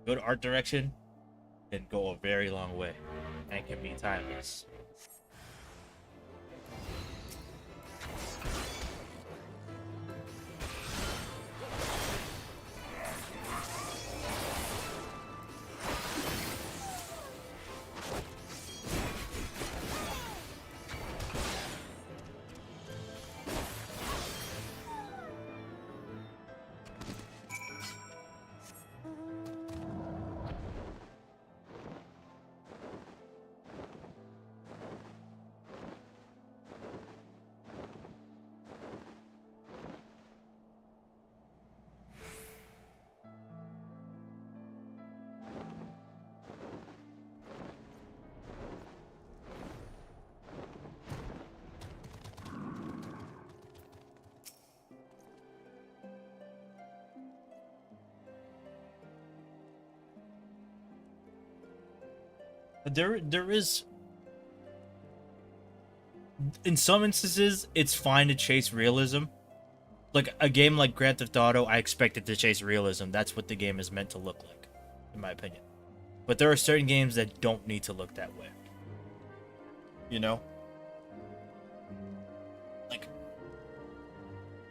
good art direction can go a very long way and can be timeless. there is, in some instances, it's fine to chase realism. Like a game like Grand Theft Auto, I expect it to chase realism. That's what the game is meant to look like, in my opinion. But there are certain games that don't need to look that way. You know?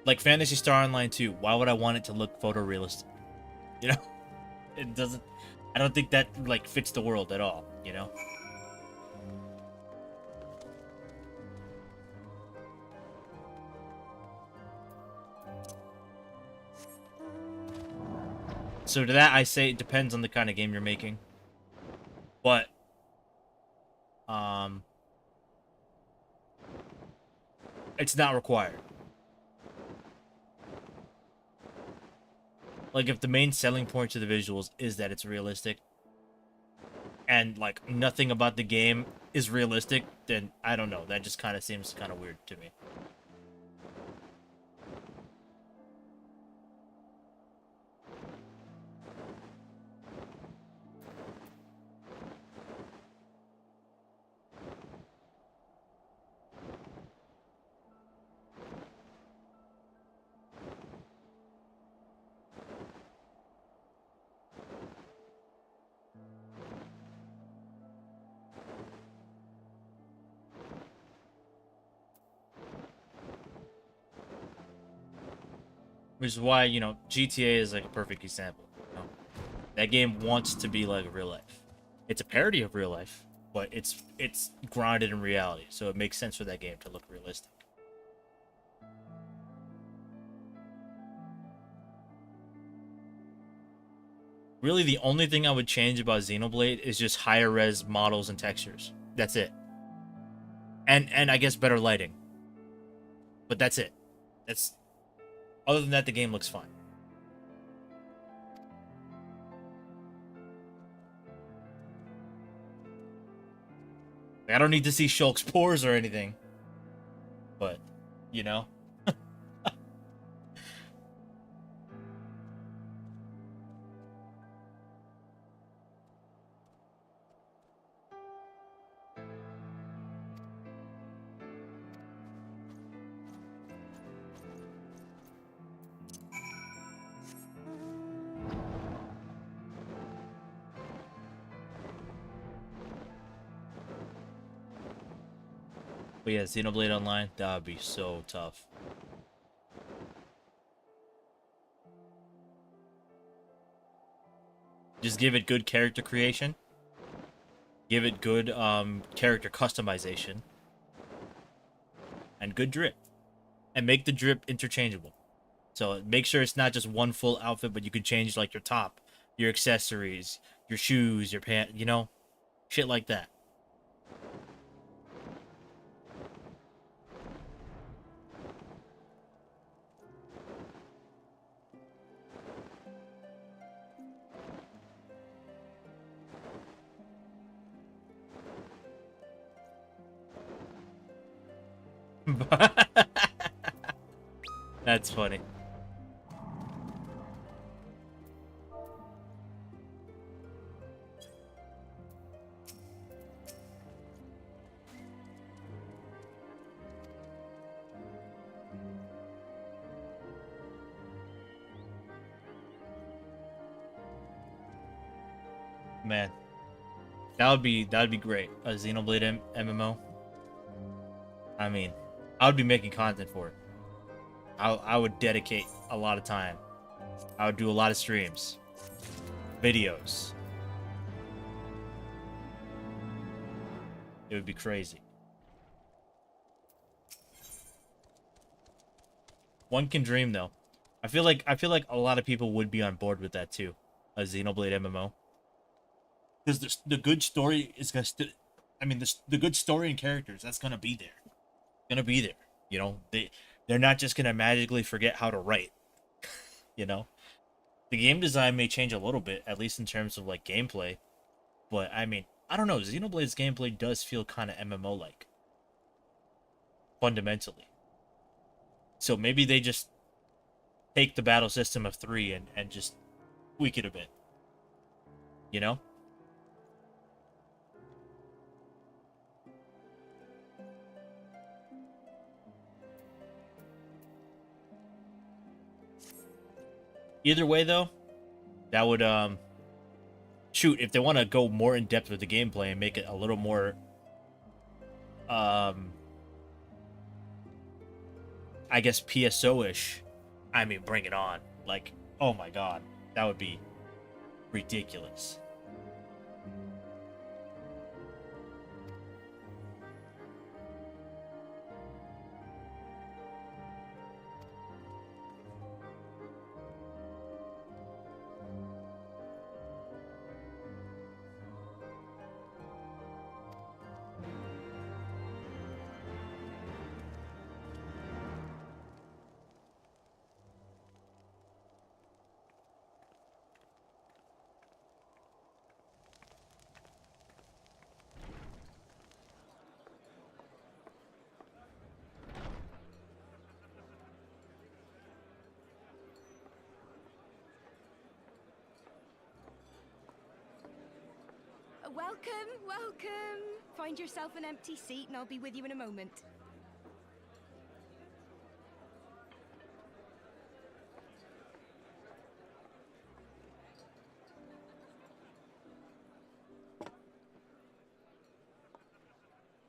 Like Phantasy Star Online 2. Why would I want it to look photorealistic? You know? It doesn't... I don't think that, like, fits the world at all, you know? So to that, I say it depends on the kind of game you're making. But, it's not required. Like, if the main selling point to the visuals is that it's realistic, and, like, nothing about the game is realistic, then, I don't know, that just kind of seems kind of weird to me. Which is why, you know, GTA is like a perfect example. You know? That game wants to be like real life. It's a parody of real life, but it's grounded in reality, so it makes sense for that game to look realistic. Really, the only thing I would change about Xenoblade is just higher res models and textures. That's it. And I guess better lighting. But that's it. Other than that, the game looks fine. I don't need to see Shulk's pores or anything. But, you know. But yeah, Xenoblade Online, that would be so tough. Just give it good character creation. Give it good character customization. And good drip. And make the drip interchangeable. So make sure it's not just one full outfit, but you can change like your top, your accessories, your shoes, your pants, you know? Shit like that. That's funny. Man, that'd be great. A Xenoblade MMO. I mean, I would be making content for it. I would dedicate a lot of time. I would do a lot of streams, videos. It would be crazy. One can dream, though. I feel like a lot of people would be on board with that too. A Xenoblade MMO. Because the good story is gonna the good story and characters, that's gonna be there. Gonna be there. You know, they're not just gonna magically forget how to write. You know? The game design may change a little bit, at least in terms of like gameplay. But I mean, I don't know, Xenoblade's gameplay does feel kinda MMO like. Fundamentally. So maybe they just take the battle system of 3 and just tweak it a bit. You know? Either way, though, that would shoot, if they want to go more in depth with the gameplay and make it a little more I guess PSO-ish, I mean, bring it on. Like, oh my god, that would be ridiculous. Welcome, welcome. Find yourself an empty seat and I'll be with you in a moment.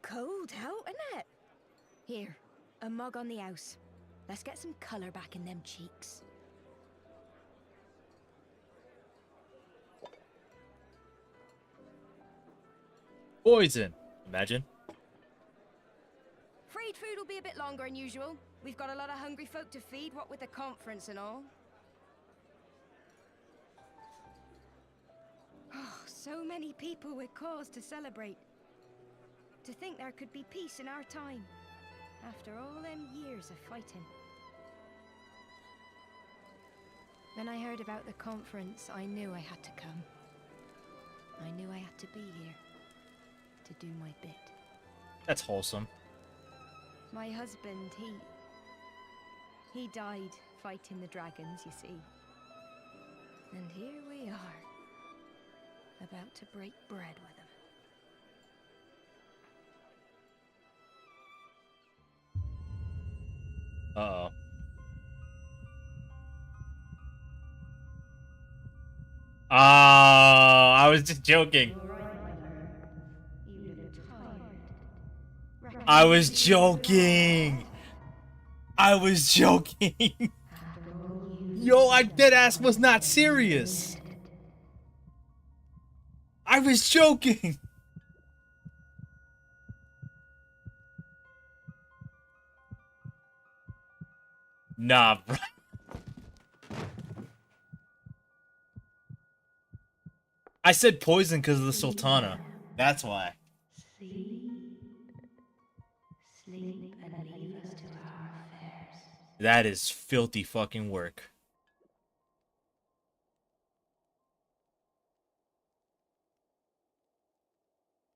Cold out, isn't it? Here, a mug on the house. Let's get some colour back in them cheeks. Poison. Imagine. Freed food will be a bit longer than usual. We've got a lot of hungry folk to feed, what with the conference and all. Oh, so many people with cause to celebrate. To think there could be peace in our time, after all them years of fighting. When I heard about the conference, I knew I had to come. I knew I had to be here. To do my bit. That's wholesome. My husband, he died fighting the dragons, you see. And here we are, about to break bread with him. Uh-oh. Oh, I was just joking. I was joking. I was joking. Yo, I deadass was not serious. I was joking. Nah, bro. I said poison because of the Sultana. That's why. Sleep and leave us to our affairs. That is filthy fucking work.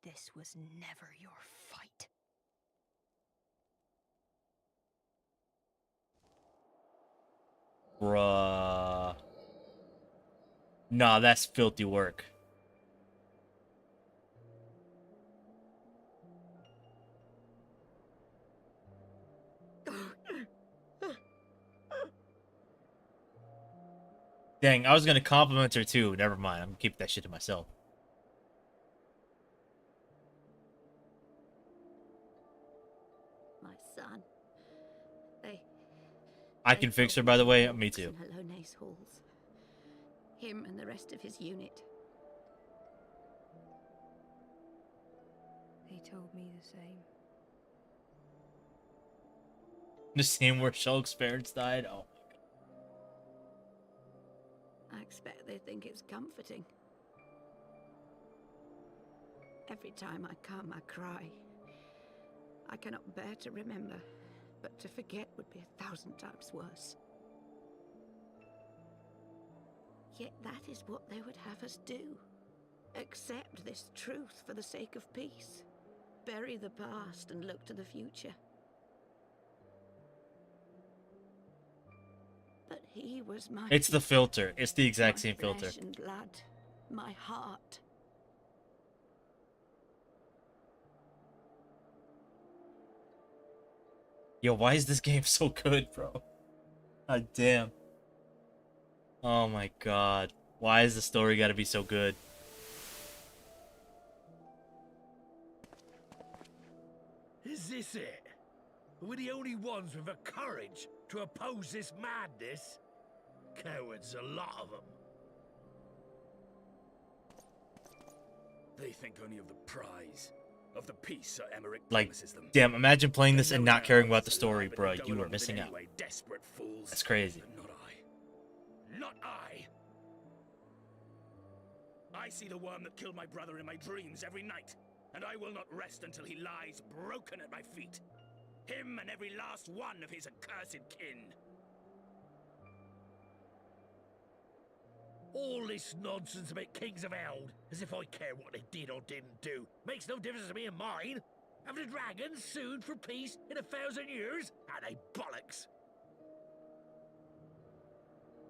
This was never your fight. Bruh. Nah, that's filthy work. Dang, I was gonna compliment her too. Never mind, I'm gonna keep that shit to myself. My son. I can fix her, by the way. Me too. Hallonace halls. Him and the rest of his unit. They told me the same. The same where Shulk's parents died? Oh. I expect they think it's comforting. Every time I come, I cry. I cannot bear to remember, but to forget would be 1,000 times worse. Yet that is what they would have us do. Accept this truth for the sake of peace. Bury the past and look to the future. But he was my... It's the filter. It's the exact same filter. Flesh and blood, my heart. Yo, why is this game so good, bro? God damn. Oh my god. Why is the story gotta be so good? Is this it? We're the only ones with the courage to oppose this madness? Cowards, a lot of them. They think only of the prize, of the peace Sir Emmerich Like, promises them. damn, imagine playing this They and know not their caring about hearts the story, alive, but bro. they go You are along with it missing out. anyway, desperate fools. That's crazy. But not I. Not I. I see the worm that killed my brother in my dreams every night, and I will not rest until he lies broken at my feet. Him and every last one of his accursed kin. All this nonsense about Kings of Eld, as if I care what they did or didn't do, makes no difference to me and mine. Have the dragons sued for peace in 1,000 years? Are they bollocks?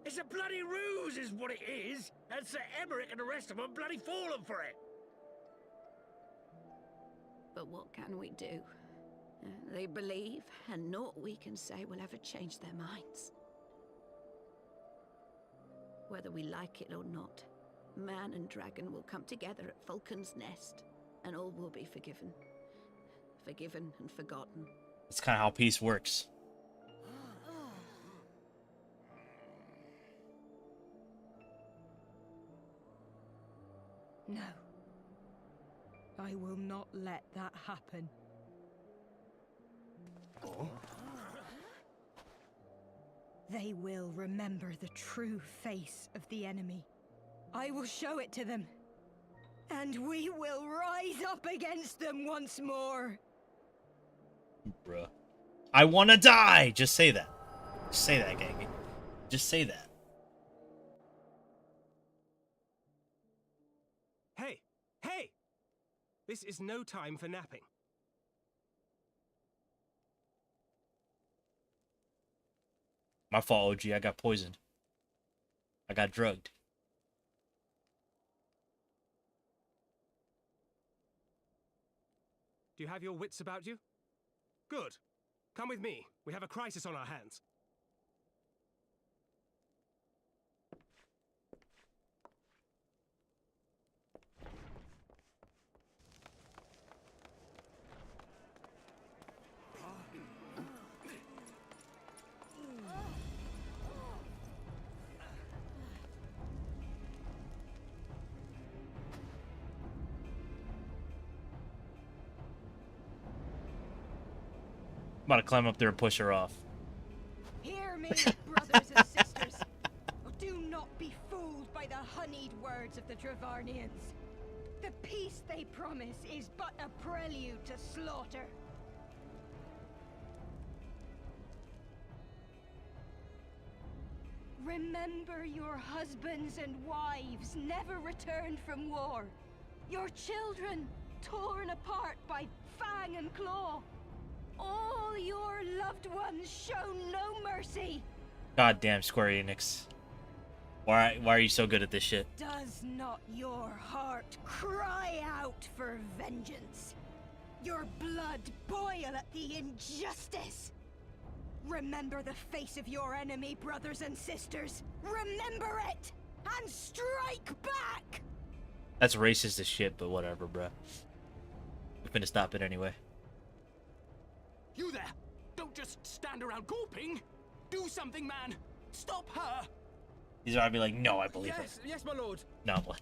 It's a bloody ruse is what it is, and Sir Emmerich and the rest of them bloody fallen for it. But what can we do? They believe, and naught we can say will ever change their minds. Whether we like it or not, man and dragon will come together at Vulcan's Nest, and all will be forgiven. Forgiven and forgotten. That's kind of how peace works. No. I will not let that happen. They will remember the true face of the enemy. I will show it to them. And we will rise up against them once more. Bruh. I wanna die! Just say that. Just say that, gang. Just say that. Hey! Hey! This is no time for napping. My fault, OG. I got poisoned. I got drugged. Do you have your wits about you? Good. Come with me. We have a crisis on our hands. I'm about to climb up there and push her off. Hear me, brothers and sisters. Do not be fooled by the honeyed words of the Travarnians. The peace they promise is but a prelude to slaughter. Remember your husbands and wives never returned from war. Your children torn apart by fang and claw. All your loved ones shown no mercy. Goddamn Square Enix. Why are you so good at this shit? Does not your heart cry out for vengeance? Your blood boil at the injustice? Remember the face of your enemy, brothers and sisters. Remember it, and strike back! That's racist as shit, but whatever, bruh. We're finna stop it anyway. You there! Don't just stand around gawping! Do something, man! Stop her! He's gonna be like, no, I believe Yes, yes, my lord. No, what?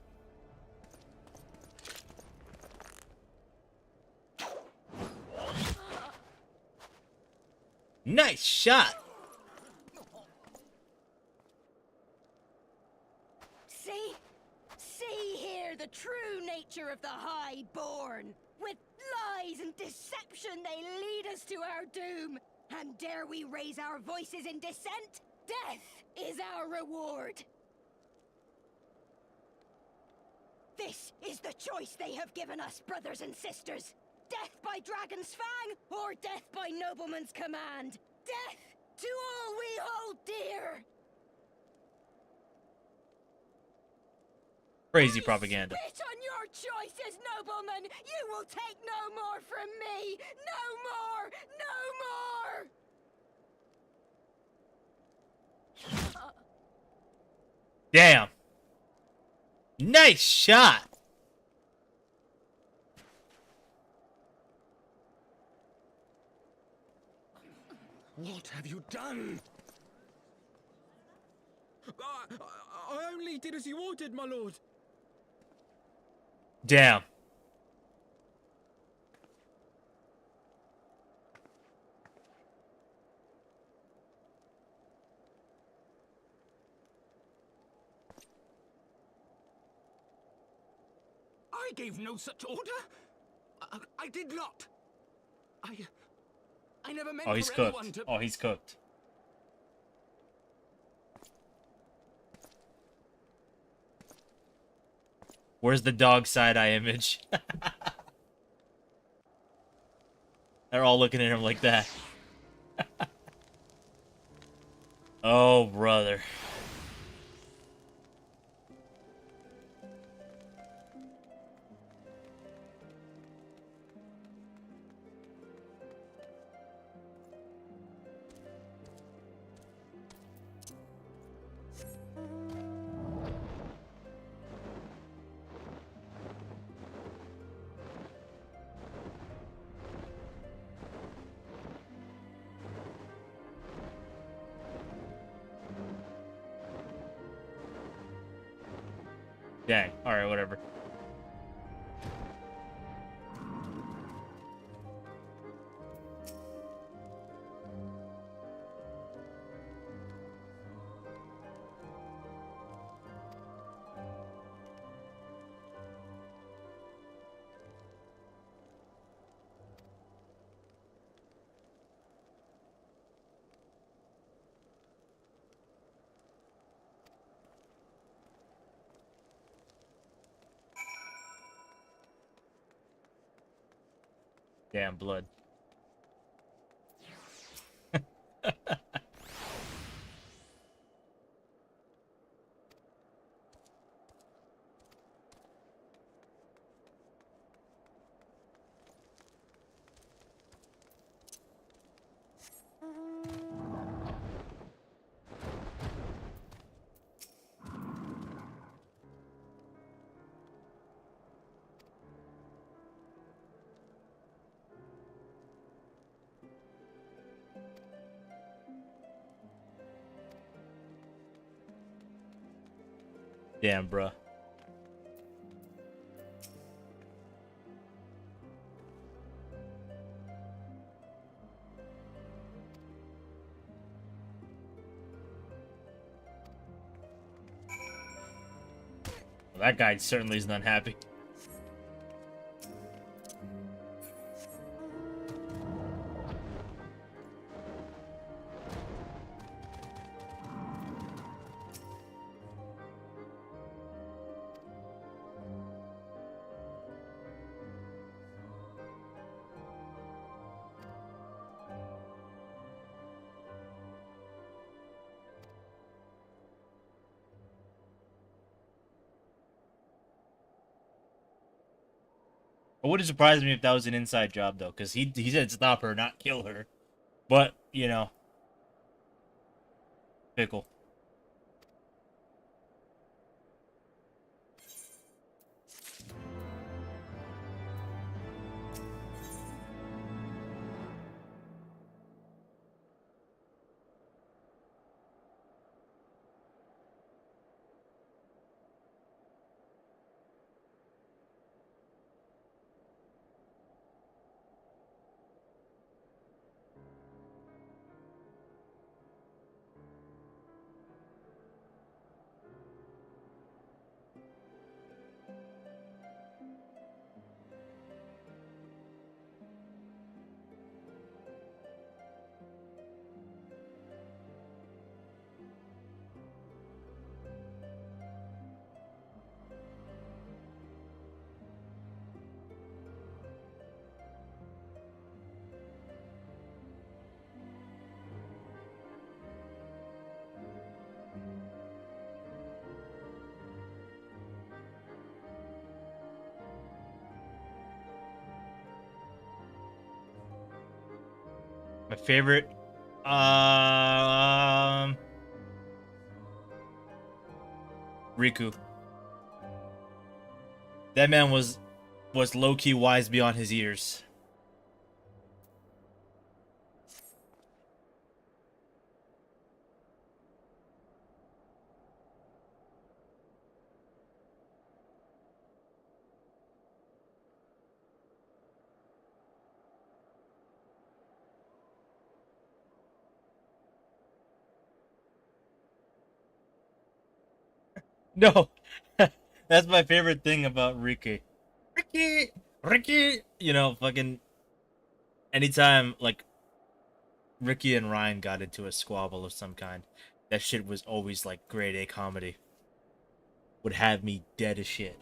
Nice shot! See here the true nature of the Highborn. With lies and deception they lead us to our doom. And dare we raise our voices in dissent? Death is our reward. This is the choice they have given us, brothers and sisters. Death by dragon's fang, or death by nobleman's command. Death to all we hold dear. Crazy propaganda. Spit on your choices, noblemen! You will take no more from me! No more! No more! Damn. Nice shot. What have you done? I only did as you ordered, my lord. Damn. I gave no such order. I did not. I never meant Oh, he's for anyone cooked. to... Oh, he's cooked. Where's the dog side-eye image? They're all looking at him like that. Oh, brother. Dang. Alright, whatever. Damn, blood. Damn, bruh. Well, that guy certainly is not happy. It wouldn't surprise me if that was an inside job, though, because he said stop her, not kill her. But, you know. Pickle. My favorite, Riku. That man was low-key wise beyond his years. No, that's my favorite thing about Ricky. Ricky, you know, fucking. Anytime like Ricky and Ryan got into a squabble of some kind, that shit was always like grade A comedy. Would have me dead as shit.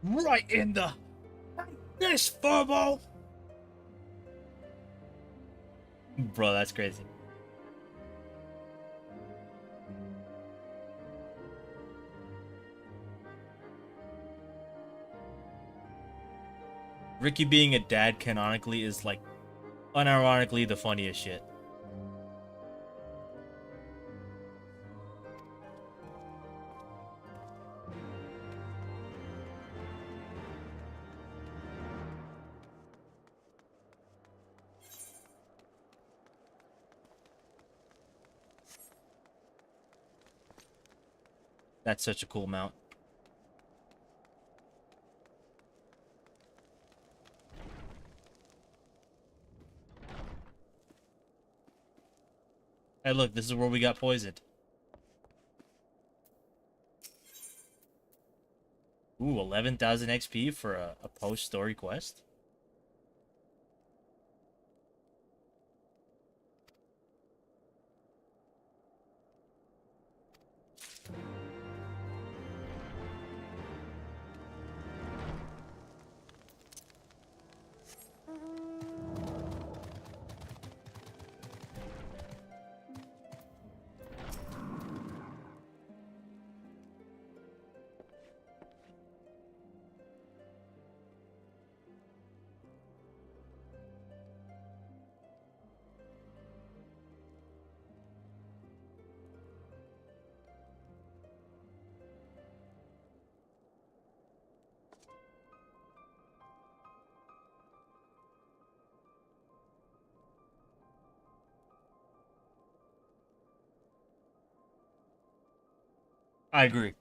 Right in the this furball. Bro, that's crazy. Ricky being a dad canonically is like unironically the funniest shit. That's such a cool mount. Hey, look, this is where we got poisoned. Ooh, 11,000 XP for a post-story quest? I agree.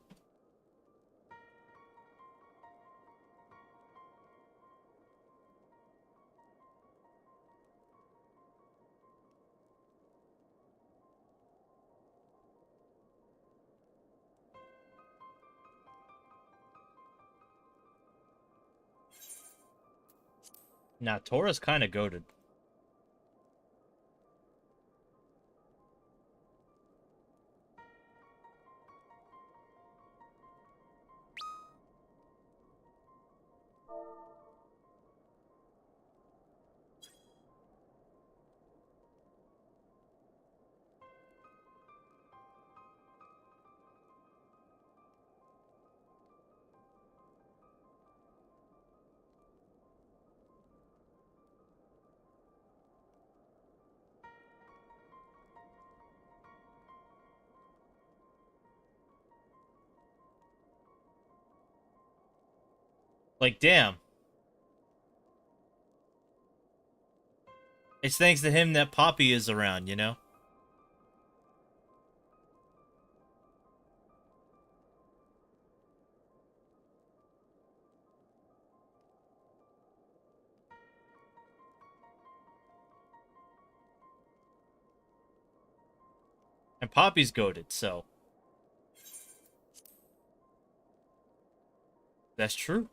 Now, Tora's kind of goated. Like, damn. It's thanks to him that Poppy is around, you know? And Poppy's goated, so. That's true.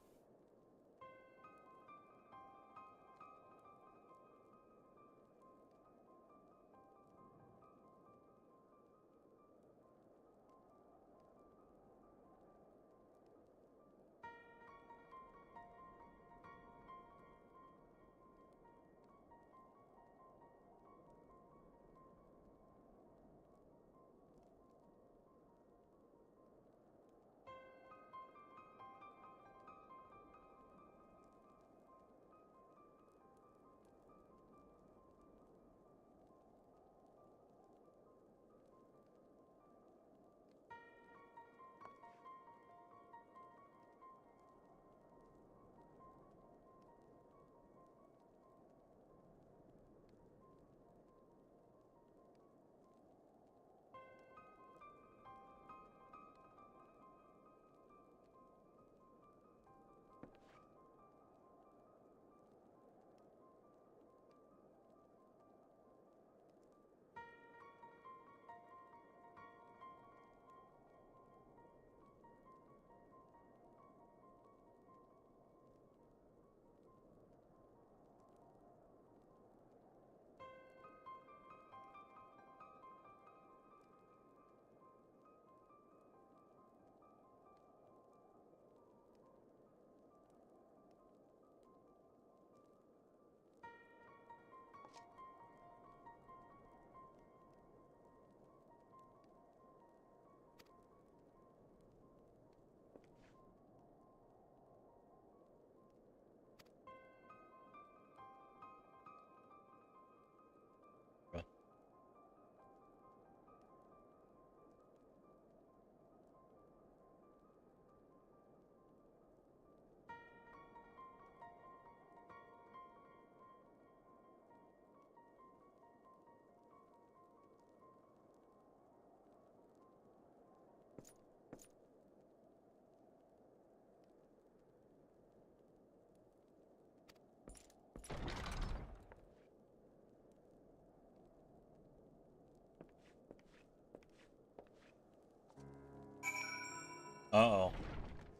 Uh-oh.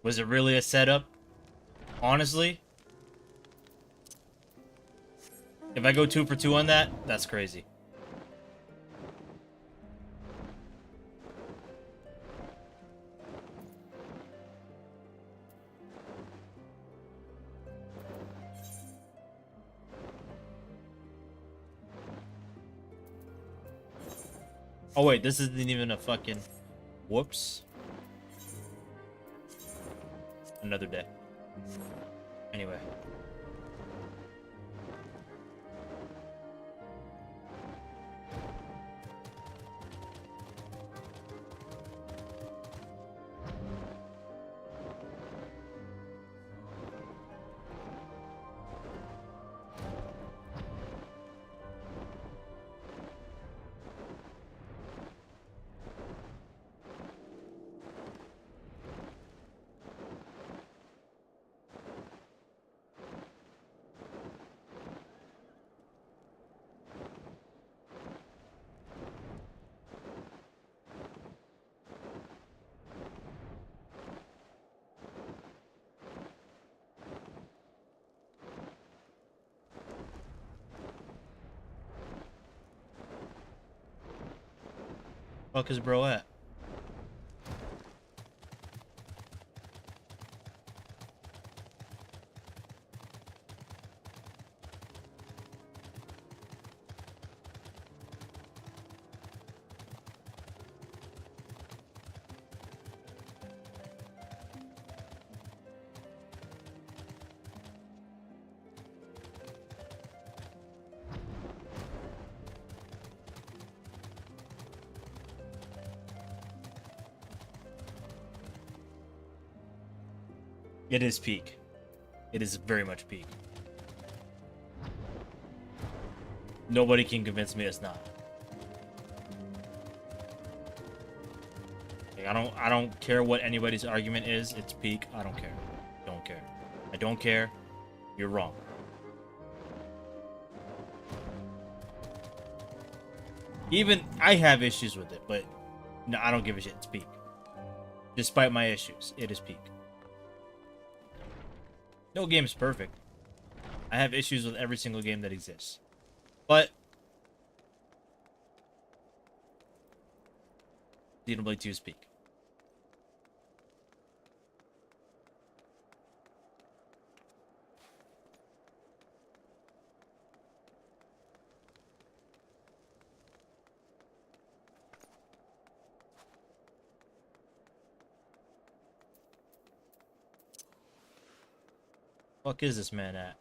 Was it really a setup? Honestly? If I go 2 for 2 on that, that's crazy. Oh wait, this isn't even a fucking... Whoops. Another day. Anyway. Fuck is bro at? It is peak. It is very much peak. Nobody can convince me it's not. Like, I don't care what anybody's argument is. It's peak. I don't care. Don't care. I don't care. You're wrong. Even I have issues with it, but no, I don't give a shit. It's peak. Despite my issues, it is peak. No game is perfect. I have issues with every single game that exists. But Xenoblade 2 is peak. Fuck is this man at?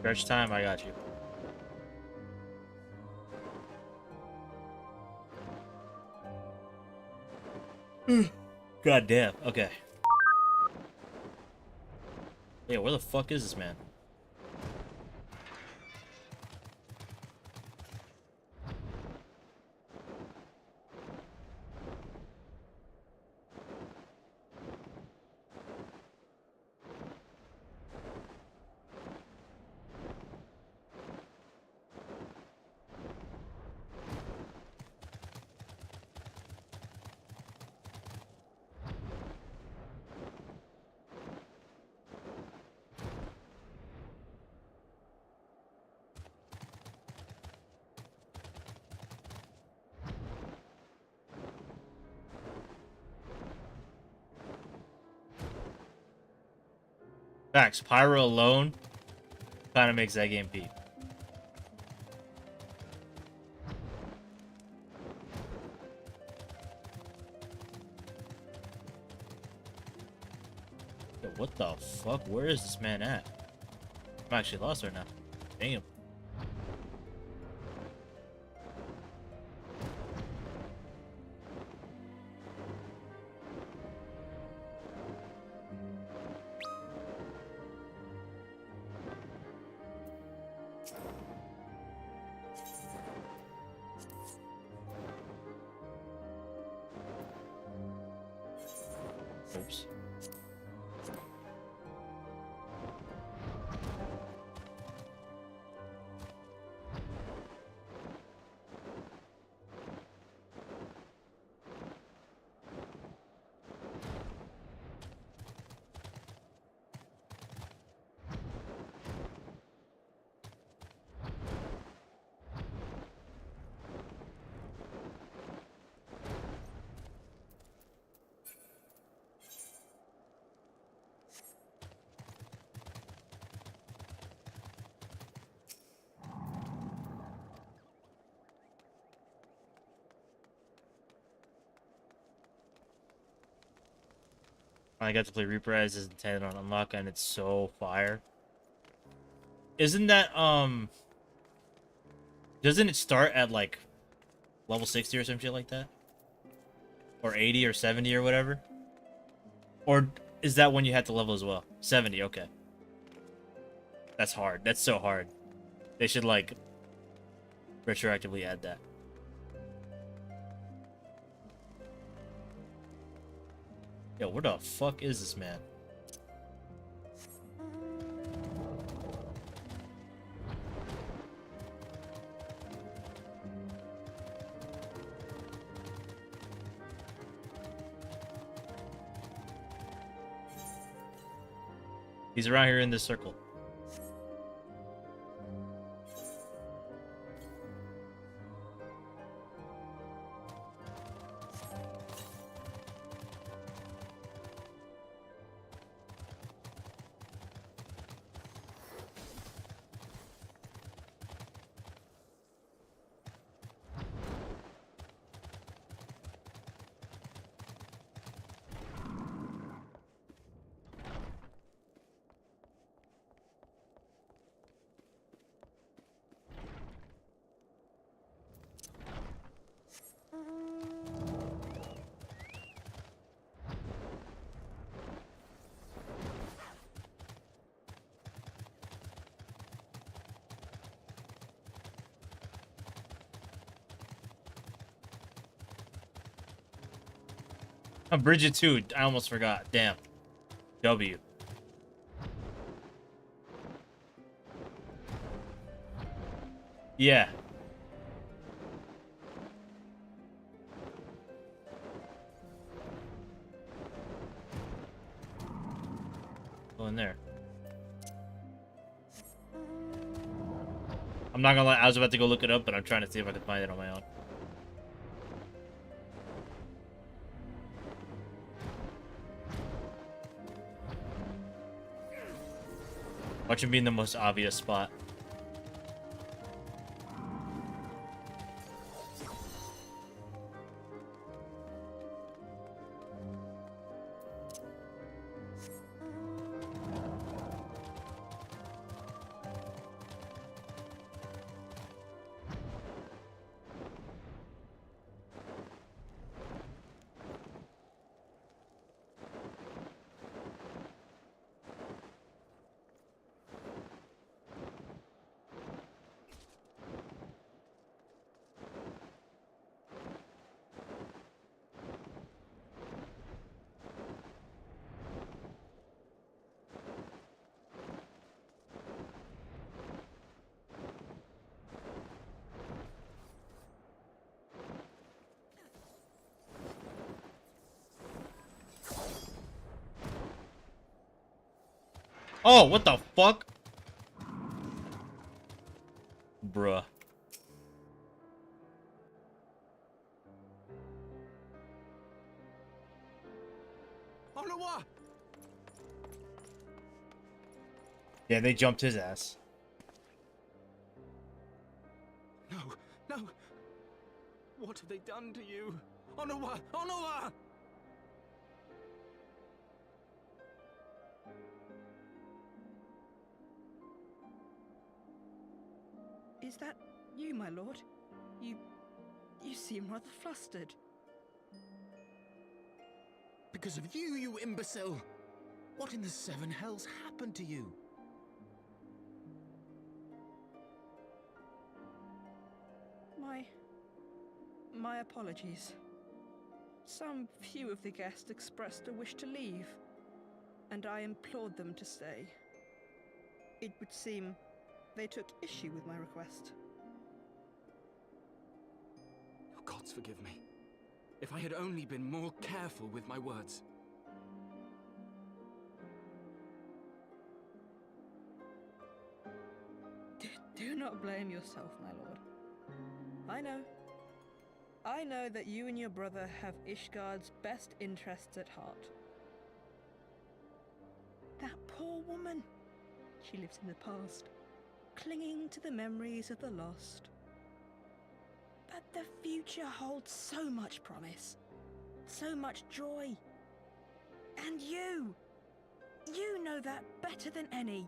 Stretch time, I got you. God damn. Okay. Yeah, where the fuck is this man? Facts. Pyro alone Kind of makes that game peak. Yo, what the fuck? Where is this man at? I'm actually lost right now. Damn. Oops. I got to play Reaper as is intended on unlock, and it's so fire. Isn't that doesn't it start at like level 60 or some shit like that? Or 80 or 70 or whatever? Or is that when you had to level as well? 70, okay. That's hard. That's so hard. They should like retroactively add that. Yo, where the fuck is this man? He's around here in this circle. Oh, Bridget 2. I almost forgot. Damn. W. Yeah. Go in there. I'm not gonna lie, I was about to go look it up, but I'm trying to see if I can find it on my own. Watch him be in the most obvious spot. Oh, what the fuck? Bruh. Yeah, they jumped his ass. No! What have they done to you? Onowa! Onowa! Is that you, my lord? You seem rather flustered. Because of you, you imbecile! What in the seven hells happened to you? My apologies. Some few of the guests expressed a wish to leave, and I implored them to stay. It would seem they took issue with my request. Oh, gods forgive me. If I had only been more careful with my words. Do not blame yourself, my lord. I know that you and your brother have Ishgard's best interests at heart. That poor woman. She lives in the past, clinging to the memories of the lost. But the future holds so much promise, so much joy. And you know that better than any.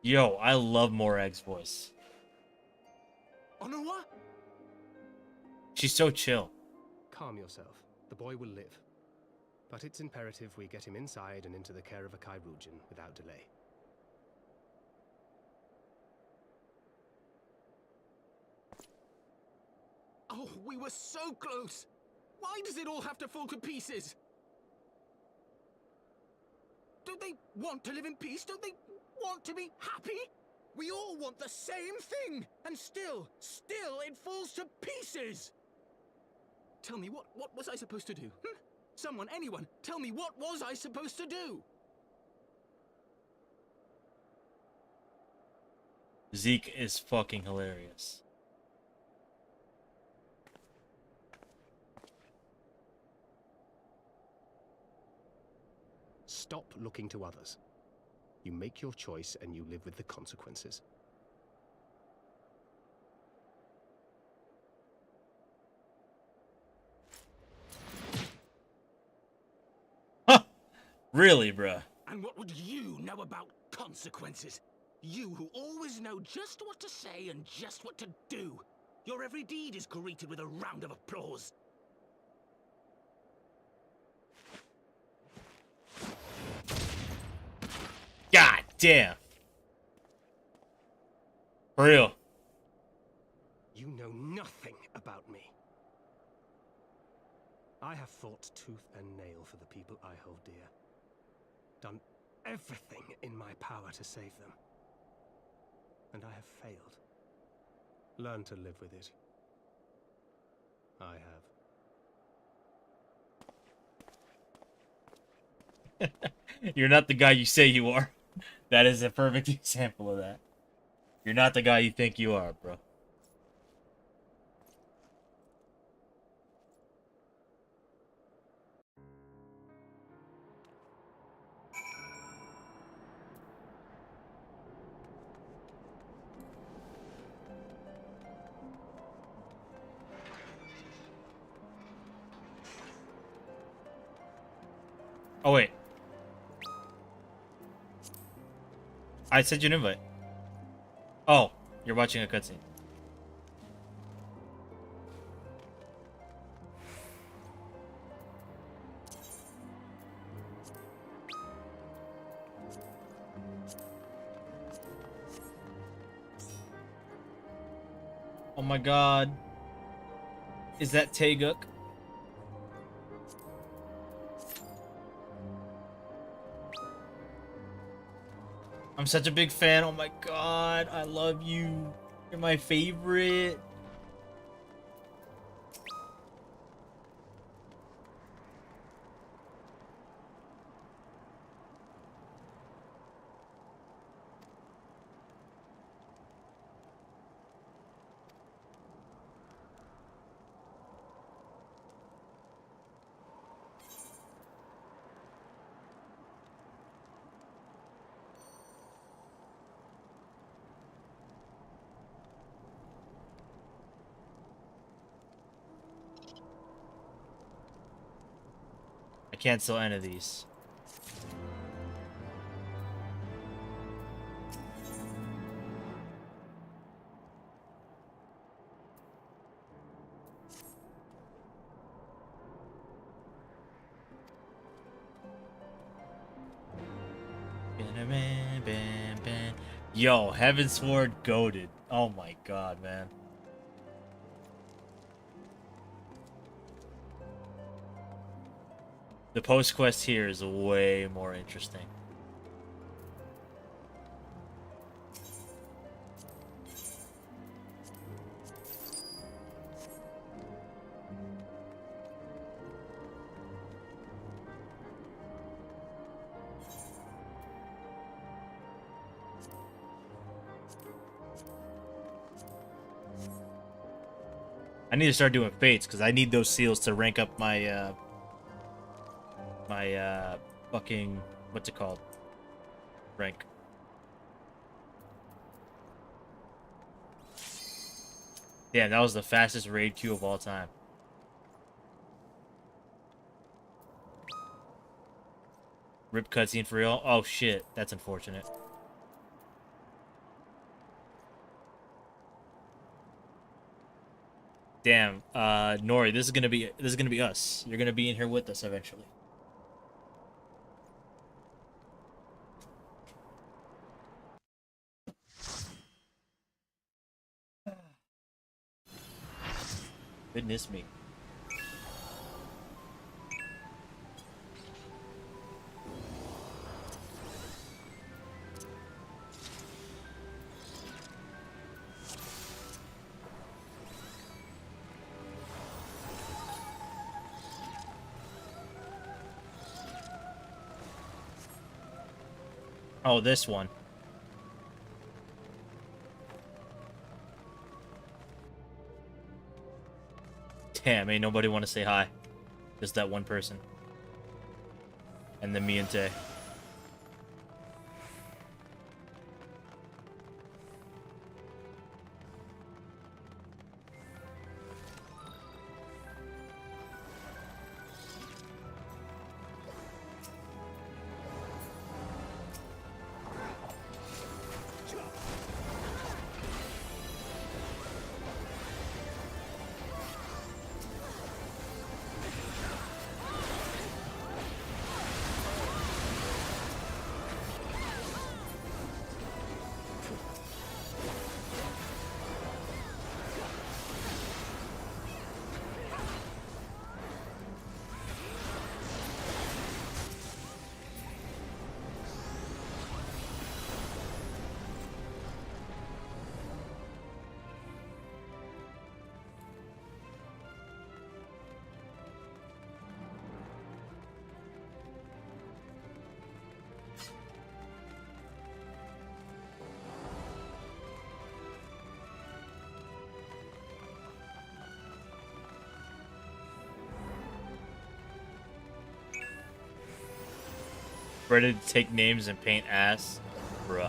Yo, I love Morag's voice. Onowa? She's so chill. Calm yourself. The boy will live. But it's imperative we get him inside and into the care of a Kairujin without delay. Oh, we were so close! Why does it all have to fall to pieces? Don't they want to live in peace? Don't they want to be happy? We all want the same thing! And still it falls to pieces! Tell me, what was I supposed to do? Someone, anyone, tell me, what was I supposed to do? Zeke is fucking hilarious. Stop looking to others. You make your choice and you live with the consequences. Really, bruh? And what would you know about consequences? You who always know just what to say and just what to do. Your every deed is greeted with a round of applause. God damn. For real. You know nothing about me. I have fought tooth and nail for the people I hold dear. Done everything in my power to save them. And I have failed. Learn to live with it. I have. You're not the guy you say you are. That is a perfect example of that. You're not the guy you think you are, bro. Oh, wait. I sent you an invite. Oh, you're watching a cutscene. Oh my god. Is that Taeguk? I'm such a big fan. Oh my god, I love you. You're my favorite. can't sell any of these. Yo, Heavensward goated. Oh my god, man. The post quest here is way more interesting. I need to start doing fates because I need those seals to rank up my fucking, what's it called? Rank. Damn, that was the fastest raid queue of all time. Rip cutscene for real? Oh shit, that's unfortunate. Damn, Nori, this is gonna be us. You're gonna be in here with us eventually. Goodness me. Oh, this one. Damn, ain't nobody want to say hi. Just that one person. And then me and Tay. Ready to take names and paint ass? Bruh.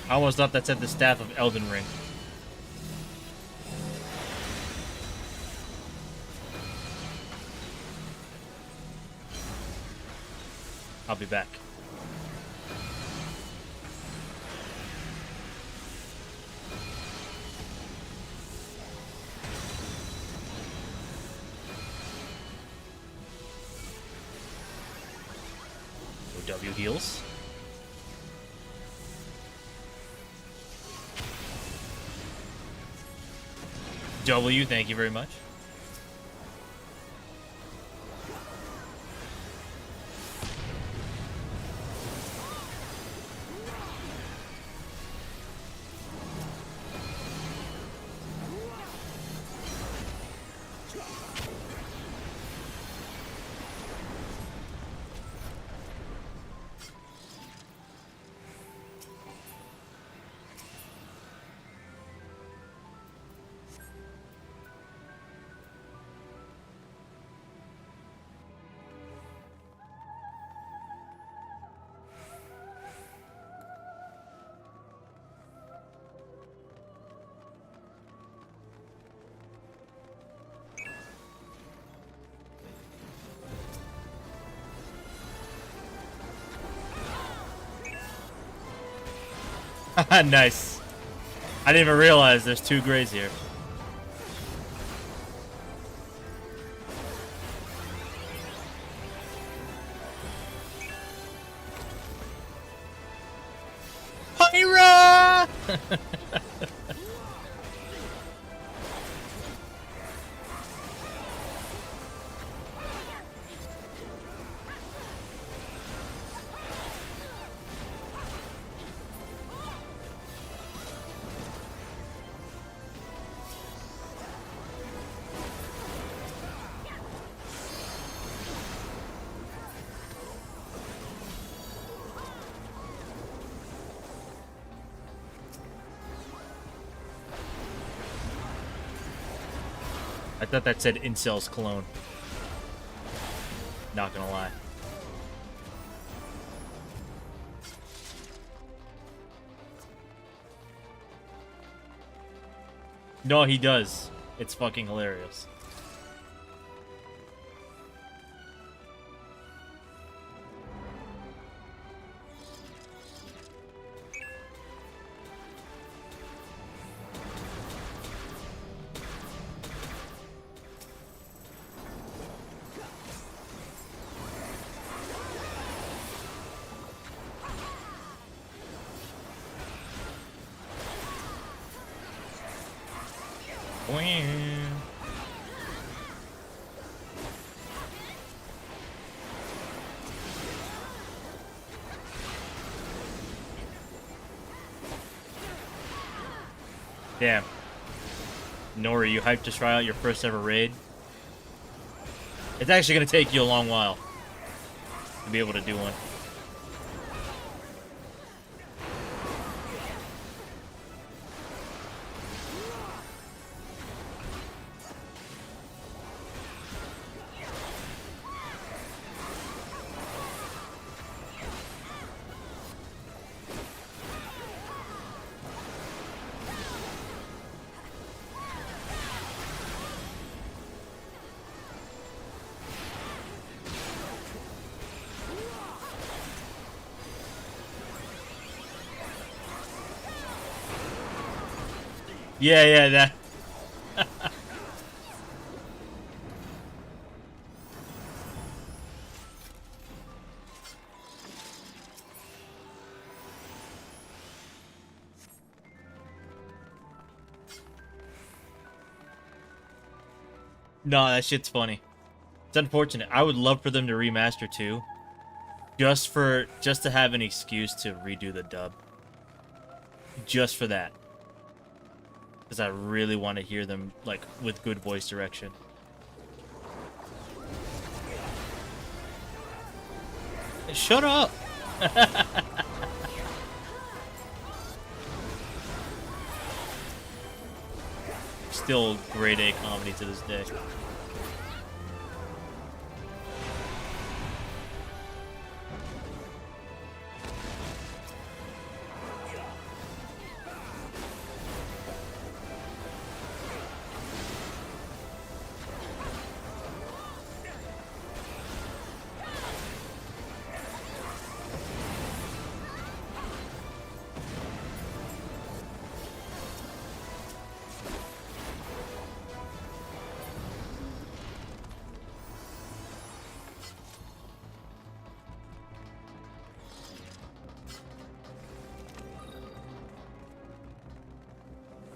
I almost thought that said the staff of Elden Ring. I'll be back. W heals. W, thank you very much. Nice. I didn't even realize there's 2 grays here. Pyra! I thought that said Incel's clone. Not gonna lie. No, he does. It's fucking hilarious. Damn. Nori, you hyped to try out your first ever raid? It's actually going to take you a long while to be able to do one. Yeah, that. No, that shit's funny. It's unfortunate. I would love for them to remaster too. Just to have an excuse to redo the dub. Just for that. Because I really want to hear them, like, with good voice direction. Shut up! Still grade A comedy to this day.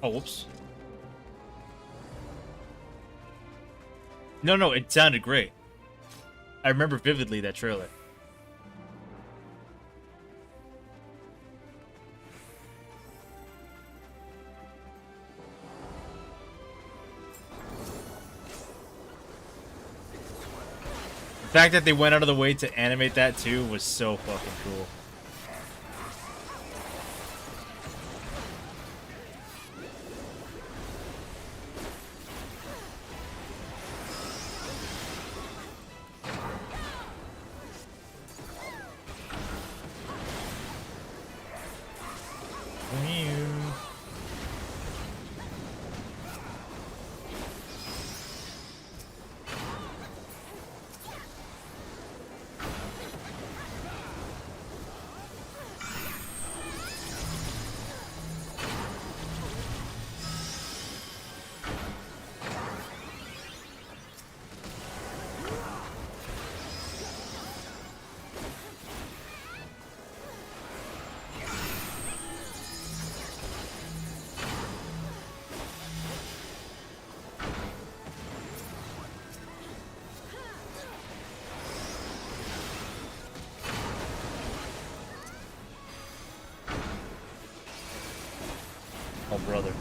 Oh, whoops. No, it sounded great. I remember vividly that trailer. The fact that they went out of the way to animate that too was so fucking cool. Oh, brother.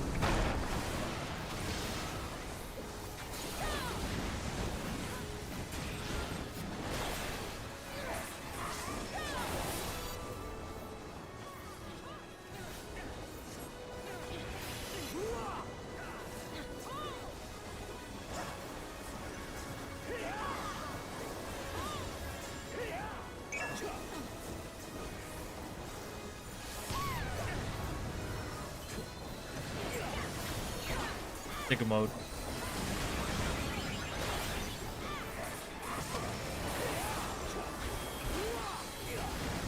Sticker mode.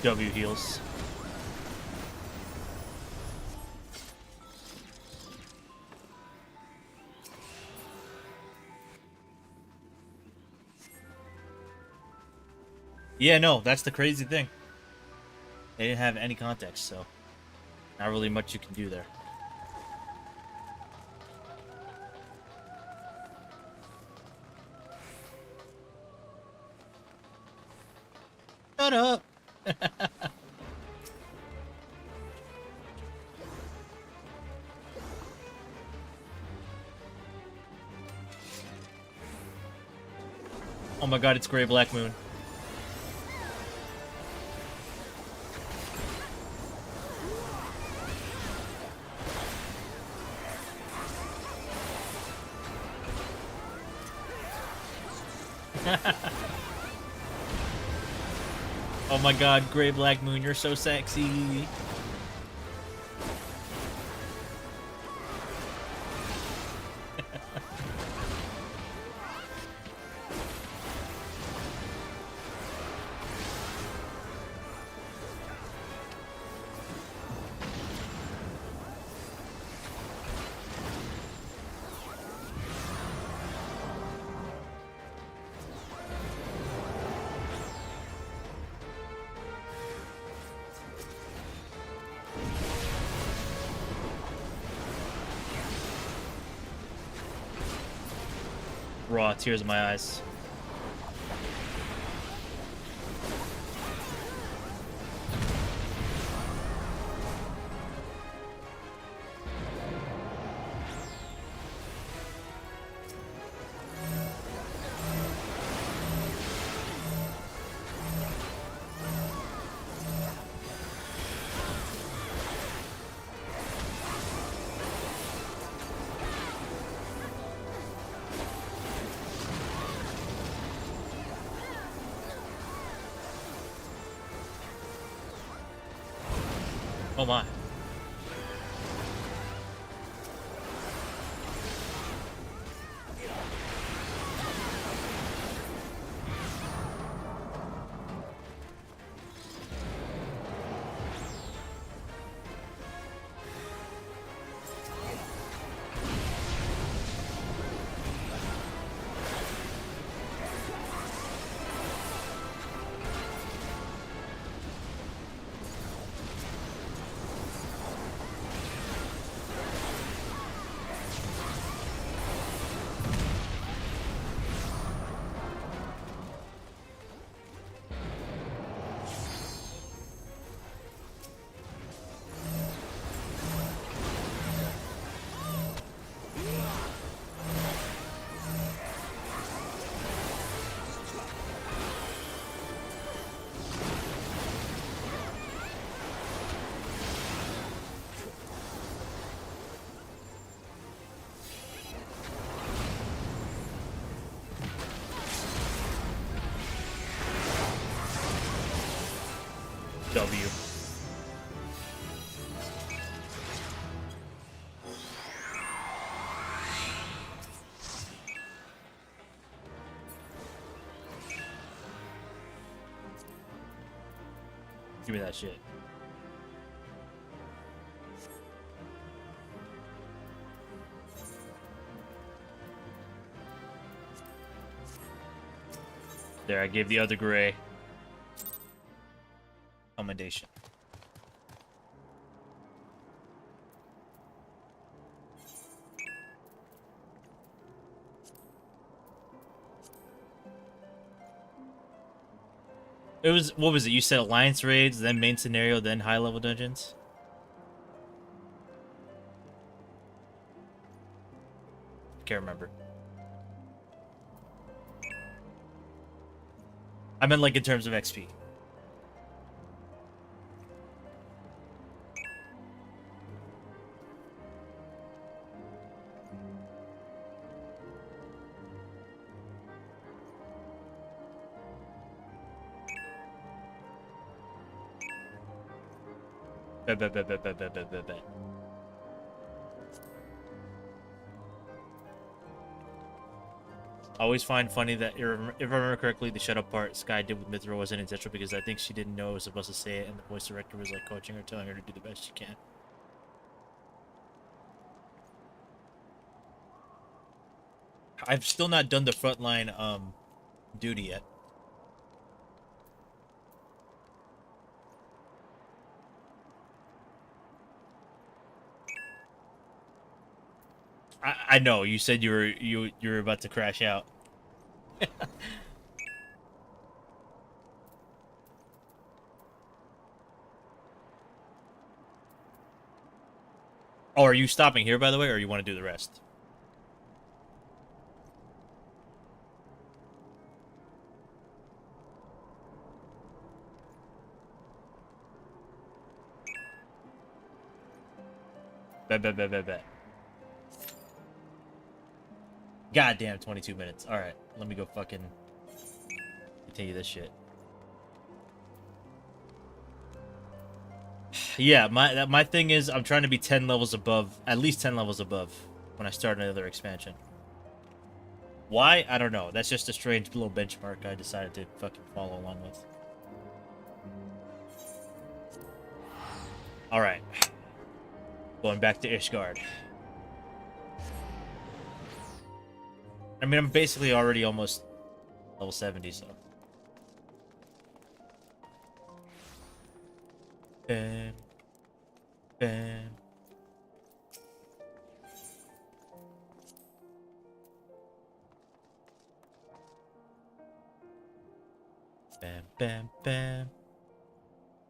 W heals. Yeah, no, that's the crazy thing. They didn't have any context, so not really much you can do there. Shut up. Oh my god, it's Gray Black Moon. Oh my god, Gray Black Moon, you're so sexy. Raw tears in my eyes. Oh my. W. Give me that shit. There, I gave the other gray commendation. It was, what was it? You said alliance raids, then main scenario, then high level dungeons? Can't remember. I meant like in terms of XP. Bet. I always find funny that if I remember correctly, the shut up part Sky did with Mithra wasn't intentional because I think she didn't know it was supposed to say it, and the voice director was like coaching her, telling her to do the best she can. I've still not done the frontline duty yet. I know you said you were about to crash out. Oh, are you stopping here, by the way, or you want to do the rest? Bet. Goddamn, 22 minutes. Alright, let me go fucking continue this shit. Yeah, my thing is I'm trying to be 10 levels above, at least 10 levels above when I start another expansion. Why? I don't know. That's just a strange little benchmark I decided to fucking follow along with. Alright. Going back to Ishgard. I mean, I'm basically already almost level 70, so. Bam. Bam. Bam, bam, bam.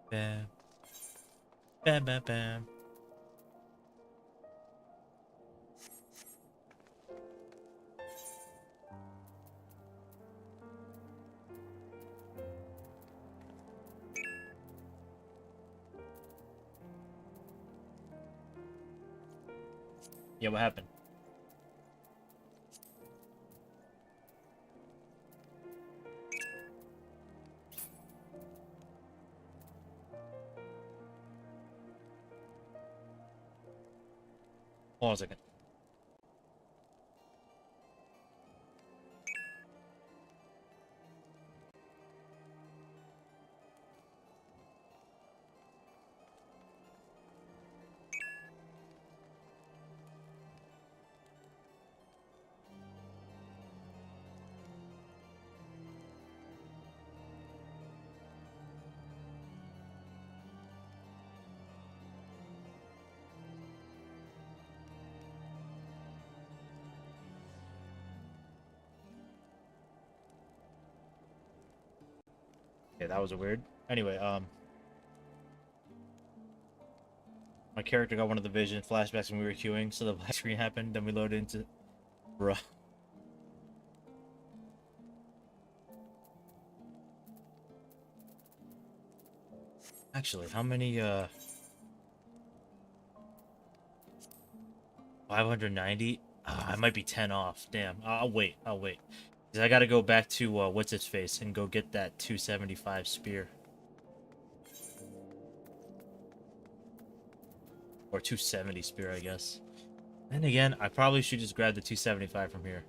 Bam. Bam, bam, bam. Yeah, what happened? Hold on a second. Yeah, that was a weird. Anyway, my character got one of the vision flashbacks when we were queuing, so the black screen happened, then we loaded into... Bruh. Actually, how many, 590? I might be 10 off. Damn. I'll wait. 'Cause I gotta go back to, what's-its-face and go get that 275 spear. Or 270 spear, I guess. Then again, I probably should just grab the 275 from here.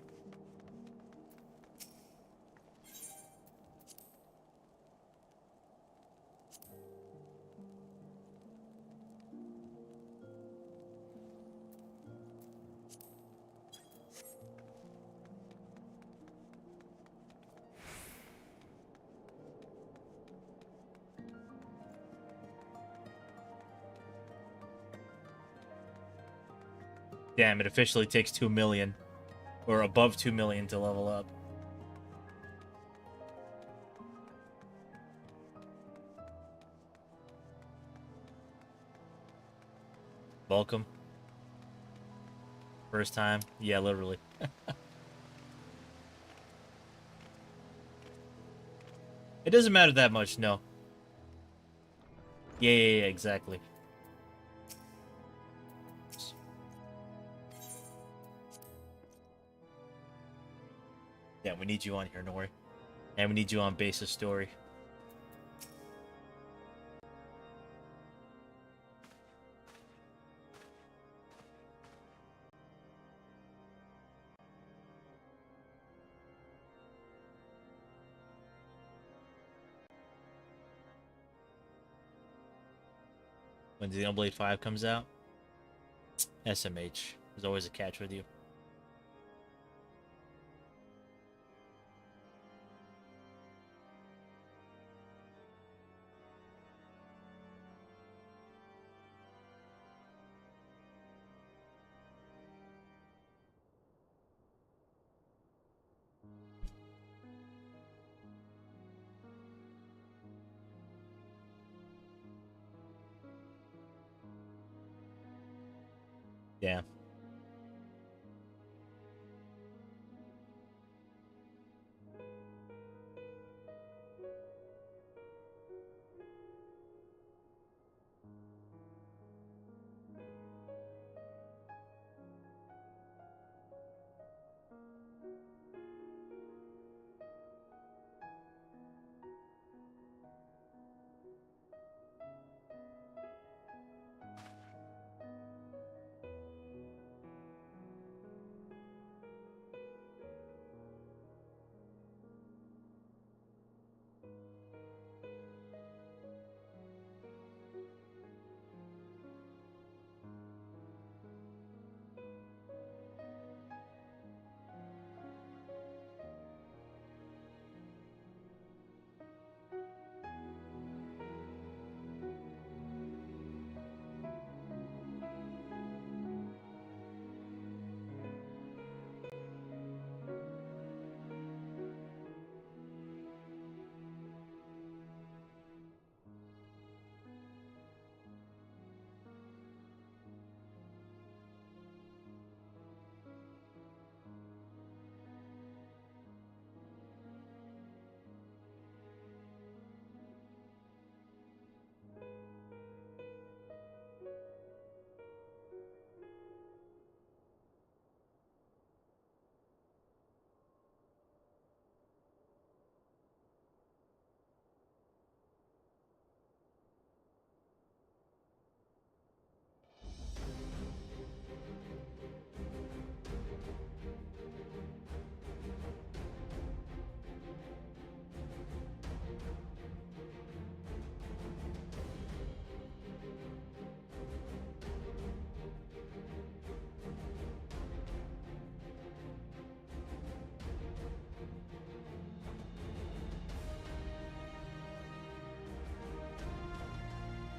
Damn, it officially takes 2 million. Or above 2 million to level up. Welcome. First time? Yeah, literally. It doesn't matter that much, no. Yeah, exactly. Yeah, we need you on here, Nori. And we need you on Base's story. When Xenoblade 5 comes out, SMH. There's always a catch with you. Yeah.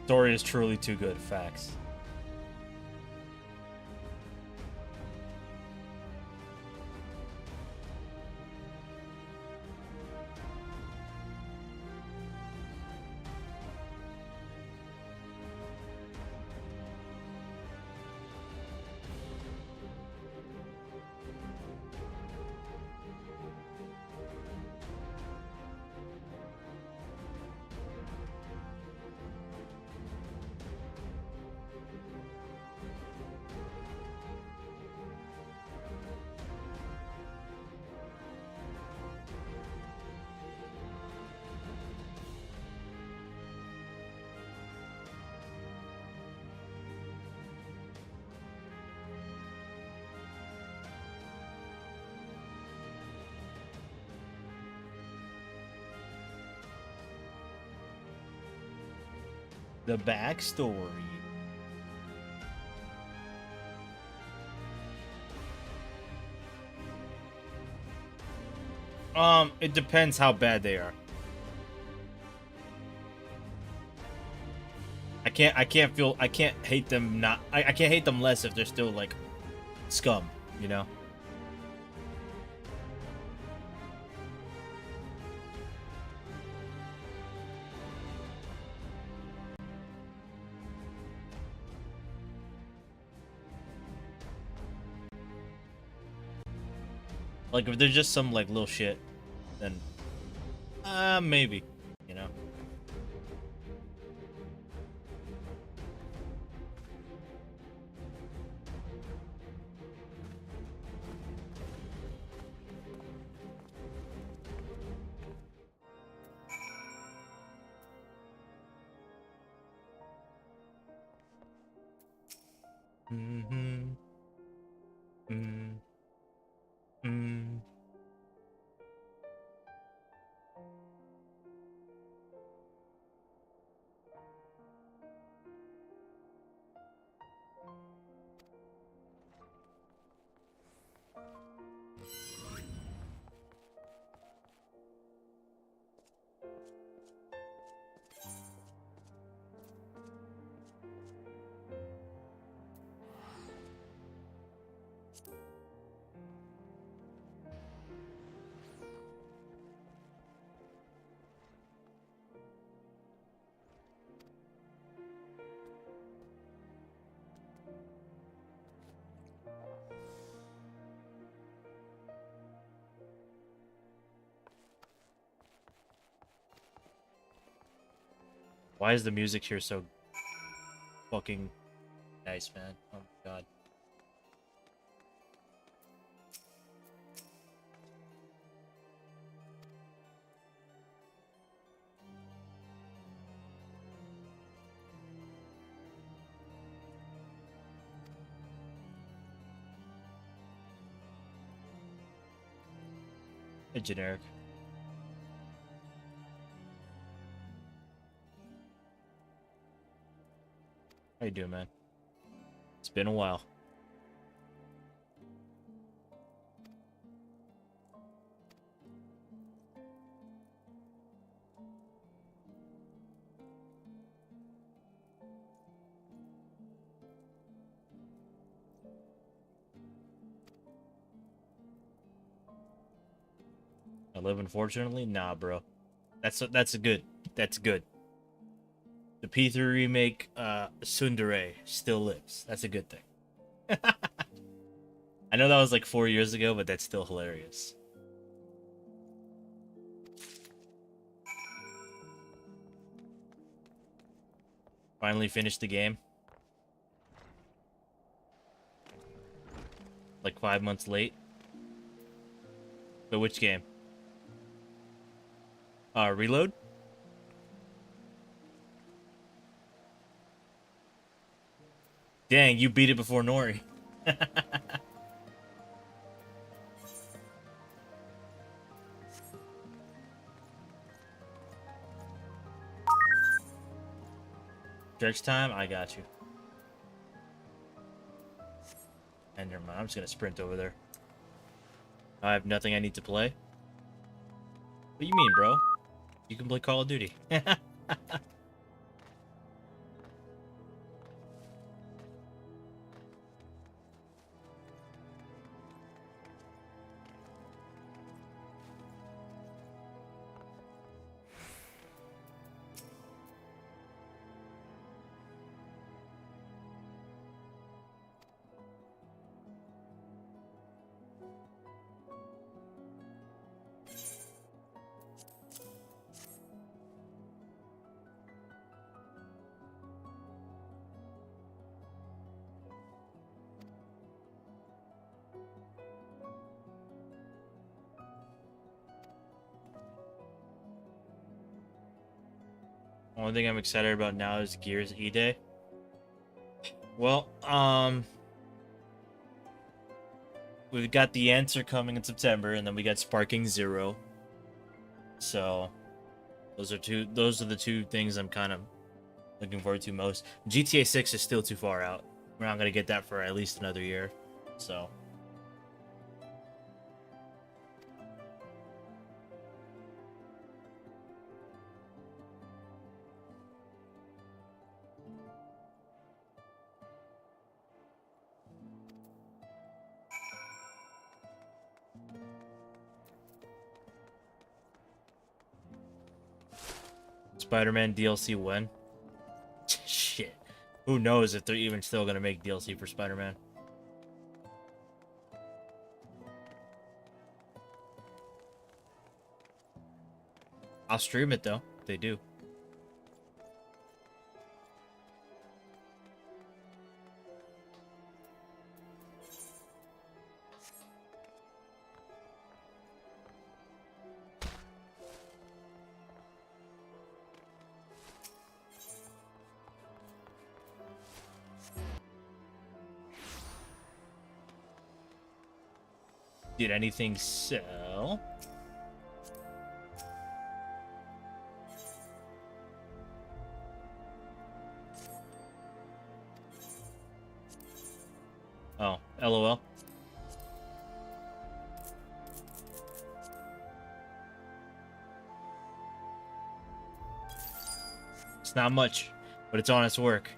Story is truly too good. Facts. The backstory. It depends how bad they are. I can't hate them I can't hate them less if they're still like scum, you know? Like if they're just some like little shit, then maybe, you know. Mm-hmm. Mm-hmm. Why is the music here so fucking nice, man? Oh my god. Hey, generic. How you doing, man? It's been a while. I live, unfortunately? Nah, bro. That's good. That's good. The P3 remake, Tsundere still lives. That's a good thing. I know that was like 4 years ago, but that's still hilarious. Finally finished the game. Like 5 months late. But which game? Reload? Dang, you beat it before Nori. Stretch time? I got you. And never mind, I'm just gonna sprint over there. I have nothing I need to play. What do you mean, bro? You can play Call of Duty. Only thing I'm excited about now is Gears E-Day. Well, we've got the answer coming in September, and then we got Sparking Zero. So those are the two things I'm kind of looking forward to most. GTA 6 is still too far out. We're not gonna get that for at least another year. So. Spider-Man DLC when? Shit. Who knows if they're even still gonna make DLC for Spider-Man. I'll stream it though, if they do. Did anything sell? Oh, LOL. It's not much, but it's honest work.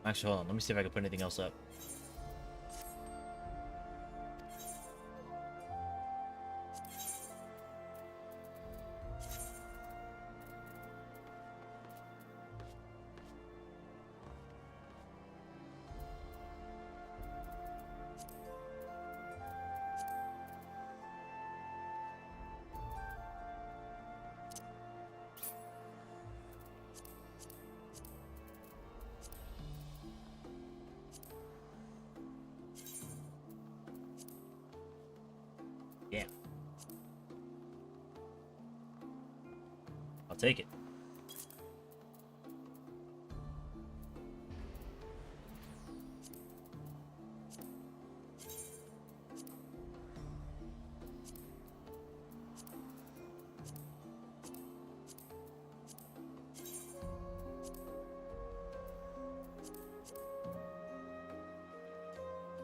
Actually, hold on. Let me see if I can put anything else up. Yeah. I'll take it.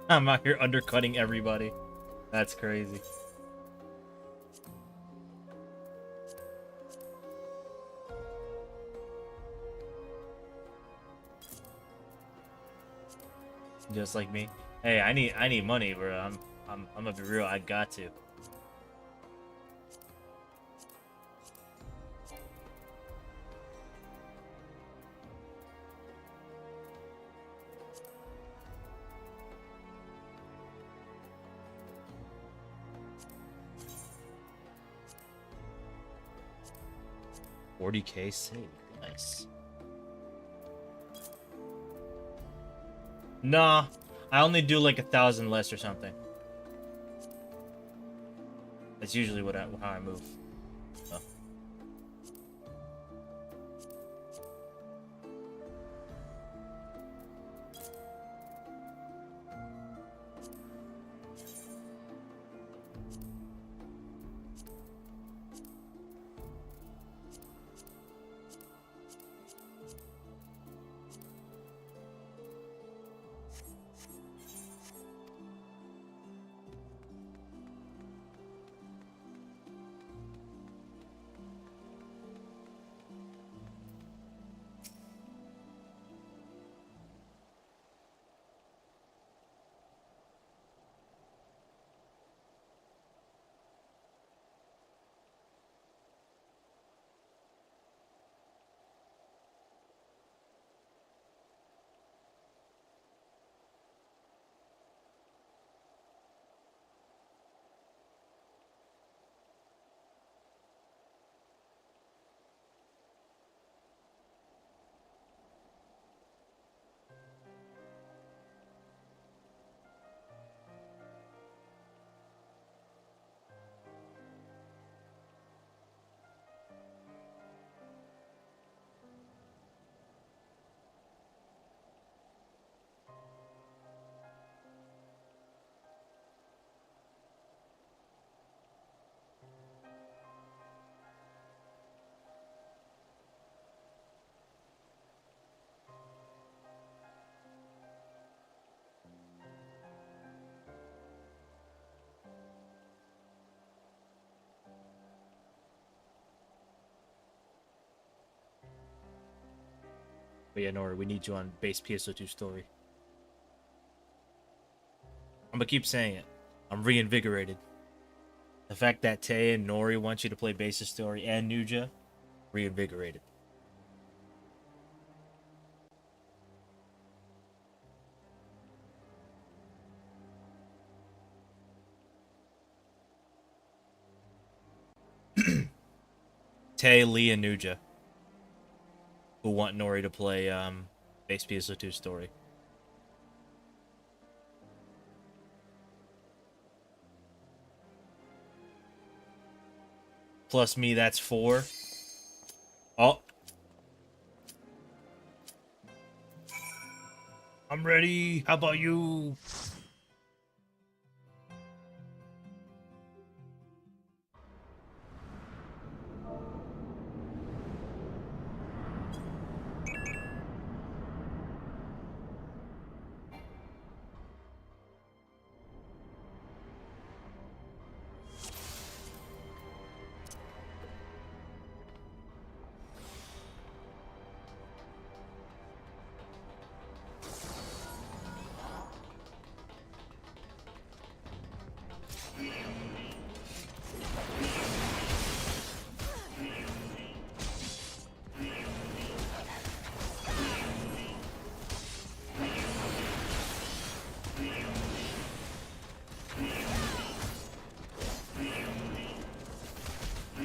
I'm out here undercutting everybody. That's crazy. Just like me. Hey, I need money, bro. I'm gonna be real. I got to. $40K saved. Nice. Nah, I only do like 1,000 less or something. That's usually how I move. So. But yeah, Nori, we need you on base PSO2 story. I'm gonna keep saying it. I'm reinvigorated. The fact that Tay and Nori want you to play basis story and Nuja, reinvigorated. Tay, Lee, and Nuja, who want Nori to play base PSO2 story. Plus me, that's 4. Oh. I'm ready. How about you?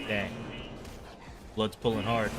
Dang. Blood's pulling hard.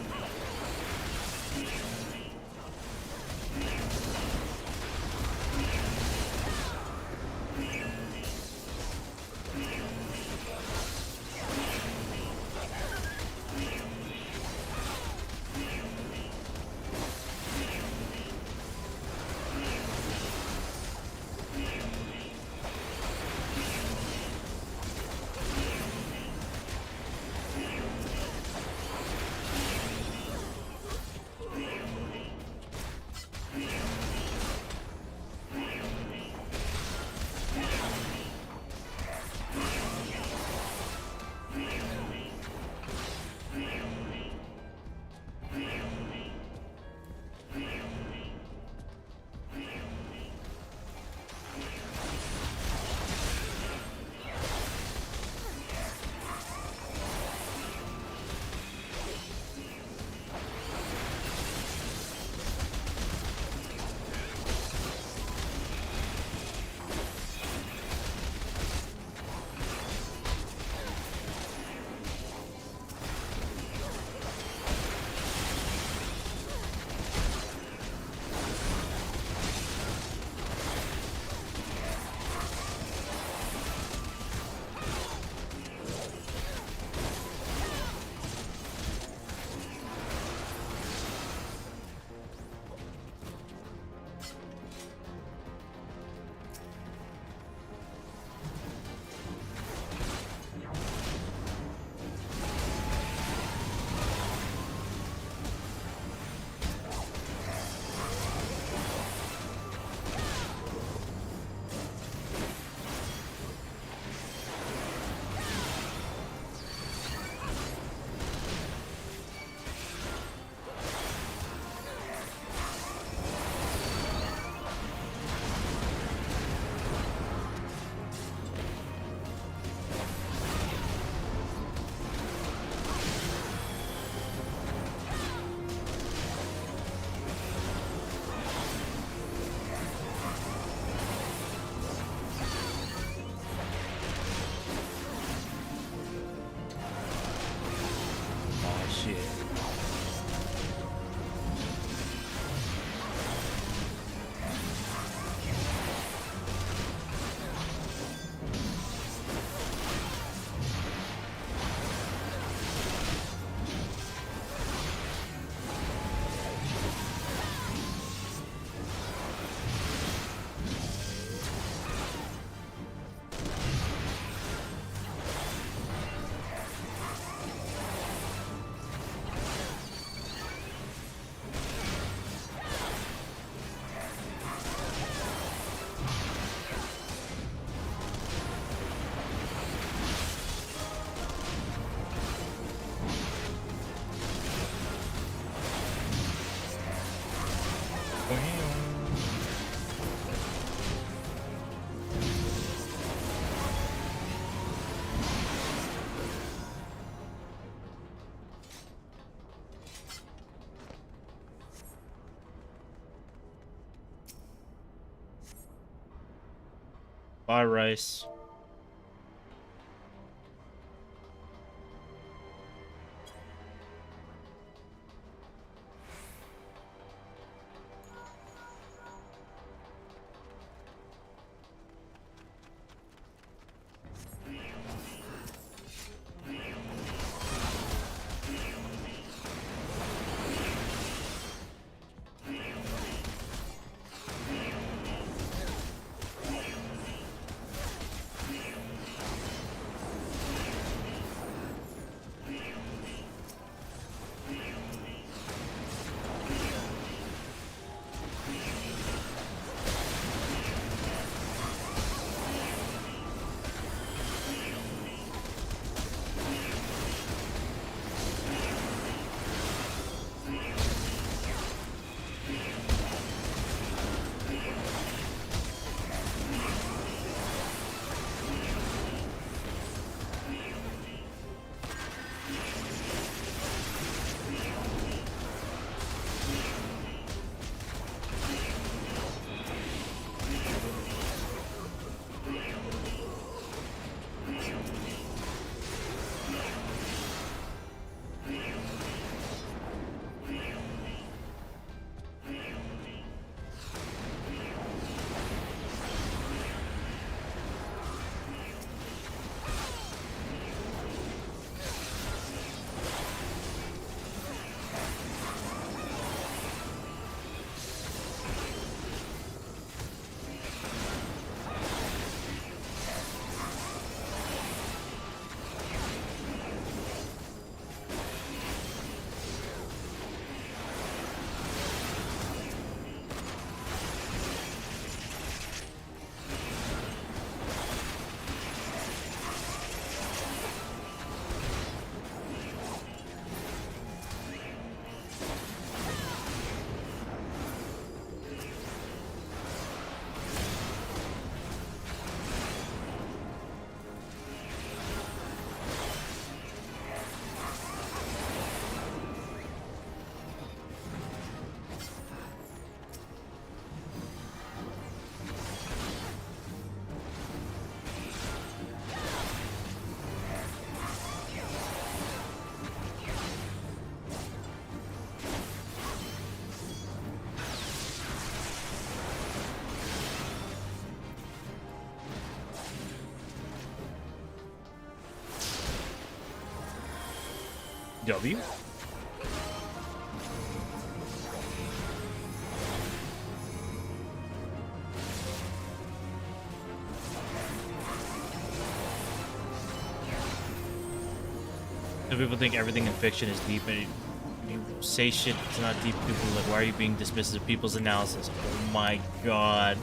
Bye, Rice. W? Some people think everything in fiction is deep, and you say shit that's not deep. People are like, why are you being dismissive of people's analysis? Oh my god.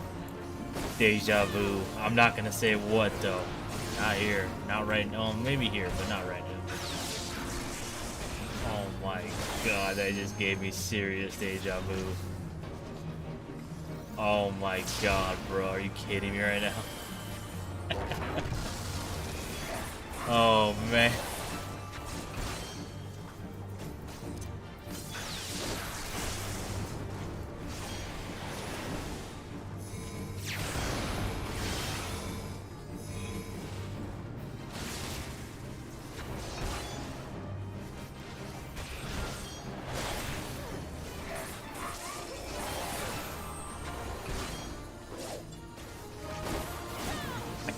Deja vu. I'm not gonna say what though. Not here. Not right now. Maybe here, but not right now. Oh my god, that just gave me serious deja vu. Oh my god, bro. Are you kidding me right now? Oh man.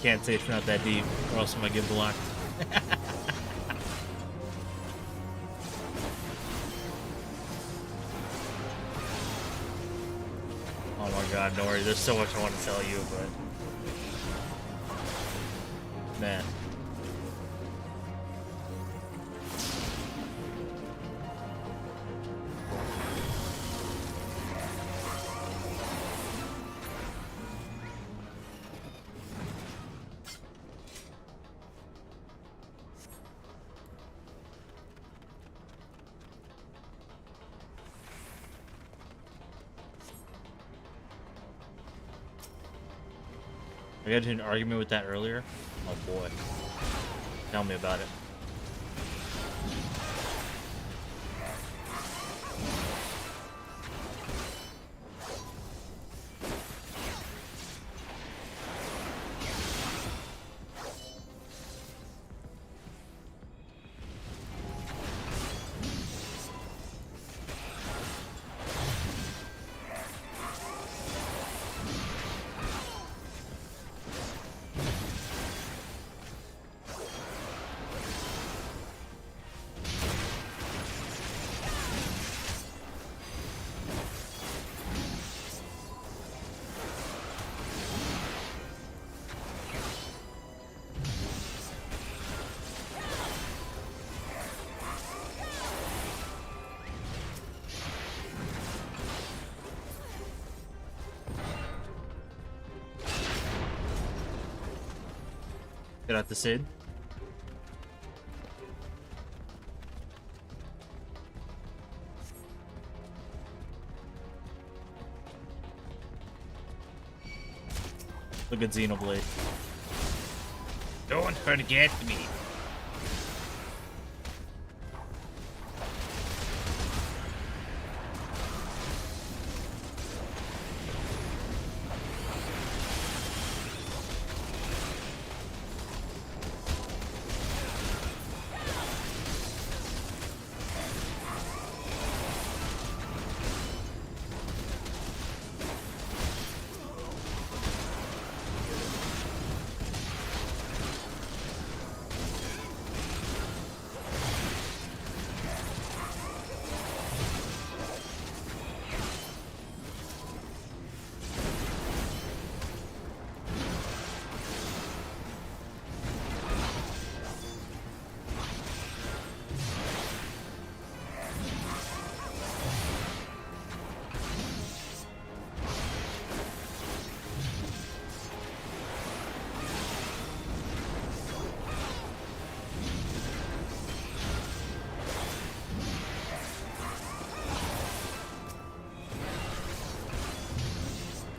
Can't say it's not that deep, or else I might get blocked. Oh my god, Nori, there's so much I want to tell you, but... Man. I got into an argument with that earlier. Oh boy. Tell me about it. Get out the Sid. Look at Xenoblade. Don't forget me.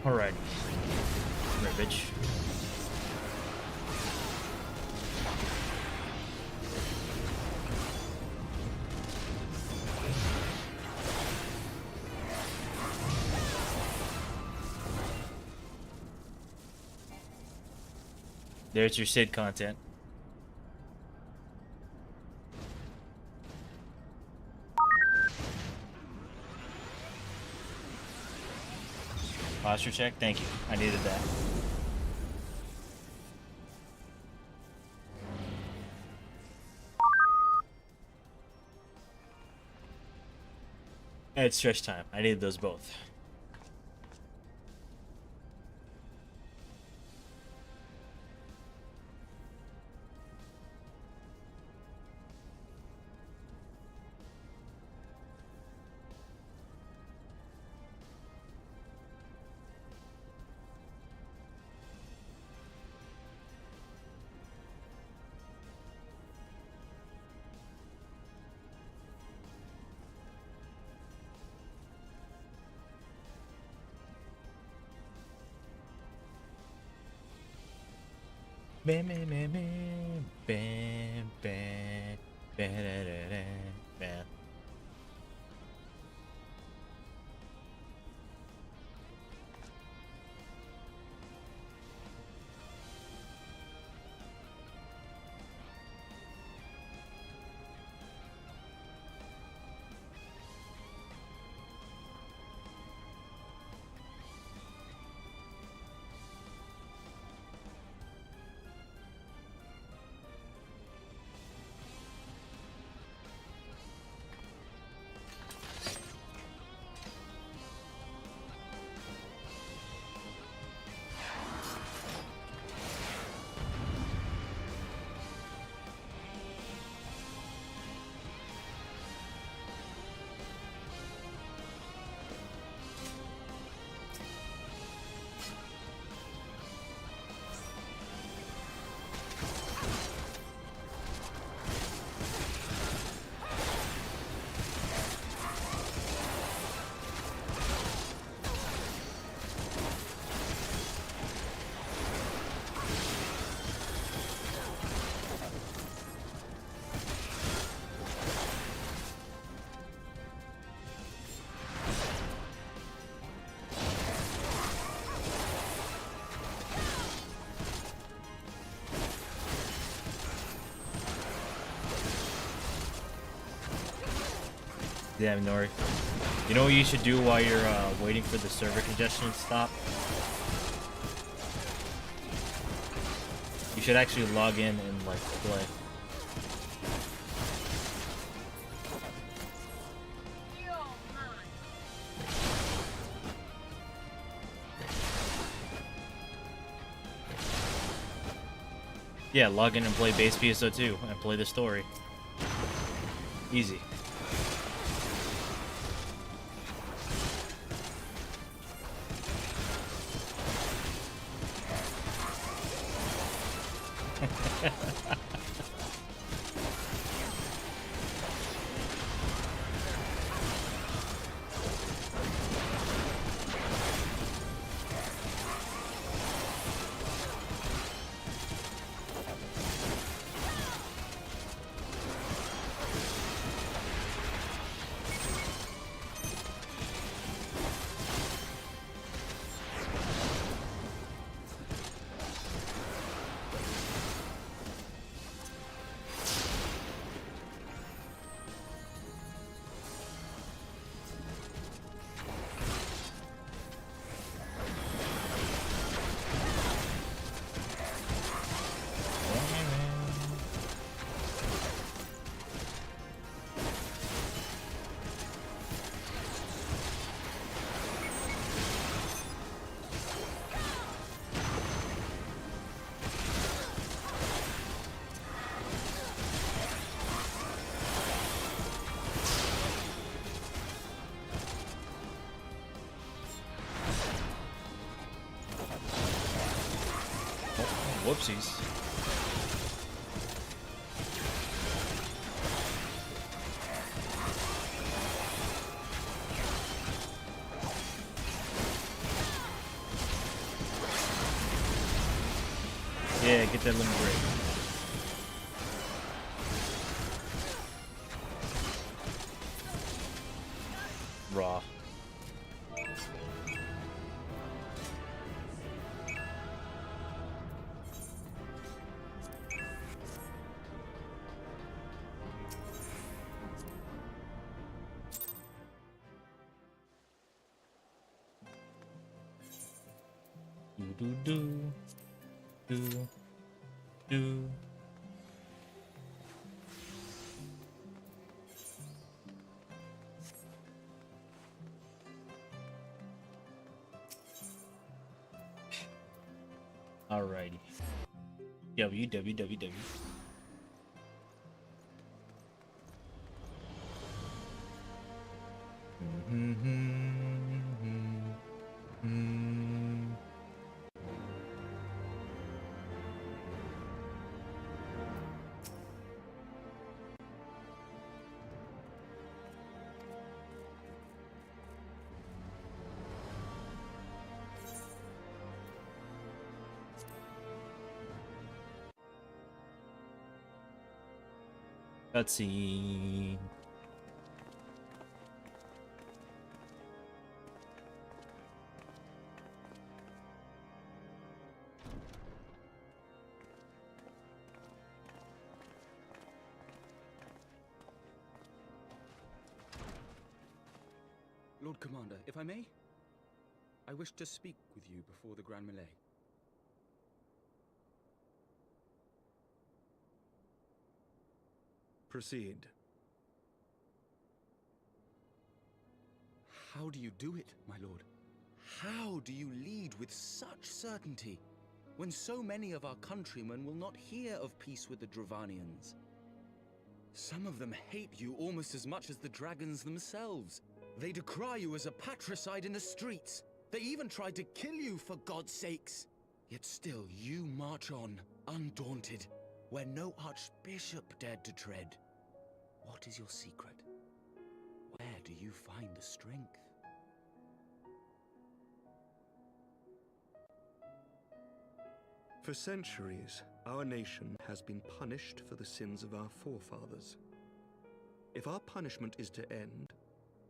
Alright. Ribbage. There's your Sid content. Posture check, thank you. I needed that. It's stretch time. I needed those both. Bam, bam, bam, bam, bam, bam, bam, bam, bam. Damn, Nori. You know what you should do while you're waiting for the server congestion to stop? You should actually log in and like play. Yeah, log in and play base PSO2 and play the story. Easy. Whoopsies. Yeah, get that limit break. Raw. Do. Alrighty. www. Cutscene. Lord Commander, if I may, I wish to speak with you before the Grand Melee. Proceed. How do you do it, my lord? How do you lead with such certainty, when so many of our countrymen will not hear of peace with the Dravanians? Some of them hate you almost as much as the dragons themselves. They decry you as a patricide in the streets. They even tried to kill you, for God's sakes. Yet still you march on, undaunted, where no archbishop dared to tread. What is your secret? Where do you find the strength? For centuries, our nation has been punished for the sins of our forefathers. If our punishment is to end,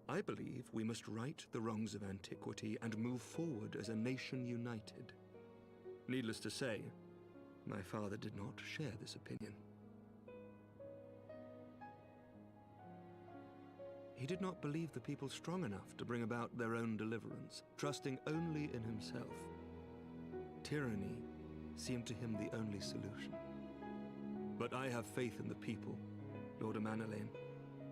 I believe we must right the wrongs of antiquity and move forward as a nation united. Needless to say, my father did not share this opinion. He did not believe the people strong enough to bring about their own deliverance, trusting only in himself. Tyranny seemed to him the only solution. But I have faith in the people, Lord Amanalain.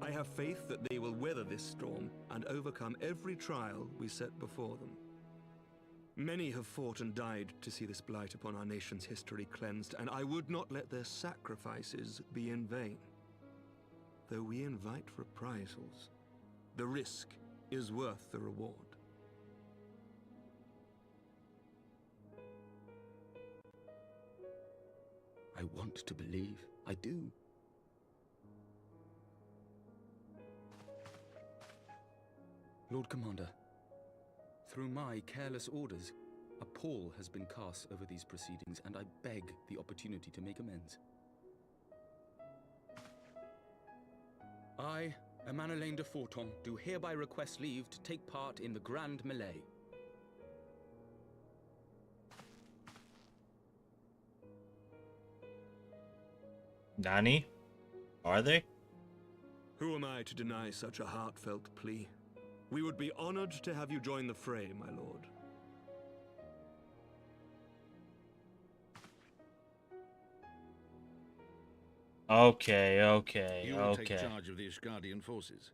I have faith that they will weather this storm and overcome every trial we set before them. Many have fought and died to see this blight upon our nation's history cleansed, and I would not let their sacrifices be in vain. Though we invite reprisals, the risk is worth the reward. I want to believe. I do. Lord Commander, through my careless orders, a pall has been cast over these proceedings, and I beg the opportunity to make amends. I, Amanalain de Forton, do hereby request leave to take part in the Grand Melee. Nani? Are they? Who am I to deny such a heartfelt plea? We would be honored to have you join the fray, my lord. Okay. You will take charge of the Ishgardian forces.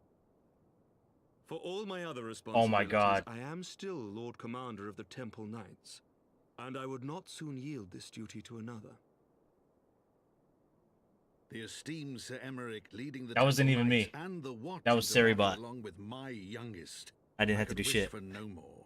For all my other responsibilities, Oh my God. I am still Lord Commander of the Temple Knights, and I would not soon yield this duty to another. The esteemed Sir Emeric leading the That wasn't Temple even Knights me. and the Watch That was into battle Seribot. along with my youngest. I didn't have to could do wish shit. for no more.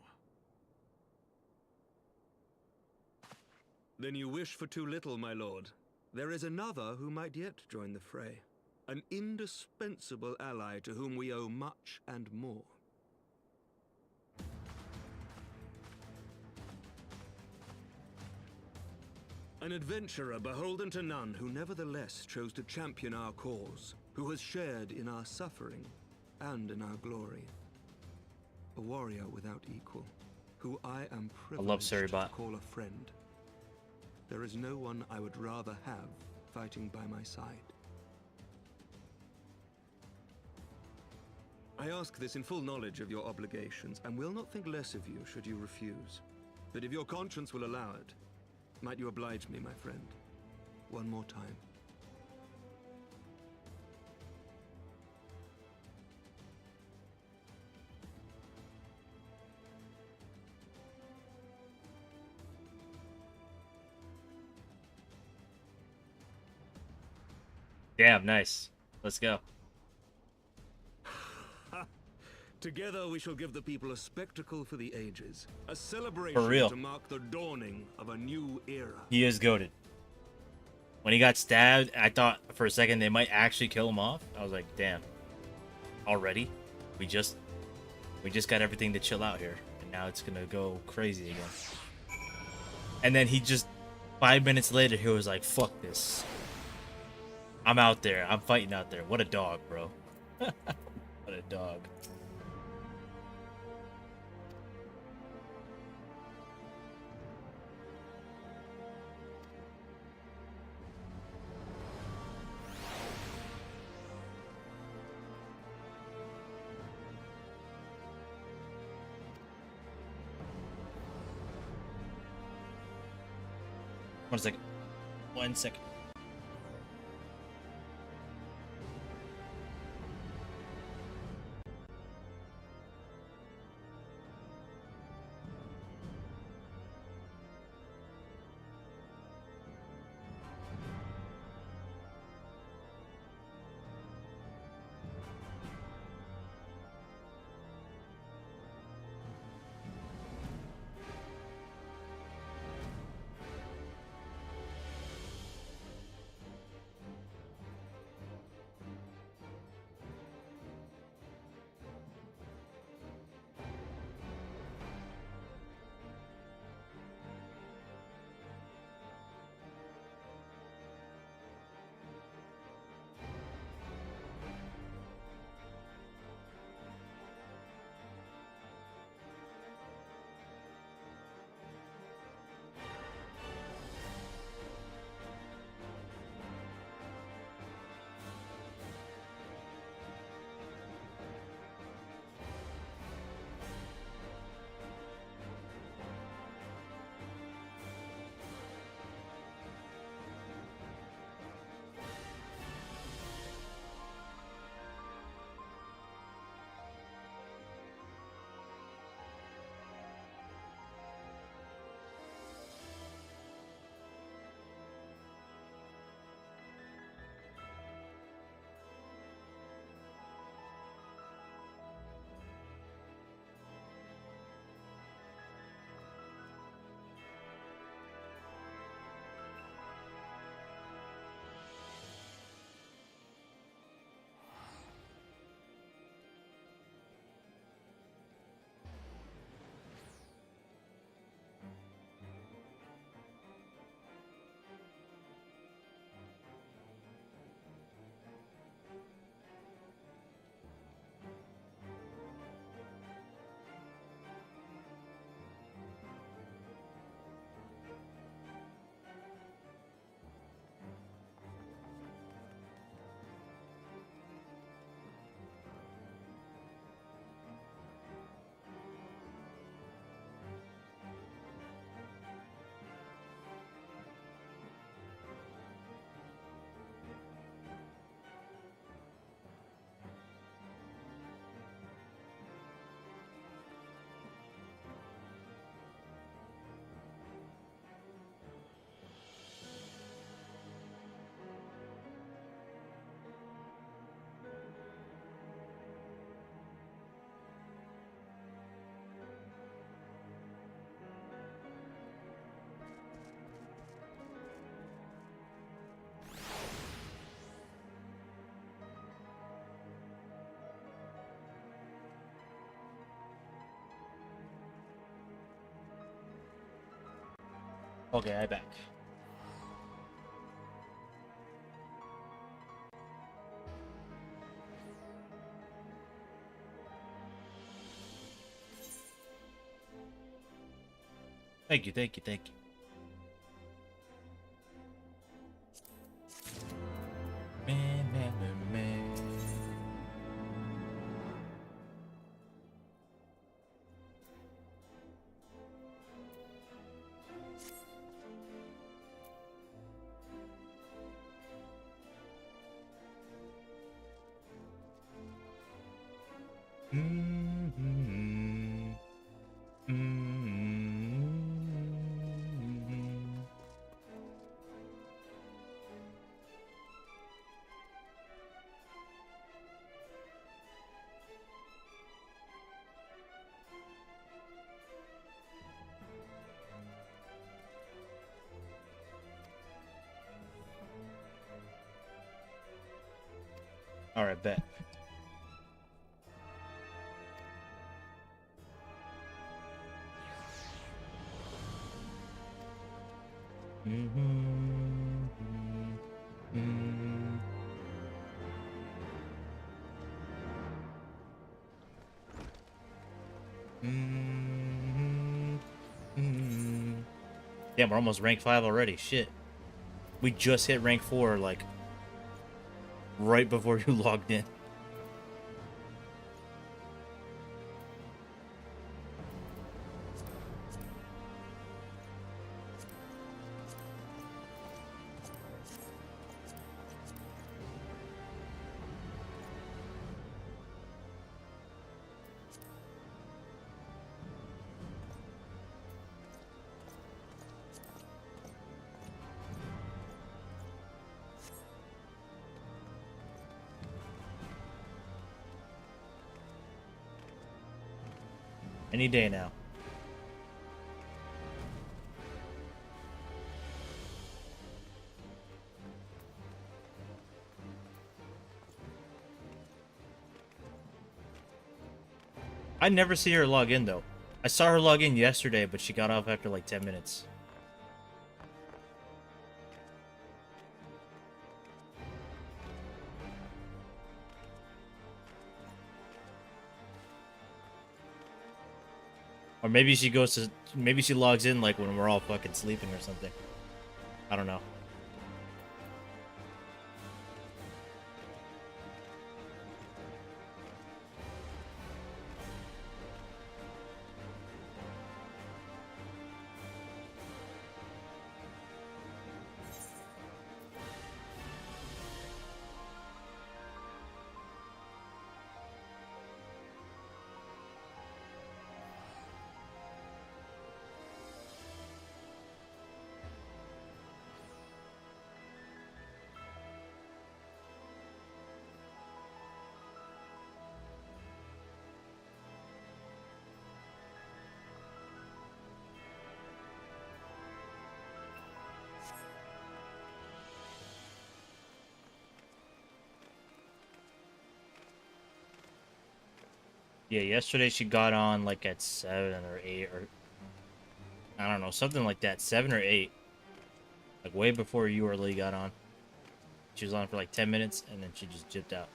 Then you wish for too little, my lord. There is another who might yet join the fray. An indispensable ally to whom we owe much and more. An adventurer beholden to none, who nevertheless chose to champion our cause, who has shared in our suffering and in our glory. A warrior without equal, who I am privileged to call a friend. There is no one I would rather have fighting by my side. I ask this in full knowledge of your obligations, and will not think less of you should you refuse. But if your conscience will allow it, might you oblige me, my friend, one more time? Damn, nice. Let's go. Together we shall give the people a spectacle for the ages. A For celebration real. to mark the dawning of a new era. He is goated. When he got stabbed, I thought for a second they might actually kill him off. I was like, damn. Already? We just got everything to chill out here. And now it's gonna go crazy again. And then he just 5 minutes later he was like, fuck this. I'm out there. I'm fighting out there. What a dog, bro. What a dog. One second. 1 second. Okay, I back. Thank you, thank you, thank you. Man, man, man, man. All right, bet. Damn, we're almost rank 5 already. Shit. We just hit rank 4, like, right before you logged in. Any day now. I never see her log in, though. I saw her log in yesterday, but she got off after like 10 minutes. Or maybe she goes to... Maybe she logs in like when we're all fucking sleeping or something. I don't know. Yeah, yesterday she got on like at 7 or 8 or... I don't know, something like that. 7 or 8. Like way before you or Lee got on. She was on for like 10 minutes and then she just jipped out.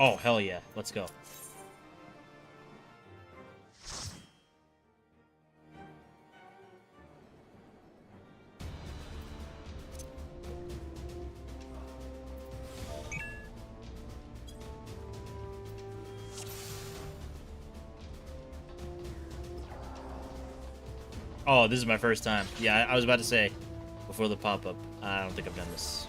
Oh, hell yeah. Let's go. Oh, this is my first time. Yeah, I was about to say, before the pop-up, I don't think I've done this.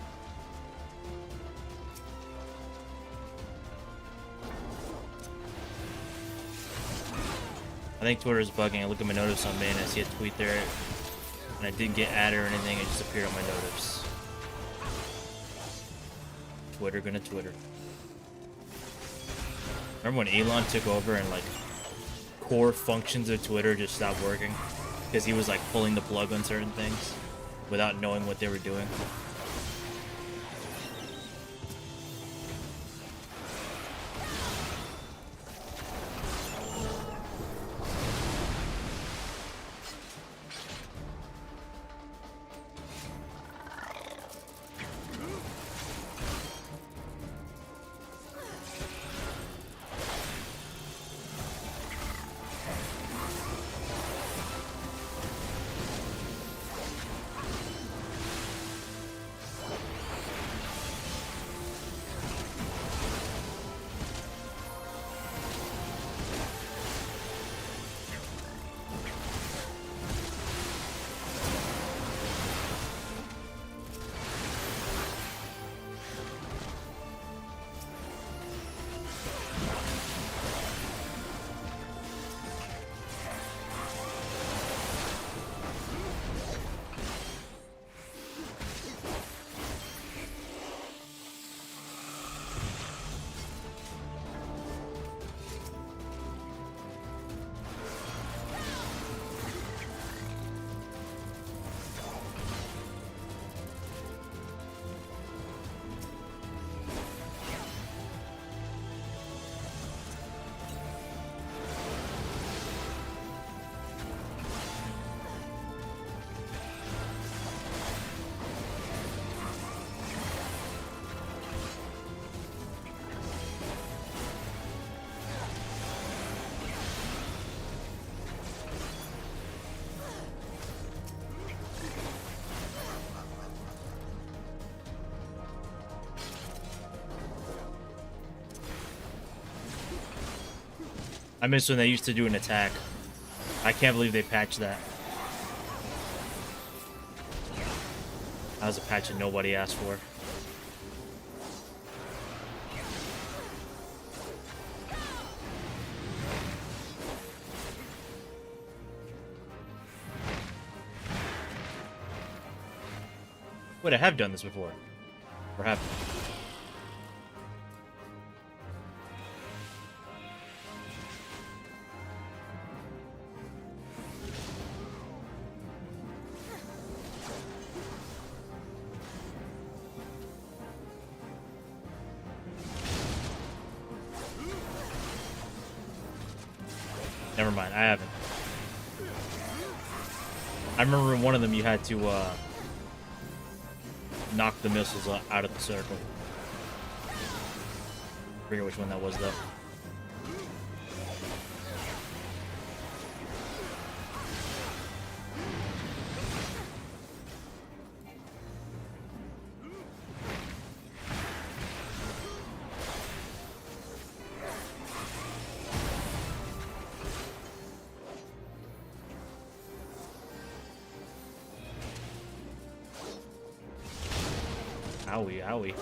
I think Twitter is bugging. I look at my notice on main, I see a tweet there, and I didn't get added or anything, it just appeared on my notice. Twitter gonna Twitter. Remember when Elon took over and like core functions of Twitter just stopped working because he was like pulling the plug on certain things without knowing what they were doing? I miss when they used to do an attack. I can't believe they patched that. That was a patch that nobody asked for. Wait, I have done this before. Or have Never mind, I haven't. I remember in one of them you had to knock the missiles out of the circle. I forget which one that was though. Owie, owie.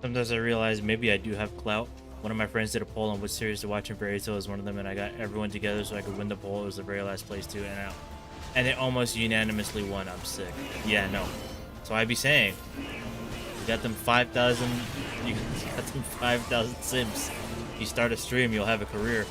Sometimes I realize maybe I do have clout. One of my friends did a poll on which series to watch, and Fairy Tail was one of them, and I got everyone together so I could win the poll. It was the very last place too, and they almost unanimously won. I'm sick. Yeah, no. So I be saying, you got them 5,000. You got them 5,000 sims. You start a stream, you'll have a career.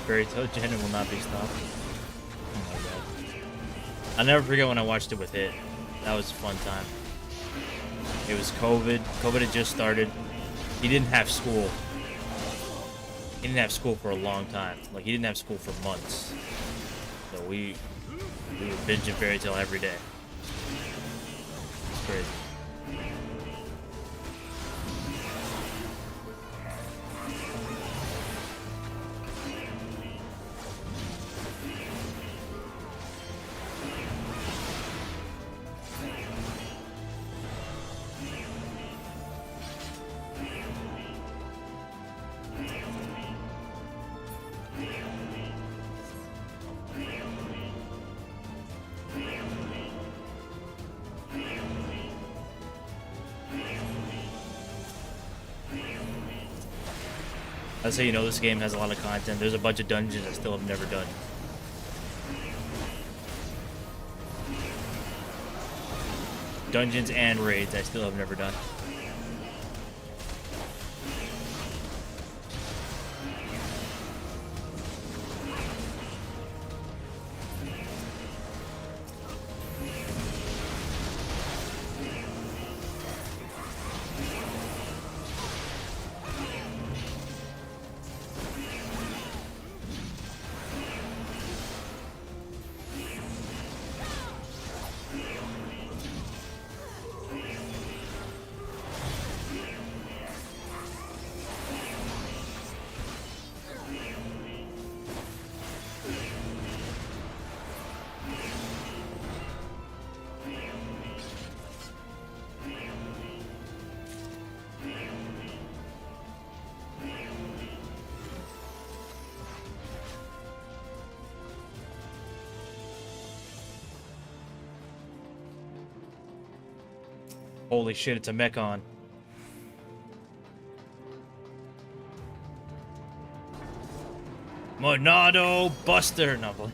Fairy Tale Gen will not be stopped. Oh my god. I'll never forget when I watched it with Hit. That was a fun time. It was COVID. COVID had just started. He didn't have school. He didn't have school for a long time. Like, he didn't have school for months. So we were binging Fairy Tale every day. It's crazy. That's how you know this game has a lot of content. There's a bunch of dungeons I still have never done. Dungeons and raids I still have never done. Holy shit, it's a Mechon. Monado Buster. No, boy.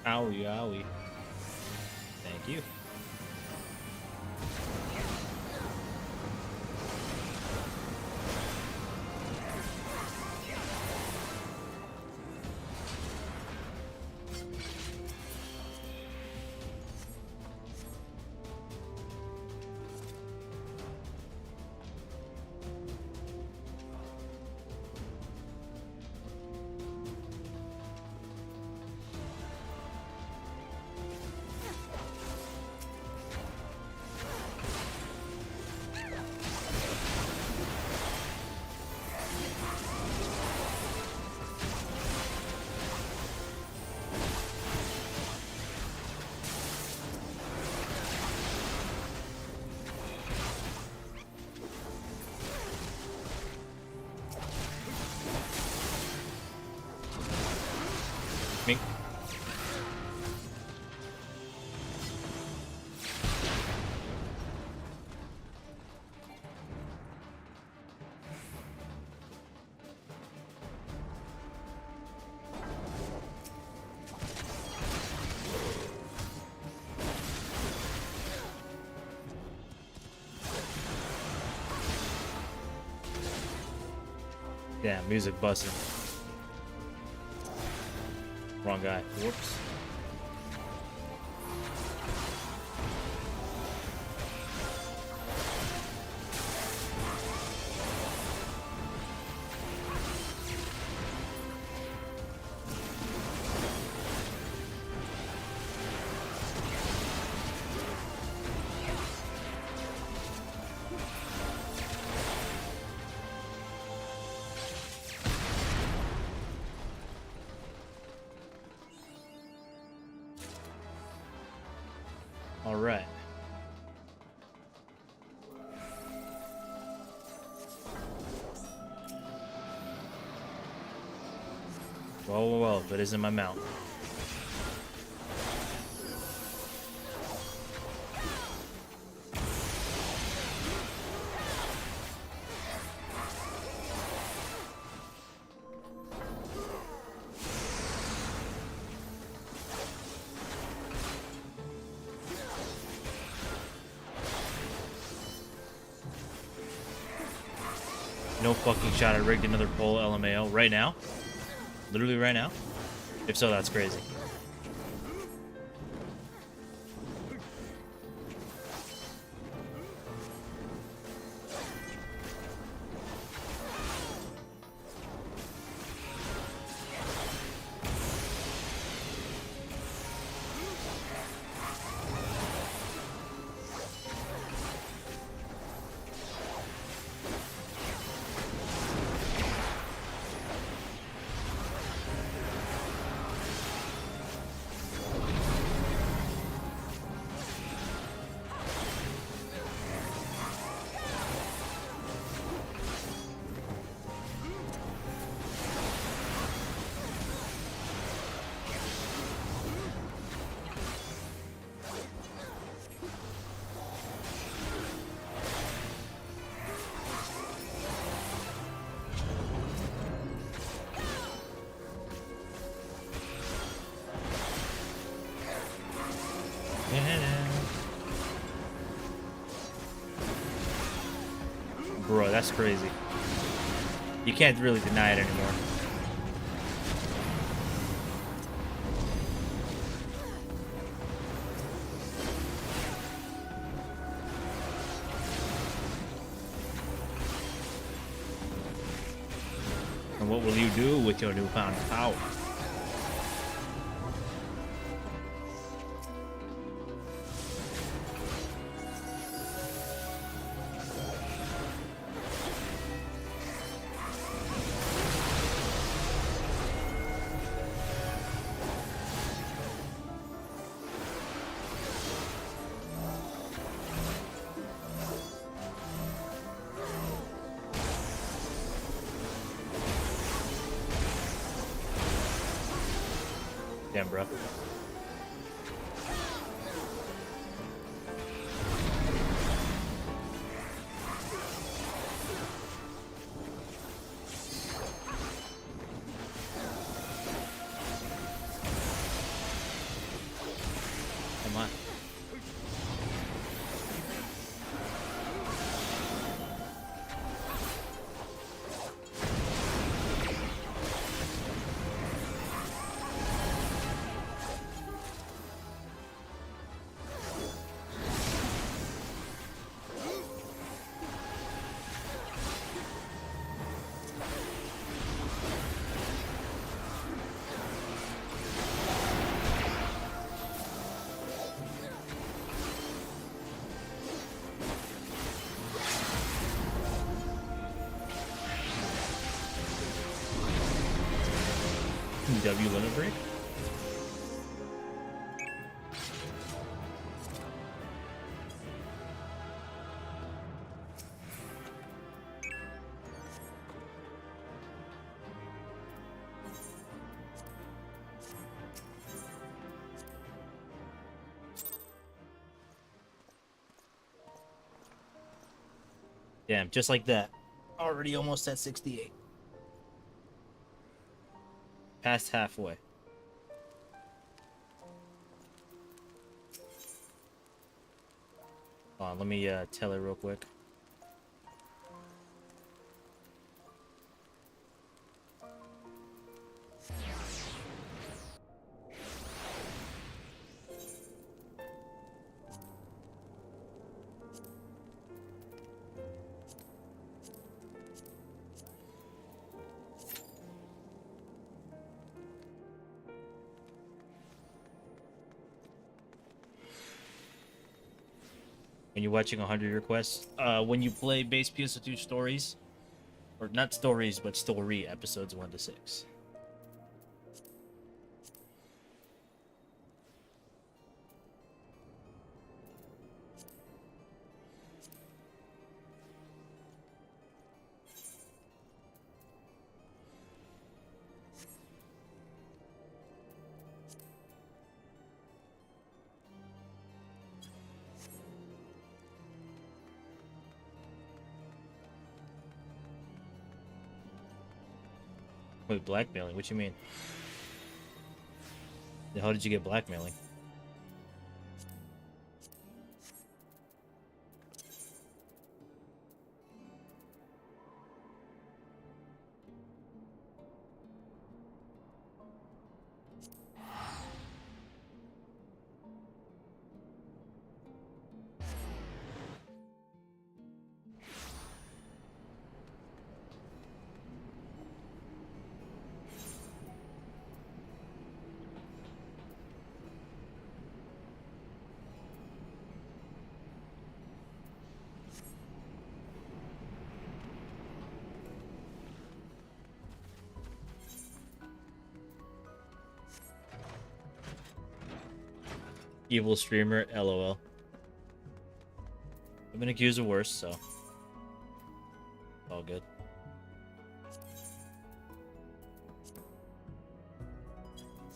Owie, owie. Thank you. Mink. Yeah, music busting. Wrong guy. Whoops. All right. Well, but isn't my mount. No fucking shot I rigged another pole LMAO right now. Literally right now. If so, that's crazy. Bro, that's crazy. You can't really deny it anymore. And what will you do with your newfound power? Damn, bro. Come on. W limit break? Damn, just like that. Already almost at 68. Past halfway. Hold on, let me tell it real quick. when you're watching 100 requests, when you play base PS2 stories, or not stories, but story episodes 1 to 6. Wait, blackmailing? What you mean? The hell did you get blackmailing? Evil streamer, lol. I've been accused of worse, so all good.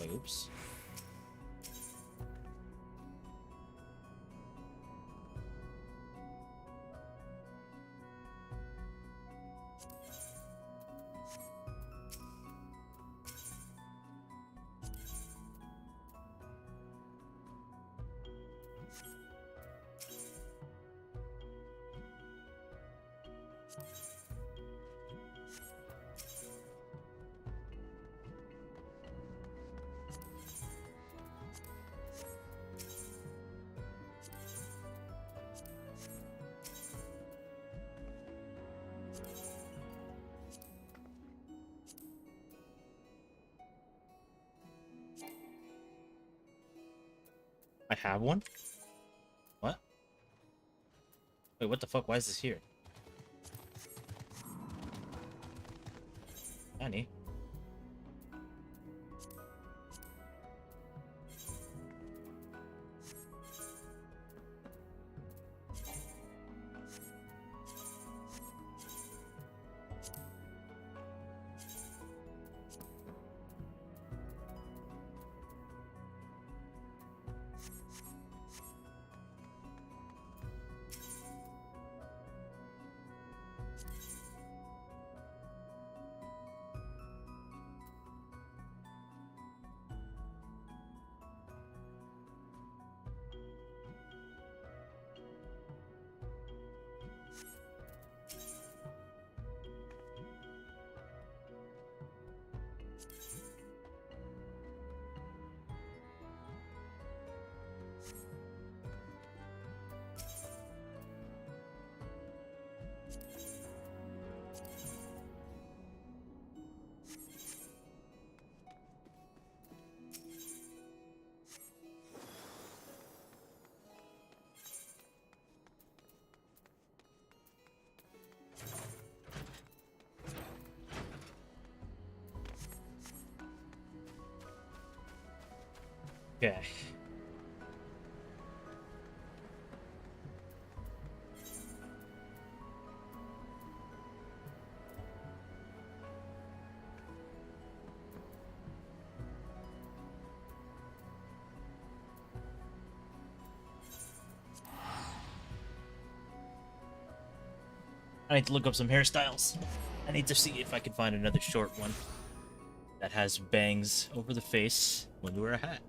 Oops. I have one? What? Wait, what the fuck? Why is this here? Honey. Okay. I need to look up some hairstyles. I need to see if I can find another short one that has bangs over the face when you wear a hat.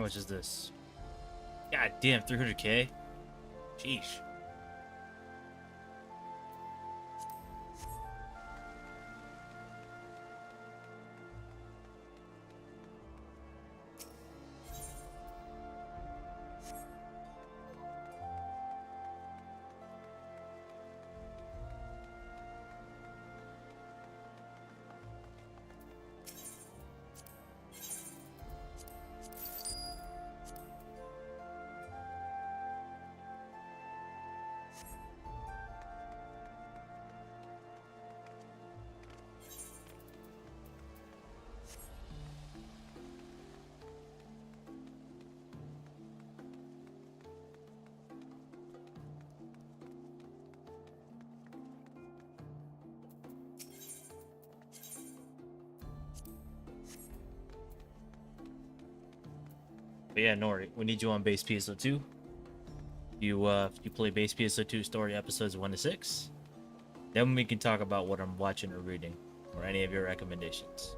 How much is this? God damn, 300k? Sheesh. But yeah, Nori, we need you on base PSO2. You play base PSO2 story episodes 1 to 6. Then we can talk about what I'm watching or reading, or any of your recommendations.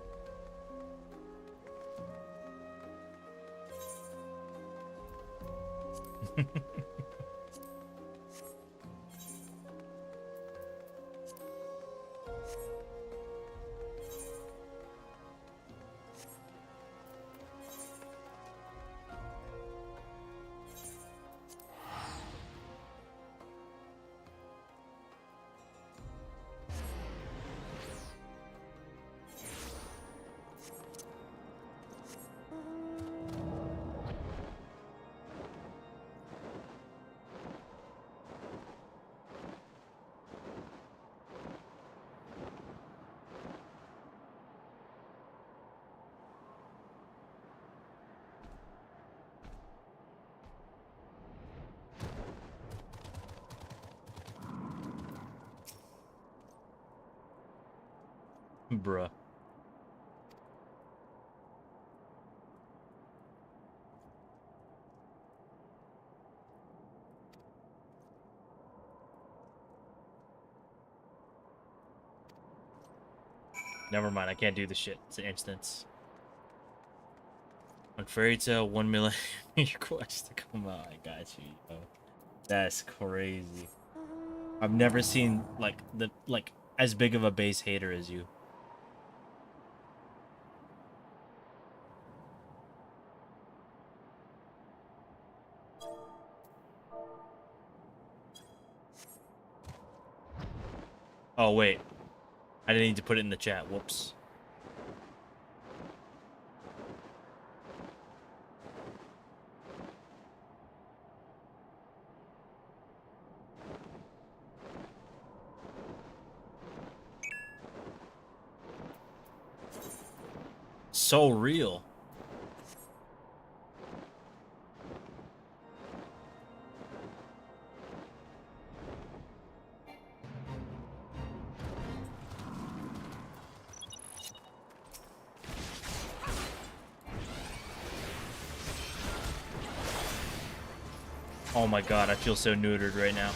Bruh. Never mind, I can't do the shit. It's an instance. On Fairy Tale, 1 million requests to come out. I got you, yo. That's crazy. I've never seen like as big of a base hater as you. Oh wait, I didn't need to put it in the chat. Whoops. So real. Oh my god, I feel so neutered right now.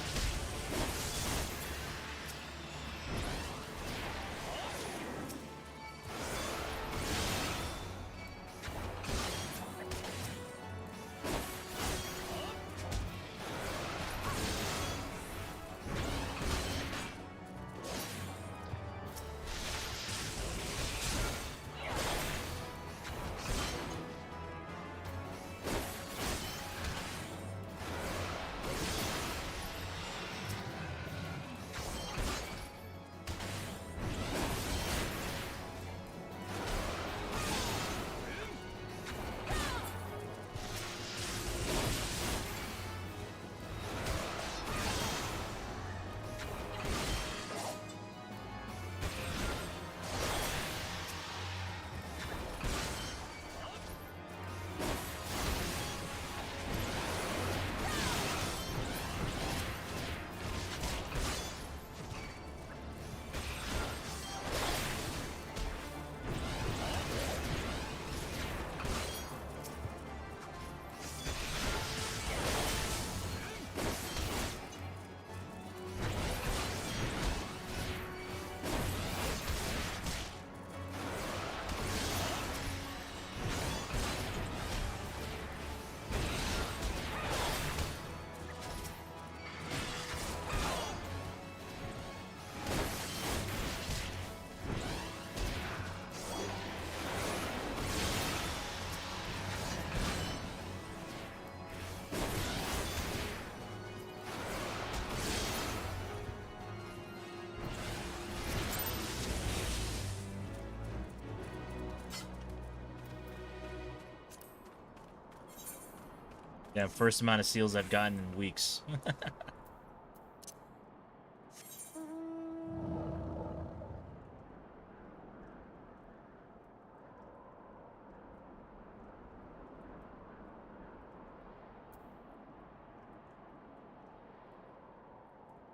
Yeah, first amount of seals I've gotten in weeks.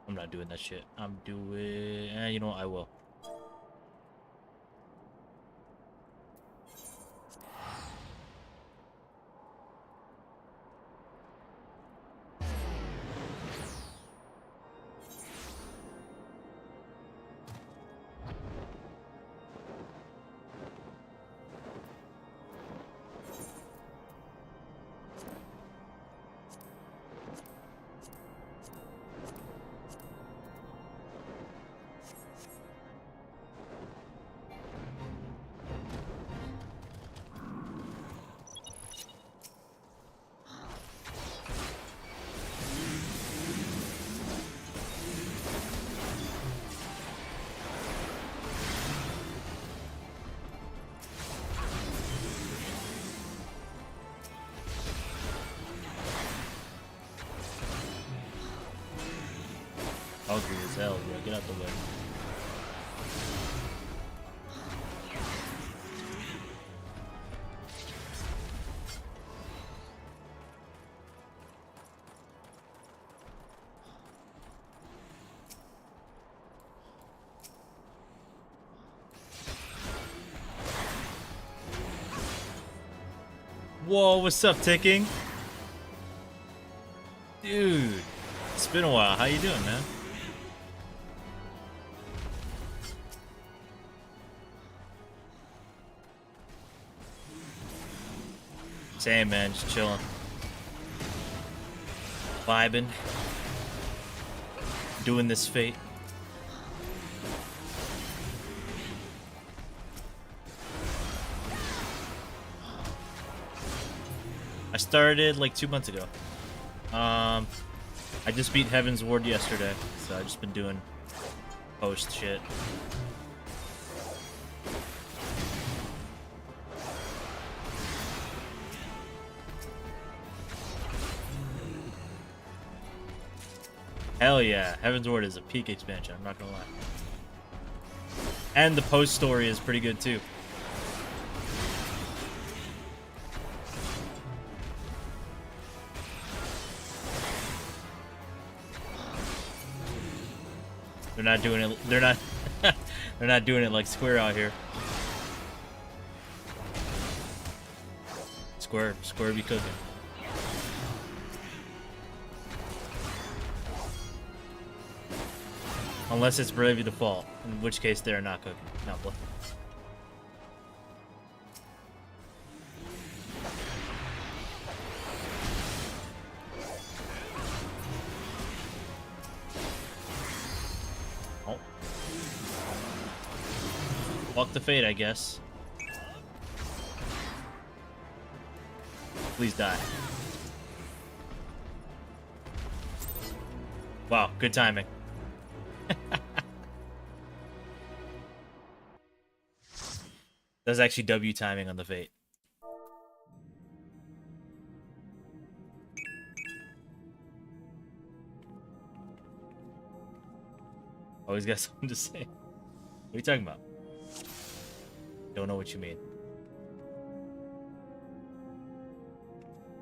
I'm not doing that shit. I'm doing... you know what? I will. Hungry as hell, bro. Get out the way. Whoa, what's up, Ticking? Dude, it's been a while. How you doing, man? Same, man, just chilling. Vibing. Doing this fate. I started like 2 months ago. I just beat Heavensward yesterday, so I've just been doing post shit. Hell yeah, Heavensward is a peak expansion, I'm not gonna lie. And the post story is pretty good too. They're not doing it, they're not doing it like Square out here. Square be cooking. Unless it's Bravely Default, in which case they're not cooking. Not play. Oh. Walk the fate, I guess. Please die. Wow, good timing. That's actually W timing on the fate. Always got something to say. What are you talking about? Don't know what you mean.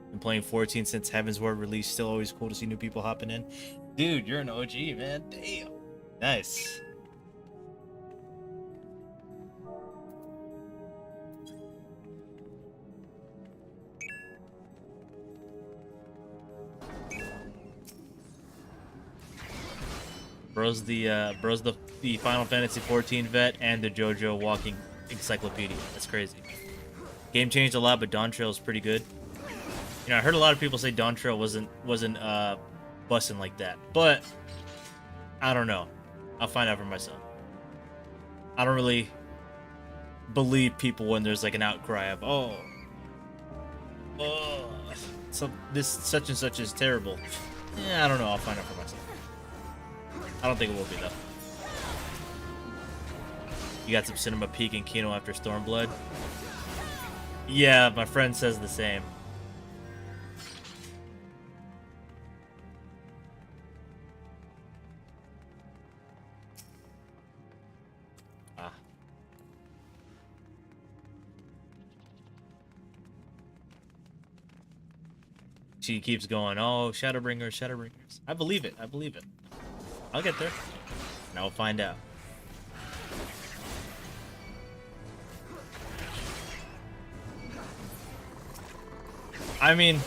Been playing 14 since Heavensward release. Still always cool to see new people hopping in. Dude, you're an OG, man. Damn. Nice. Bro's the Final Fantasy 14 vet and the JoJo walking encyclopedia. That's crazy. Game changed a lot, but Dawn Trail is pretty good. You know, I heard a lot of people say Dawn Trail wasn't busting like that, but I don't know. I'll find out for myself. I don't really believe people when there's like an outcry of oh, so this such and such is terrible. Yeah, I don't know. I'll find out for myself. I don't think it will be though. You got some cinema peak in Kino after Stormblood? Yeah, my friend says the same. she keeps going, oh, Shadowbringers, Shadowbringers. I believe it. I believe it. I'll get there. And I'll find out. I mean...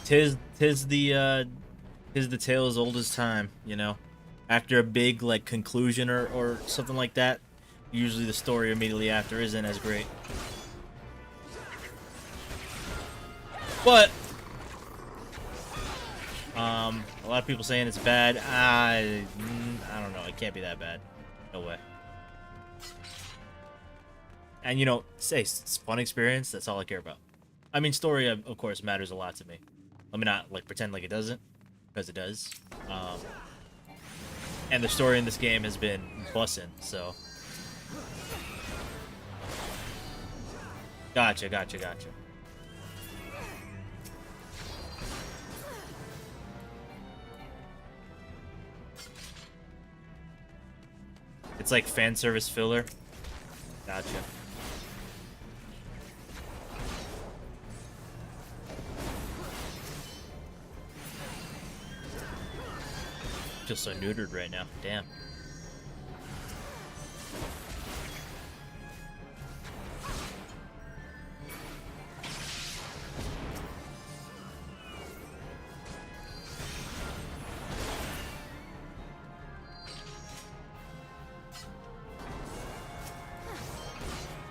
Tis the tale as old as time, you know? After a big, like, conclusion or something like that, usually the story immediately after isn't as great. But, a lot of people saying it's bad. I don't know. It can't be that bad. No way. And, you know, say it's a fun experience. That's all I care about. I mean, story, of course, matters a lot to me. Let me not, like, pretend like it doesn't, because it does. And the story in this game has been bussin', so... Gotcha. It's like fan service filler. Gotcha. Just so neutered right now. Damn.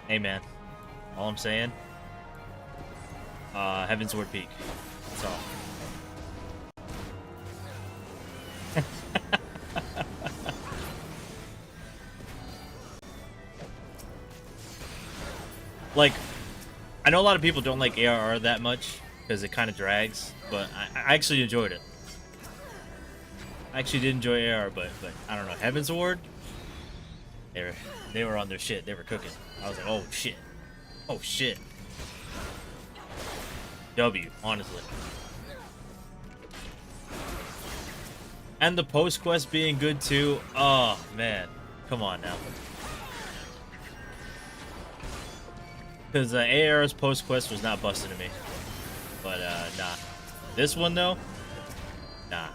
Hey man, all I'm saying, Heavensward Peak. That's all. Like, I know a lot of people don't like ARR that much because it kind of drags, but I actually enjoyed it. I actually did enjoy ARR, but I don't know. Heavensward, they were on their shit. They were cooking. I was like, oh shit, oh shit. W, honestly. And the post quest being good too. Oh man, come on now. Because AR's post quest was not busted to me, but nah. This one though, nah.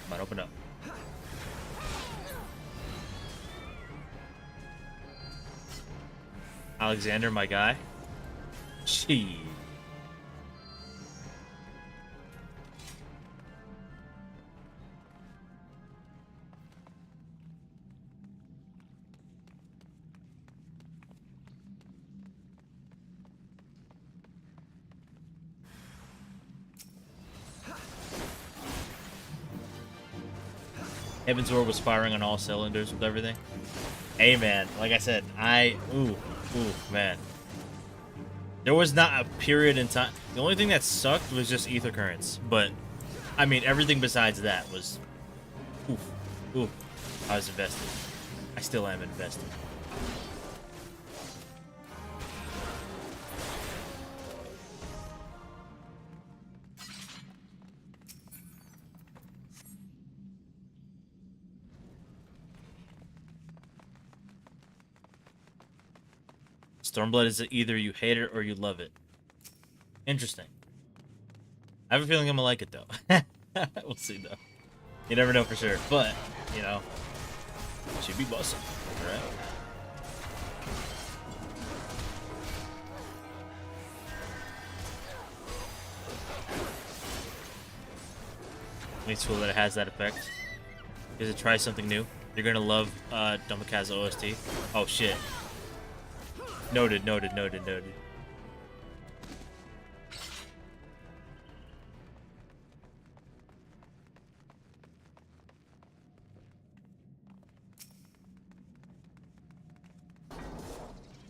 Come on, open up. Alexander, my guy. Gee. Heavensward was firing on all cylinders with everything. Hey man, like I said, ooh, man. There was not a period in time. The only thing that sucked was just ether currents. But, I mean, everything besides that was, oof. I was invested. I still am invested. Stormblood is either you hate it or you love it. Interesting. I have a feeling I'm gonna like it though. We'll see though. You never know for sure, but you know, should be busting, right? It's cool that it has that effect. Because it tries something new. You're gonna love Domika's OST. Oh shit. Noted.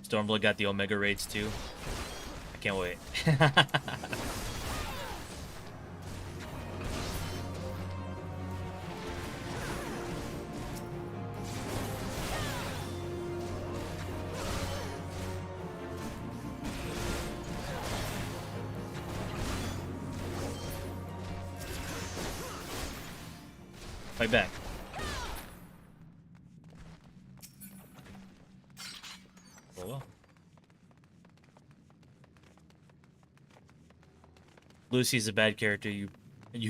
Stormblood got the Omega raids too. I can't wait. Fight back. Oh well. Lucy's a bad character. You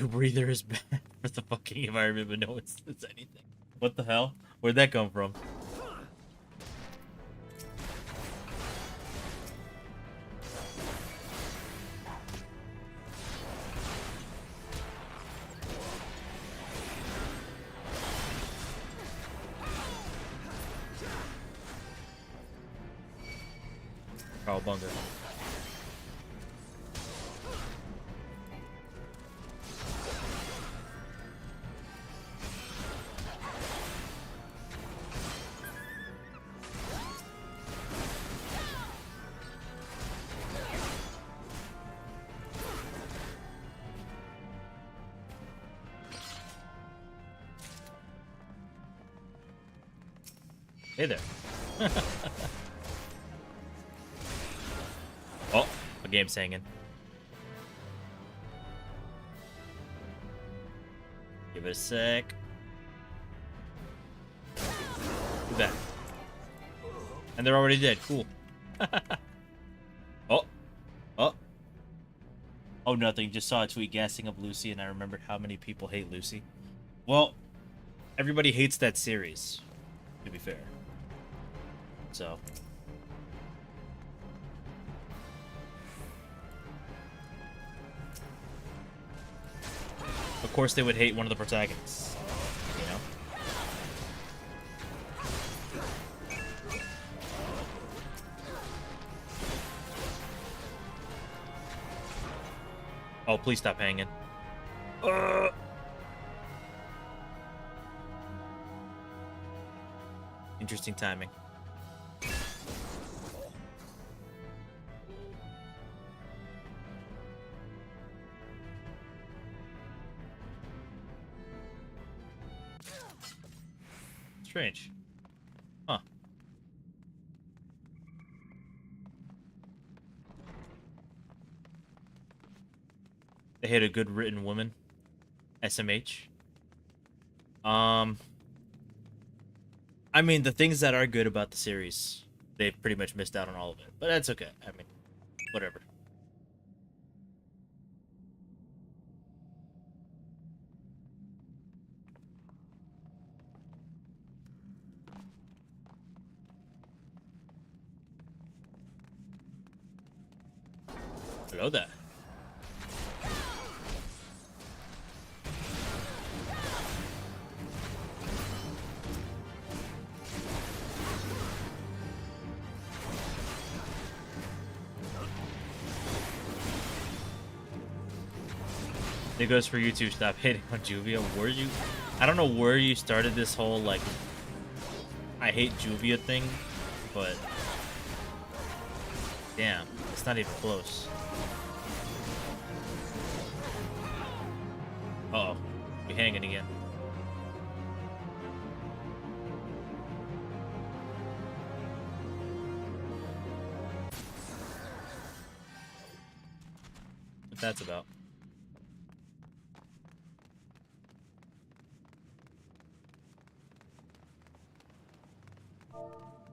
breather is bad for the fucking environment, but no one says anything. What the hell? Where'd that come from? Bunga. Hey there. Oh, a game's hanging. Give it a sec. Be back. And they're already dead. Cool. Oh. Oh. Oh, nothing. Just saw a tweet gassing up Lucy, and I remembered how many people hate Lucy. Well, everybody hates that series, to be fair. So... of course they would hate one of the protagonists, you know? Oh, please stop hanging. Interesting timing. Strange. Huh. They hate a good written woman. SMH. I mean, the things that are good about the series, they've pretty much missed out on all of it. But that's okay. I mean, whatever. Hello there. It goes for you to stop hating on Juvia. Where you? I don't know where you started this whole like I hate Juvia thing, but damn, it's not even close. Uh oh, we hanging again. What that's about?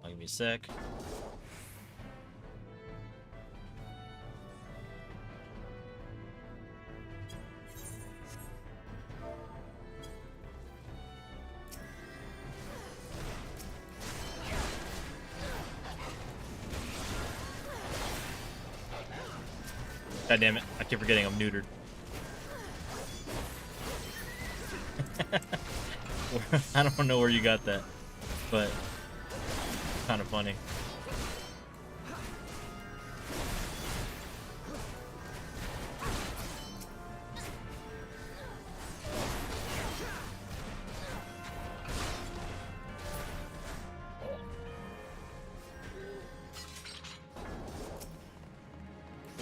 Give me a sec. God damn it, I keep forgetting I'm neutered. I don't know where you got that, but kind of funny.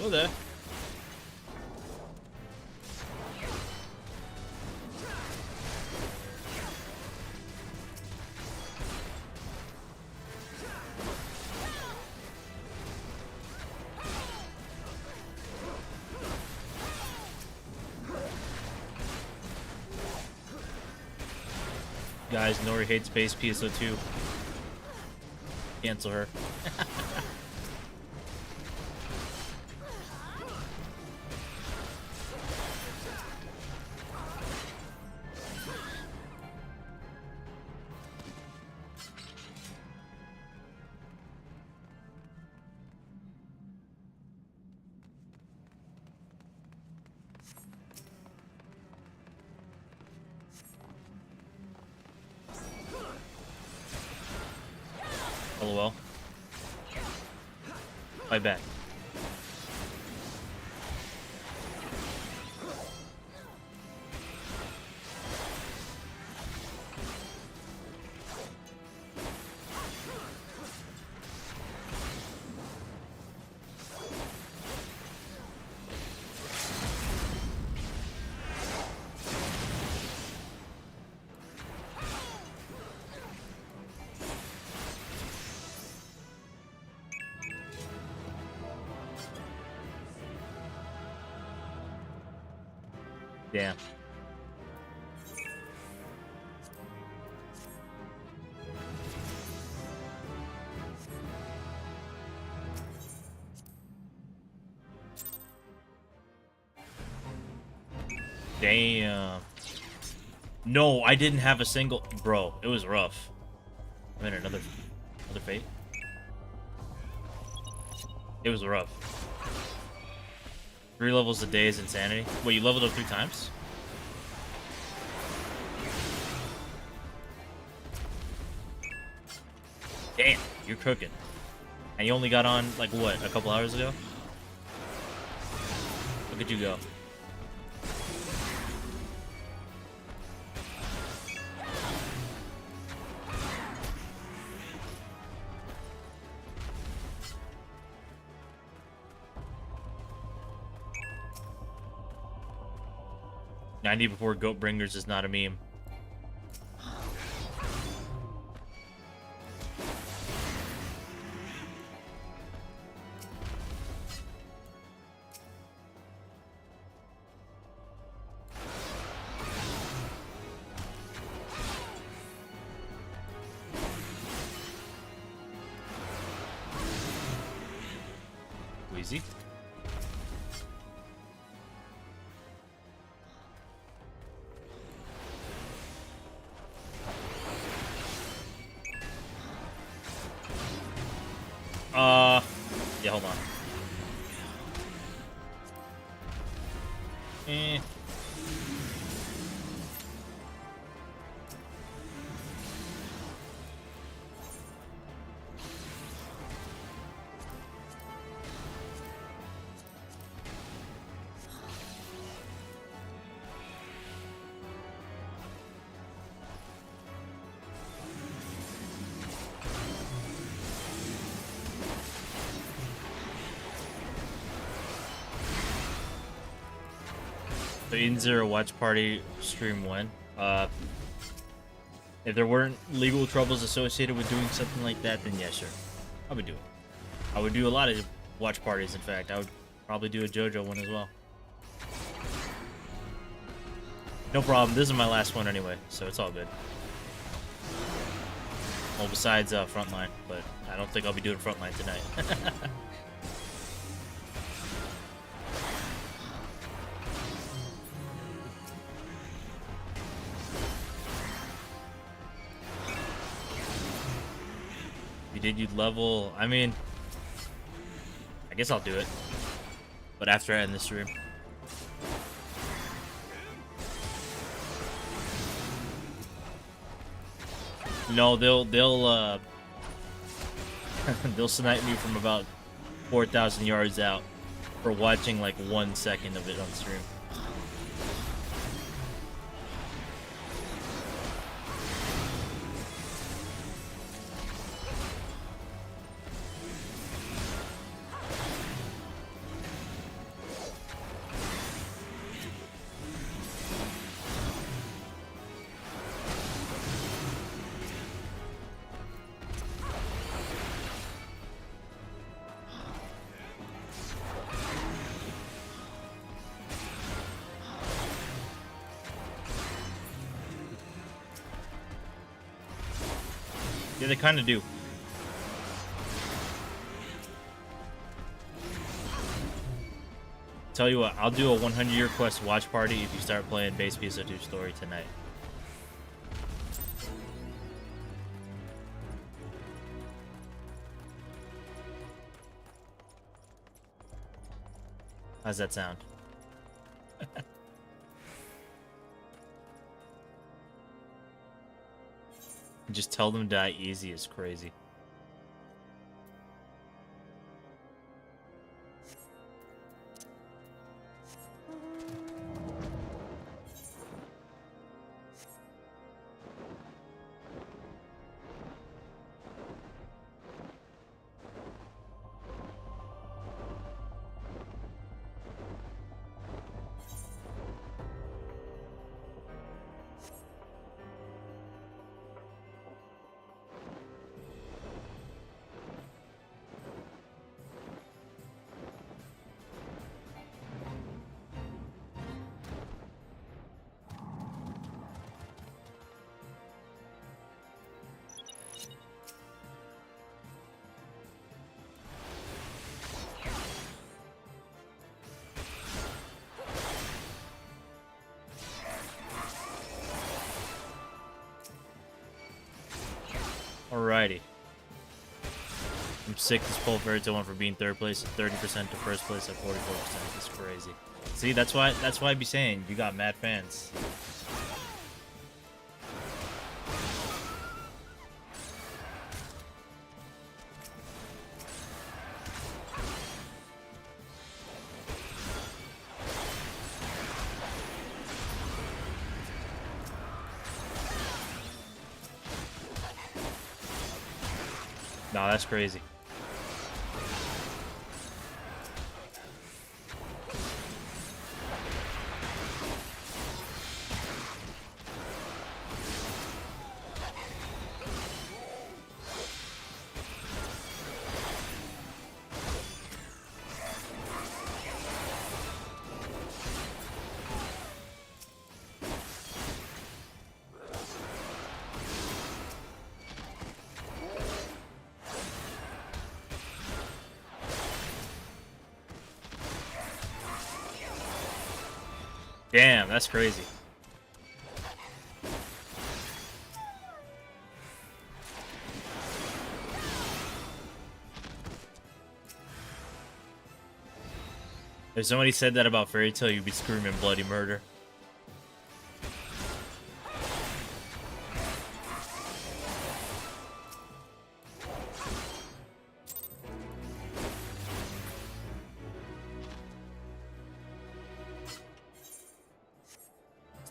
Go there. Guys, Nori hates base PSO2. Cancel her. LOL. Fight back. Damn. Damn. No, I didn't have a single... Bro, it was rough. I'm in another fate. It was rough. 3 levels a day is insanity. Wait, you leveled up 3 times? Damn, you're cooking. And you only got on, like, what, a couple hours ago? Look at you go. "90 before Goat Bringers" is not a meme. Wheezy. Yeah, hold on. Eh. So Eden Zero watch party stream when? If there weren't legal troubles associated with doing something like that, then yeah, sure. I would do it. I would do a lot of watch parties, in fact. I would probably do a JoJo one as well. No problem. This is my last one anyway, so it's all good. Well, besides Frontline, but I don't think I'll be doing Frontline tonight. You'd level. I mean, I guess I'll do it, but after I end this stream. No, they'll they'll snipe me from about 4,000 yards out for watching like 1 second of it on stream. Yeah, they kind of do. Tell you what, I'll do a 100-year quest watch party if you start playing base PS2 story tonight. How's that sound? Just tell them to die easy is crazy. Alrighty. I'm sick this Pole Fairy Tale one for being third place at 30% to first place at 44%. It's crazy. See, that's why I be saying you got mad fans. No, that's crazy. Damn, that's crazy. If somebody said that about Fairy Tail, you'd be screaming bloody murder.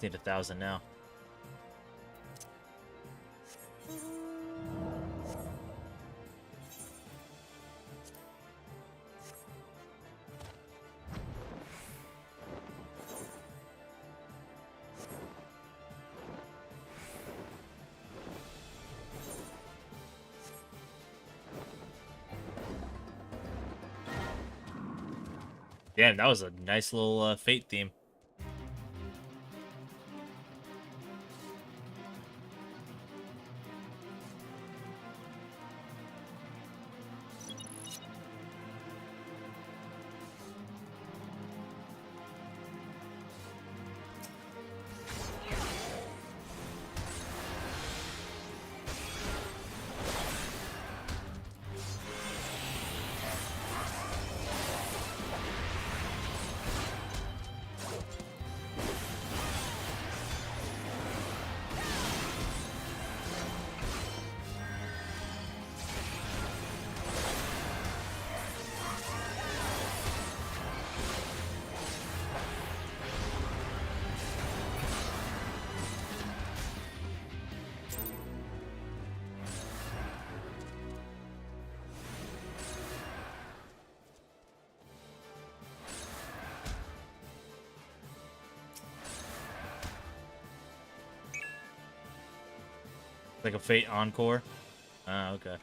Need 1,000 now. Damn, that was a nice little Fate theme. Like a Fate Encore? Ah, okay.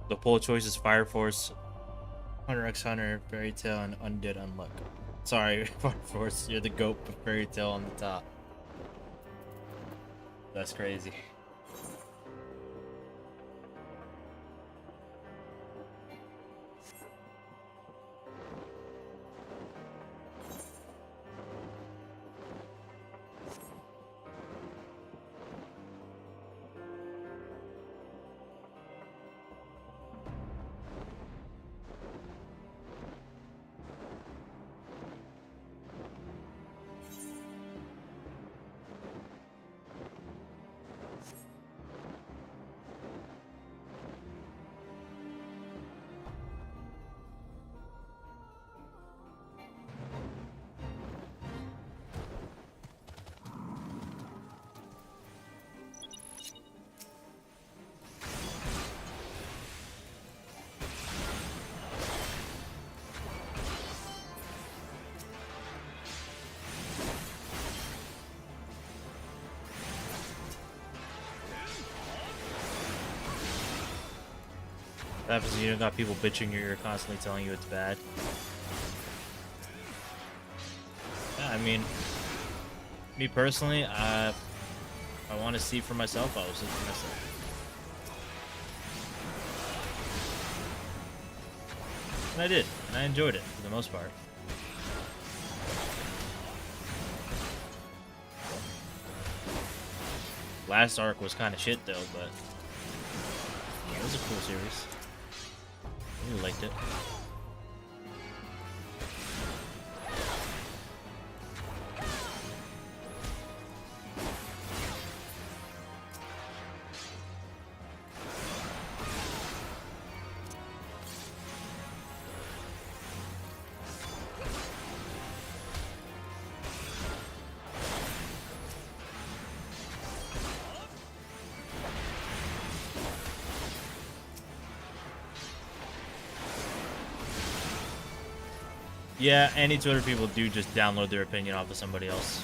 The poll choice is Fire Force, Hunter x Hunter, Fairy Tail, and Undead Unluck. Sorry, Fire Force, you're the GOAT, but Fairy Tail on the top. That's crazy. That happens when you don't got people bitching your ear constantly telling you it's bad. Yeah, I mean, me personally, I want to see for myself. I will see for myself. And I did, and I enjoyed it for the most part. Last arc was kind of shit though, but yeah, it was a cool series. I really liked it. Yeah, any Twitter people do just download their opinion off of somebody else.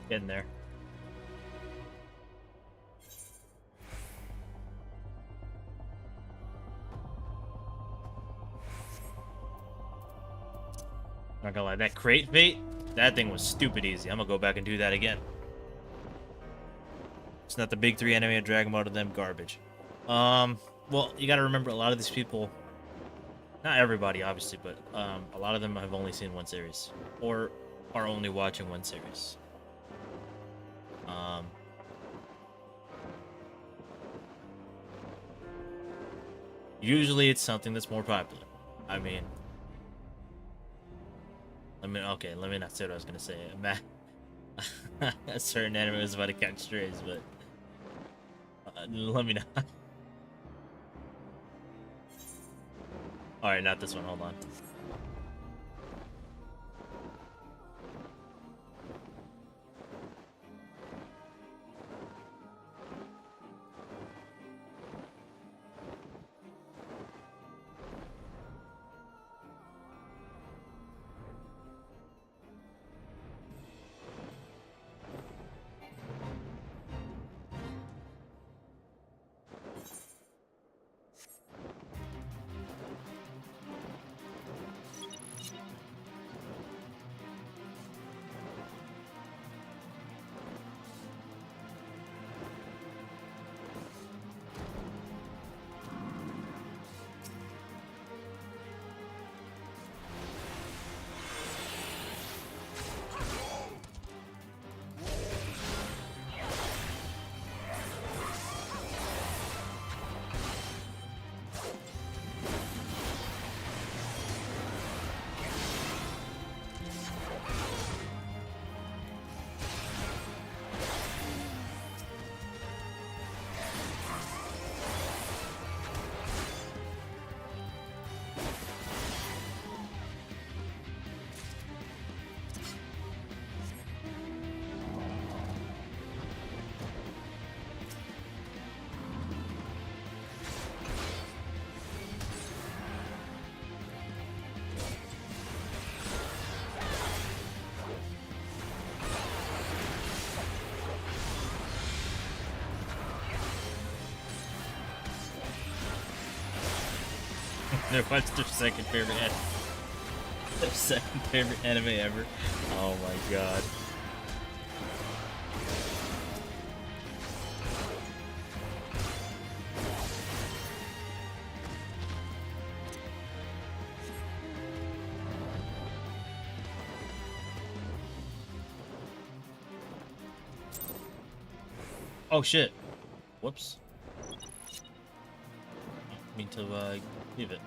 Getting there. Not gonna lie, that crate bait, that thing was stupid easy. I'm gonna go back and do that again. It's not the big three enemy of Dragon Ball to them garbage. Well, you gotta remember a lot of these people, not everybody obviously, but a lot of them have only seen one series or are only watching one series. Usually it's something that's more popular. I mean, okay, let me not say what I was gonna say. A certain anime was about to catch strays, but let me not. Alright, not this one, hold on. What's their second favorite anime? Their second favorite anime ever. Oh my god. Oh shit. Whoops. I mean to leave it.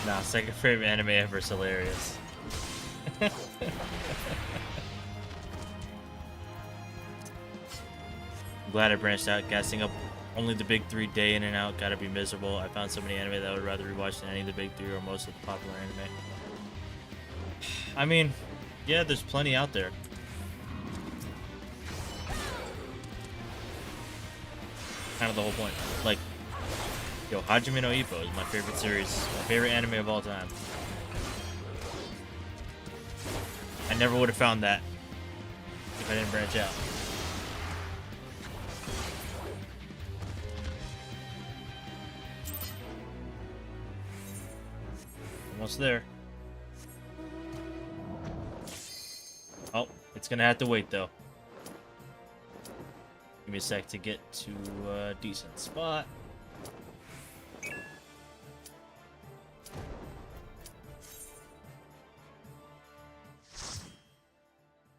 Nah, second favorite anime ever is hilarious. I'm glad I branched out, casting up only the big three day in and out. Gotta be miserable. I found so many anime that I would rather rewatch than any of the big three or most of the popular anime. I mean, yeah, there's plenty out there. Kind of the whole point. Like, yo, Hajime no Ippo is my favorite series, my favorite anime of all time. I never would have found that if I didn't branch out. Almost there. Oh, it's gonna have to wait though. Give me a sec to get to a decent spot.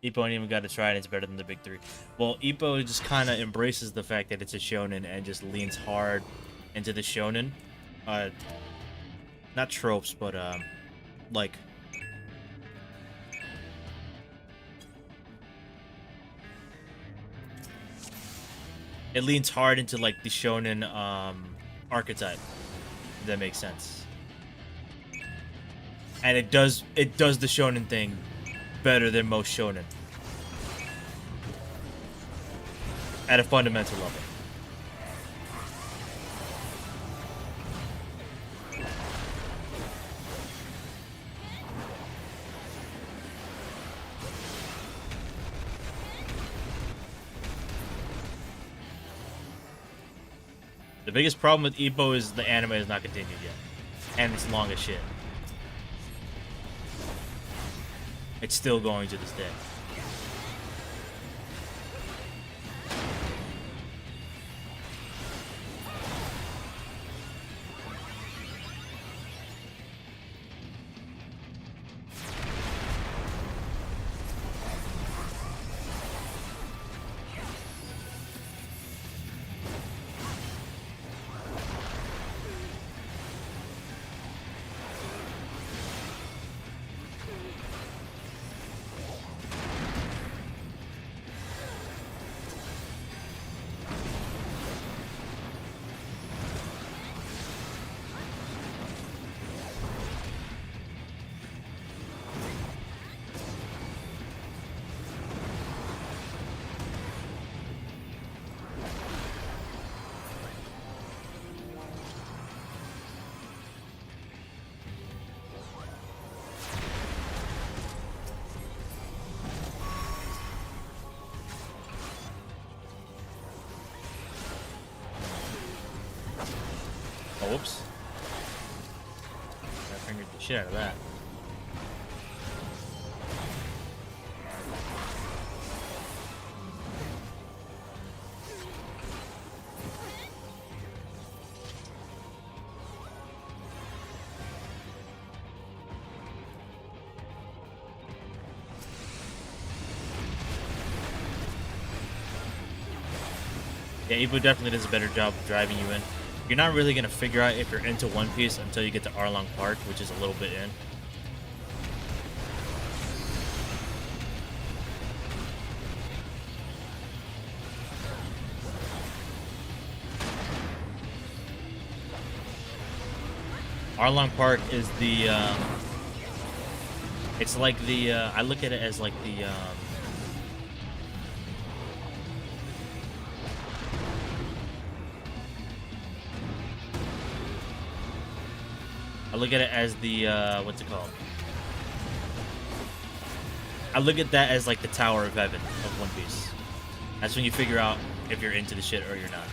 Ippo ain't even got to try it. It's better than the big three. Well, Ippo just kind of embraces the fact that it's a shonen and just leans hard into the shonen. Not tropes, but like it leans hard into like the shonen archetype. If that makes sense. And it does the shonen thing better than most shonen at a fundamental level. The biggest problem with Ippo is the anime is not continued yet, and it's long as shit. It's still going to this day. Oh, whoops. I fingered the shit out of that. Yeah, Ippo definitely does a better job of driving you in. You're not really going to figure out if you're into One Piece until you get to Arlong Park, which is a little bit in. Arlong Park is the, it's like the, I look at it as like the, look at it as the, what's it called? I look at that as like the Tower of Heaven of One Piece. That's when you figure out if you're into the shit or you're not.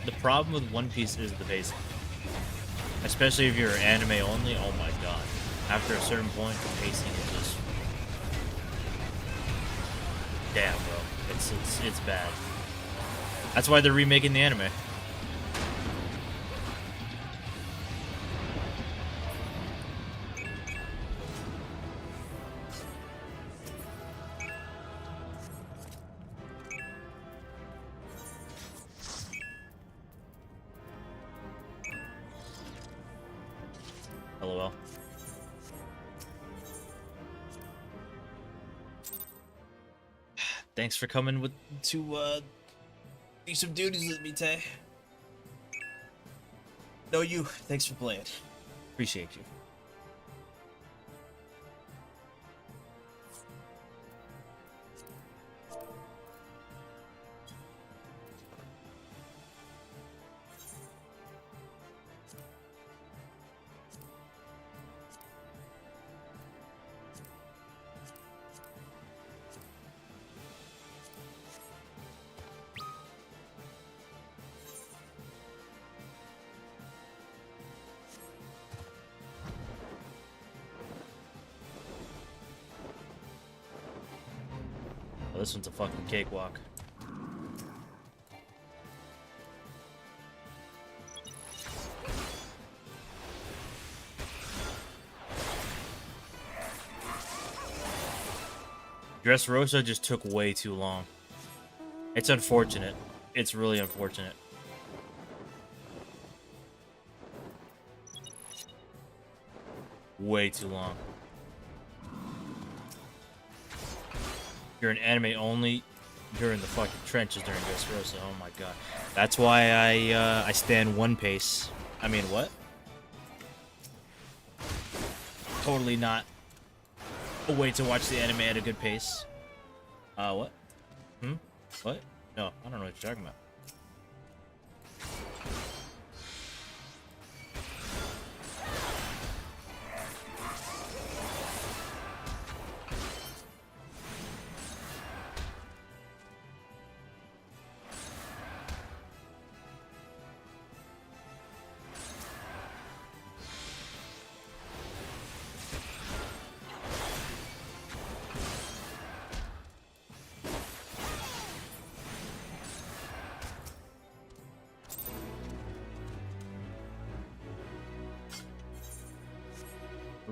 The problem with One Piece is the pacing. Especially if you're anime only, oh my god. After a certain point, the pacing is just... Damn, bro. It's bad. That's why they're remaking the anime. LOL. Thanks for coming to do some duties with me, Tay. No, you. Thanks for playing. Appreciate you. Oh, this one's a fucking cakewalk. Dressrosa just took way too long. It's unfortunate. It's really unfortunate. Way too long. You're an anime only. You're in the fucking trenches during Dressrosa. Oh my god. That's why I stand One Piece. I mean, what? Totally not a way to watch the anime at a good pace. What? What? No, I don't know what you're talking about.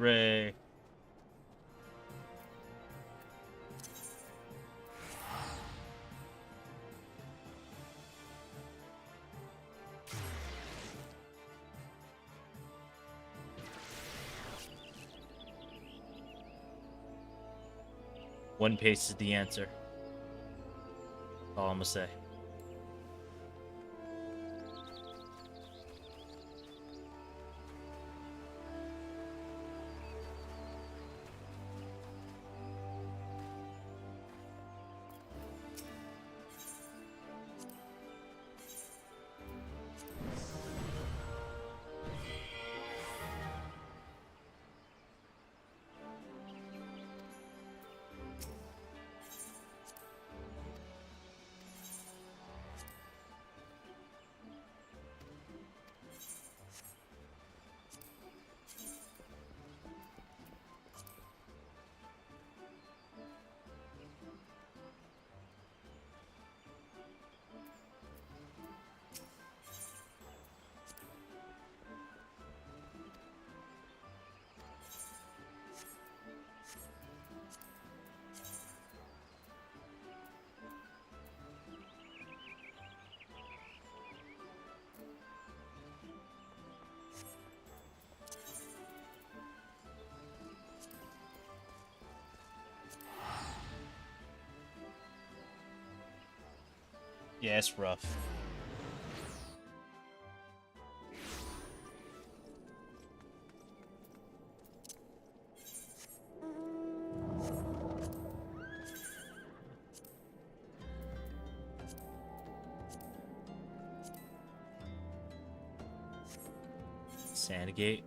Hooray. One Piece is the answer. That's all I'm gonna say. Yeah, it's rough. Sandgate.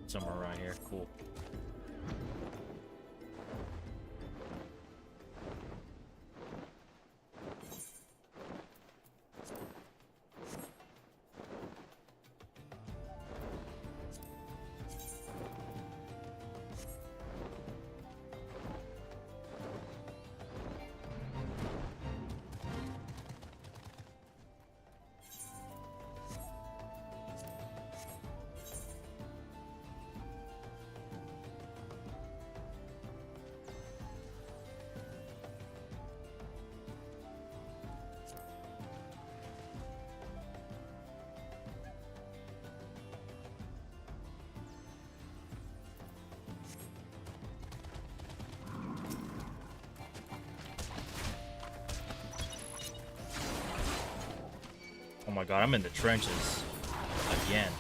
Somewhere around here. Cool. Oh my god, I'm in the trenches again.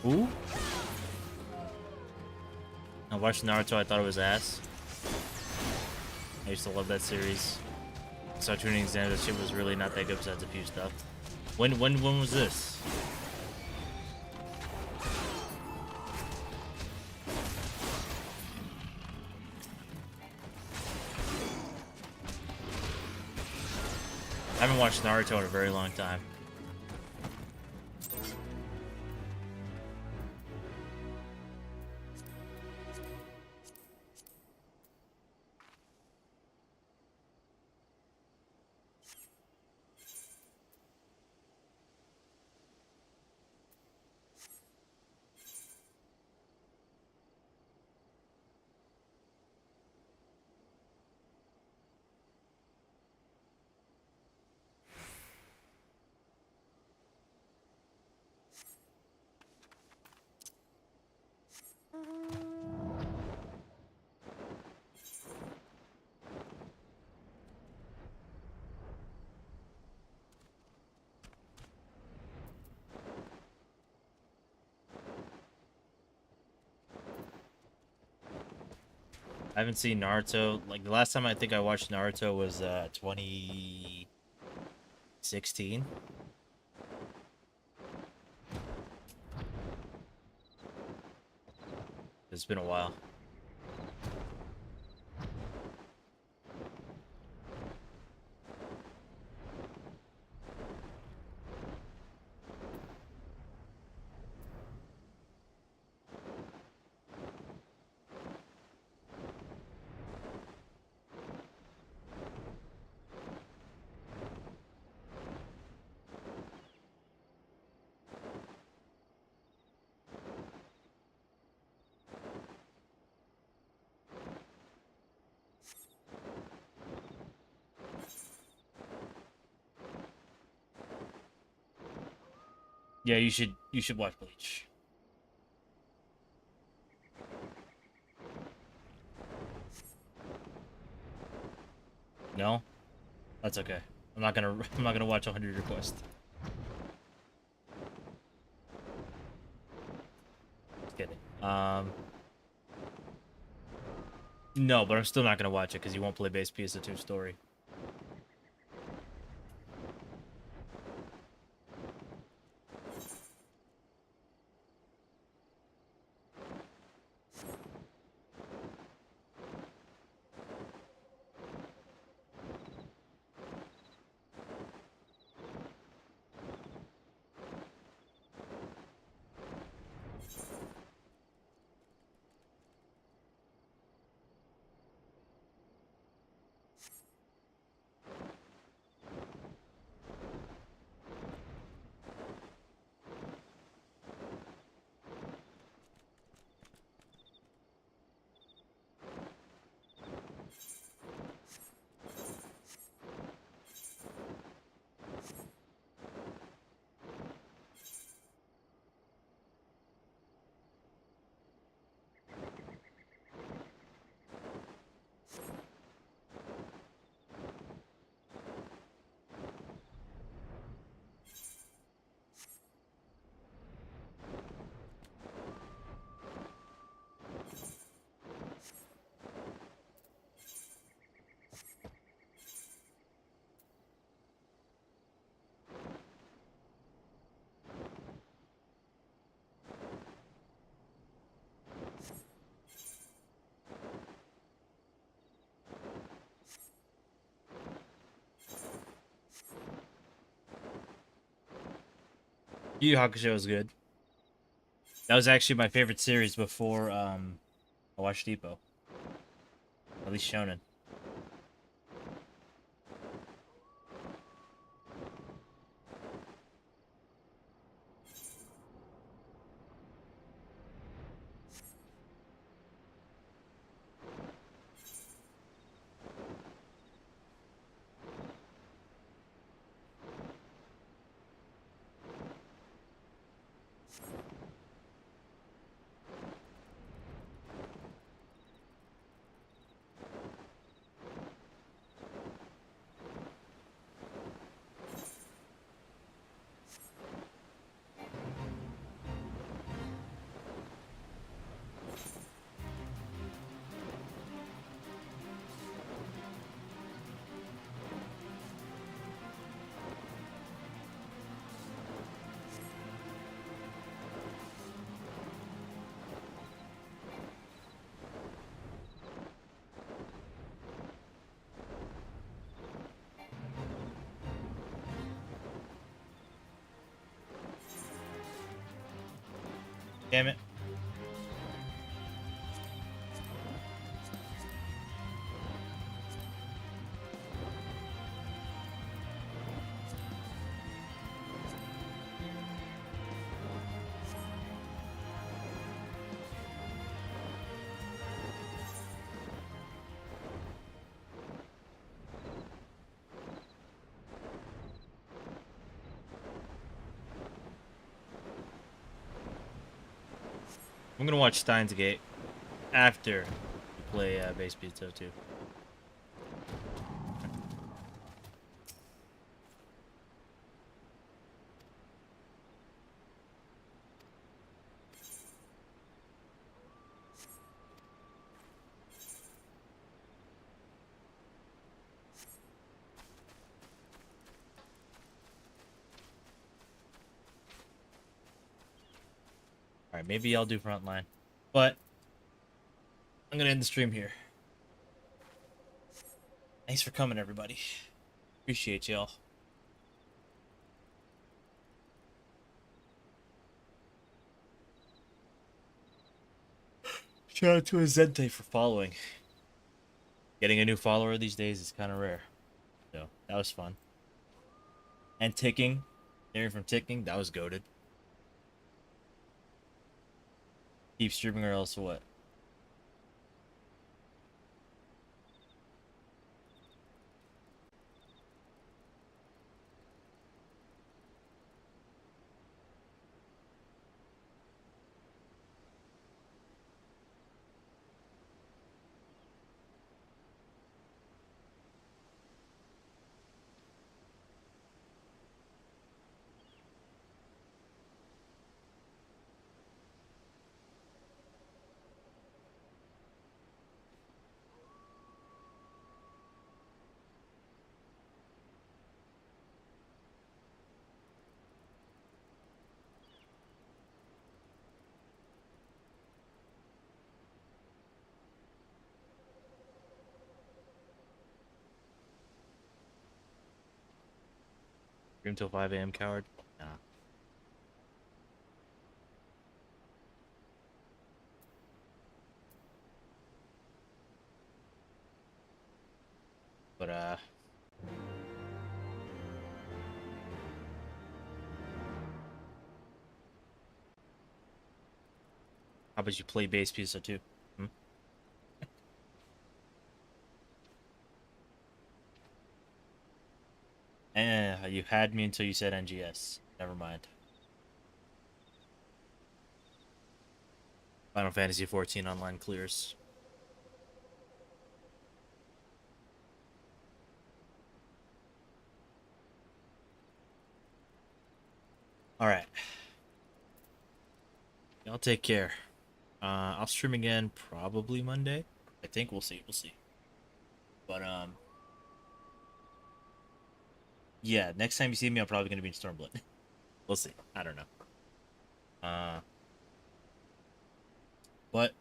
Ooh. I watched Naruto, I thought it was ass. I used to love that series. Started tuning exams, that shit was really not that good besides a few stuff. When was this? I haven't watched Naruto in a very long time. I haven't seen Naruto. Like, the last time I think I watched Naruto was 2016. It's been a while. Yeah, you should watch Bleach. No? That's okay. I'm not gonna watch 100 requests. Just kidding. No, but I'm still not gonna watch it because you won't play base PS2 story. Yu Yu Hakusho was good. That was actually my favorite series before I watched Depot. At least Shonen. Damn it. I'm gonna watch Steins Gate after we play Base Pizza 2. Alright, maybe I'll do Frontline. But I'm gonna end the stream here. Thanks for coming, everybody. Appreciate y'all. Shout out to Azente for following. Getting a new follower these days is kind of rare. So, that was fun. And Ticking. Hearing from Ticking, that was goated. Keep streaming or else what? Stream till 5 a.m. coward? Nah. But how about you play Base Pizza too? Hmm? You had me until you said NGS. Never mind. Final Fantasy 14 online clears. Alright. Y'all take care. I'll stream again probably Monday. I think we'll see. We'll see. But yeah, next time you see me, I'm probably gonna be in Stormblood. We'll see. I don't know. But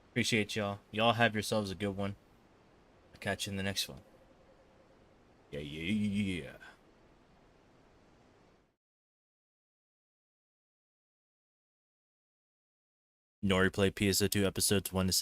appreciate y'all. Y'all have yourselves a good one. I'll catch you in the next one. Yeah. Nori play PSO2 episodes 1 to 6.